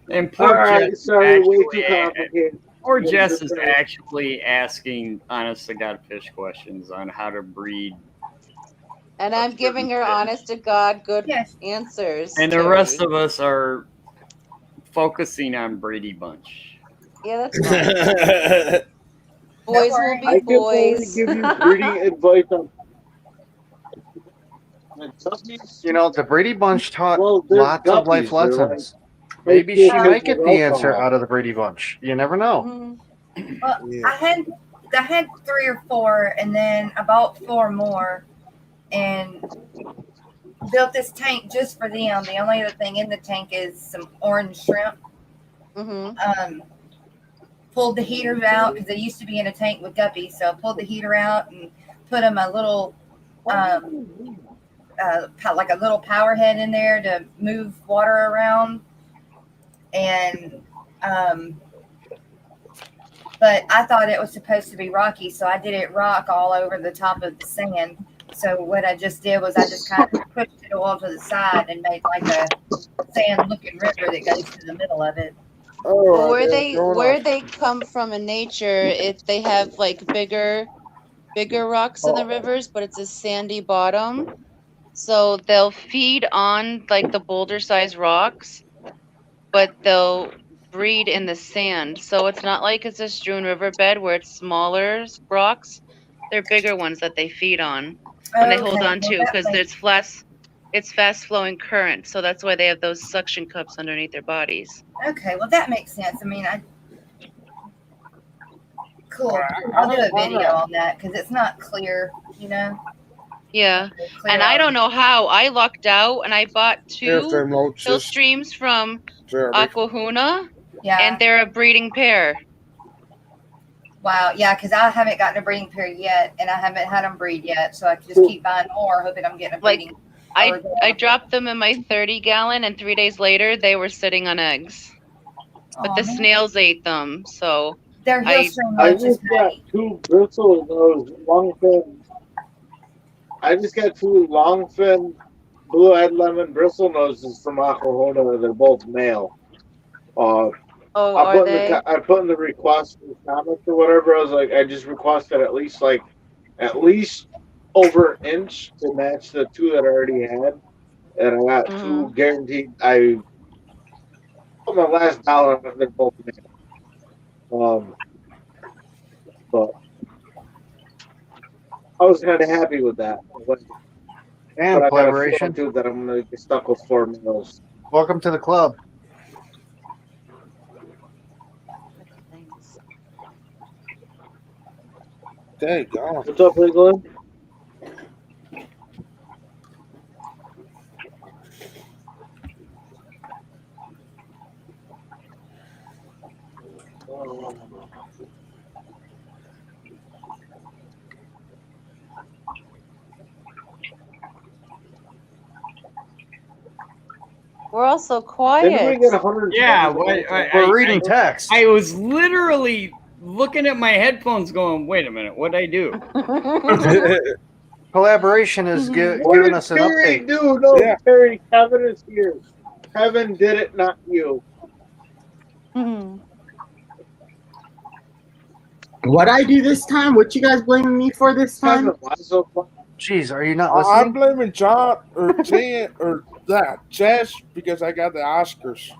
And All poor right, Jess, sorry, way too actually, complicated. poor Jess is actually asking honest to God fish questions on how to breed. And I'm giving her honest to God good answers. And the Terry. rest of us are focusing on Brady Bunch. Yeah, that's fine. Boys will be I can only boys. give you breeding advice on. You know, the Brady Bunch taught Well, they're lots of life guppies. They're like lessons. Maybe high she school might kids get with the answer alcohol. out of the Brady Bunch. You never know. Mm-hmm. Well, I had 3 or 4, and then I bought 4 more, and built this tank just for them. The only other thing in the tank is some orange shrimp. Pulled the heaters out because they used to be in a tank with guppies, so I pulled the heater out and put them a little like a little power head in there to move water around, and but I thought it was supposed to be rocky, so I did it rock all over the top of the sand. So what I just did was I just kind of pushed it all to the side and made like a sand looking river that goes to the middle of it. Well, where they come from in nature, they have like bigger rocks in the rivers, but it's a sandy bottom. So they'll feed on like the boulder sized rocks, but they'll breed in the sand. So it's not like it's a strewn riverbed where it's smaller rocks. They're bigger ones that they feed on and they hold on to because it's fast flowing current. So that's why they have those suction cups underneath their bodies. Okay, well that makes sense. I mean, cool. I'll do a video on that because it's not clear, you know. Yeah, and I don't know how I lucked out and I bought 2 hill streams from Aquahuna, and they're a breeding pair. Wow, yeah, because I haven't gotten a breeding pair yet, and I haven't had them breed yet, so I can just keep buying more, hoping I'm getting a breeding. I dropped them in my 30-gallon, and 3 days later they were sitting on eggs, but the snails ate them. So they're hill stream I roaches. just got 2 bristle nose longfin. I just got 2 longfin blue-eyed lemon bristle noses from Aquahona. They're both male. I put in the request in the comments or whatever. I was like, I just requested at least over an inch to match the 2 that I already had, and I got 2 guaranteed. I put my last dollar on it. They're both male. But I was kind of happy with that. And but collaboration. I got a feeling too that I'm gonna get stuck with 4 males. Welcome to the club. There you go. What's up, England? We're all so quiet. Yeah, we're reading text. I was literally looking at my headphones going, wait a minute, what'd I do? Collaboration is giving us an update. Dude, no, Terry, Kevin is here. Kevin did it, not you. What I do this time? What you guys blaming me for this time? Jeez, are you not listening? I'm blaming John or Jan or that Jess because I got the Oscars.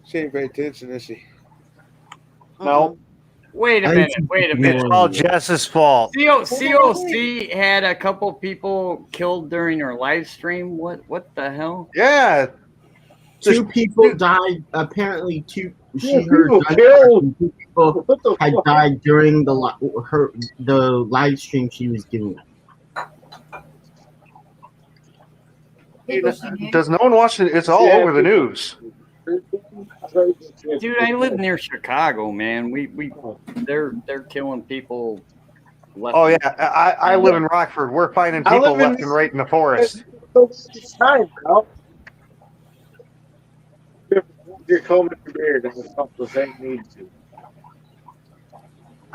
She ain't pay attention, is she? No. Wait a minute. It's all Jess's fault. COC had a couple people killed during her live stream. What the hell? Yeah. 2 people died. Apparently, 2 people had died during the live stream she was doing. Does no one watch it? It's all over the news. Dude, I live near Chicago, man. They're killing people. Oh yeah, I live in Rockford. We're finding people left and right in the forest. It's time, bro. You're combing your beard and it's not the same need to.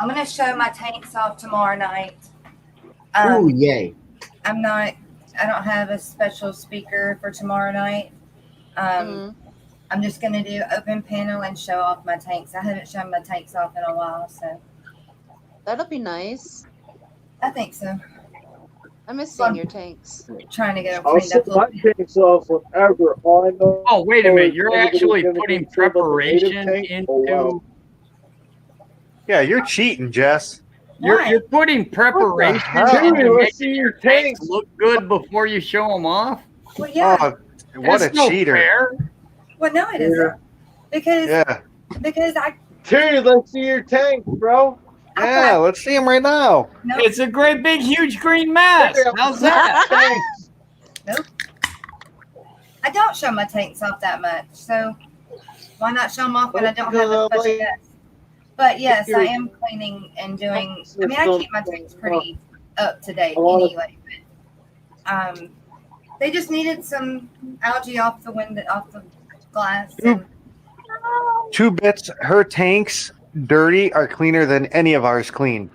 I'm gonna show my tanks off tomorrow night. Ooh, yay. I don't have a special speaker for tomorrow night. I'm just gonna do open panel and show off my tanks. I haven't shown my tanks off in a while, so That'll be nice. I think so. I miss seeing your tanks. Trying to get them I'll cleaned up set a my little bit. tanks off whenever. All I know. Oh, wait a minute. is You're everybody's actually gonna putting get filled up with native preparation tank? into. Oh, wow. Yeah, you're cheating, Jess. You're Why? putting preparation hell? Dude, into let's making see your your tanks tanks. look good before you show them off. Well, yeah. Oh, what That's a no cheater. fair. Well, no, it isn't. Because Yeah. Dude, let's see your tanks, bro. Yeah, let's see him right now. Nope. It's a great big huge green mess. How's that? Tanks. Nope. I don't show my tanks off that much, so why not show them off when I don't have a special guest? But yes, I am cleaning and doing. I mean, I keep my tanks pretty up to date anyway. But they just needed some algae off the window, off the glass. And, 2 bits. Her tanks dirty are cleaner than any of ours clean.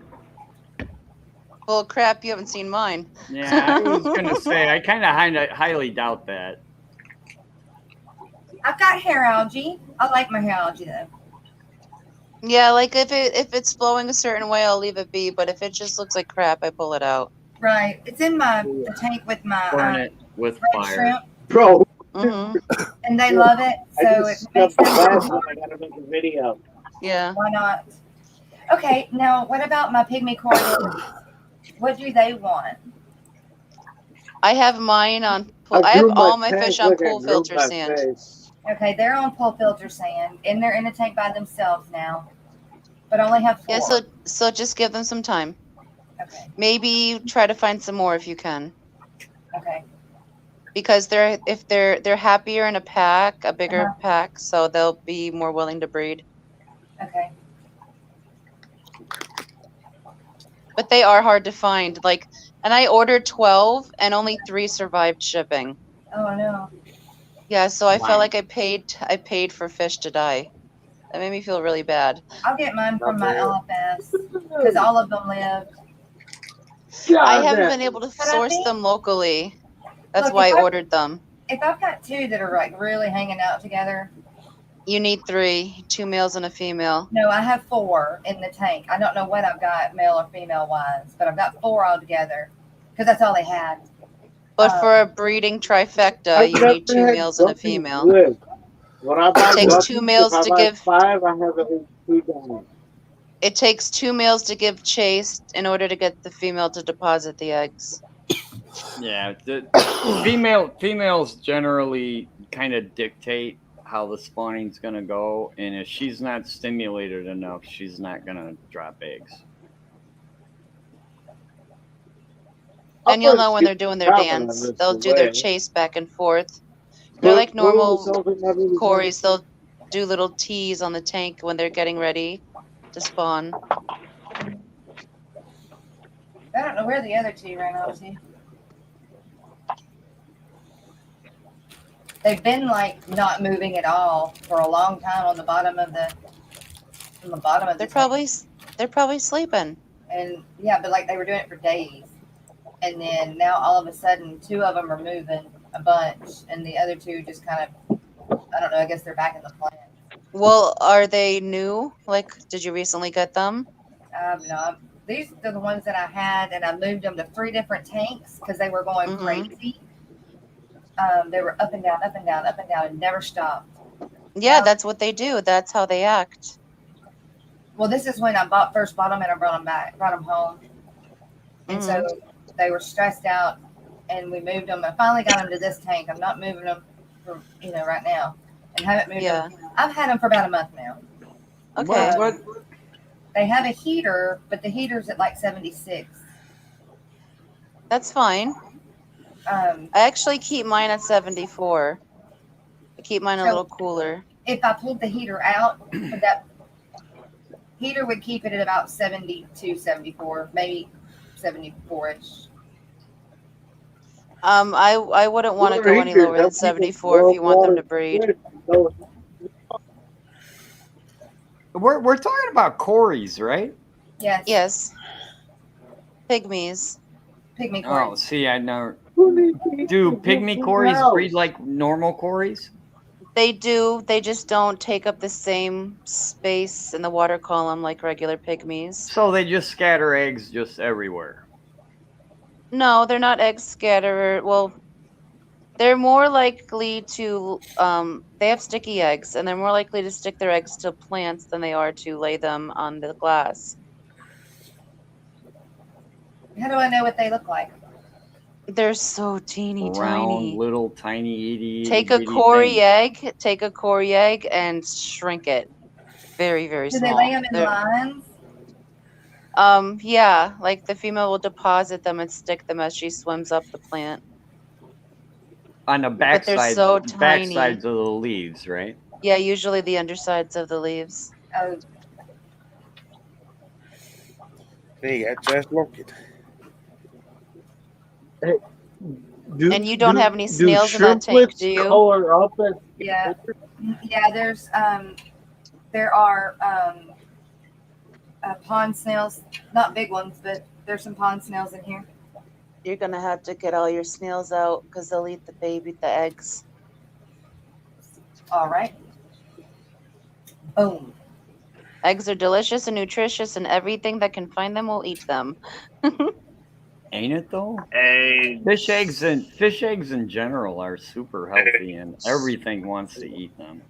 Well, crap, you haven't seen mine. Yeah, I was gonna say I kind of highly doubt that. I've got hair algae. I like my hair algae though. Yeah, like if it's flowing a certain way, I'll leave it be. But if it just looks like crap, I pull it out. Right. It's in the tank with my Burn it with red fire. shrimp, Bro. and they love it. So I it just makes stuffed the them. last one. I gotta make a video. Yeah. Why not? Okay. Now, what about my pygmy coral? What do they want? I have mine on. I grew have all my my tank fish on like I pool grew filter my sand. face. Okay, they're on pool filter sand, and they're in a tank by themselves now, but only have 4. Yeah, so just give them some time. Okay. Maybe try to find some more if you can. Okay. Because if they're happier in a pack, a bigger pack, so they'll be more willing to breed. Okay. But they are hard to find. And I ordered 12 and only 3 survived shipping. Oh no. Yeah, so I Wow. felt like I paid for fish to die. That made me feel really bad. I'll get mine from my LFS because all of them lived. I haven't been able to source them locally. That's Look, why if I I- ordered them. If I've got 2 that are like really hanging out together, You need 3, 2 males and a female. no, I have 4 in the tank. I don't know what I've got male or female wise, but I've got 4 all together because that's all they had. But for a breeding trifecta, you need 2 males and a female. When I buy It takes guppies, 2 males if I to buy give. 5, I have at least 2 down. It takes 2 males to give chase in order to get the female to deposit the eggs. Yeah, the females generally kind of dictate how the spawning's gonna go, and if she's not stimulated enough, she's not gonna drop eggs. And you'll know when they're doing their dance. They'll do their chase back and forth. They're like normal Corys. They'll do little teas on the tank when they're getting ready to spawn. I don't know where the other 2 ran off to. They've been like not moving at all for a long time on the bottom of the. On the bottom of the. They're probably sleeping. And yeah, but like they were doing it for days, and then now all of a sudden 2 of them are moving a bunch, and the other 2 just kind of. I don't know. I guess they're back in the plant. Well, are they new? Like, did you recently get them? No, these are the ones that I had, and I moved them to 3 different tanks because they were going crazy. They were up and down, up and down, up and down, and never stopped. Yeah, that's what they do. That's how they act. Well, this is when I first bought them, and I brought them home, and so they were stressed out, and we moved them. I finally got them to this tank. I'm not moving them, for, right now, and haven't moved them. I've had them for about a month now. Okay. What? They have a heater, but the heater's at like 76. That's fine. I actually keep mine at 74. I keep mine a little cooler. If I pulled the heater out, that heater would keep it at about 72, 74, maybe 74-ish. I wouldn't want to go any lower than 74 if you want them to breed. We're talking about Corys, right? Yes. Yes. Pygmies. Pygmy Oh, cories. see, I never. Who needs Do to pygmy get cories house? breed like normal cories? They do. They just don't take up the same space in the water column like regular pygmies. So they just scatter eggs just everywhere. No, they're not egg scatterer. Well, they're more likely to they have sticky eggs, and they're more likely to stick their eggs to plants than they are to lay them on the glass. How do I know what they look like? They're so teeny Round, tiny. little, tiny, itty, Take a bitty cory things. egg, take a cory egg and shrink it. Very, very Do small. they lay them in They're- lines? Yeah, like the female will deposit them and stick them as she swims up the plant. On the But they're backside, so tiny. backsides of the leaves, right? Yeah, usually the undersides of the leaves. Oh, Hey, I just looked it. And you don't have any snails in that tank, do you? Color up as yeah. Yeah, there are pond snails, not big ones, but there's some pond snails in here. You're gonna have to get all your snails out because they'll eat the eggs. All right. Boom. Eggs are delicious and nutritious, and everything that can find them will eat them. Ain't it though? Fish eggs in general are super healthy, and everything wants to eat them.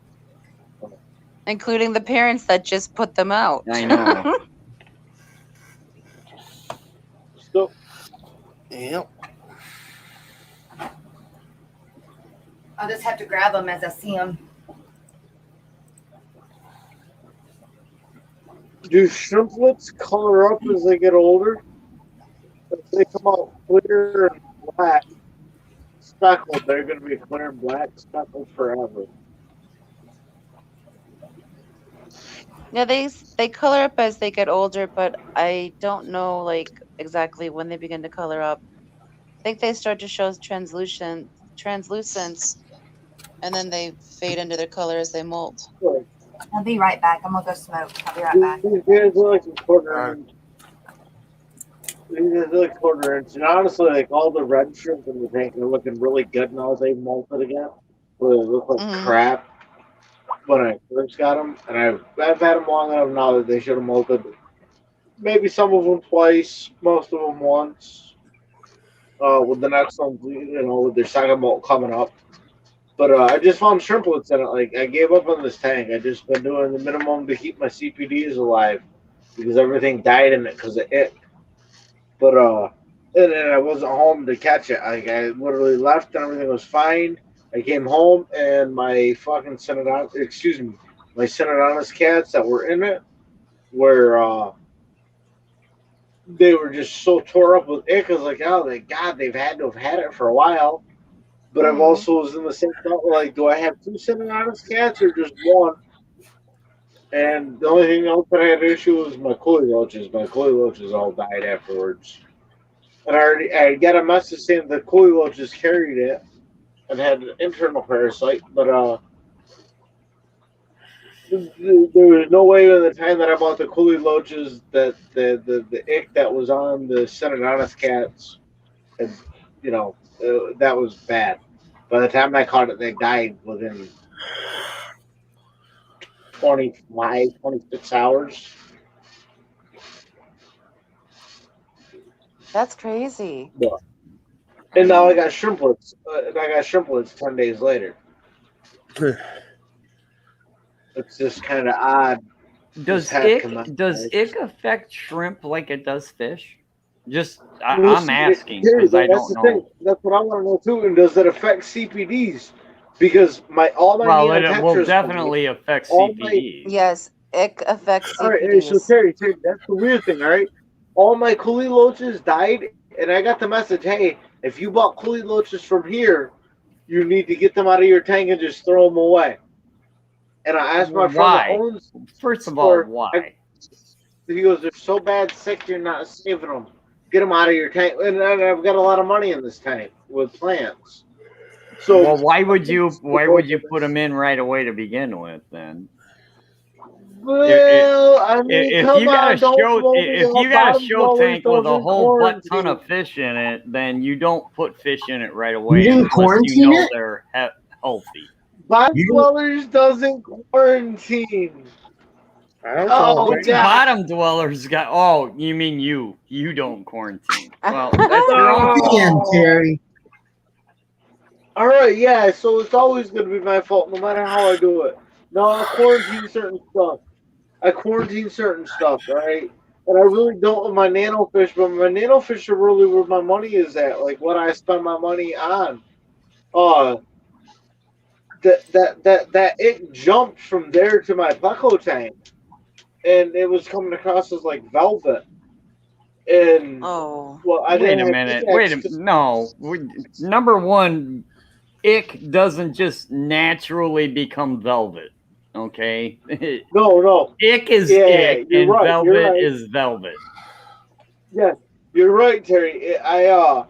Including the parents that just put them out. I know. So, Yep. I'll just have to grab them as I see them. do shrimplets color up as they get older? If they come out clear and black, speckled, they're going to be clear and black, speckled forever. Yeah, they color up as they get older, but I don't know like exactly when they begin to color up. I think they start to show translucence, and then they fade into their color as they molt. I'll be right back. I'm gonna go smoke. I'll be right back. These guys are like a quarter inch. These guys are like quarter inch. And honestly, like all the red shrimp in the tank are looking really good now they molted again. But they look like crap when I first got them. And I've had them long enough now that they should have molted. Maybe some of them twice, most of them once. With the next one, with their second molt coming up. But I just found shrimplets in it. Like, I gave up on this tank. I just been doing the minimum to keep my CPDs alive because everything died in it because of it. But and then I wasn't home to catch it. Like, I literally left and everything was fine. I came home and my fucking my Synodontis cats that were in it were they were just so tore up with it because like, oh my god, they've had to have had it for a while. But I've also was in the same thought, like, do I have two Synodontis cats or just one? And the only thing else that I had an issue was my Cooley Loaches. My Cooley Loaches all died afterwards. And I got a message saying the Cooley Loaches carried it and had an internal parasite, but there was no way in the time that I bought the Cooley Loaches that the ick that was on the Synodontis cats, had, that was bad. By the time I caught it, they died within 26 hours. That's crazy. Yeah. And now I got shrimplets. And I got shrimplets 10 days later. It's just kind of odd. Does ick affect shrimp like it does fish? I'm asking because I don't know. Thing. That's what I want to know too. And does it affect CPDs? Because all my it will definitely affect CPDs. Yes, it affects CPDs. All right, so Terry, that's the weird thing. All right, all my Cooley Loaches died, and I got the message: hey, if you bought Cooley Loaches from here, you need to get them out of your tank and just throw them away. And I asked my friend that owns. First of all, why? He goes, they're so bad sick, you're not saving them. Get them out of your tank. And I've got a lot of money in this tank with plants. So, well, why would you put them in right away to begin with then? Well, I mean, If come you got a on, don't show, blow me if up. you got a Bottom show dwellers tank with a doesn't whole butt ton quarantine. of fish in it, then you don't put fish in it right You away didn't unless you quarantine know it? they're healthy. Bottom You- dwellers doesn't quarantine. I don't Oh, quarantine. God. Bottom dwellers got. Oh, you mean you? You don't quarantine. Well, that's your own fault. Damn, Terry. All right, yeah, so it's always going to be my fault no matter how I do it. No, I quarantine certain stuff. All right? And I really don't with my nanofish, but my nanofish are really where my money is at, like what I spend my money on. That it jumped from there to my pleco tank, and it was coming across as like velvet. And Oh. well, I Wait didn't a have minute. pickaxe Wait a 'cause- no. Number one, ick doesn't just naturally become velvet. Okay. No. Ick is Yeah, ick, you're and right, velvet you're right. is velvet. Yeah, you're right, Terry. I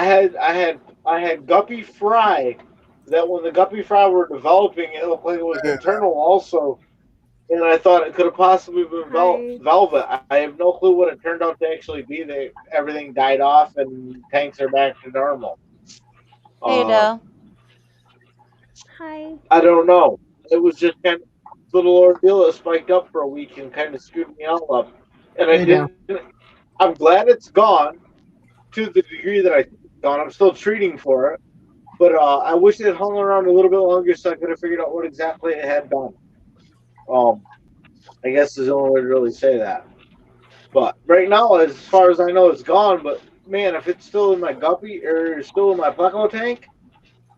had guppy fry. That when the guppy fry were developing, it looked like it was internal also, and I thought it could have possibly been velvet. I have no clue what it turned out to actually be. Everything died off, and tanks are back to normal. Hey, Adele. Hi. I don't know. It was just kind of a little ordeal that spiked up for a week and kind of screwed me all up. And I Hey, didn't. I'm glad it's gone to the degree that I think it's gone. I'm still treating for it, but I wish it had hung around a little bit longer so I could have figured out what exactly it had done. I guess is the only way to really say that. But right now, as far as I know, it's gone. But man, if it's still in my guppy or still in my pleco tank,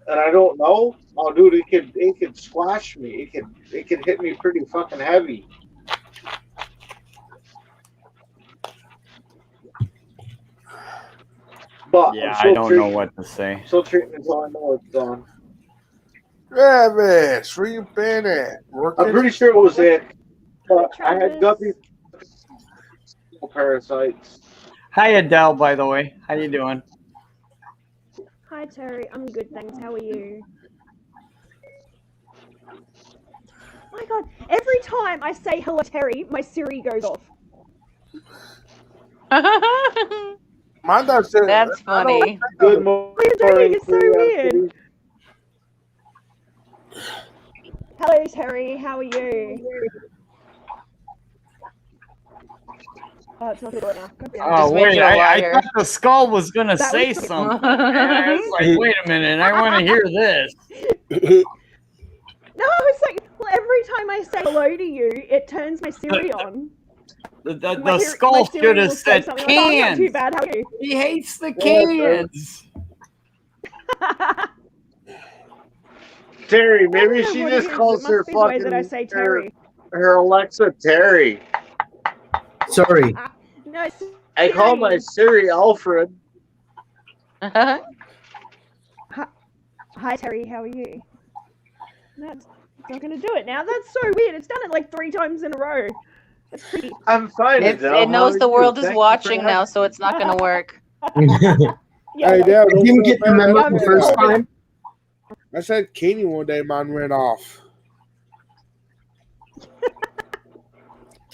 and I don't know, oh dude, it could squash me. It could hit me pretty fucking heavy. But Yeah, I'm I still don't treating, know what to say. Still treating until I know it's gone. Travis, where you been at? Working? I'm pretty sure it was it. But I had guppy parasites. Hi, Adele. By the way, how you doing? Hi, Terry. I'm good, thanks. How are you? My God, every time I say hello, Terry, my Siri goes off. Mine does too. That's funny. Good What are you doing? It's so weird. Hello, Terry. How are you? Oh, it's not good now. Oh, wait, I thought the skull was going to say was- something. I was like, wait a minute, I want to hear this. No, it's like well, every time I say hello to you, it turns my Siri on. The skull Siri should have will say said something like, "Oh, not too cans. bad. How are you?" He hates the cans. Terry, maybe I don't know she what it just is. calls It her must be the way fucking that I say Terry. her Alexa Terry. Sorry. No, it's I call my Siri Alfred. Hi, Terry. How are you? That's not going to do it now. That's so weird. It's done it like 3 times in a row. That's creepy. I'm fine. It knows the world is watching now, so it's not going to work. Yeah, Hey, Dad, I didn't get the memo the first time. I said Kenny one day, mine went off.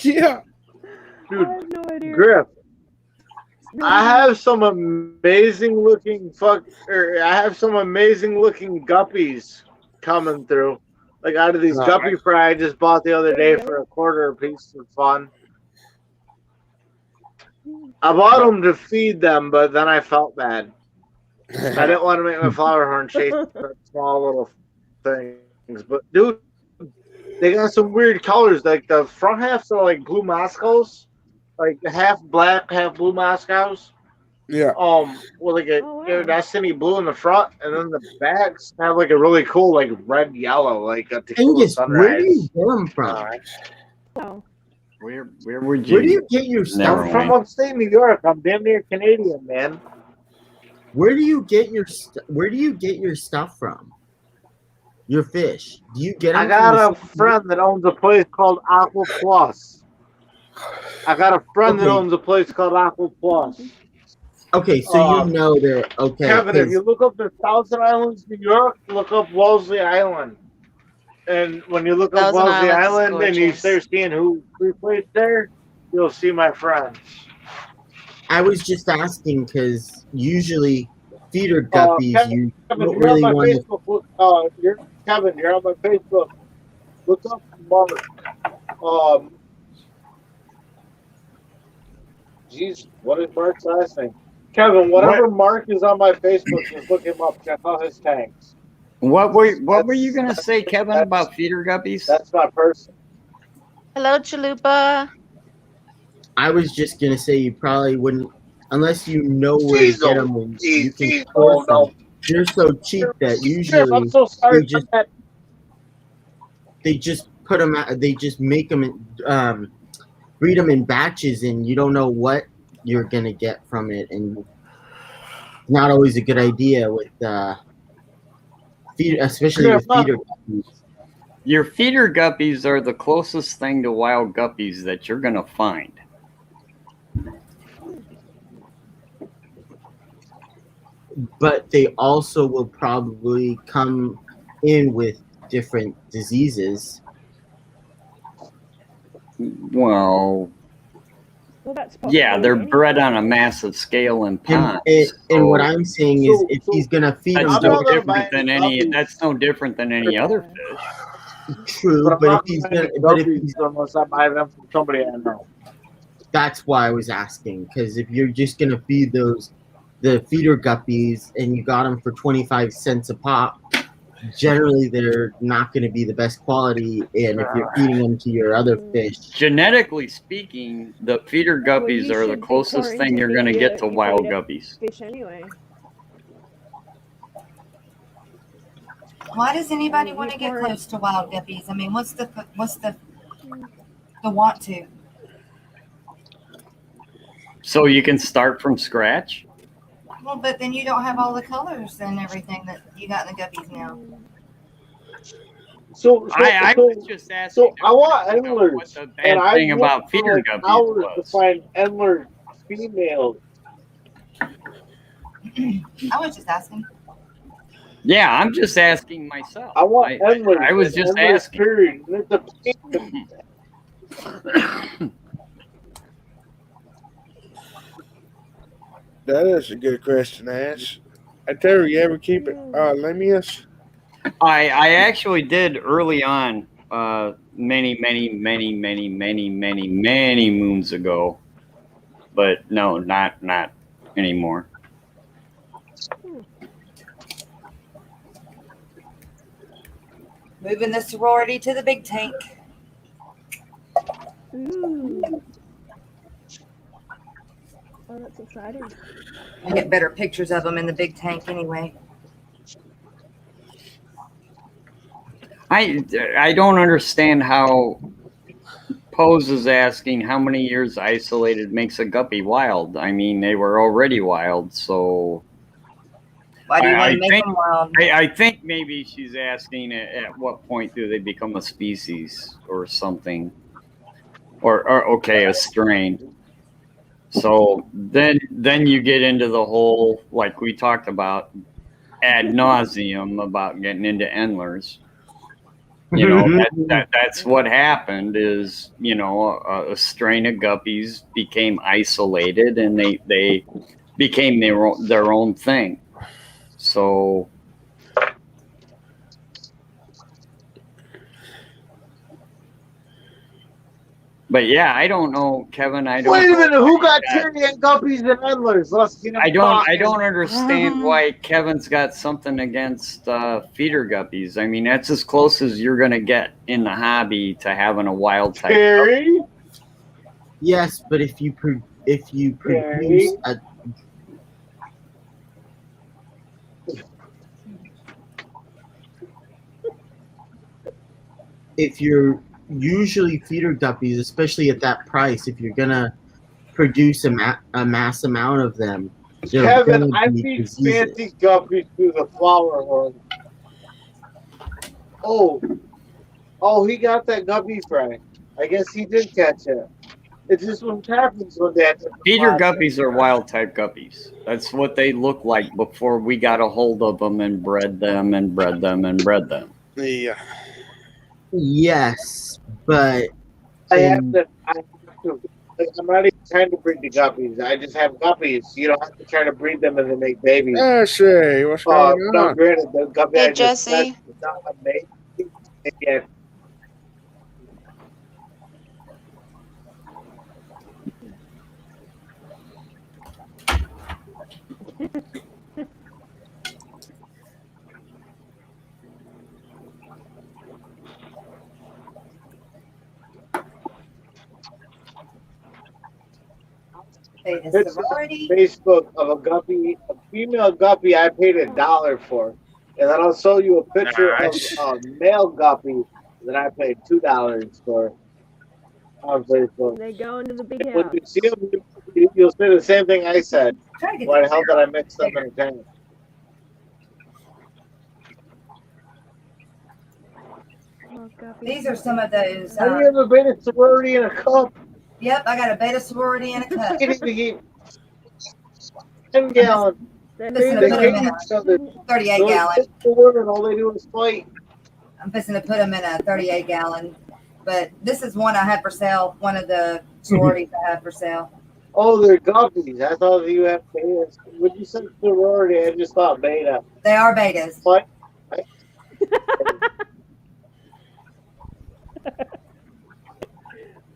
Yeah. Dude, I have no idea. Griff, I have some amazing looking guppies coming through. Like out of these guppy fry I just bought the other day for $1 a piece for fun. I bought them to feed them, but then I felt bad. I didn't want to make my flower horn chase small little things. But dude, they got some weird colors. Like the front halves are like blue Moscows, like half black, half blue Moscows. Yeah. With like a destiny blue in the front, and then the backs have like a really cool like red yellow, like a tequila Angus, sunrise. where do you get them from? Oh. Where would you? Where do you get your stuff I'm from upstate New York. I'm damn near Canadian, man. Where do you get your stuff from? Your fish? Do you get them? I got a friend that owns a place called Aqua Plus. Okay, so you know they're okay. Kevin, if you look up the Thousand Islands, New York, look up Wellesley Island. And when you look That up was an Wellesley island. It's Island and you gorgeous. start seeing who plays there, you'll see my friends. I was just asking because usually feeder guppies, Kevin, you Kevin, don't you're on really my want to. Facebook. Kevin, you're on my Facebook. Look up Mark. Jeez, what is Mark's last name? Kevin, whatever Mark is on my Facebook, just look him up. Check out his tanks. What were you gonna say, Kevin, about feeder guppies? That's my person. Hello, Chalupa. I was just gonna say you probably wouldn't, unless you know where to get them when you can source them. They're so cheap that usually I'm so sorry. they just put them out. They just make them, breed them in batches, and you don't know what you're gonna get from it, and it's not always a good idea with feed, especially with feeder guppies. Your feeder guppies are the closest thing to wild guppies that you're gonna find. But they also will probably come in with different diseases. Well, that's yeah, they're bred on a massive scale in ponds. And what I'm saying is, if he's gonna feed them, that's no different than any. That's no different than any other fish. True, but if he's gonna, unless I buy them from somebody I know. That's why I was asking, because if you're just gonna feed the feeder guppies and you got them for 25 cents a pop, generally they're not going to be the best quality. And if you're feeding them to your other fish, genetically speaking, the feeder guppies are the closest thing you're going to get to wild guppies. Fish anyway. Why does anybody want to get close to wild guppies? I mean, what's the want to? So you can start from scratch? Well, but then you don't have all the colors and everything that you got in the guppies now. I was just asking. So I want endlers. What the bad thing about feeder guppies hours was. to find endler females. I was just asking. Yeah, I'm just asking myself. I want endlers. I was just asking. Period. That is a good question to ask. I tell you, you ever keep it lemurs? I actually did early on, many moons ago, but no, not anymore. Moving the sorority to the big tank. Ooh. Oh, that's exciting. I get better pictures of them in the big tank anyway. I don't understand how Pose is asking how many years isolated makes a guppy wild. I mean, they were already wild, so. Why do you want to make them wild? I think maybe she's asking at what point do they become a species or something, or okay, a strain. So then you get into the whole, like we talked about ad nauseum about getting into endlers. You know, that's what happened is, you know, a strain of guppies became isolated and they became their own thing. So but yeah, I don't know, Kevin. I don't. Wait a minute, who got Tyrian guppies and endlers? Let's get I don't understand why Kevin's got something against feeder guppies. I mean, that's as close as you're gonna get in the hobby to having a wild type. Terry? Yes, but if you produce a if you're usually feeder guppies, especially at that price, if you're gonna produce a mass amount of them, Kevin, I feed fancy guppies through the flower horn. Oh, he got that guppy fry. I guess he did catch it. It's just what happens when they have to. Feeder guppies are wild type guppies. That's what they look like before we got a hold of them and bred them and bred them and bred them. Yeah. Yes, but I have to. I'm not even trying to breed the guppies. I just have guppies. You don't have to try to breed them and then make babies. Jesse, what's going No, on? granted, the guppy Hey, I just got Jesse. is not amazing yet. Beta It's sorority. Facebook of a guppy, a female guppy. I paid $1 for, and then I'll show you a picture Nice. of a male guppy that I paid $2 for on Facebook. They go into the big When house. you see them, you'll say the same thing I said. Try to get Why the the hell did I mix them in a tank? Oh, guppy. These are some of those. How do you have a beta sorority in a cup? Yep, I got a beta sorority in a cup. You can even get 10 gallon. They're Listen to They put moving. them hate in each other. 38 Those gallon. people and all they do is fight. I'm fixing to put them in a 38 gallon. But this is one I have for sale. One of the sororities I have for sale. Oh, they're guppies. I thought you had betas. When you said sorority, I just thought beta. They are betas. What?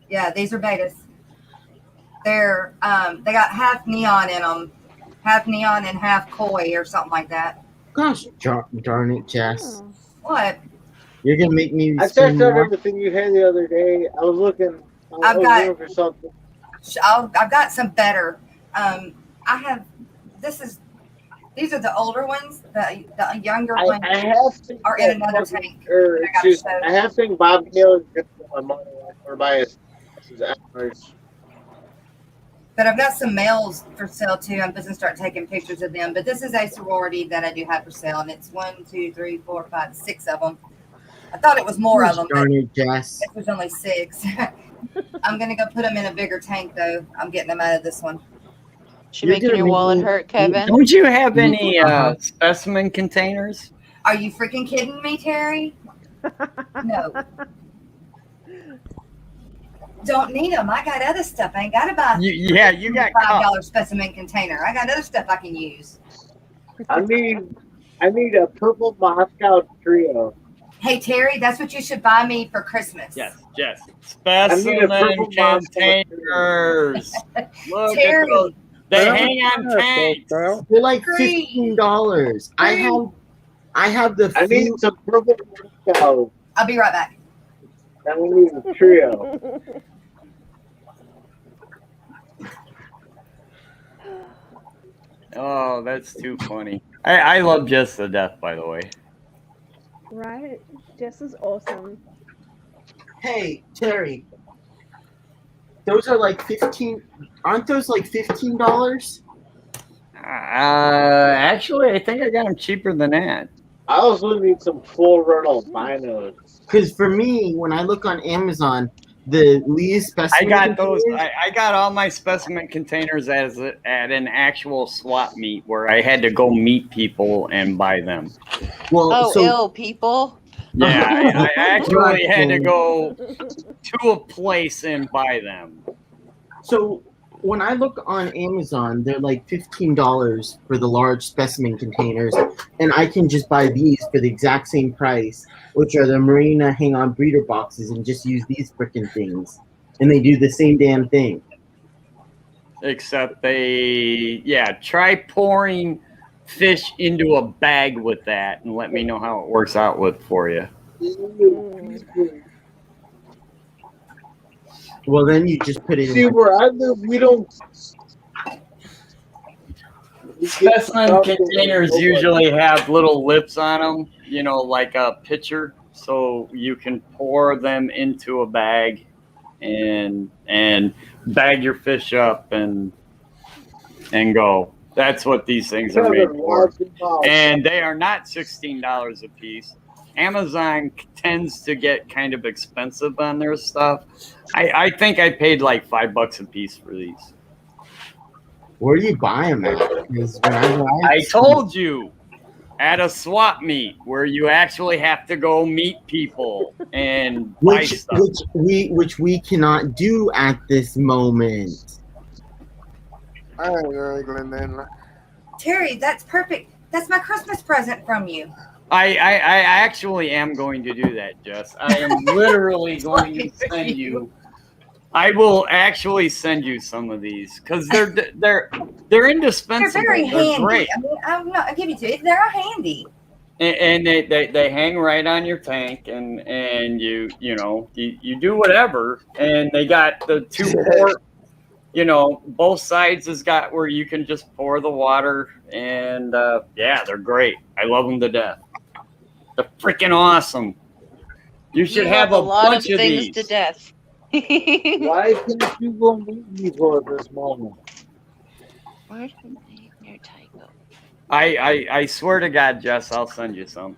Yeah, these are betas. They're they got half neon in them, half neon and half koi or something like that. gosh darn it, Jess. Oh. What? You're gonna make me I spend checked out more. everything you had the other day. I was looking. I I've was got- looking for something. I've got some better. I have. These are the older ones. The younger ones I have seen are in that another fucking- tank. or, I got excuse shows. me, I have seen Bob Gale get my money or buy his hours. But I've got some males for sale too. I'm just gonna start taking pictures of them. But this is a sorority that I do have for sale, and it's 1, 2, 3, 4, 5, 6 of them. I thought it was more of them, but Darn it, Jess. it was only 6. I'm gonna go put them in a bigger tank though. I'm getting them out of this one. She You're making gonna your make wallet me- hurt, Kevin? Don't you have any Uh-huh. specimen containers? Are you freaking kidding me, Terry? No. Don't need them. I got other stuff. I ain't got to buy Yeah, you got $5 cups. specimen container. I got other stuff I can use. I need a purple Moscow trio. Hey, Terry, that's what you should buy me for Christmas. Yes, yes. I need a Specimen purple Moscow containers. Look Terry. at those. They Well, hang on yeah, tanks. well, They're like Great. $15. I have the I need food. some purple Moscow. I'll be right back. And we need a trio. Oh, that's too funny. I love Jess to death, by the way. Right? Jess is awesome. Hey, Terry. Those are like 15. Aren't those like $15? Actually, I think I got them cheaper than that. I also need some full run albinos. Because for me, when I look on Amazon, the Lee's I specimen got those. containers- I got all my specimen containers at an actual swap meet where I had to go meet people and buy them. well, Oh, so ill people. Yeah, I actually had to go to a place and buy them. So when I look on Amazon, they're like $15 for the large specimen containers, and I can just buy these for the exact same price, which are the Marina hang-on breeder boxes, and just use these freaking things, and they do the same damn thing. Except try pouring fish into a bag with that and let me know how it works out with for you. Well, then you just put it See, in. where I live, we don't. Specimen containers usually have little lips on them, you know, like a pitcher, so you can pour them into a bag and bag your fish up and go. That's what these things are made for. And they are not $16 a piece. Amazon tends to get kind of expensive on their stuff. I think I paid like $5 a piece for these. Where do you buy them at? Because when I I told you. at a swap meet where you actually have to go meet people and buy stuff. which we cannot do at this moment. I ain't gonna Glendale. Terry, that's perfect. That's my Christmas present from you. I actually am going to do that, Jess. I am literally going to send you. I will actually send you some of these because they're They're indispensable. very They're handy. great. I mean, I'll give you to you. They're handy. And they hang right on your tank, and you do whatever, and they got the two port, both sides has got where you can just pour the water, and yeah, they're great. I love them to death. They're freaking awesome. You should have a lot bunch of things these. to death. Why can't you go meet me for this moment? Where did your tie go? I swear to God, Jess, I'll send you some.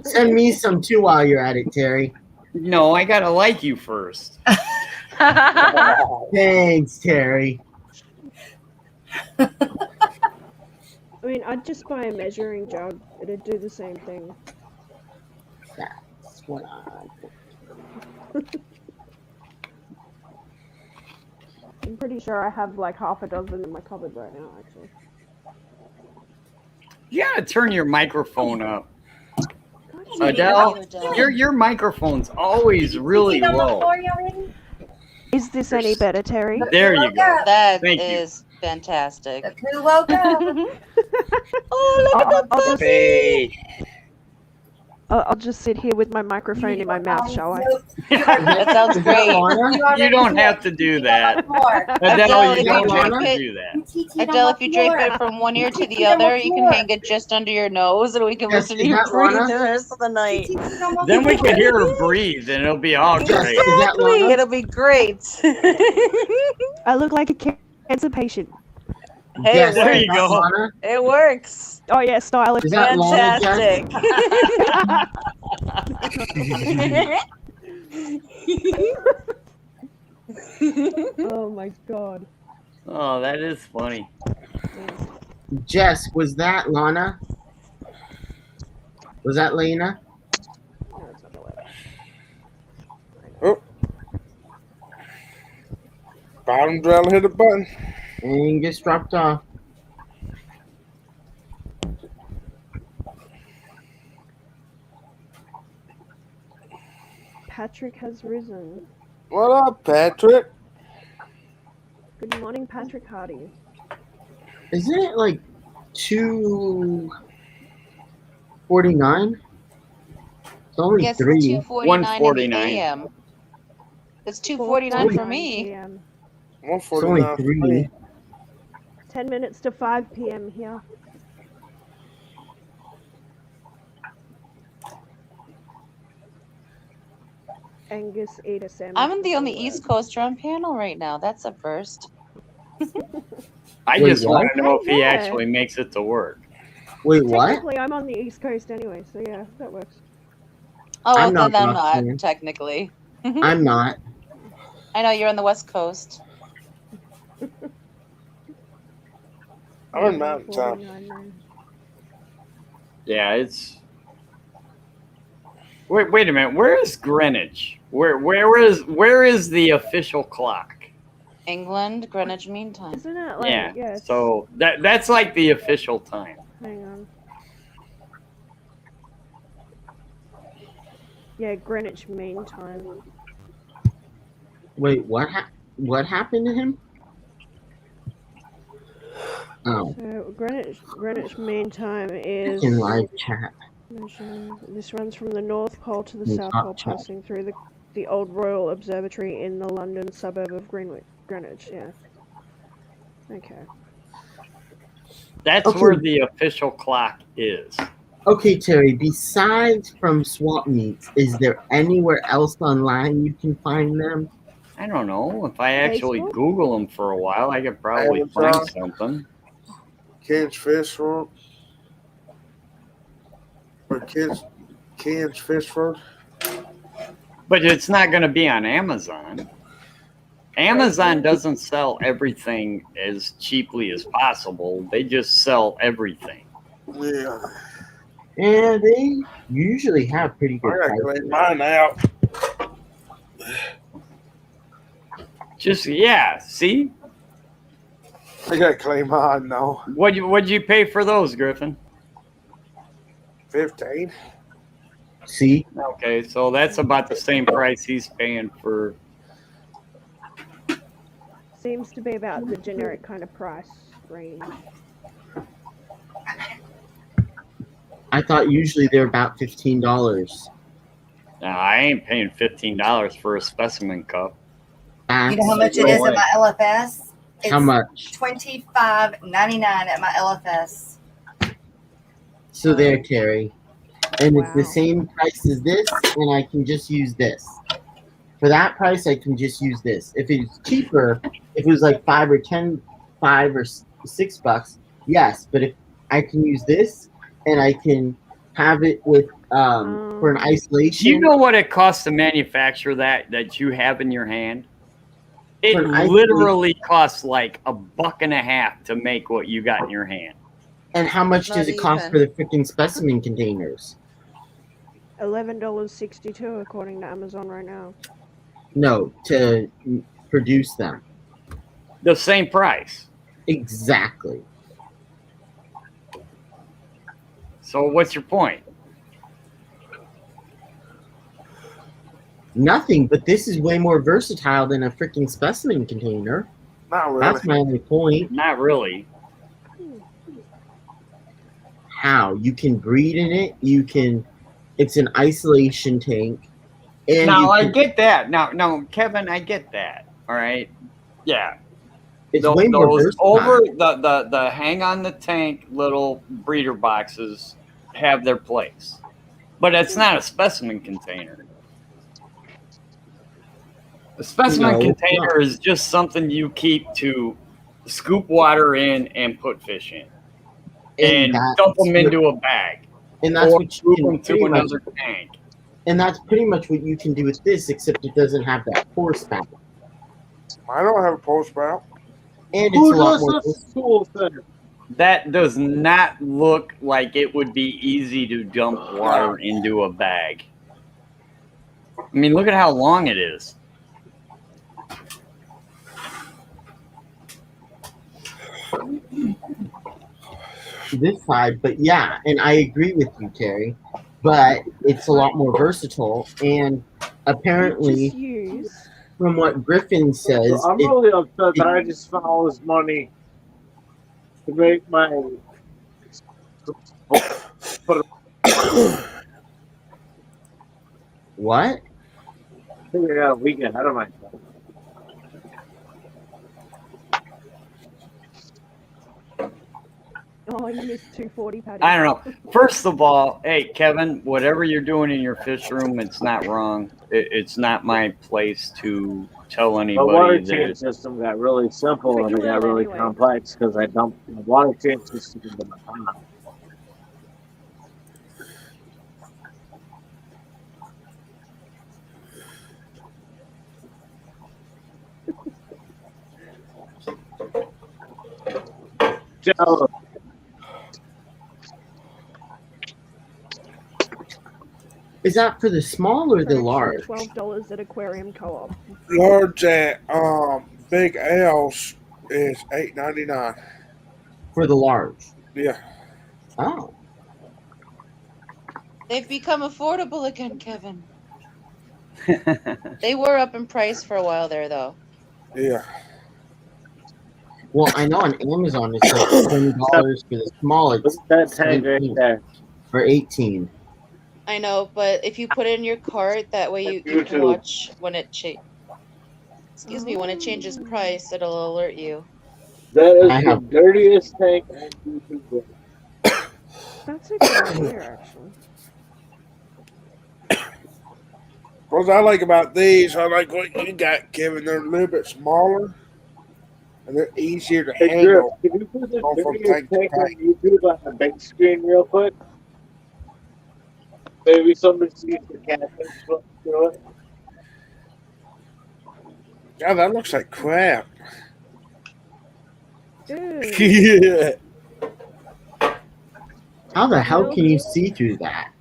Send me some too while you're at it, Terry. No, I gotta like you first. Thanks, Terry. I mean, I'd just buy a measuring jug. It'd do the same thing. That's what I'm pretty sure I have like half a dozen in my cupboard right now, actually. You gotta turn your microphone up. You Adele, need to- your microphone's always really Sit on the low. floor already? Is this any better, Terry? There you go. That Thank you. is fantastic. Look who woke up. Oh, look at I'll the Hey. I'll just sit here with my microphone in my mouth, shall I? That sounds great. You don't have to do that. Adele, Adele, you if don't you have drape to it, do that. Adele, if you drape it from one ear to the other, you can hang it just under your nose, and we can Yes, listen to is you that breathe Lana? the rest of the night. Then we can hear her breathe, and it'll be all great. Exactly, it'll be great. I look like a cancer patient. Hey, Yes, There it you works. go. Lana? It works. Oh yeah, stylish. Is that Lana, Jess? Fantastic. Oh my god. Oh, that is funny. Jess, was that Lana? Was that Lena? No, it's not gonna Oh. Bottom drill hit the button. And gets dropped off. Patrick has risen. What up, Patrick? Good morning, Patrick Hardy. Isn't it like 2:49? It's only Yes, 3. it's 2:49 in the 1:49. AM. It's 2:49 for me. PM. It's only 149. 3. 10 minutes to 5 p.m. here. Angus ate a sandwich. I'm the only before East work. Coaster on panel right now. That's a first. I Wait, just what? want to know if he Yeah. actually makes it to work. Wait, what? Technically, I'm on the East Coast anyway, so yeah, that works. Oh, I'm then not I'm not, Boston. technically. I'm not. I know you're on the West Coast. I'm in Mountain Time. 49 then. Yeah, it's. Wait a minute. Where is Greenwich? Where is the official clock? England, Greenwich Mean Time. Isn't it like, Yeah. it's- So that's like the official time. Hang on. Yeah, Greenwich Mean Time. Wait, what happened to him? Oh, So Greenwich Mean Time is in live chat. This runs from the North Pole to the In South top Pole, chat. passing through the Old Royal Observatory in the London suburb of Greenwich. Yeah. Okay. That's Okay. where the official clock is. Okay, Terry, besides from swap meets, is there anywhere else online you can find them? I don't know. If I actually Facebook? Google them for a while, I could probably find something. Kids Fish Road. Or Kids Fish Road. But it's not going to be on Amazon. Amazon doesn't sell everything as cheaply as possible. They just sell everything. Yeah. And they usually have pretty good I gotta prices. clean mine out. Just yeah. See, I gotta clean mine now. what'd you pay for those, Griffin? 15. See, Okay, so that's about the same price he's paying for. Seems to be about the generic kind of price range. I thought usually they're about $15. Now, I ain't paying $15 for a specimen cup. You know how much it No is way. at my LFS? How much? $25.99 at my LFS. So there, Terry. And it's the Wow. same price as this, and I can just use this. For that price, I can just use this. If it's cheaper, if it was like $5 or $6, yes. But if I can use this, and I can have it with for an isolation. Do you know what it costs to manufacture that you have in your hand? It For an isolation- literally costs like $1.50 to make what you got in your hand. And how much Not does it cost even. for the freaking specimen containers? $11.62 according to Amazon right now. No, to produce them. The same price. Exactly. So what's your point? Nothing, but this is way more versatile than a freaking specimen container. Not really. That's my only point. Not really. How? You can breed in it. You can. It's an isolation tank. And Now you I can, get that. Now, Kevin, I get that. All right. Yeah. it's way more Those versatile. over the hang on the tank little breeder boxes have their place. But it's not a specimen container. A specimen No, it's container not. is just something you keep to scoop water in and put fish in. And that's dump them what- into a bag. And that's Or what you move can them to pretty much. another tank. And that's pretty much what you can do with this, except it doesn't have that pour spout. I don't have a pole spout. And it's Who a lot does more. this school thing? That does not look like it would be easy to dump water into a bag. I mean, look at how long it is. This side, but yeah, and I agree with you, Terry. But it's a lot more versatile, and apparently, Just use. from what Griffin says, So I'm really upset that I just spent all this money to make my. what? I think I got a week ahead of myself. Oh, you missed 240, Patty. I don't know. First of all, hey, Kevin, whatever you're doing in your fish room, it's not wrong. It's not my place to tell The water anybody change that. system got really simple But and you it got will really anyway. complex because I dumped the water change system into my pond. So, Is that for the small or the large? $12 at Aquarium Co-op. Large at Big L's is $8.99. For the large. Yeah. Oh. They've become affordable again, Kevin. They were up in price for a while there, though. Yeah. Well, I know on Amazon it's like $20 for the small. It's look at that tank right 17 there. or 18. I know, but if you put it in your cart, that way you can YouTube. watch when it when it changes price, it'll alert you. That is I the have- dirtiest tank on YouTube. That's a good idea, actually. What I like about these, I like what you got, Kevin. They're a little bit smaller, and they're easier to Hey, Griff, handle. can you put this Go from dirtiest tank to tank on tank. YouTube on the big screen real quick? Maybe somebody sees the catfish flip through it. God, that looks like crap. Dude. Yeah. How the hell Milk. can you see through that?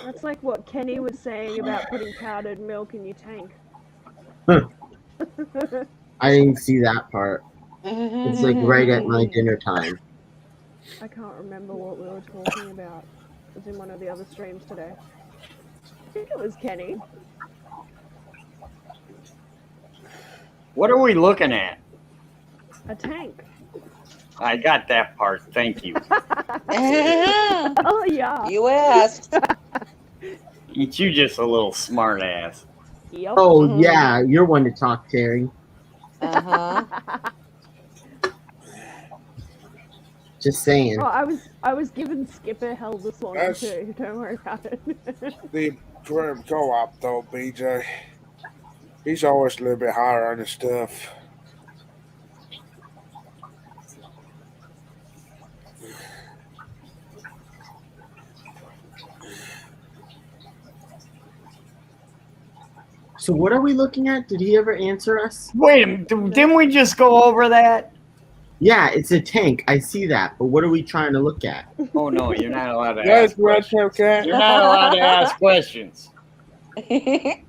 That's like what Kenny was saying about putting powdered milk in your tank. Huh. I didn't see that part. It's like right at my dinner time. I can't remember what we were talking about. It was in one of the other streams today. I think it was Kenny. What are we looking at? A tank. I got that part. Thank you. Oh yeah. You asked. Ain't you just a little smart ass? Yep. Oh yeah, you're one to talk, Terry. Uh-huh. Just saying. Oh, I was giving Skipper hell this morning That's- too. Don't worry about it. The Grim Co-op though, BJ. He's always a little bit higher on his stuff. So what are we looking at? Did he ever answer us? Wait a minute. Didn't we just go over that? Yeah, it's a tank. I see that. But what are we trying to look at? Oh no, you're not allowed to Yes, ask Red questions. Tail Cat. You're not allowed to ask questions. You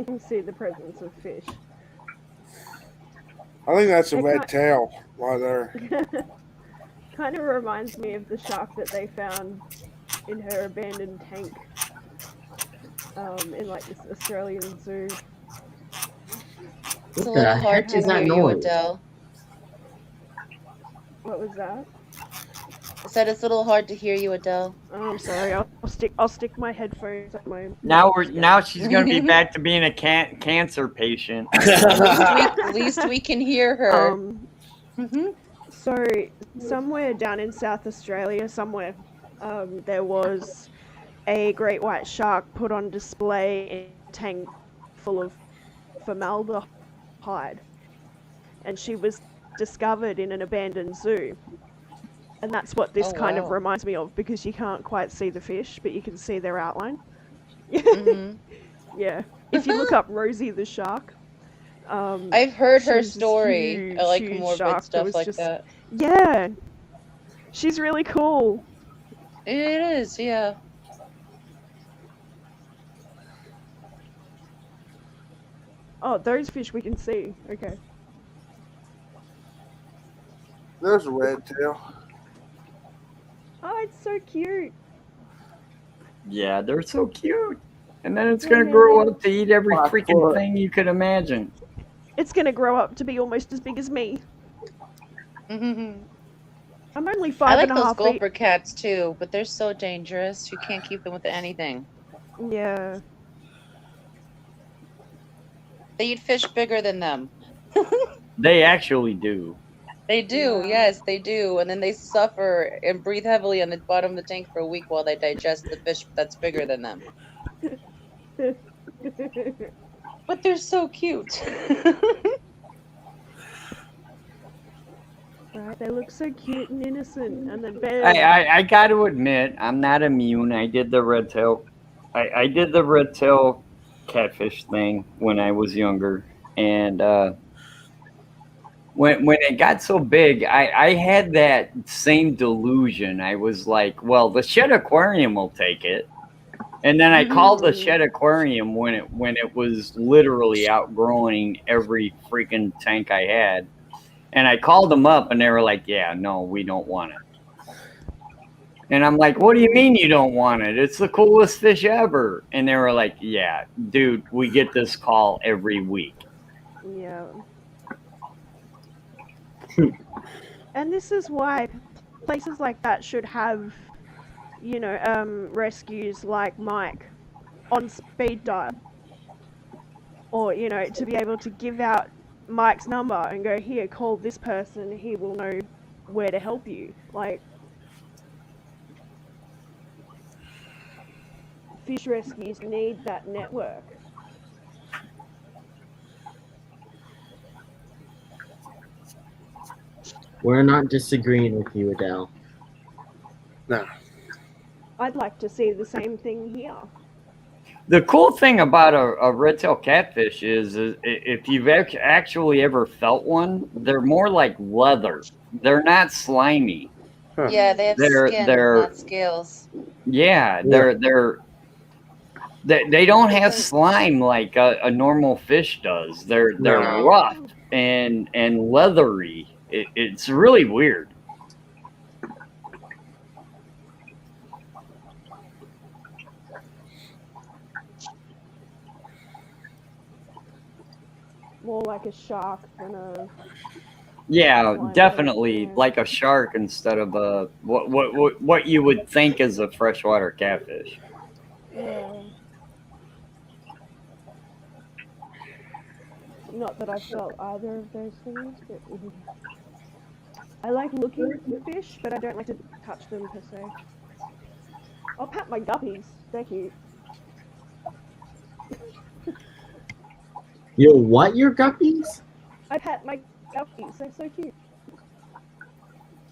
can see the presence of fish. I think that's a It red can't- tail right there. Kind of reminds me of the shark that they found in her abandoned tank. In like this Australian zoo. It's a What little the hard heck to is that hear you, noise? Adele. What was that? I said it's a little hard to hear you, Adele. Oh, I'm sorry. I'll stick my headphones at my. Now she's gonna be back to being a cancer patient. At least we can hear her. So somewhere down in South Australia, there was a great white shark put on display in a tank full of formaldehyde, and she was discovered in an abandoned zoo. And that's what this kind of reminds me of, because you can't quite see the fish, but you can see their outline. Yeah. If you look up Rosie the shark, I've heard her she's this story. huge, I like huge morbid shark that stuff was like just- that. Yeah. She's really cool. It is, yeah. Oh, those fish we can see. Okay. There's a red tail. Oh, it's so cute. Yeah, they're so cute. And then it's gonna grow up to eat every freaking thing you could imagine. It's gonna grow up to be almost as big as me. I'm only I five like and a those half feet. gopher cats too, but they're so dangerous. You can't keep them with anything. Yeah. They eat fish bigger than them. They actually do. They do, yes, they do. And then they suffer and breathe heavily on the bottom of the tank for a week while they digest the fish that's bigger than them. But they're so cute. Right, they look so cute and innocent, and then bam. I got to admit, I'm not immune. I did the red tail. I did the red tail catfish thing when I was younger, and when it got so big, I had that same delusion. I was like, well, the shed aquarium will take it. And then I called the shed aquarium when it was literally outgrowing every freaking tank I had. And I called them up and they were like, yeah, no, we don't want it. And I'm like, what do you mean you don't want it? It's the coolest fish ever. And they were like, yeah, dude, we get this call every week. Yeah. And this is why places like that should have, rescues like Mike on speed dial. Or, to be able to give out Mike's number and go, here, call this person, he will know where to help you. Like, fish rescues need that network. We're not disagreeing with you, Adele. No. I'd like to see the same thing here. The cool thing about a red-tailed catfish is if you've actually ever felt one, they're more like leather. They're not slimy. Huh. Yeah, they have skin, They're not scales. yeah, they don't have slime like a normal fish does. They're No. rough and leathery. It's really weird. More like a shark than a. Yeah, Slimy, definitely yeah. like a shark instead of a what you would think is a freshwater catfish. Yeah. Not that I've felt either of those things, but I like looking at the fish, but I don't like to touch them per se. I'll pat my guppies. They're cute. You'll what your guppies? I pat my guppies. They're so cute.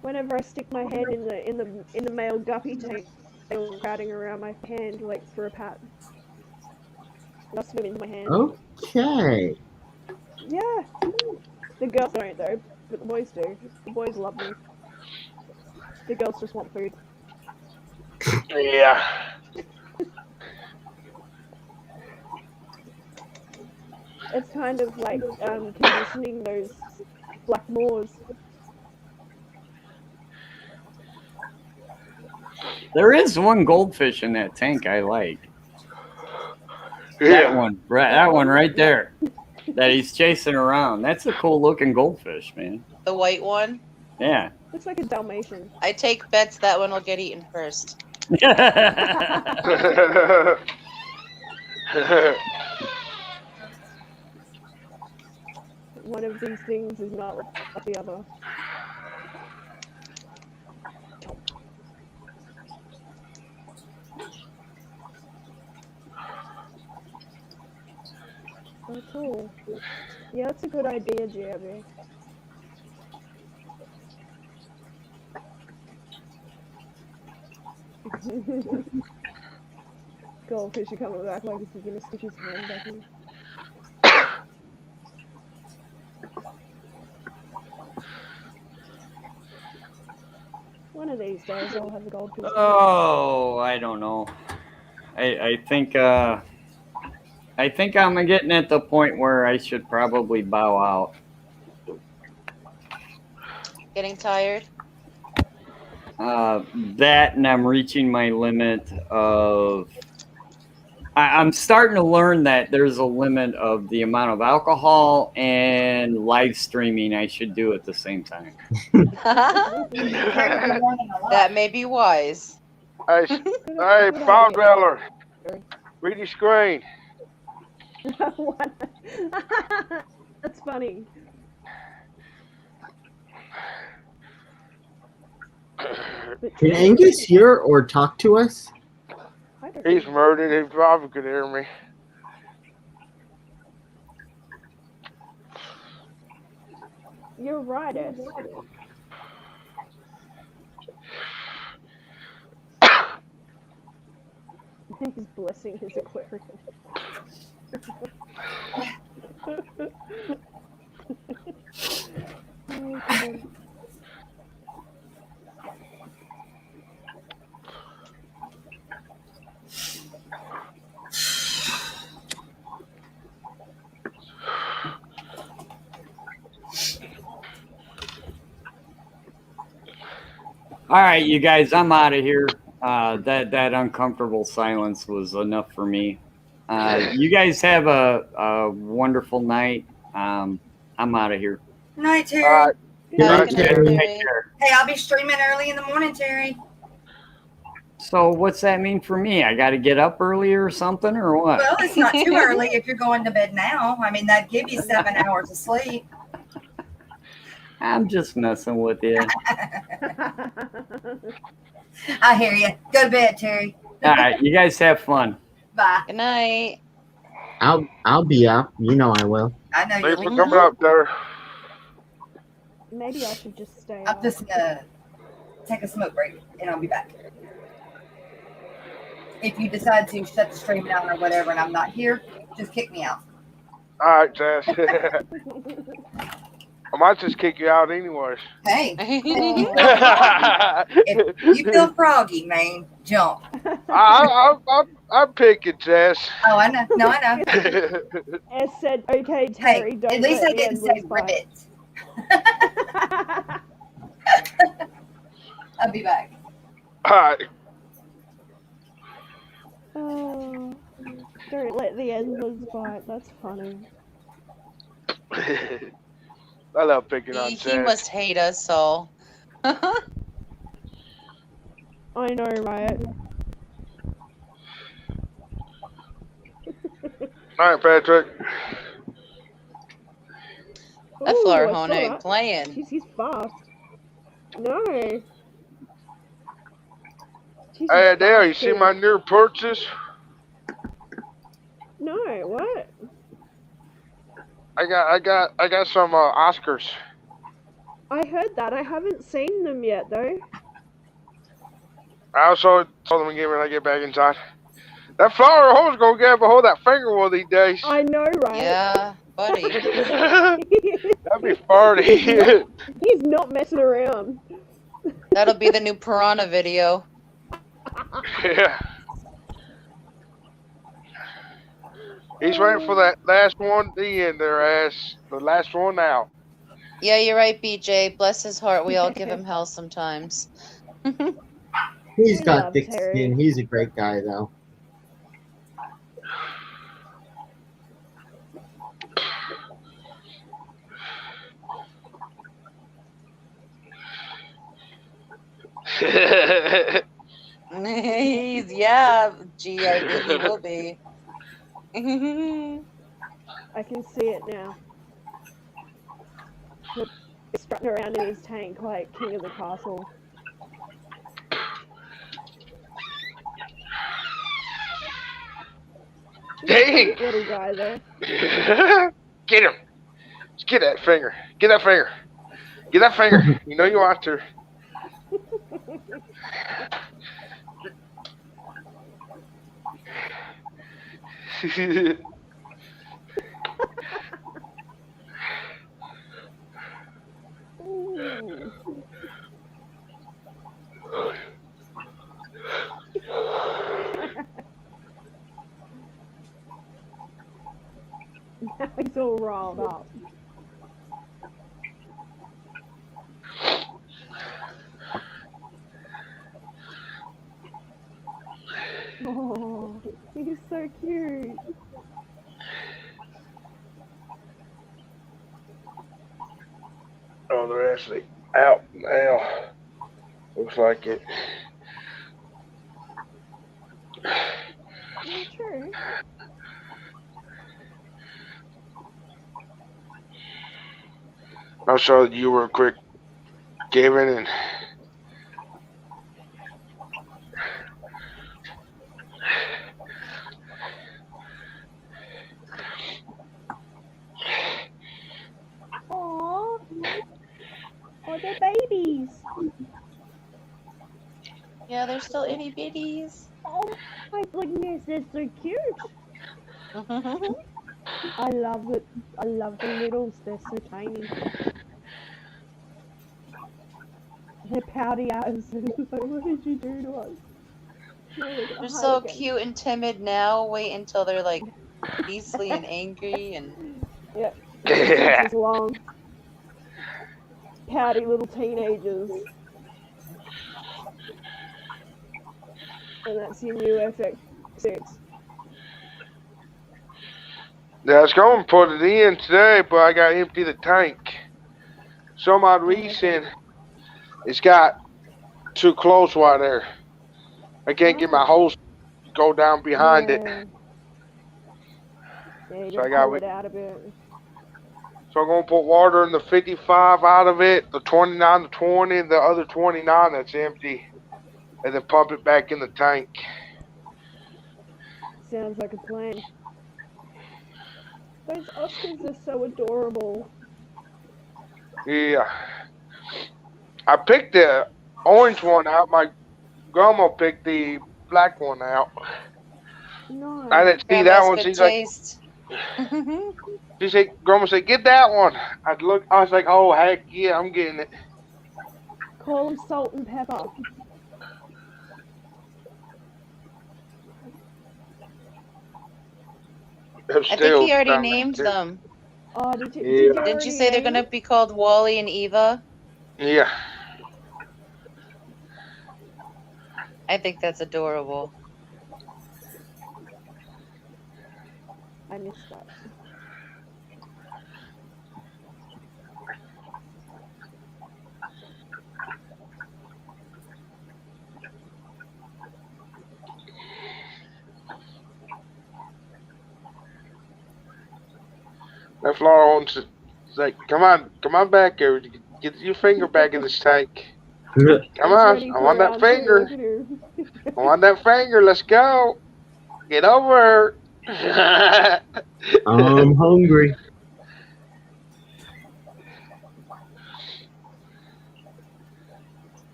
Whenever I stick my hand in the male guppy tank, they're crowding around my hand like for a pat. They'll swim into my hand. Okay. Yeah. The girls don't though, but the boys do. The boys love me. The girls just want food. Yeah. It's kind of like conditioning those black moors. There is one goldfish in that tank I like. Yeah. That one right there, that he's chasing around. That's a cool looking goldfish, man. The white one. Yeah. Looks like a Dalmatian. I take bets that one will get eaten first. One of these things is not like the other. Oh, cool. Yeah, that's a good idea, Jeremy. Goldfish are coming back like he's gonna stick his hand back in. One of these days I'll have a goldfish. Oh, I don't know. I think I'm getting at the point where I should probably bow out. Getting tired? That and I'm reaching my limit of. I'm starting to learn that there's a limit of the amount of alcohol and live streaming I should do at the same time. That may be wise. Hey, Bob Dweller, read your screen. What? That's funny. Can Angus hear or talk to us? He's murdered. He probably could hear me. You're right, Ed. He's blessing his aquarium. Oh, God. All right, you guys, I'm out of here. That uncomfortable silence was enough for me. You guys have a wonderful night. I'm out of here. Good night, Terry. Good night, Terry. Terry. Take care. Hey, I'll be streaming early in the morning, Terry. So what's that mean for me? I got to get up early or something, or what? Well, it's not too early if you're going to bed now. I mean, that'd give you 7 hours of sleep. I'm just messing with you. I hear you. Go to bed, Terry. All right, you guys have fun. Bye. Good night. I'll be up. You know I will. I know Thanks you for coming up there. Maybe I should just stay I'm up. just gonna take a smoke break and I'll be back. if you decide to shut the stream down or whatever, and I'm not here, just kick me out. All right, Jess. I might just kick you out anyways. Hey, if you feel froggy, man, jump. I'll pick it, Jess. Oh, I know. No, I know. S said, okay, Terry, Hey, don't at least let I the didn't say endless fight. ribbit. I'll be back. All right. Oh, don't let the endless fight. That's funny. I love picking on He Jess. must hate us all. I know, right? All right, Patrick. That Ooh, flower I hone saw ain't that. playing. Jeez, he's fast. No. Jeez, Hey, he's Adele, you fast see too. my new purchase? No, what? I got some Oscars. I heard that. I haven't seen them yet, though. I also told them again when I get back inside. That flower hole's gonna get a hold of that finger one of these days. I know, right? Yeah, buddy. That'd be farty. He's not messing around. That'll be the new piranha video. Yeah. He's waiting for that last one to end their ass. The last one out. Yeah, you're right, BJ. Bless his heart. We all give him hell sometimes. He's I got love thick Terry. skin. He's a great guy, though. Yeah, gee, I think he will be. I can see it now. He's strutting around in his tank like king of the castle. Dang! Little guy there. Get him! Just get that finger. Get that finger. Get that finger. You know you want to. Ooh. Now he's all riled up. Oh, he's so cute. Oh, they're actually out now. Looks like it. Yeah, true. I saw that you were quick giving and Aww. Oh, they're babies. Yeah, they're still itty bitties. Oh my goodness, they're so cute. I love it. I love the littles. They're so tiny. They're pouty eyes. Like, what did you do to us? They're so cute and timid now. Wait until they're like beastly and angry and. Yeah. 6 inches long. Pouty little teenagers. And that's your new FX6. yeah, I was going to put it in today, but I got to empty the tank. Some odd reason, it's got too close right there. I can't get my hose to go down behind it. Yeah, you So I gotta got pull it out a bit. So I'm going to put water in the 55 out of it, the 29 to 20, and the other 29 that's empty, and then pump it back in the tank. Sounds like a plan. Those Oscars are so adorable. Yeah. I picked the orange one out. My grandma picked the black one out. No. I didn't see that Grandma's one. good She's like, taste. she said, Grandma said, get that one. I was like, oh heck yeah, I'm getting it. Call them salt and pepper. I'm I think still he already trying named to. them. Oh, did you Yeah. Didn't you already say they're name gonna them? be called Wally and Eva? Yeah. I think that's adorable. I missed that. That flower owns it. It's like, come on back here. Get your finger back in this tank. Come It's on, ready I for want that round 2. finger. Look at him. I want that finger. Let's go. Get over here. I'm hungry.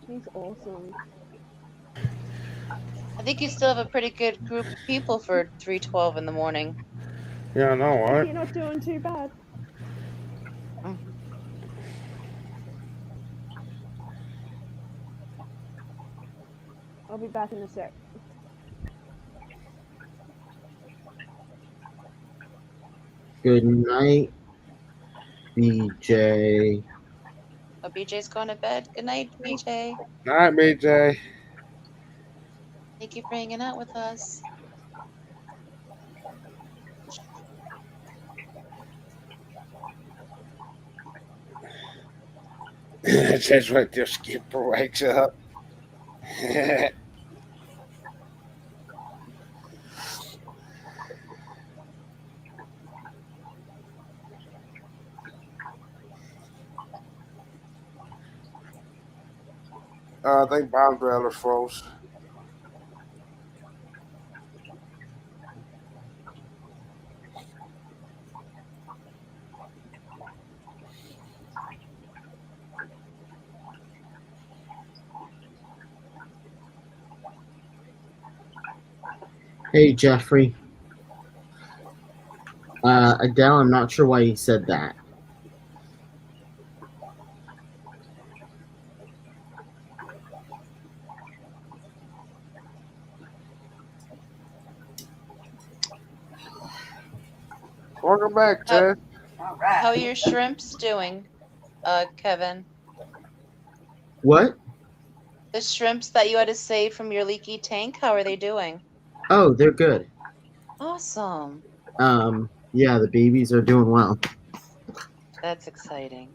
He's awesome. I think you still have a pretty good group of people for 3:12 in the morning. Yeah, I know, If right? you're not doing too bad. Mm. I'll be back in a sec. Good night, BJ. Oh, BJ's going to bed. Good night, BJ. All right, BJ. Thank you for hanging out with us. That's what the skipper wakes up. I think Bomb Dweller froze. Hey, Jeffrey. Adele, I'm not sure why you said that. Welcome back, Ted. How are your shrimps doing, Kevin? What? The shrimps that you had to save from your leaky tank, how are they doing? Oh, they're good. Awesome. Yeah, the babies are doing well. That's exciting.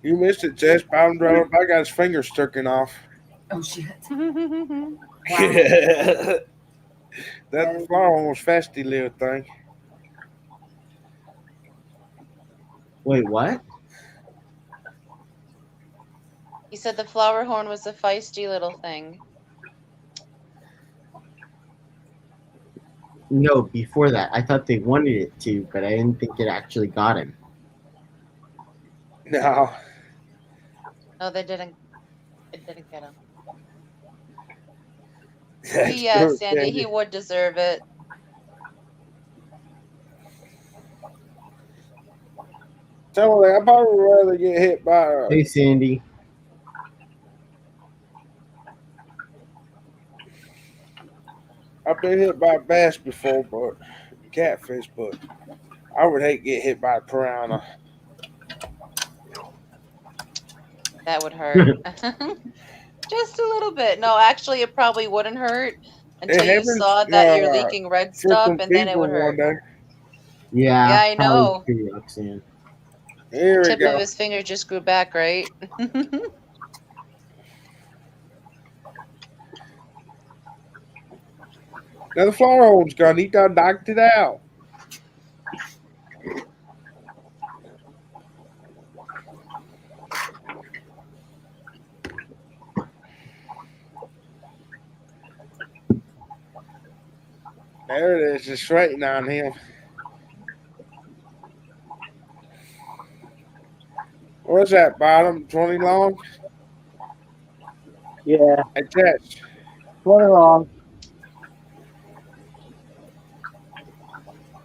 You missed it, Jess. Bomb Dweller. I got his fingers taken off. Oh shit. That flower one was fasty little thing. Wait, what? He said the flower horn was a feisty little thing. No, before that. I thought they wanted it to, but I didn't think it actually got him. No. No, they didn't. It didn't get him. That's Yeah, true, Sandy, Sandy. he would deserve it. Tell me, I'd probably rather get hit by Hey, Sandy. I've been hit by a bass before, but catfish, but I would hate to get hit by a piranha. That would hurt. Just a little bit. No, actually, it probably wouldn't hurt until you happens, saw that you're leaking red stuff, freaking and then it fever would hurt. one day. Yeah, Yeah, I probably know. true, Roxanne. Here we Tip go. of his finger just grew back, right? Now the flower horn's gone. He done knocked it out. There it is. It's waiting on him. What's that, bottom? 20 long? Yeah, Hey, Jess. 20 long.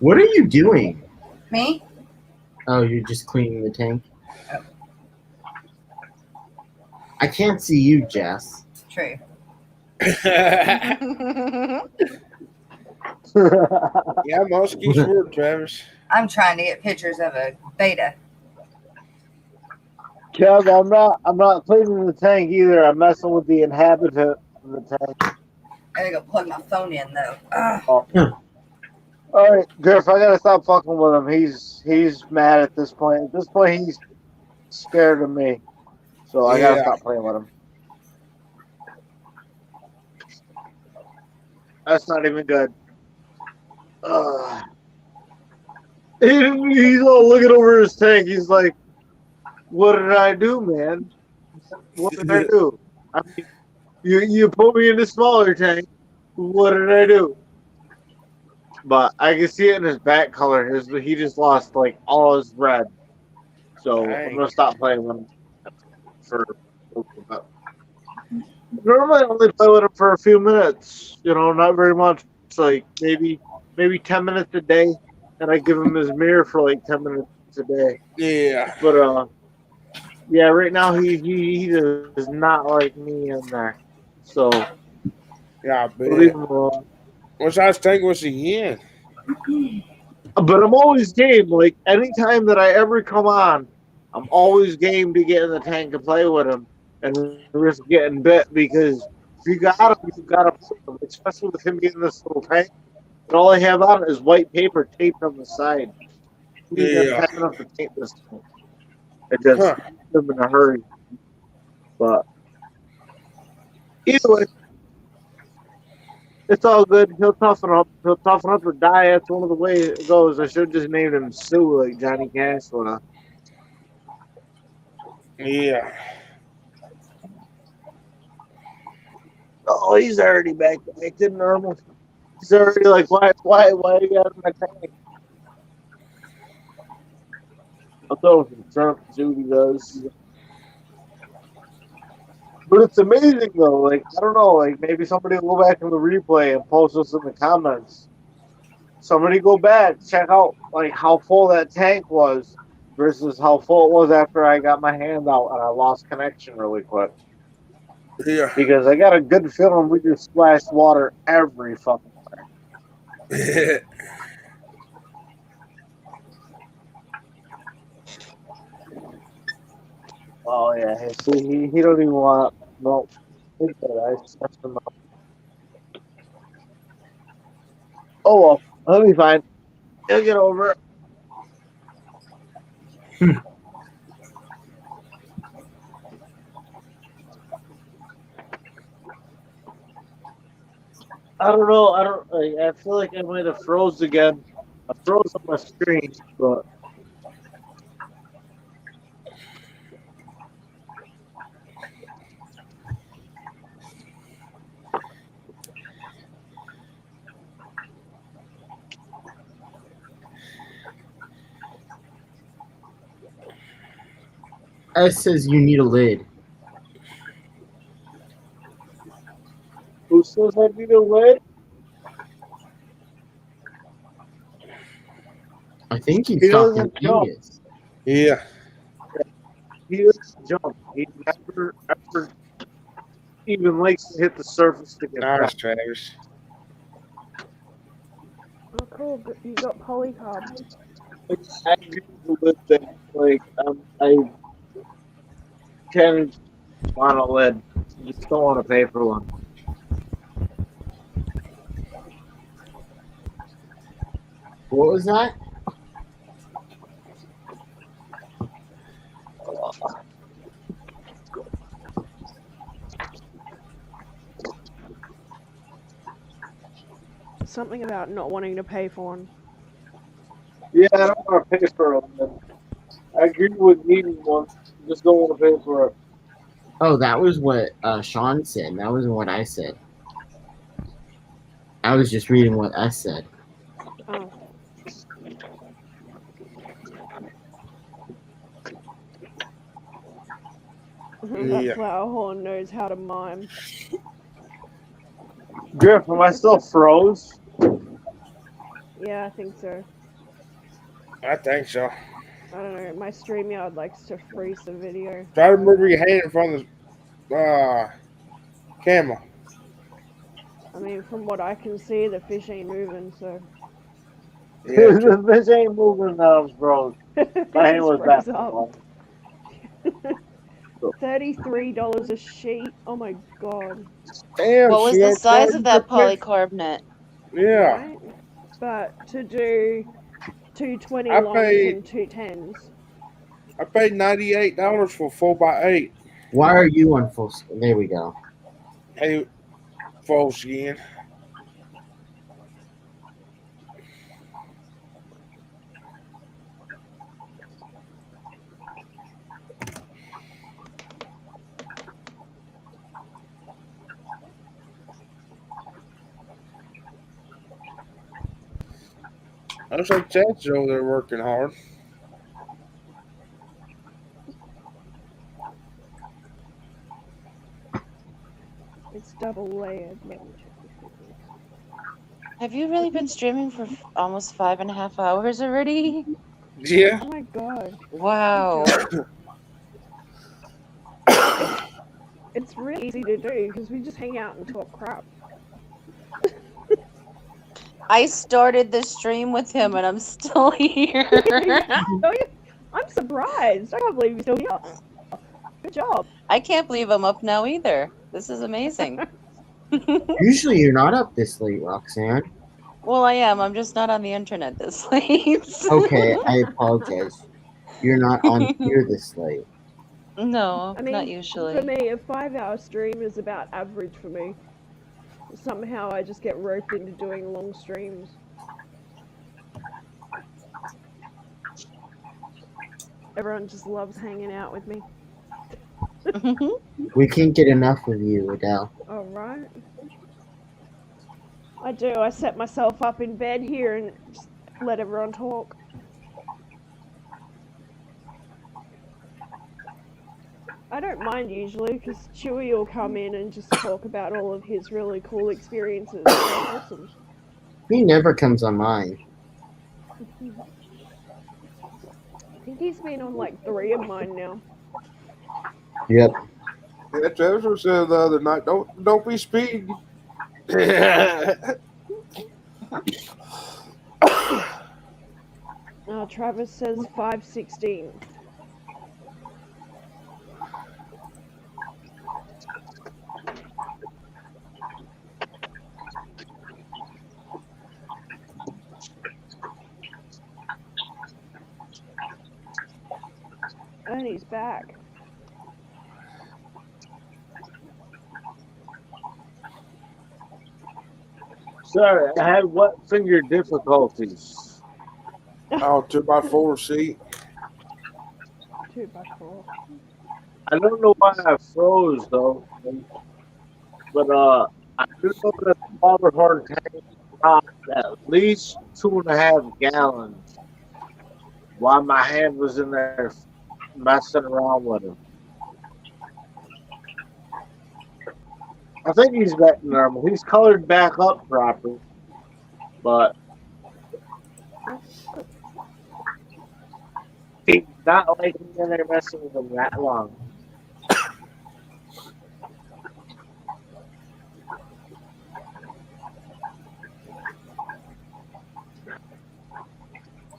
What are you doing? Me? Oh, you're just cleaning the tank? I can't see you, Jess. True. Yeah, Moski's word, Travis. I'm trying to get pictures of a beta. Kev, I'm not cleaning the tank either. I'm messing with the inhabitant of the tank. I gotta go plug my phone in though. Ugh. Oh. All right, Griff, I gotta stop fucking with him. He's mad at this point. At this point, he's scared of me. So I gotta Yeah. stop playing with him. That's not even good. He's all looking over his tank. He's like, "What did I do, man? What did I do? I mean, you put me in the smaller tank. What did I do?" But I can see it in his back color. He just lost like all his red. So I'm gonna stop playing with him for. Normally, I only play with him for a few minutes. You know, not very much. It's like maybe 10 minutes a day, and I give him his mirror for like 10 minutes a day. Yeah. But yeah, right now he does not like me in there. So Yeah, leave man. him alone. What size tank was he in? But I'm always game. Like anytime that I ever come on, I'm always game to get in the tank and play with him and risk getting bit because if you got him, you got to play him. Especially with him getting this little tank, and all I have on is white paper taped on the side. We got Yeah. time enough to tape this thing. It just I'm in a hurry. But either way, it's all good. He'll toughen up. He'll toughen up or die. That's one of the ways it goes. I should have just named him Sue like Johnny Cash would have. Yeah. Oh, he's already back to normal. He's already like, why you got in my tank? I'll throw some Trump, see what he does. But it's amazing though. Like I don't know. Like maybe somebody will go back in the replay and post us in the comments. Somebody go back, check out like how full that tank was versus how full it was after I got my hand out and I lost connection really quick. Yeah. Because I got a good feeling we just splashed water every fucking time. Oh yeah, see, he don't even want no. I stressed him out. Oh well, he'll be fine. He'll get over it. I don't know. I feel like I might have froze again. I froze on my screen, but. S says you need a lid. Who says I need a lid? I think he's He talking doesn't to jump. Angus. Yeah. He doesn't jump. He never ever even likes to hit the surface to get Nice, back. Travis. Oh, cool. You got polycarb. I do the lid thing. Like I can want a lid. Just don't want to pay for one. What was that? Something about not wanting to pay for one. Yeah, I don't want to pay for one. I agree with needing one. Just don't want to pay for it. Oh, that was what Sean said. That wasn't what I said. I was just reading what S said. Oh. That Yeah. flower horn knows how to mime. Griff, am I still froze? Yeah, I think so. I think so. I don't know. My StreamYard likes to freeze the video. Try to move your hand in front of the camera. I mean, from what I can see, the fish ain't moving, so. Yeah, The fish ain't moving now, bro. My hand was back. $33 a sheet. Oh my god. damn, What was she the ain't size charging of that for fish. polycarbonate? Yeah, Right? But to do two 20 I longs paid and two 10s. I paid $98 for 4x8. Why are you on full screen? There we go. Hey, full skin. Looks like Chad's over there working hard. It's double layered. Let me check the settings. Have you really been streaming for almost 5.5 hours already? Yeah. Oh my god. Wow. It's really easy to do because we just hang out and talk crap. I started the stream with him and I'm still here. I'm surprised. I can't believe you're still here. Good job. I can't believe I'm up now either. This is amazing. Usually you're not up this late, Roxanne. Well, I am. I'm just not on the internet this late. Okay, I apologize. You're not on here this late. No, I mean, not usually. for me, a 5-hour stream is about average for me. Somehow I just get roped into doing long streams. Everyone just loves hanging out with me. We can't get enough of you, Adele. Alright. I do. I set myself up in bed here and just let everyone talk. I don't mind usually because Chewy will come in and just talk about all of his really cool experiences. They're awesome. He never comes on mine. I think he's been on like 3 of mine now. Yep. Yeah, Travis said the other night, don't be speeding. Travis says 5:16. And he's back. Sorry, I had what finger difficulties? Oh, 2x4 seat. 2x4. I don't know why I froze though, but I do know that the water hard tank dropped at least 2.5 gallons while my hand was in there messing around with him. I think he's back to normal. He's colored back up properly, but he's not like me in there messing with him that long.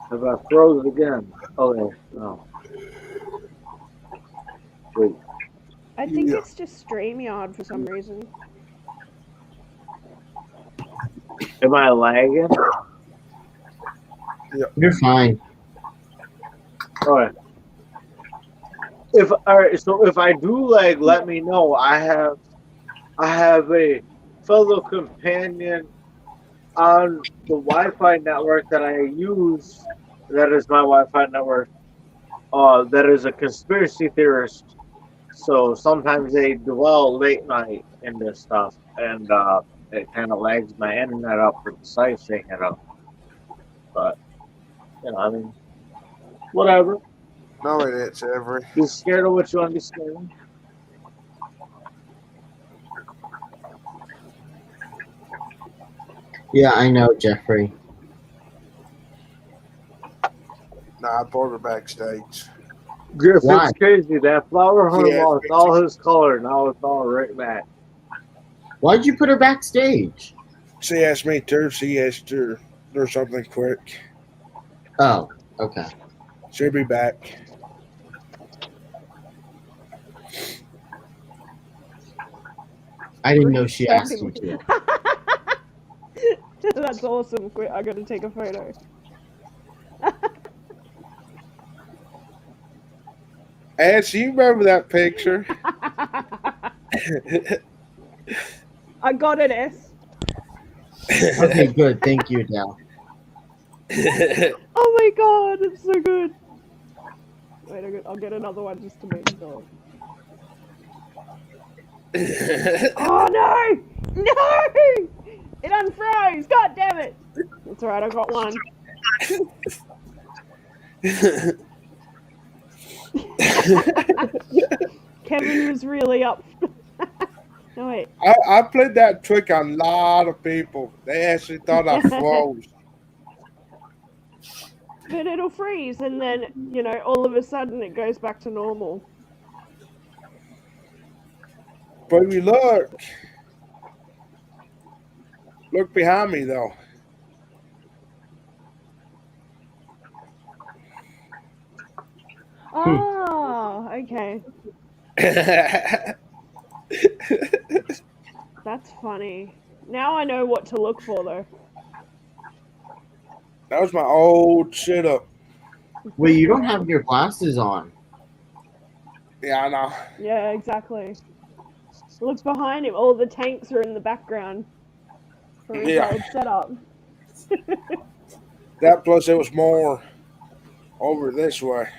Have I froze again? Oh no. Wait. I think it's just StreamYard for some reason. Am I lagging? You're fine. Alright. So if I do lag, let me know. I have a fellow companion on the Wi-Fi network that I use. That is my Wi-Fi network. That is a conspiracy theorist. So sometimes they dwell late night in this stuff, and it kind of lags my internet up with the site saying it up. But I mean, whatever. No, it is every. Be scared of what you understand. Yeah, I know, Jeffrey. Nah, I brought her backstage. Griff, Why? it's crazy. That flower hung Yeah, lost all his color. Now it's all right back. Why'd you put her backstage? She asked me to. She asked her do something quick. Oh, okay. She'll be back. I didn't know she asked you to. That's awesome. Wait, I gotta take a photo. Ash, you remember that picture? I got an S. Okay, good. Thank you, Dal. Oh my god, it's so good. Wait, I'll get another one just to make sure. Oh no! No! It unfroze! God damn it! It's alright, I got one. Kevin was really up. No, wait. I played that trick on a lot of people. They actually thought I froze. But it'll freeze and then, all of a sudden it goes back to normal. Baby, look. Look behind me, though. Oh, okay. That's funny. Now I know what to look for, though. That was my old shit up. Wait, you don't have your glasses on. Yeah, I know. Yeah, exactly. Look behind him. All the tanks are in the background for his old setup. That plus it was more over this way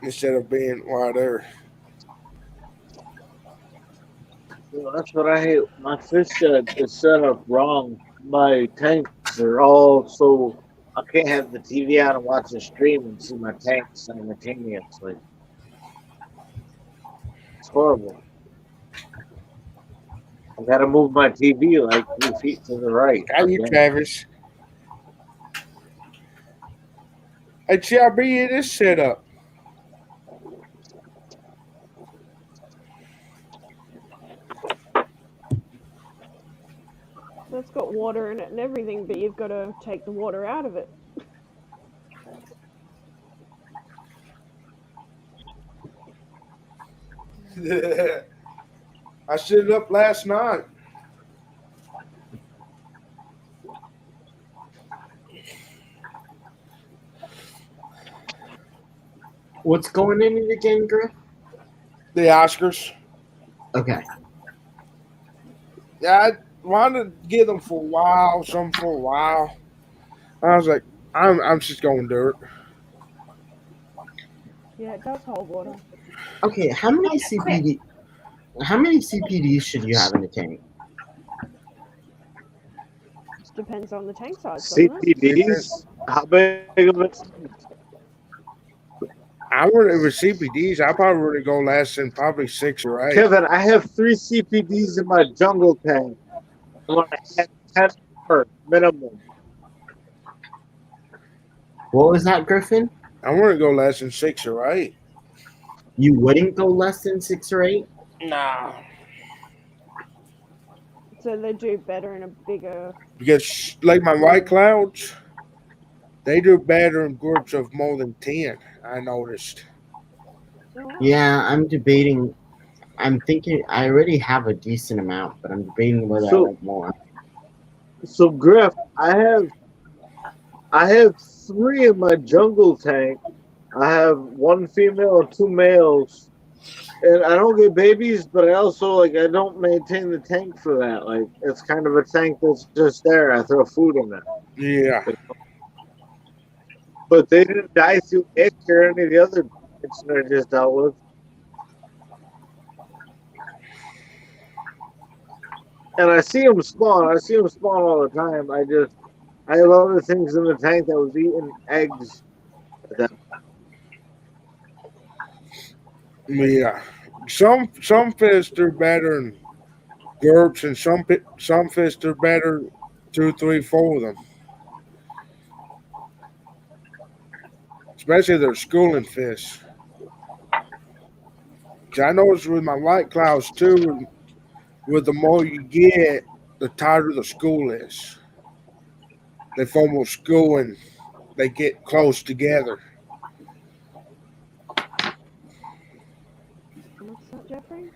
instead of being right there. That's what I hate. My fish shed is set up wrong. My tanks are all so I can't have the TV on and watch the stream and see my tanks simultaneously. It's horrible. I gotta move my TV like 3 feet to the right. How you, Travis? Hey, CRB, it is set up. It's got water in it and everything, but you've got to take the water out of it. I set it up last night. What's going in it again, Griff? The Oscars. Okay. Yeah, I wanted to get them for a while, some for a while. I was like, I'm just going to do it. Yeah, it does hold water. Okay, how many CPDs should you have in a tank? Depends on the tank size, doesn't it? CPDs? How big of it? I would, if it was CPDs, I probably would go less than probably 6 or 8. Kevin, I have 3 CPDs in my jungle tank. I want to have 10 per minimum. What was that, Griffin? I wouldn't go less than 6 or 8. You wouldn't go less than 6 or 8? Nah. So they do better in a bigger... Because, like my white clouds, they do better in groups of more than 10, I noticed. Yeah, I'm debating. I'm thinking I already have a decent amount, but I'm debating whether I like more. So, Griff, I have 3 in my jungle tank. I have 1 female and 2 males. And I don't get babies, but I also, I don't maintain the tank for that. It's kind of a tank that's just there. I throw food in it. Yeah. But they didn't die through ick or any of the other things that I just dealt with. and I see them spawn. I see them spawn all the time. I have other things in the tank that was eating eggs. Yeah. Some fish are better than GURPS, and some fish are better two, three, four of them. Especially their schooling fish. 'Cause I noticed with my white clouds too, with the more you get, the tighter the school is. They form a school and they get close together. What's that, Jeffrey?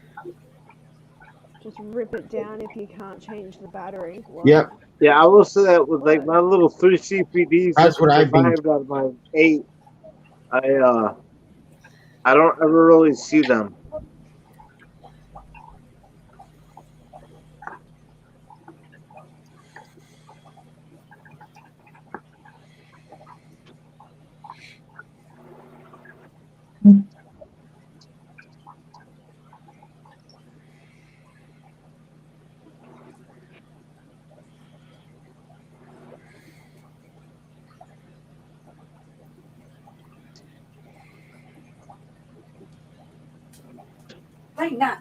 Just rip it down if you can't change the battery. What? Yep, Yeah, I will say that with like my little 3 CPDs that that's what I've been. survived out of my 8, I don't ever really see them. Wait, no.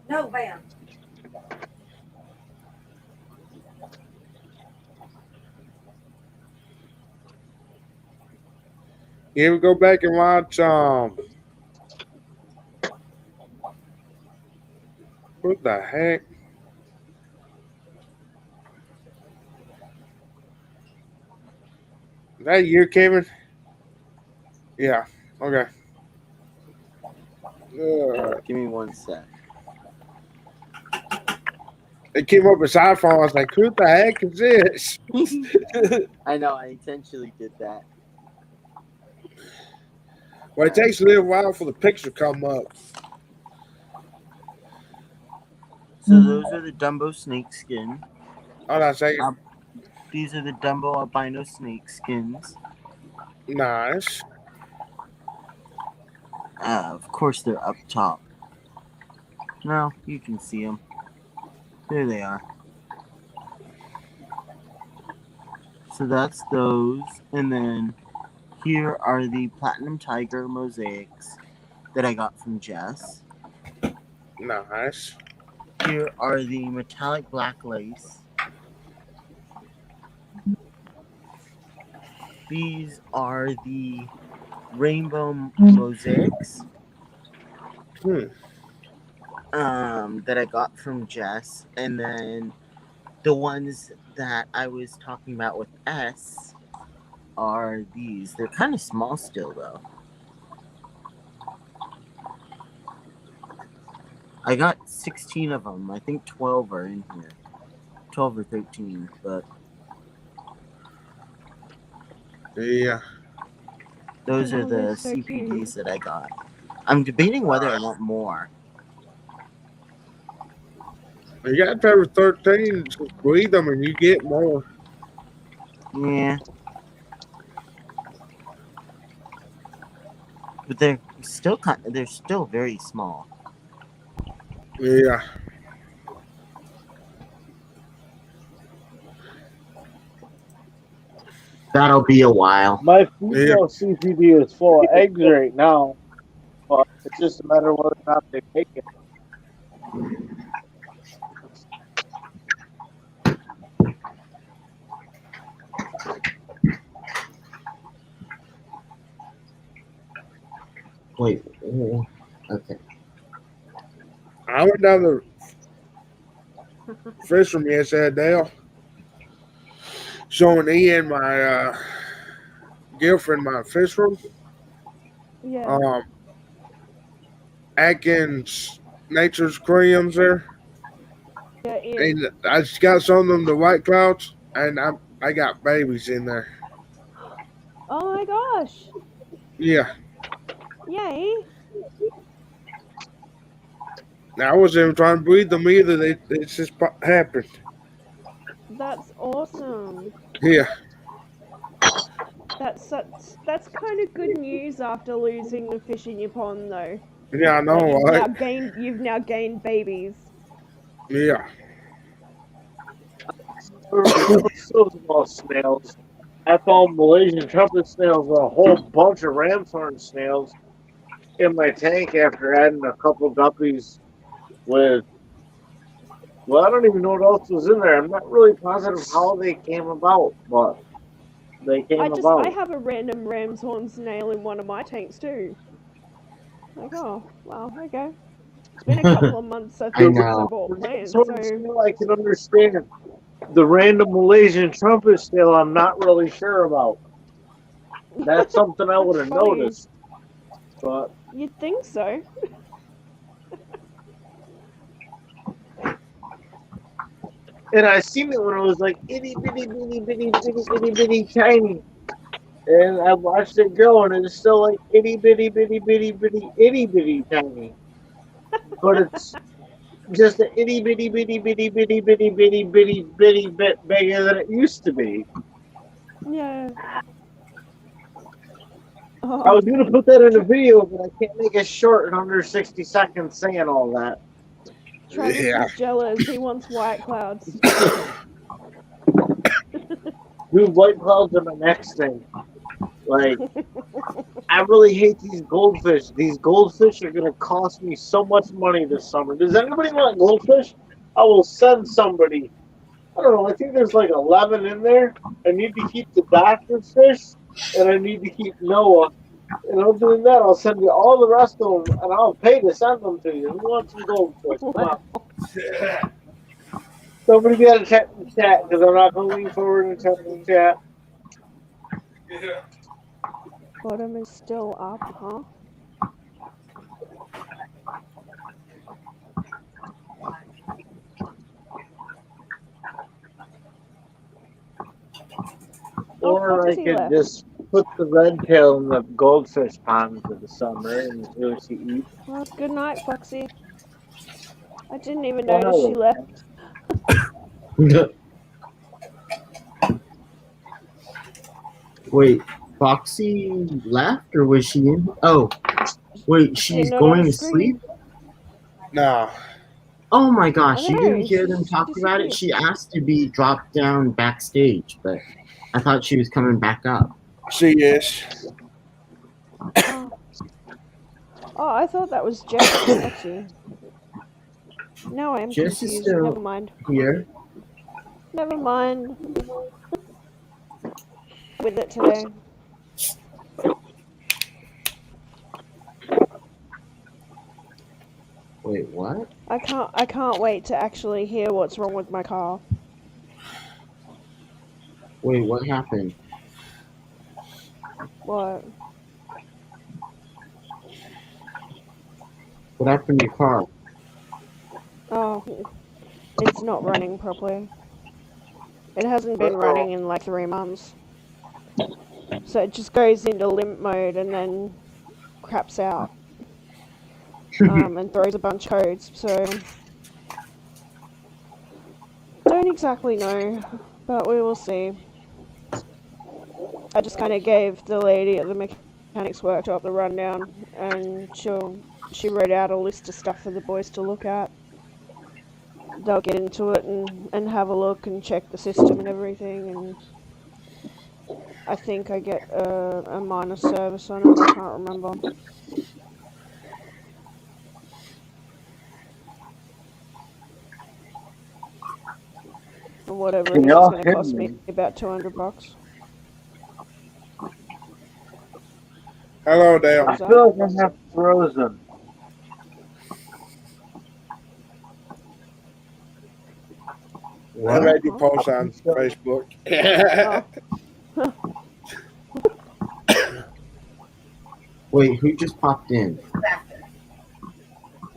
No, ma'am. You ever go back and watch what the heck? That year, Kevin? Yeah. Okay. Give me one sec. It came up as iPhone. I was like, who the heck is this? I know, I intentionally did that. Well, it takes a little while for the picture to come up. So those are the Dumbo snake skin. Oh, that's like These are the Dumbo albino snake skins. nice. Of course, they're up top. No, you can see them. There they are. So that's those. And then here are the Platinum Tiger mosaics that I got from Jess. Nice. Here are the metallic black lace. These are the rainbow mosaics that I got from Jess. And then the ones that I was talking about with S are these. They're kind of small still, though. I got 16 of them. I think 12 are in here. 12 or 13, but yeah. Those are the so CPDs that I got. I'm debating whether I want more. You got to have 13 to breed them and you get more. Yeah. But they're still very small. Yeah. That'll be a while. My female CPD is full of eggs right now, but it's just a matter of whether or not they make it. Wait. Okay. I went down the fish room yesterday, Dale, showing Ian, my girlfriend, my fish room. Yeah. Atkins Nature's Aquariums there. Yeah, Ian. And I just got some of them, the white clouds, and I got babies in there. Oh my gosh. Yeah. Yay. Now, I wasn't even trying to breed them either. It just happened. That's awesome. Yeah. That's kind of good news after losing the fish in your pond, though. Yeah, I know, Like right? you've now gained babies. Yeah. so small snails. I found Malaysian trumpet snails and a whole bunch of ram's horn snails in my tank after adding a couple guppies with. Well, I don't even know what else was in there. I'm not really positive how they came about, but they came I about. have a random ram's horn snail in one of my tanks too. Like, oh, wow, okay. It's been a couple of months I since I know. bought The plants, ram's horn so snail I can understand. The random Malaysian trumpet snail I'm not really sure about. That's something I would that's have funny. noticed. But You'd think so. and I seen it when it was like itty bitty bitty bitty bitty bitty bitty tiny. And I watched it grow and it's still like itty bitty bitty bitty bitty itty bitty tiny. But it's just an itty bitty bitty bitty bitty bitty bitty bitty bitty bit bigger than it used to be. Yeah. I was gonna put that in a video, but I can't make it short in under 60 seconds saying all that. Travis is jealous. He wants white clouds. Dude, white clouds are my next thing. Like, I really hate these goldfish. These goldfish are gonna cost me so much money this summer. Does anybody want goldfish? I will send somebody. I don't know. I think there's like 11 in there. I need to keep the doctor's fish, and I need to keep Noah. And I'm doing that. I'll send you all the rest of them, and I'll pay to send them to you. Who wants some goldfish? Come on. Somebody got to check the chat because I'm not going to lean forward and check the chat. Bottom is still up, huh? Or I could just put the red tail in the goldfish pond for the summer and see what she eats. Well, good night, Foxy. I didn't even Well, notice she hello. left. Wait, Foxy left or was she in? Oh, wait, she's not going on to screen. sleep? No. Oh my gosh, I you know, didn't hear them she's talk about it? disappeared. She asked to be dropped down backstage, but I thought she was coming back up. She is. Oh. Oh, I thought that was Jess and Foxy. Now I am Jess is confused. still Never mind. here. Never mind. With it today. Wait, what? I can't wait to actually hear what's wrong with my car. Wait, what happened? What? What happened to your car? Oh, it's not running properly. It hasn't been running in like 3 months. So it just goes into limp mode and then craps out. And throws a bunch of codes, so don't exactly know, but we will see. I just kind of gave the lady at the mechanics workshop the rundown, and she wrote out a list of stuff for the boys to look at. They'll get into it and have a look and check the system and everything, and I think I get a minor service on it, I can't remember. Or whatever it is, it's going to cost me about $200. Hello, Dale. I feel like I'm half frozen. I read your post on Facebook. Wait, who just popped in?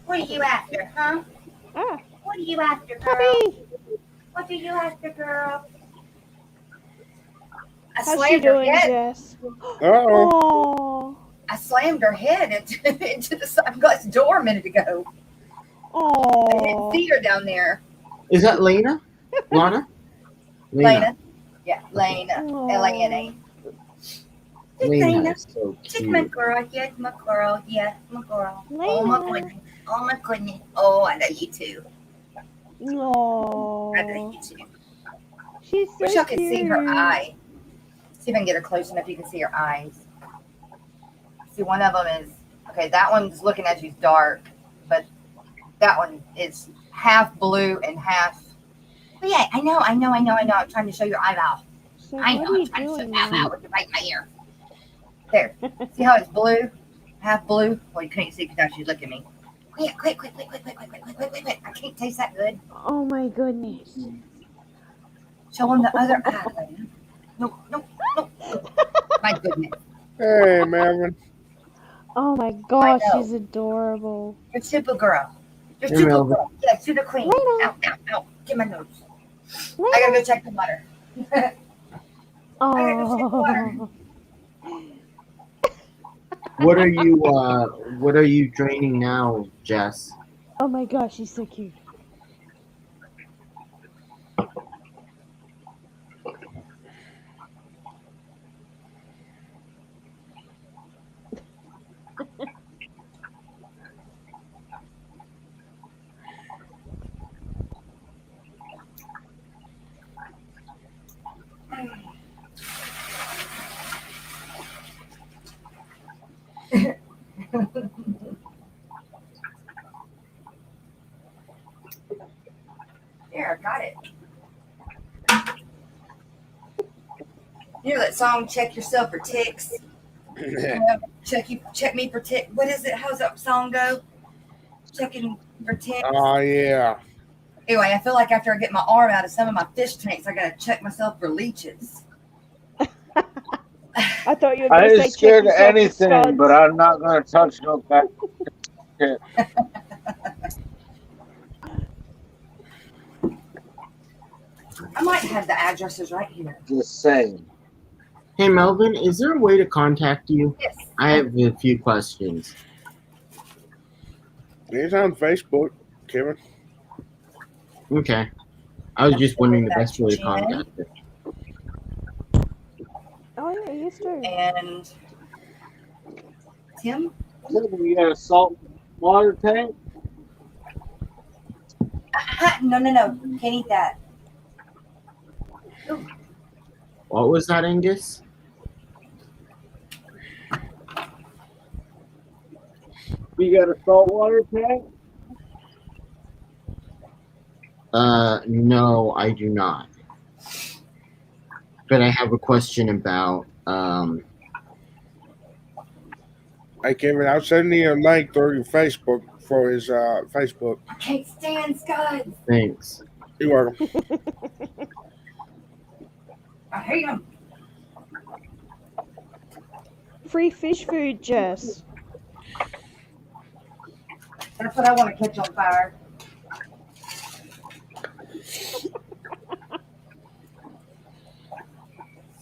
What are you after, huh? Ah. What are you after, girl? What are you after, girl? I How's slammed she her doing, head. Jess? Uh-oh. I slammed her head into the sunglass door a minute ago. Oh. I didn't see her down there. Is that Lena? Lana? Lena. Yeah, Lena. Lana. Lena is so She's my cute. girl. Yes, my girl. Yes, my girl. Oh my goodness. Oh my goodness. Oh, I love you too. No. I love you too. She's so Wish y'all could see her cute. eye. See if I can get her close enough you can see her eyes. See, one of them is, okay, that one's looking at you's dark, but that one is half blue and half. Oh, yeah, I know. I'm trying to show your eyeball. So I what know, are I'm you trying to show doing your eyeball now? with your right in my ear. There. See how it's blue? Half blue? Well, you couldn't see because now she's looking at me. Quick. I can't taste that good. Oh my goodness. Show him the other eye, lady. No. My goodness. Hey, Melvin. Oh my I gosh, know. she's adorable. You're super girl. You're Hey, super Melvin. girl. Yeah, super queen. Lena. Ow. Get my nose. I Lena. gotta go check the water. I gotta go check the water. Oh. What are you draining now, Jess? Oh my gosh, she's so cute. There, I got it. You know that song, Check Yourself for Ticks? Check me for ticks. What is it? How's that song go? Checking for ticks. Oh, yeah. Anyway, I feel like after I get my arm out of some of my fish tanks, I gotta check myself for leeches. I thought you were I going to say ain't scared check of yourself for anything, scuds. but I'm not gonna touch no back. I might have the addresses right here. Just saying. Hey, Melvin, is there a way to contact you? Yes. I have a few questions. He's on Facebook, Kevin. Okay. I was just wondering the best way to contact her. Oh yeah, you used to. And Tim? You got a salt water tank? No. Can't eat that. What was that, Angus? You got a salt water tank? No, I do not. But I have a question about Hey, Kevin, I'll send you a link through your Facebook for his Facebook. I can't stand scuds. thanks. You're welcome. I hate them. Free fish food, Jess. That's what I want to catch on fire.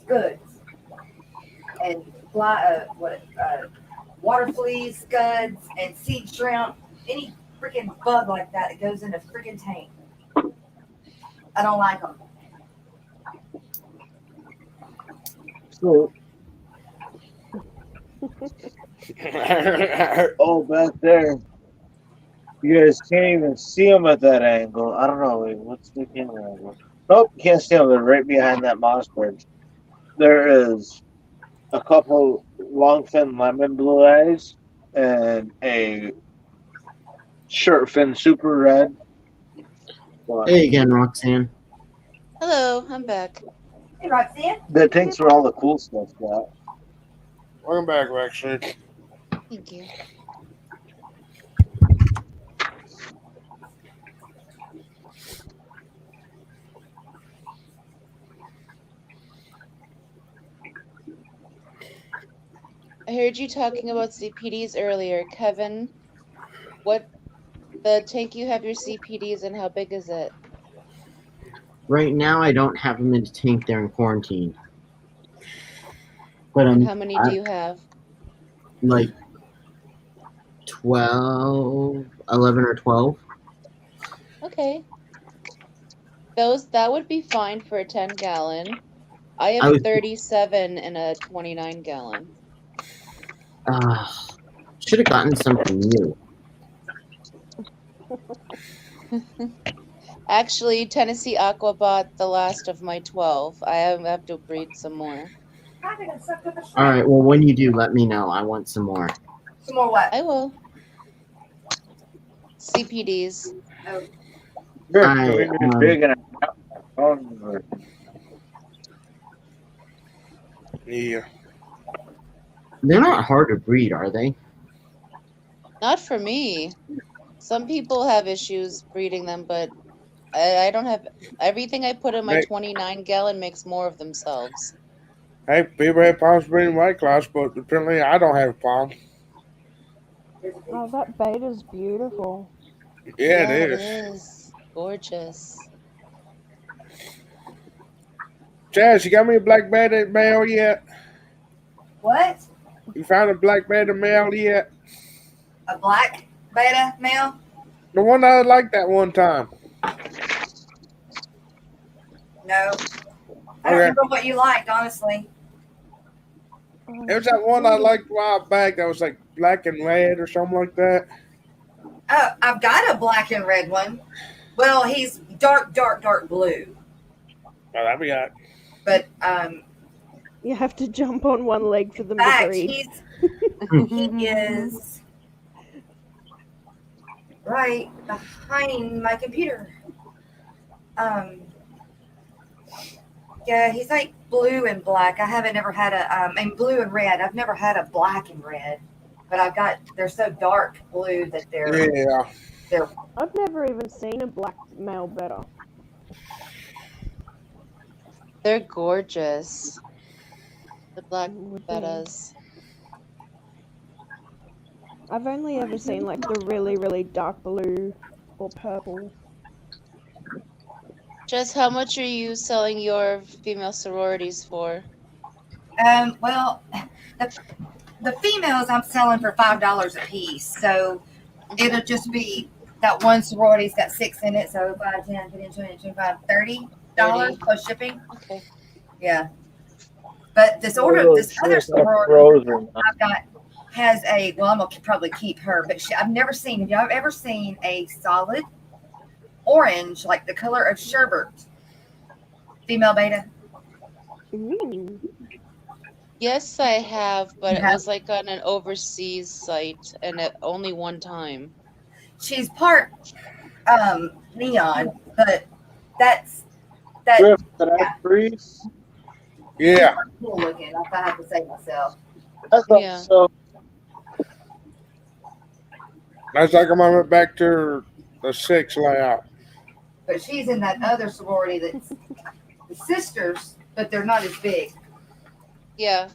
Scuds and water fleas, scuds, and sea shrimp. Any freaking bug like that goes in a freaking tank. I don't like them. So, oh, back there. You guys can't even see them at that angle. I don't know. Wait, what's the camera angle? Nope, you can't see them. They're right behind that moss bridge. There is a couple longfin lemon blue eyes and a shortfin super red. Hey again, Roxanne. Hello, I'm back. Hey, Roxanne. That takes where all the cool stuff's got. Welcome back, Roxanne. Thank you. I heard you talking about CPDs earlier, Kevin. What the tank you have your CPDs and how big is it? Right now, I don't have them in the tank. They're in quarantine. But How many do you have? Like 11 or 12. Okay. That would be fine for a 10-gallon. I I have was- 37 in a 29-gallon. Should have gotten something new. Actually, Tennessee Aqua bought the last of my 12. I have to breed some more. All right. Well, when you do, let me know. I want some more. Some more what? I will. CPDs. Oh. I Yeah. they're not hard to breed, are they? Not for me. Some people have issues breeding them, but I don't have everything I put in my Make, 29-gallon makes more of themselves. hey, people have problems breeding white claws, but apparently I don't have a problem. Oh, that beta's beautiful. Yeah, Yeah, it it is. is. Gorgeous. Jazz, you got me a black banded male yet? What? You found a black banded male yet? A black beta male? The one I liked that one time. No. I don't Okay. remember what you liked, honestly. It was that one I liked a while back that was like black and red or something like that. Oh, I've got a black and red one. Well, he's dark blue. Oh, that'd be all right. But You have to jump on one leg for them to fact, breed. he is right behind my computer. Yeah, he's like blue and black. I haven't ever had and blue and red. I've never had a black and red, but they're so dark blue that they're I've never even seen a black male beta. They're gorgeous. The black betas. I've only ever seen like the really, really dark blue or purple. Jess, how much are you selling your female sororities for? well, the females I'm selling for $5 a piece, so it'll just be that one sorority's got 6 in it, so 5, 10, 15, 20, 25, $30 plus shipping. Okay. Yeah. But this other sorority I've got has I'm gonna probably keep her, but I've never seen. Have y'all ever seen a solid orange, like the color of sherbet, female beta? Ooh. Yes, I have, but it was like on an overseas site, and only one time. She's part neon, but that. Griff, can I breed? Yeah. Cool looking, if I have to say myself. I thought Yeah. so. That's like I'm on back to the 6 layout. But she's in that other sorority that's the sisters, but they're not as big. Yeah.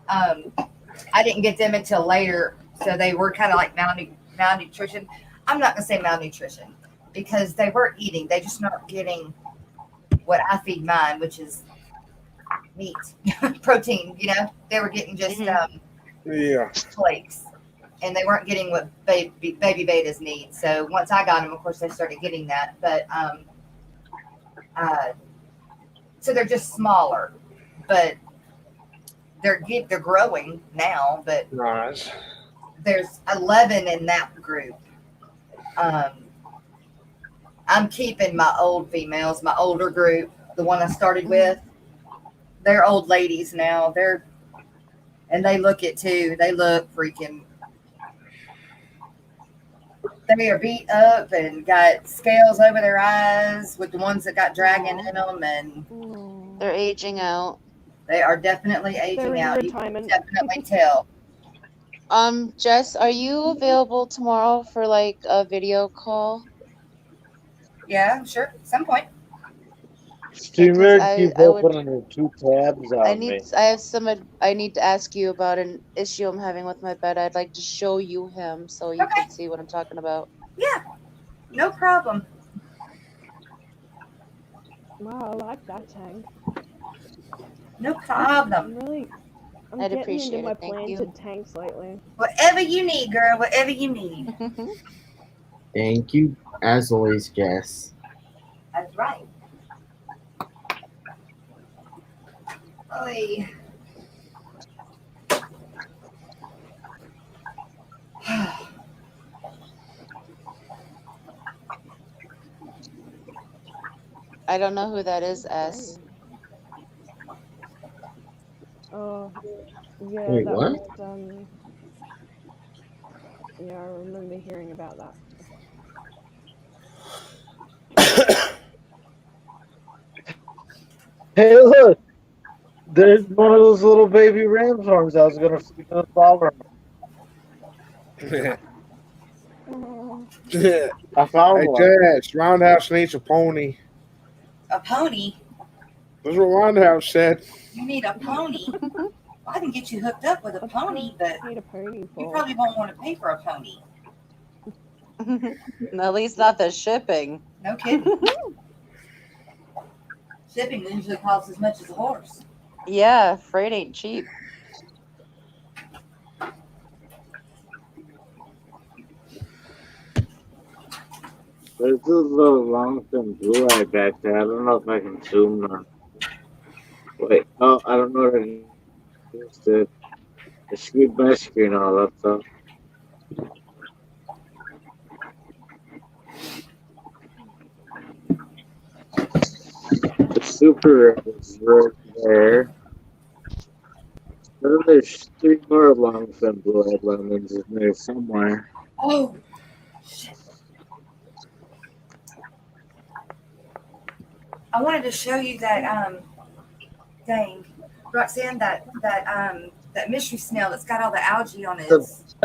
I didn't get them until later, so they were kind of like malnutrition. I'm not gonna say malnutrition because they weren't eating; they just not getting what I feed mine, which is meat, protein. You know, they were getting just flakes, and they weren't getting what baby betas need. So once I got them, of course, they started getting that. But so they're just smaller, but they're growing now. But nice. There's 11 in that group. I'm keeping my old females, my older group, the one I started with. They're old ladies now. They look it too. They look freaking. They are beat up and got scales over their eyes with the ones that got dragon in them, and they're aging out. They are definitely aging out. You can definitely tell. Jess, are you available tomorrow for like a video call? Yeah, sure. Some point. Steamer I keep would- opening the 2 tabs on me. I need to ask you about an issue I'm having with my bed. I'd like to show you him so you can see what I'm talking about. Yeah, no problem. Wow, I like that tank. No problem. I'm I'd getting appreciate into my it, thank you. planted tanks lately. Whatever you need, girl. Whatever you need. Thank you, as always, Jess. That's right. Oy. I don't know who that is, S. Oh, yeah, Wait, that what? was yeah, I remember hearing about that. Hey, look, there's one of those little baby ram's horns I was gonna feed to the flower. Oh, I found Hey, one. Jazz, Roundhouse needs a pony. A pony? That's what Roundhouse said. You need a pony? I can get you hooked up with a pony, but need a pony you for. probably won't want to pay for a pony. At least not the shipping. No kidding. Shipping usually costs as much as a horse. Yeah, freight ain't cheap. There's this little long-term blue-eye back there. I don't know if I can zoom or. Wait, oh, I don't know what I just did. I screwed my screen all up, though. The super is right there. Then there's 3 more long-fin blue-eyed lemons in there somewhere. Oh, shit. I wanted to show you that, dang, Roxanne, that mystery snail that's got all the algae on its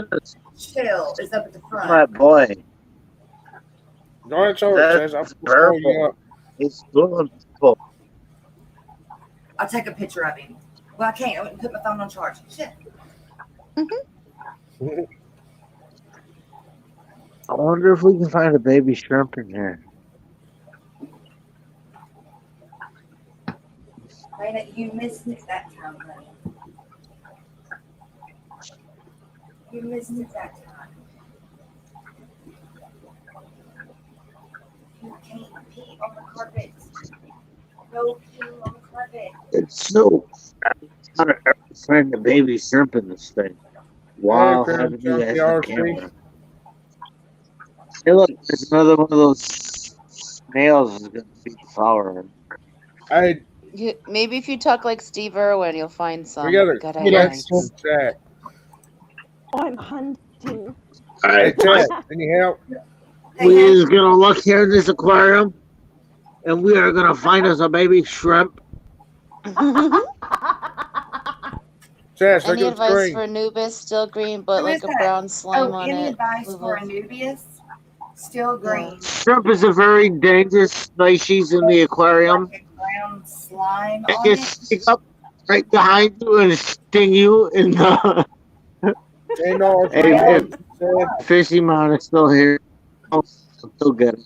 shell is up at the front. My boy. Go ahead, show it, Jazz. I'll That's pull you purple. up. It's blue and purple. I'll take a picture of him. Well, I can't. I wouldn't put my phone on charge. Shit. I wonder if we can find a baby shrimp in here. Raina, you missed it that time, honey. You missed it that time. You can't pee on the carpet. No peeing on the carpet. It's so. I'm trying to ever find a baby shrimp in this thing while Hey, having you guys Junkie on RC. camera. Hey, look, there's another one of those snails is gonna feed the flower. Hey, Maybe if you talk like Steve Irwin, you'll find some. we got a Good text in idea. the chat. I'm hunting. Hey, Ted, any help? We're just gonna look here in this aquarium, and we are gonna find us a baby shrimp. Jazz, look Any at the advice screen. for Anubis? Still green, but Who like is a that? brown slime Oh, on any it. advice for Anubias? Still green. Shrimp is a very dangerous species in the aquarium. Like a brown slime It on can it. stick up right behind you and sting you in the. Hey, no, it's Hey, not. if Fishy Man is still here, I'll still get it.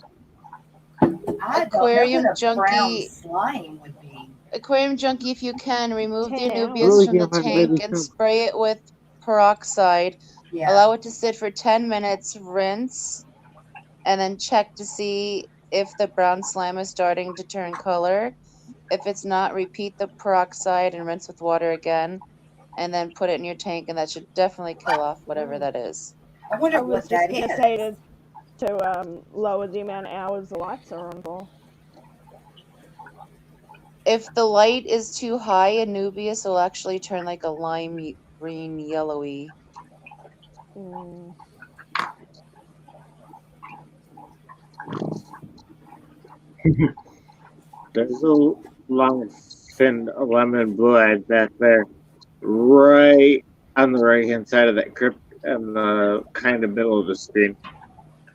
I Aquarium don't know what a brown junkie. slime would be. Aquarium junkie, if you can, remove the Tail. Anubias Really from the can't find tank baby and shrimp. spray it with peroxide. Yeah. Allow it to sit for 10 minutes, rinse, and then check to see if the brown slime is starting to turn color. If it's not, repeat the peroxide and rinse with water again, and then put it in your tank, and that should definitely kill off whatever that is. I wonder I was what just that gonna is. say to lower the amount of hours the lights are on for. If the light is too high, Anubias will actually turn like a lime green, yellowy. Mm. There's a long fin lemon blue-eyed back there, right on the right-hand side of that crypt, in the kind of middle of the screen.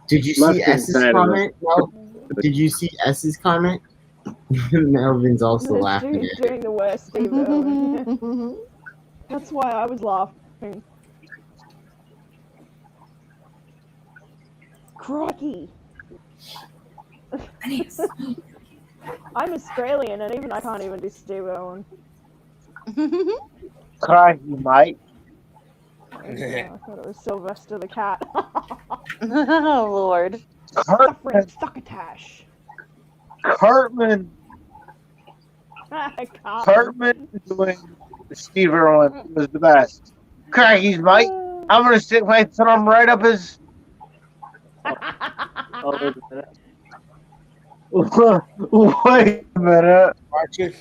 Did you Left see hand S's side of comment? No. Did you see S's comment? Melvin's also laughing at it. Doing the worst Steve Irwin. That's why I was laughing. Crikey! I'm Australian, and even I can't even do Steve Irwin. Crikey, mate. I thought it was Sylvester the cat. Oh, Lord. Suffering succotash. Cartman doing Steve Irwin was the best. Crikey, mate. I'm gonna stick my thumb right up his. Oh, wait a minute. Wait a minute. Foxy?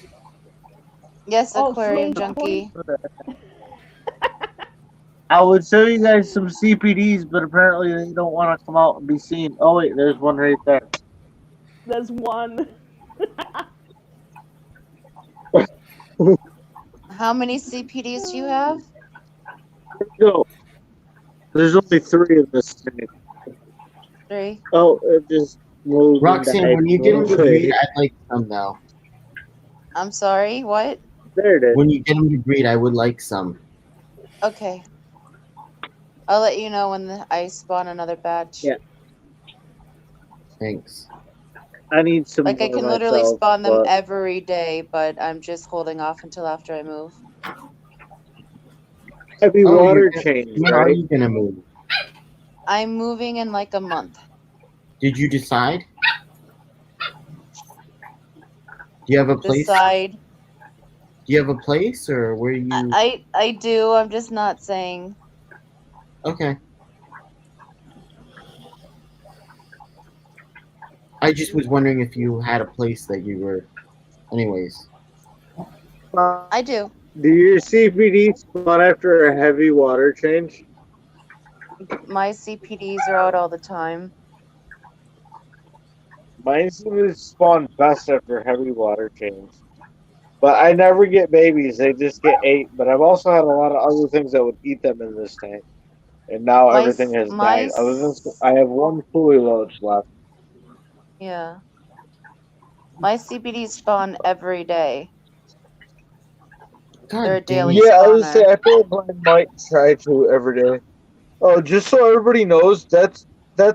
Yes, Oh, aquarium swing junkie. I would show you guys some CPDs, but apparently they don't want to come out and be seen. Oh wait, there's one right there. There's one. How many CPDs do you have? No, there's only 3 in this thing. 3. Oh, it just moved and Roxanne, died. when you get them to breed, I'd like some though. I'm sorry, what? There it is. When you get them to breed, I would like some. Okay. I'll let you know when I spawn another batch. Yeah. Thanks. I need some Like I more can literally myself, spawn them but every day, but I'm just holding off until after I move. heavy Oh, water change, when are right? you gonna move? I'm moving in like a month. Did you decide? Do you have a place? Decide. Do you have a place, or where you? I do. I'm just not saying. Okay. I just was wondering if you had a place that you were. Anyways. I do. Do your CPD spawn after a heavy water change? My CPDs are out all the time. Mine seem to spawn best after heavy water change. But I never get babies, they just get 8. But I've also had a lot of other things that would eat them in this tank. And now everything has died. Other than I have 1 fully loach left. Yeah. My CPDs spawn every day. They're a daily Yeah, I would say spawner. I feel like I might try to every day. Oh, just so everybody knows, that's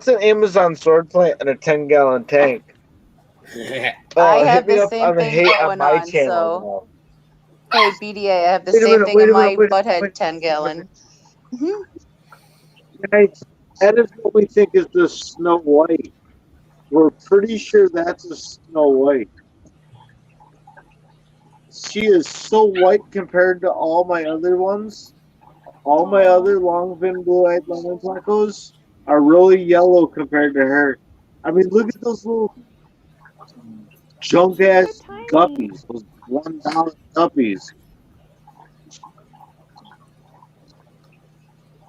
an Amazon sword plant and a 10-gallon tank. I Hit have me the up same on the thing hate on going my on, channel. so hey BDA, I have the Wait a same minute, thing wait in a minute, my wait a butthead minute. 10-gallon. Guys, that is what we think is the Snow White. We're pretty sure that's a Snow White. She is so white compared to all my other ones. All my other long-fin blue-eyed lemon placos are really yellow compared to her. I mean, look at those little junk-ass guppies. Those $1 guppies.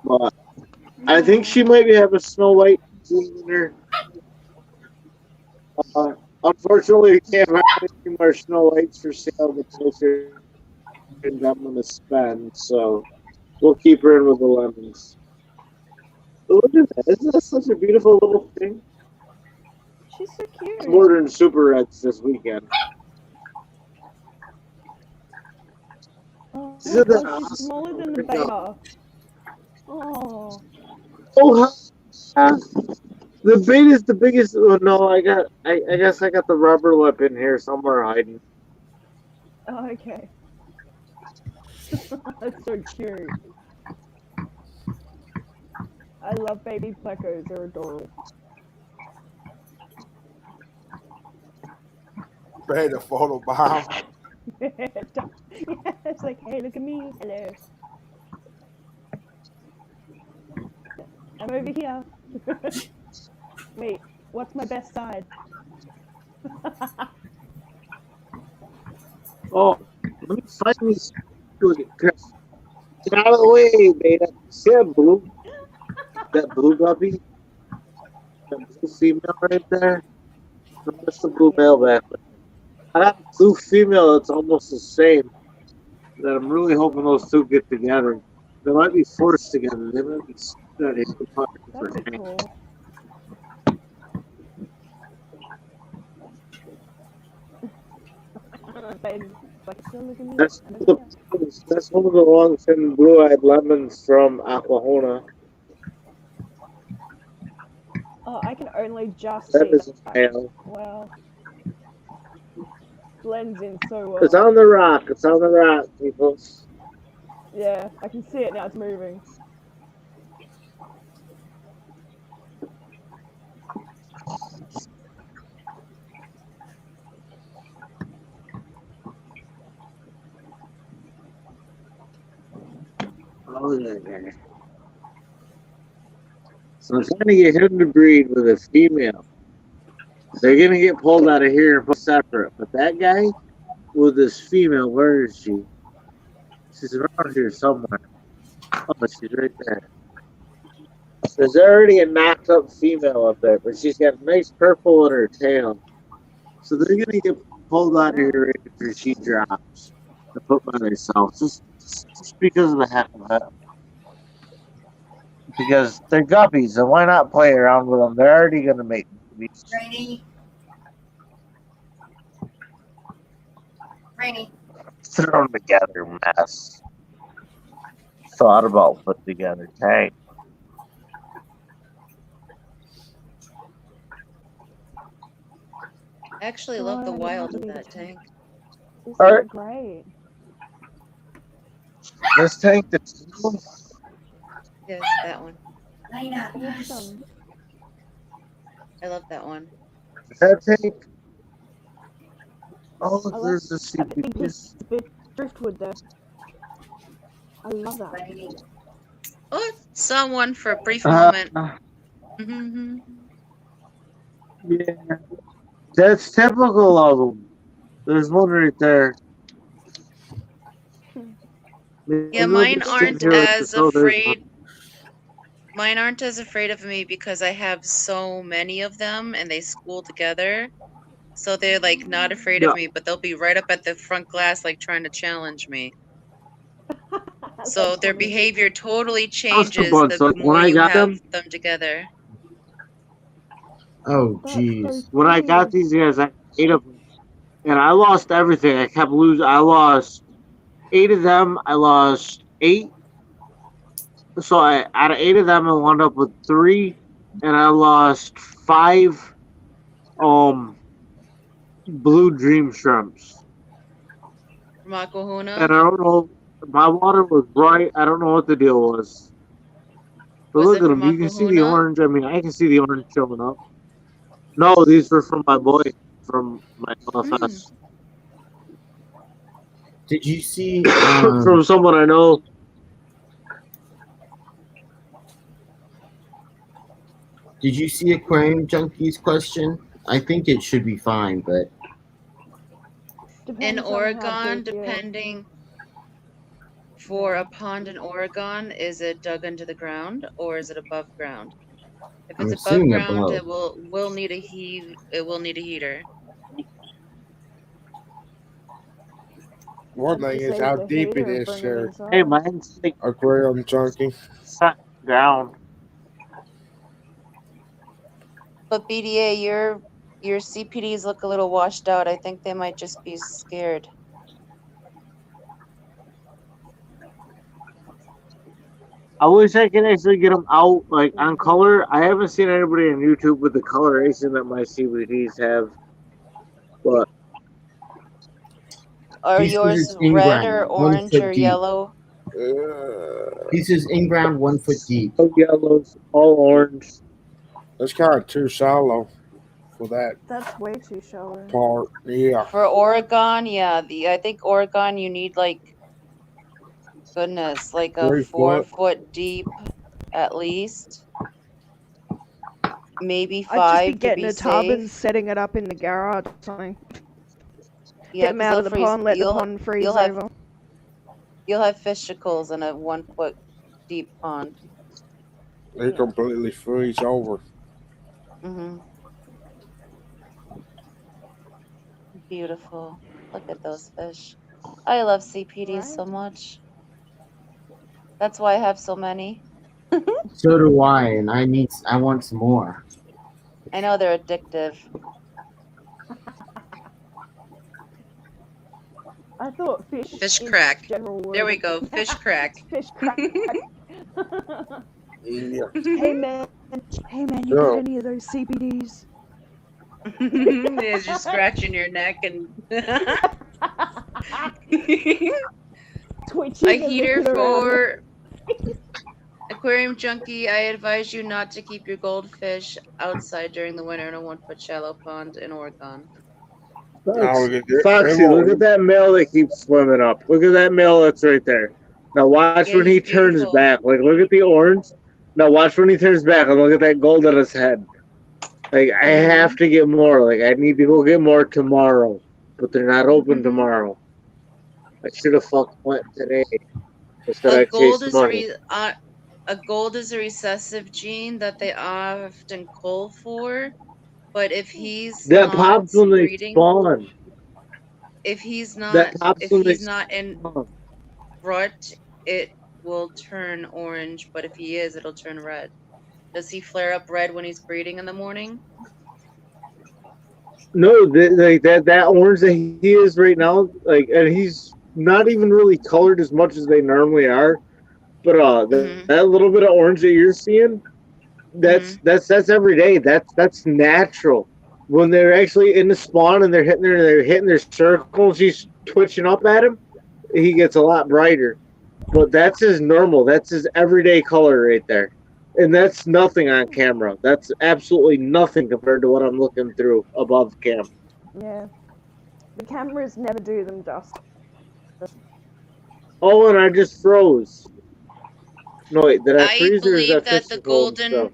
But I think she might have a Snow White gene in her. Unfortunately, we can't find any more Snow Whites for sale the closer I'm going to spend, so we'll keep her in with the lemons. Look at that. Isn't that such a beautiful little thing? She's so cute. I'm ordering Super Reds this weekend. Oh my Isn't that gosh, she's awesome? smaller than the beta. Oh. Oh, the bait is the biggest. Oh no, I guess I got the rubber lip in here somewhere hiding. Oh, okay. That's so cute. I love baby plecos, they're adorable. Beta photo bomb. It's like, hey, look at me. Hello. I'm over here. Wait, what's my best side? Oh, let me find these. Get out of the way, beta. See that blue? That blue guppy? That blue female right there? That's the blue male back there. I got a blue female that's almost the same. That I'm really hoping those two get together. They might be forced together. They might be studied for That'd be cool. That's one of the long-fin blue-eyed lemons from Aquahona. Oh, I can only just That see is a male. Wow. Blends in so well. It's on the rock. It's on the rock, people. Yeah, I can see it now. It's moving. Oh, yeah. So I'm trying to get him to breed with a female. They're gonna get pulled out of here and put separate. But that guy with this female, where is she? She's around here somewhere. Oh, she's right there. There's already a knocked up female up there, but she's got nice purple in her tail. So they're gonna get pulled out of here after she drops to put by themselves, just because of the heck of it. Because they're guppies, and why not play around with them? They're already gonna make babies. Rainy. Throw them together, mess. Thought about put together tank. I actually love the wild of that tank. This All right. is great. This tank, Yes, that one. Awesome. I love that one. that tank. I Oh, love there's the that big CPs. driftwood there. I love that. Oh, saw one for a brief moment. Mhm. Yeah, that's typical of them. There's one right there. Yeah, mine aren't as afraid. Mine aren't as afraid of me because I have so many of them and they school together. So they're like not afraid of me, but they'll be right up at the front glass like trying to challenge me. So their behavior totally changes bugs, the like, when more I you got have them- them together. Oh, jeez. When I got these guys, I ate them, and I lost everything. I kept losing. I lost 8 of them. I lost 8. So out of 8 of them, I wound up with 3, and I lost 5. Blue dream shrimps. From Aquahuna. And I don't know. My water was bright. I don't know what the deal was. But Was look it at them. from You can see the Aquahuna? orange. I mean, I can see the orange showing up. No, these were from my boy from my LFS. Did you see From someone I know. Did you see Aquarium Junkie's question? I think it should be fine, but In Oregon, depending for a pond in Oregon, is it dug into the ground or is it above ground? If I'm it's above assuming ground, above. it will need a heat. It will need a heater. One thing is how deep it is, sir. Hey, mine's like Aquarium junkie. sat down. But BDA, your CPDs look a little washed out. I think they might just be scared. I wish I could actually get them out like on color. I haven't seen anybody on YouTube with the coloration that my CBDs have. But Are He says yours it's in red ground, or 1 orange foot or deep. yellow? He says in ground 1 foot deep. all yellows, all orange. That's kind of too shallow for that That's way too shallow. part. Yeah. For Oregon, yeah, I think Oregon you need like goodness, like a 3 4 foot. foot deep at least. Maybe I'd 5 just be to getting be a tub safe. and setting it up in the garage or something. Yeah, Get them 'cause out of they'll the freeze. pond, let the pond freeze over. You'll have fishicles in a 1 foot deep pond. They completely freeze over. Mm-hmm. Beautiful. Look at those fish. I love CPDs so much. That's why I have so many. So do I, and I want some more. I know they're addictive. I thought Fish in crack. general were There we go. Fish crack. Fish crack. Yeah. Hey man, you Yo. got any of those CBDs? It's just scratching your neck and Twitching a and heater looking around. for aquarium junkie. I advise you not to keep your goldfish outside during the winter in a 1 foot shallow pond in Oregon. Foxie, look at that male that keeps swimming up. Look at that male that's right there. Now watch Yeah, when he he's turns beautiful. back. Like, look at the orange. Now watch when he turns back and look at that gold on his head. Like I have to get more. Like I need to go get more tomorrow, but they're not open tomorrow. I should have fucking went today. Instead, A I gold chased is a money. a gold is a recessive gene that they often cull for, but if he's That not pops when they breeding, spawn. That pops if when they he's not in spawn. rut, it will turn orange, but if he is, it'll turn red. Does he flare up red when he's breeding in the morning? No, like that orange that he is right now, like, and he's not even really colored as much as they normally are. But that little bit of orange that you're seeing, that's every day. That's natural. When they're actually in the spawn and they're hitting their circles, he's twitching up at him. He gets a lot brighter. But that's his normal. That's his everyday color right there. And that's nothing on camera. That's absolutely nothing compared to what I'm looking through above cam. Yeah. The cameras never do them justice. Oh, and I just froze. No, wait, did I I freeze or is believe that that Fishies holding stuff?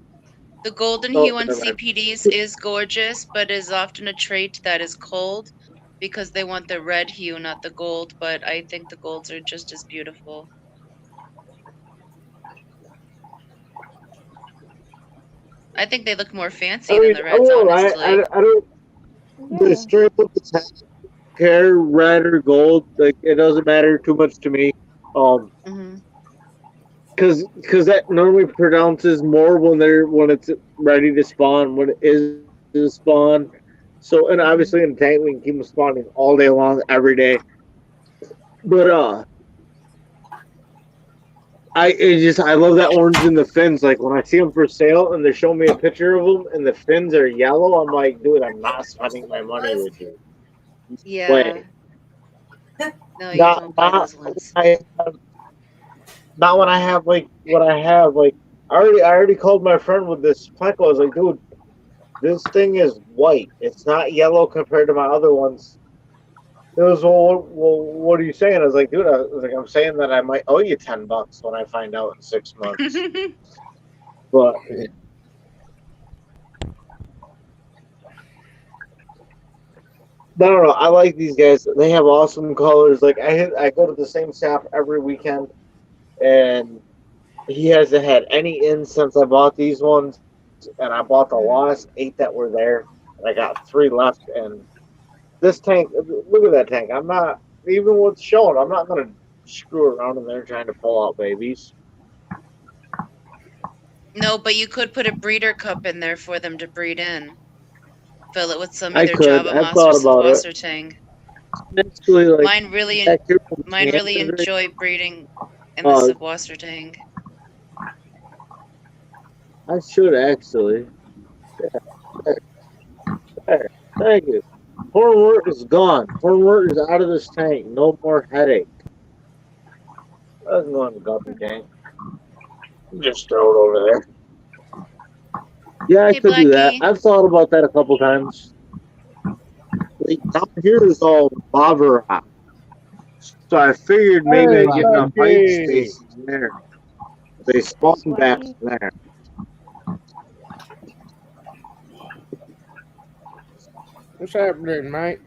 the golden Oh, hue on never mind. CPDs is gorgeous, but is often a trait that is culled because they want the red hue, not the gold. But I think the golds are just as beautiful. I think they look more fancy I than mean, the I reds, don't know. honestly. I don't. The straight up the hair, red or gold, like it doesn't matter too much to me. Because that normally pronounces more when it's ready to spawn, when it is to spawn. So and obviously in the tank we can keep them spawning all day long, every day. But I love that orange in the fins. Like when I see them for sale and they show me a picture of them and the fins are yellow, I'm like, dude, I'm not spending my money with you. Yeah. Way. No, you don't buy those ones. Not when I have like what I have. Like I already called my friend with this Pleco. I was like, dude, this thing is white. It's not yellow compared to my other ones. It was what are you saying? I was like, dude, I'm saying that I might owe you $10 when I find out in 6 months. But I don't know. I like these guys. They have awesome colors. Like I go to the same shop every weekend, and he hasn't had any in since I bought these ones, and I bought the last 8 that were there, and I got 3 left. And this tank, look at that tank. I'm not even what's showing. I'm not gonna screw around in there trying to pull out babies. No, but you could put a breeder cup in there for them to breed in. Fill it with some I either could. Java I've Moss or thought about it. Wasser Tang. Actually, like Mine really enjoy breeding in the Subwasser Tang. I should actually. There. Thank you. Hornwort is gone. Hornwort is out of this tank. No more headache. I can go in the guppy tank. Just throw it over there. Yeah, I could do that. I've thought about that a couple times. Like, down here is all lava rock. So I figured maybe I get enough height spaces there. They spawn back there. What's happening, mate?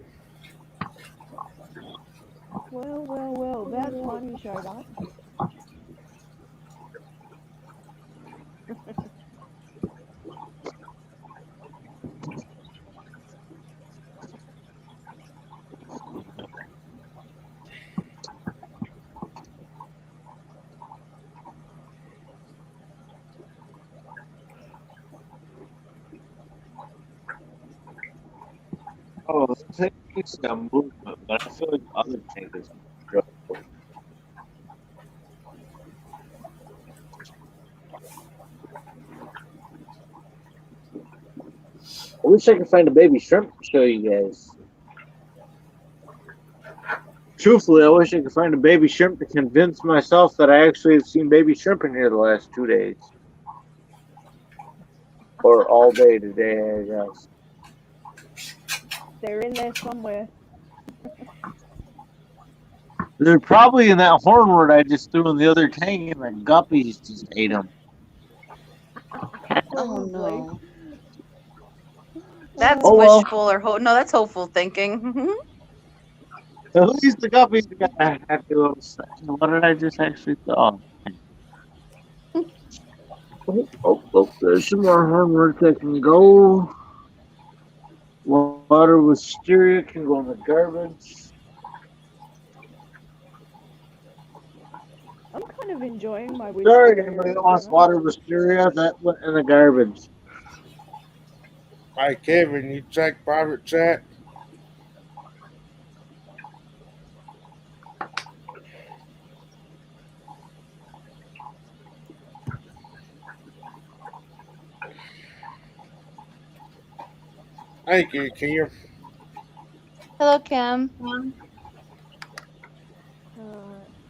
Well, that's fun you showed up. Oh, the tank is got movement, but I feel like the other tank is dreadful. I wish I could find a baby shrimp to show you guys. Truthfully, I wish I could find a baby shrimp to convince myself that I actually have seen baby shrimp in here the last 2 days. Or all day today, I guess. They're in there somewhere. They're probably in that hornwort I just threw in the other tank, and the guppies just ate them. Oh no. That's Oh well. wishful or hope. No, that's hopeful thinking. At least the guppies got happy little section. What did I just actually thought? There's some more homework that can go. Water with wisteria can go in the garbage. I'm kind of enjoying my Sorry, wisteria anybody at that the wants moment. water with wisteria, that went in the garbage. Hey, Kevin, you check private chat? Thank you, Kim. Hello, Kim.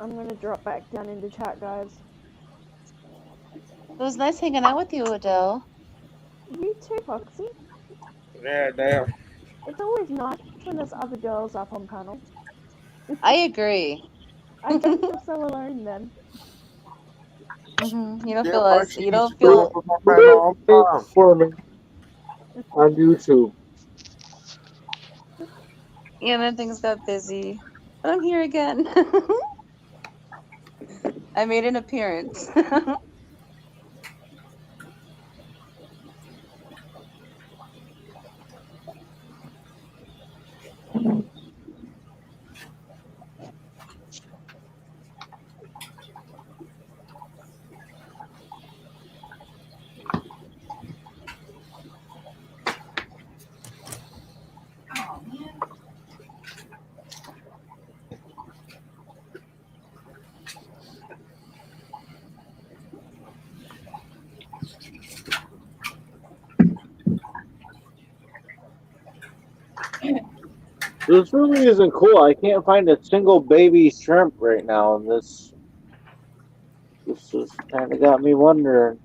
I'm gonna drop back down into chat, guys. It was nice hanging out with you, Adele. You too, Foxy. Yeah, damn. It's always nice when there's other girls up on panel. I agree. I don't feel so alone then. You don't Yeah, feel us. Percy You used don't to do it feel. with my friend all the time. For me on YouTube. Yeah, then things got busy. But I'm here again. I made an appearance. This really isn't cool. I can't find a single baby shrimp right now, and this has kind of got me wondering.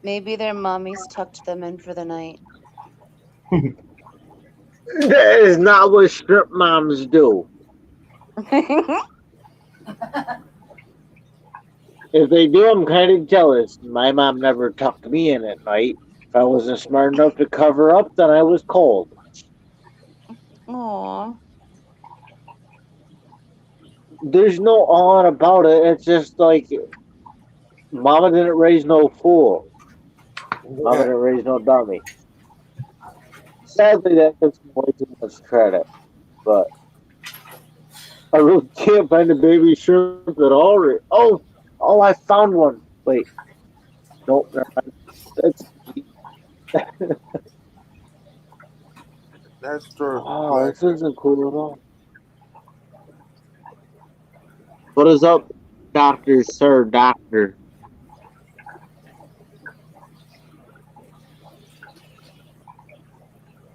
Maybe their mommies tucked them in for the night. That is not what shrimp moms do. If they do, I'm kind of jealous. My mom never tucked me in at night. If I wasn't smart enough to cover up, then I was cold. Aw. There's no on about it. It's just like Mama didn't raise no fool. Mama didn't raise no dummy. Sadly, that gives me way too much credit. But I really can't find a baby shrimp at all. Oh, I found one. Wait. Nope, never mind. That's That's true. oh, this isn't cool at all. What is up, Doctor, Sir, Doctor?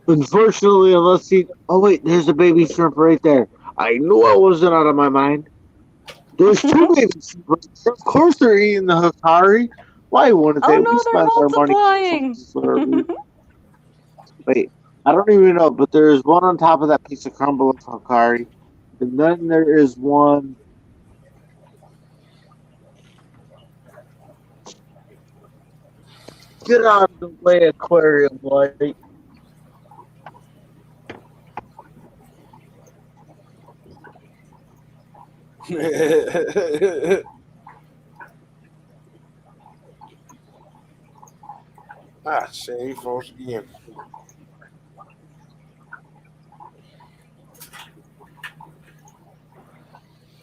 Unfortunately, unless he. Oh, wait, there's a baby shrimp right there. I knew I wasn't out of my mind. There's two baby shrimp right there. Of course, they're eating the Hikari. Why wouldn't they? Oh We no, spend our money. they're multiplying. Wait, I don't even know, but there is one on top of that piece of crumble of Hikari. And then there is one. Get out of the way, aquarium light. See, folks again.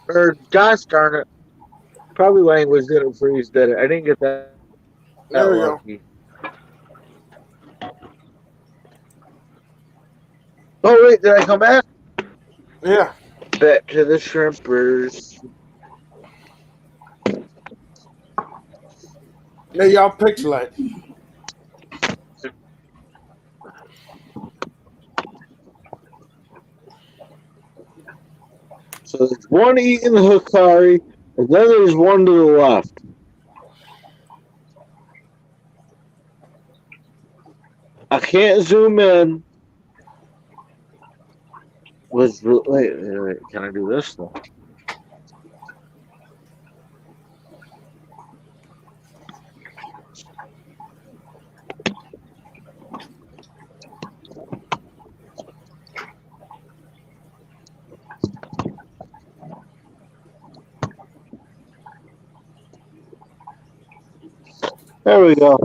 Or gosh darn it. Probably language didn't freeze, did it? I didn't get that There we go. lucky. Oh wait, did I come back? Yeah. Back to the shrimpers. Yeah, y'all pixelate. So there's one eating the Hikari, and then there's one to the left. I can't zoom in. Wait, can I do this though? There we go.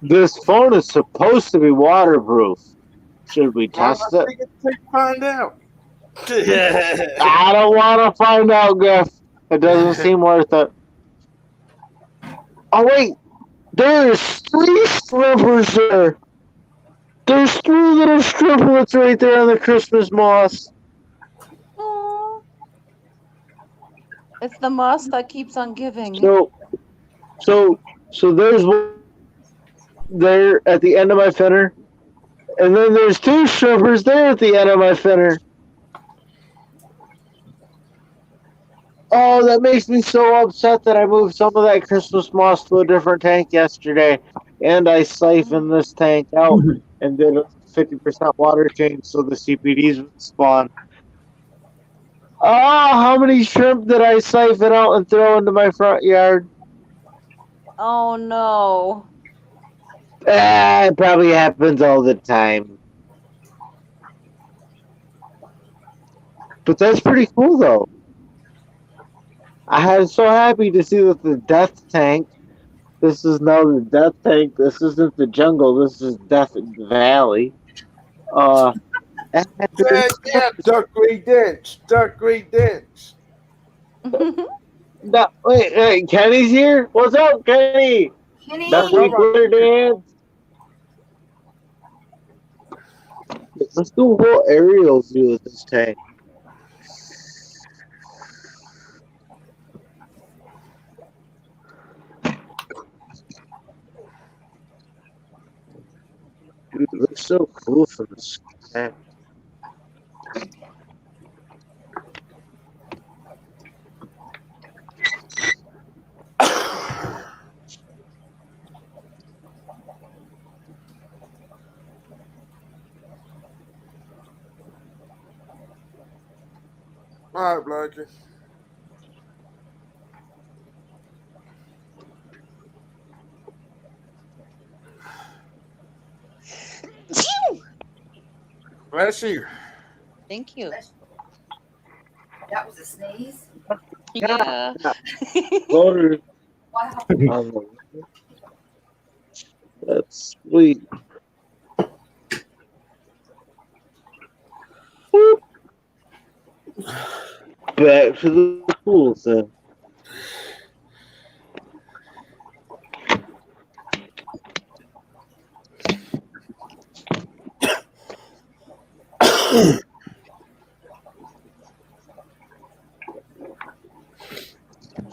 This phone is supposed to be waterproof. Should we Well, test let's it? take it to find out. I don't want to find out, Griff. It doesn't seem worth it. Oh, wait. There's 3 strippers there. There's 3 little striplets right there on the Christmas moss. Aw. It's the moss that keeps on giving. So there's one there at the end of my fender, and then there's 2 strippers there at the end of my fender. Oh, that makes me so upset that I moved some of that Christmas moss to a different tank yesterday, and I siphoned this tank out and did a 50% water change so the CPDs would spawn. Oh, how many shrimp did I siphon out and throw into my front yard? Oh no. It probably happens all the time. But that's pretty cool, though. I was so happy to see that the death tank. This is now the death tank. This isn't the jungle. This is Death Valley. Yeah, duckweed dents. Duckweed dents. No, wait, Kenny's here? What's up, Kenny? Kenny. Duckweed glitter dance. Let's do a whole aerial view of this tank. Dude, it looks so cool from the sky. All right, Blackie. Bless you. Thank you. That was a sneeze. Yeah. Voters. Wow. That's sweet. Back to the pool then.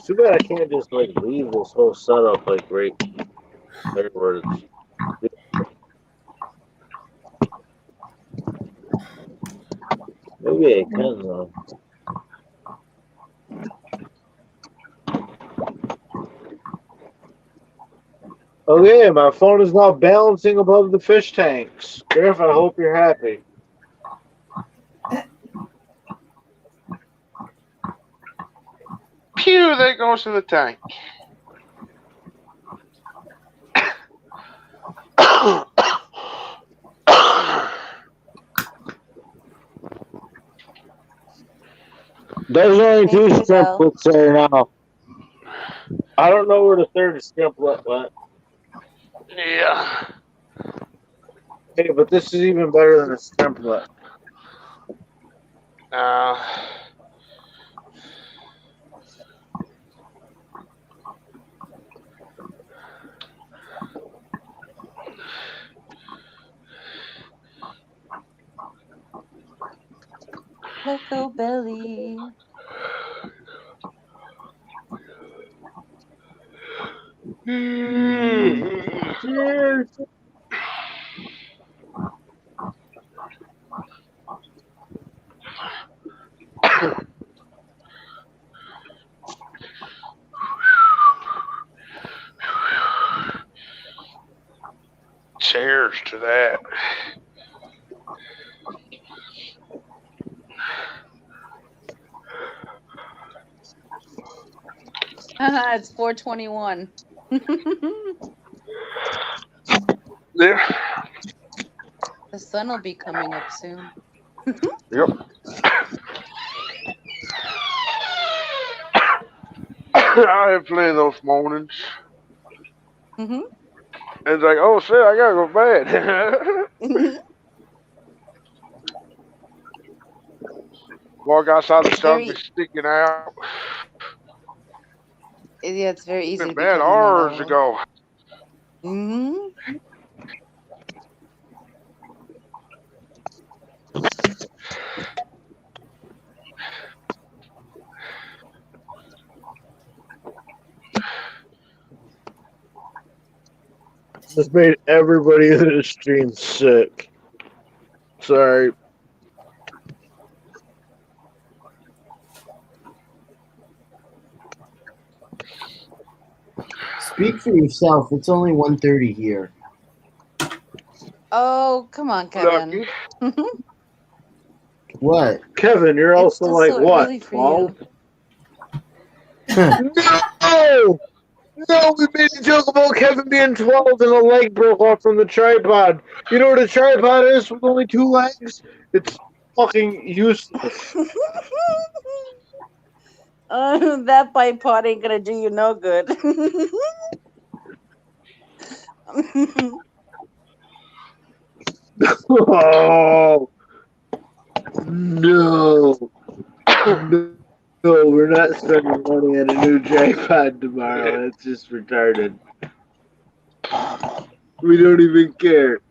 Too bad I can't just like leave this whole setup like right there where it's. Maybe I can though. Okay, my phone is now balancing above the fish tanks. Griff, I hope you're happy. Pew, there goes in the tank. There's only 2 Thank you, stimplets there now. I don't know where the 3rd stimplet went. Yeah. Hey, but this is even better than a stimplet. Let go, belly. Cheers. Cheers to that. It's 421. Yeah. The sun will be coming up soon. Yep. I have plenty of those mornings. Mm-hmm. And it's like, oh shit, I gotta go to bed. Walk outside, the It's sun be very sticking out. yeah, it's very easy Been to bad become a night hours owl. ago. Mm-hmm. This made everybody in the stream sick. Sorry. Speak for yourself. It's only 1:30 here. Oh, come on, Kevin. What? Kevin, you're It's also still like so what? early for 12? you. No! No, we made a joke about Kevin being 12 and a leg broke off from the tripod. You know what a tripod is with only 2 legs? It's fucking useless. That bipod ain't gonna do you no good. Oh, no. No, we're not spending money on a new tripod tomorrow. That's just retarded. We don't even care.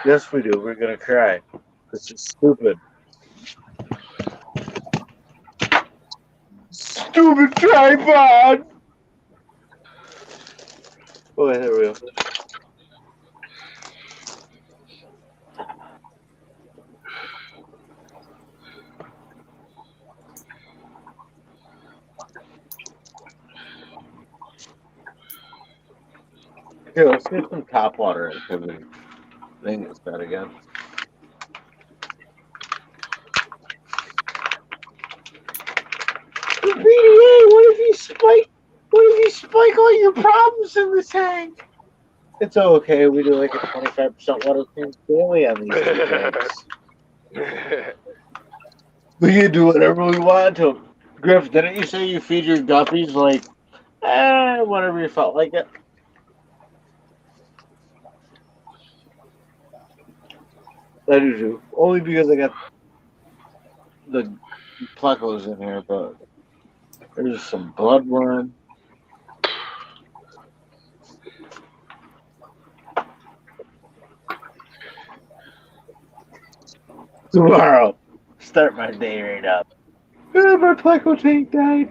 Yes, we do. We're going to cry. It's just stupid. Stupid tripod! Oh, there we go. Here, let's get some top water activity. I think it's that again. BDA, what if you spike all your problems in the tank? It's okay, we do like a 25% water change daily on these two tanks. We can do whatever we want to them. Griff, didn't you say you feed your guppies like, whenever you felt like it? I do too. Only because I got the plecos in here, but there's some bloodworm. Tomorrow, start my day right up. My pleco tank died.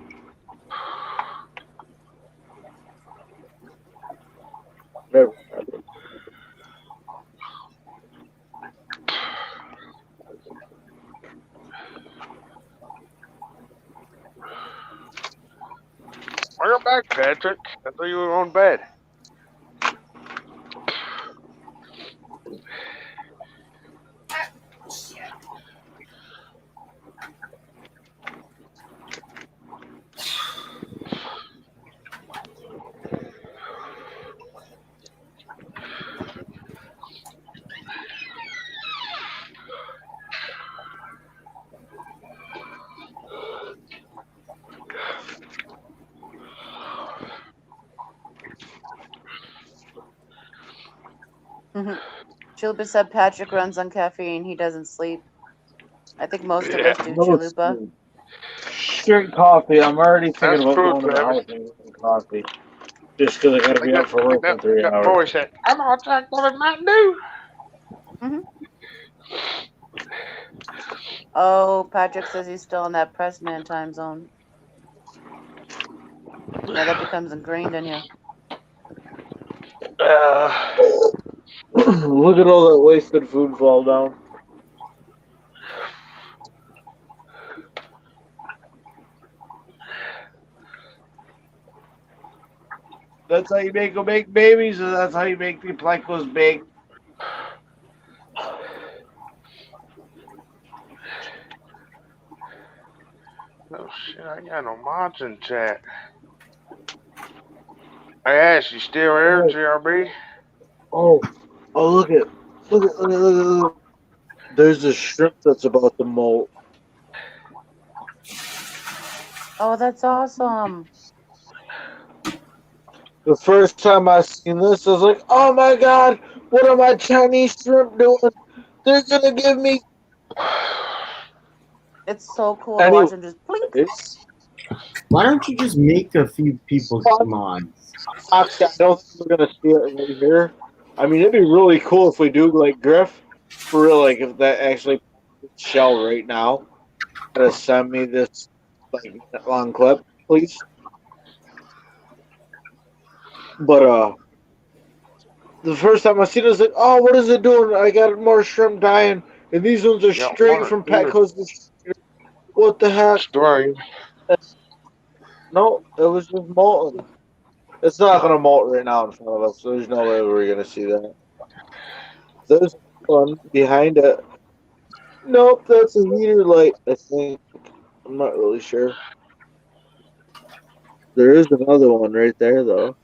Never. Welcome back, Patrick. I thought you were on bed. Chalupa said Patrick runs on caffeine. He doesn't sleep. I think most of us do, No, Chalupa. straight coffee. I'm already thinking That's about true, going to the Travis. house and getting coffee. Just because I got to be out for work in 3 That hours. boy said, I'm gonna check what it might do. Oh, Patrick says he's still in that press man time zone. Yeah, that becomes ingrained in you. Look at all that wasted food fall down. That's how you make them make babies, and that's how you make the plecos big. Oh shit, I got no mods in chat. Hey Ash, you still here, GRB? Oh, Oh, look. There's a shrimp that's about to molt. Oh, that's awesome. The first time I seen this, I was like, "Oh my god, what are my Chinese shrimp doing? They're gonna give me." It's so cool to watch them just blink. Anyways, Why don't you just make a few people's mods? Foxie, I don't think we're gonna see it right here. I mean, it'd be really cool if we do like Griff for real. Like if that actually shell right now, gotta send me this like long clip, please. But the first time I seen it, I was like, "Oh, what is it doing? I got more shrimp dying, and these ones are Yeah, straight one, from either Petco's. What the heck?" story. No, it was just molten. It's not gonna molt right now in front of us. So there's no way we're gonna see that. There's one behind it. Nope, that's a heater light. I think. I'm not really sure. There is another one right there though,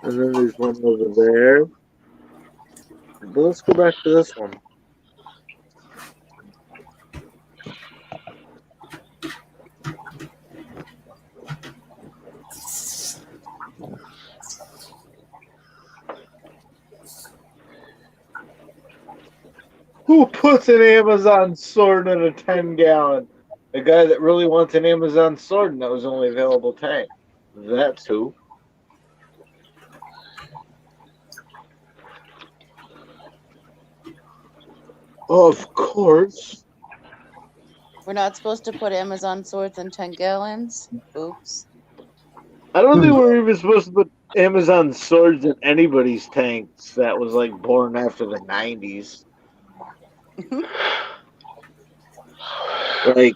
and then there's one over there. But let's go back to this one. Who puts an Amazon sword in a 10-gallon? The guy that really wants an Amazon sword and that was only available tank. That's who. Of course. We're not supposed to put Amazon swords in 10 gallons. Oops. I don't think we're even supposed to put Amazon swords in anybody's tanks that was like born after the 90s. Like,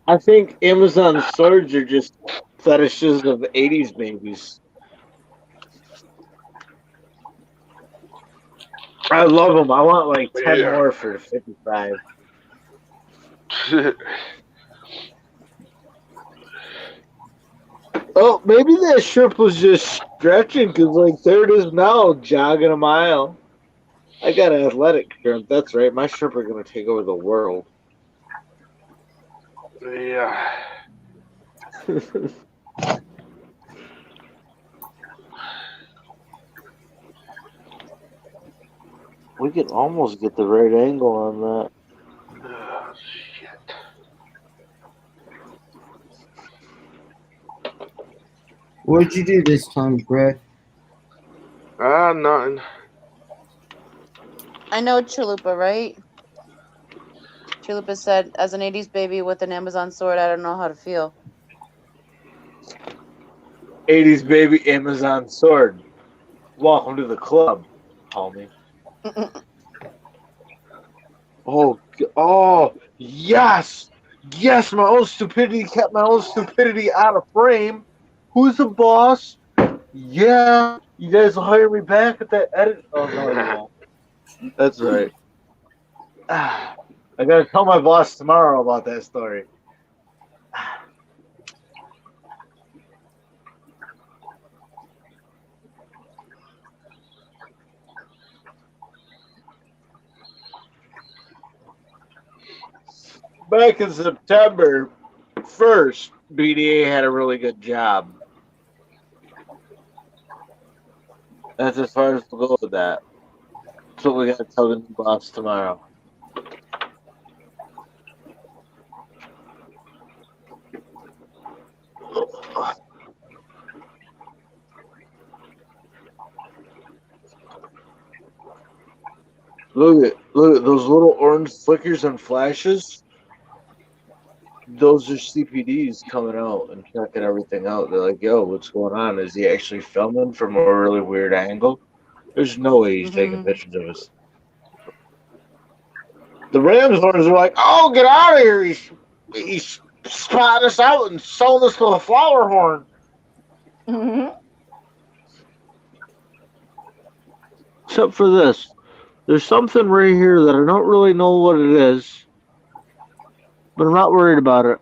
I think Amazon swords are just fetishes of 80s babies. I love them. I want like 10 Yeah. more for 55. Oh, maybe that shrimp was just stretching because, like, there it is now, jogging a mile. I got an athletic shrimp. That's right. My shrimp are going to take over the world. Yeah. We could almost get the right angle on that. Oh, shit. What'd you do this time, Griff? Nothing. I know Chalupa, right? Chalupa said, as an 80s baby with an Amazon sword, I don't know how to feel. 80s baby Amazon sword. Welcome to the club, homie. Oh, yes! Yes, my own stupidity kept my own stupidity out of frame. Who's the boss? Yeah, you guys will hire me back at that edit. Oh, no, you won't. That's right. I gotta tell my boss tomorrow about that story. Back in September 1st, BDA had a really good job. That's as far as we'll go with that. That's what we gotta tell the new boss tomorrow. Look at those little orange flickers and flashes. Those are CPDs coming out and checking everything out. They're like, "Yo, what's going on? Is he actually filming from a really weird angle? There's no way he's taking pictures of us." The Rams owners are like, "Oh, get out of here! He's spotting us out and selling us to a flower horn." Except for this. There's something right here that I don't really know what it is, but I'm not worried about it.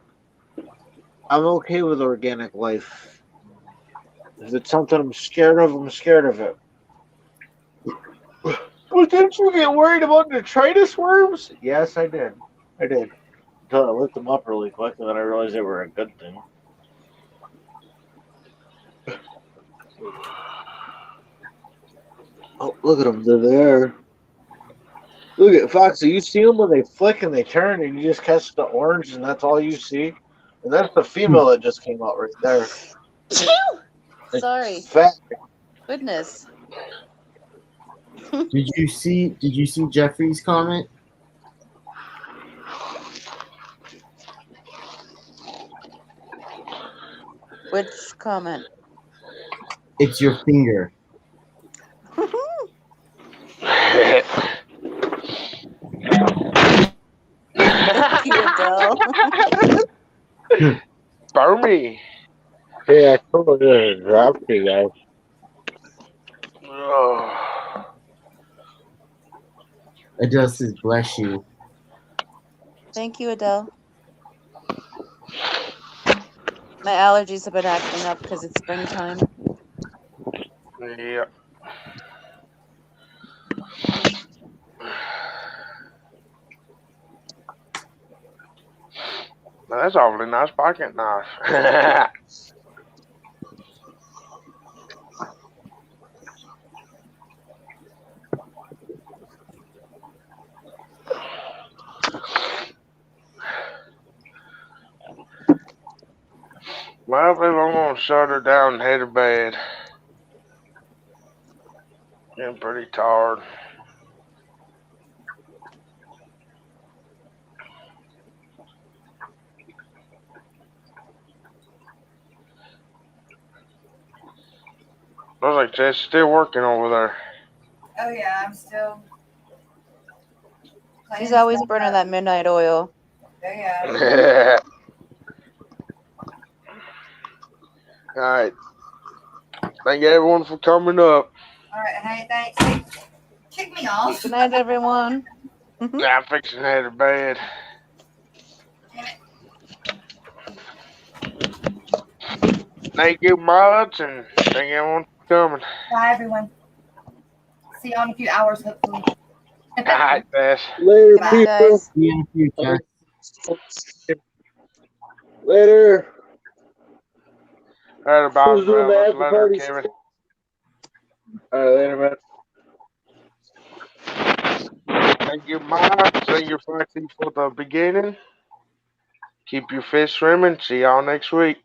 I'm okay with organic life. If it's something I'm scared of, I'm scared of it. Well, didn't you get worried about detritus worms? Yes, I did. I did. Until I looked them up really quick, and then I realized they were a good thing. Oh, look at them. They're there. Look at Foxy. You see them when they flick and they turn, and you just catch the orange, and that's all you see? And that's the female that just came out right there. Sorry. Fat. Goodness. Did you see Jeffrey's comment? Which comment? It's your finger. Thank you, Adele. Barmy. Hey, I told you to drop you guys. Oh. Adele says, bless you. Thank you, Adele. My allergies have been acting up because it's springtime. Yeah. That's awfully nice pocket knife. Well, I'm gonna shut her down and head to bed. Getting pretty tired. Looks like Jess is still working over there. Oh yeah, I'm still. She's always burning that midnight oil. Oh yeah. Alright. Thank everyone for coming up. All right. Hey, thanks. Kick me off. Good night, everyone. Yeah, I'm fixing to head to bed. Thank you much, and thank everyone for coming. Bye, everyone. See you in a few hours, hopefully. Alright, Bess. Later, Bye, people. guys. See you in the future. Later. Alright, about Who's doing the after letter, party? Kevin. Alright, later, man. Thank you, Mike. Thank you, Foxie, for the beginning. Keep your fish swimming. See y'all next week.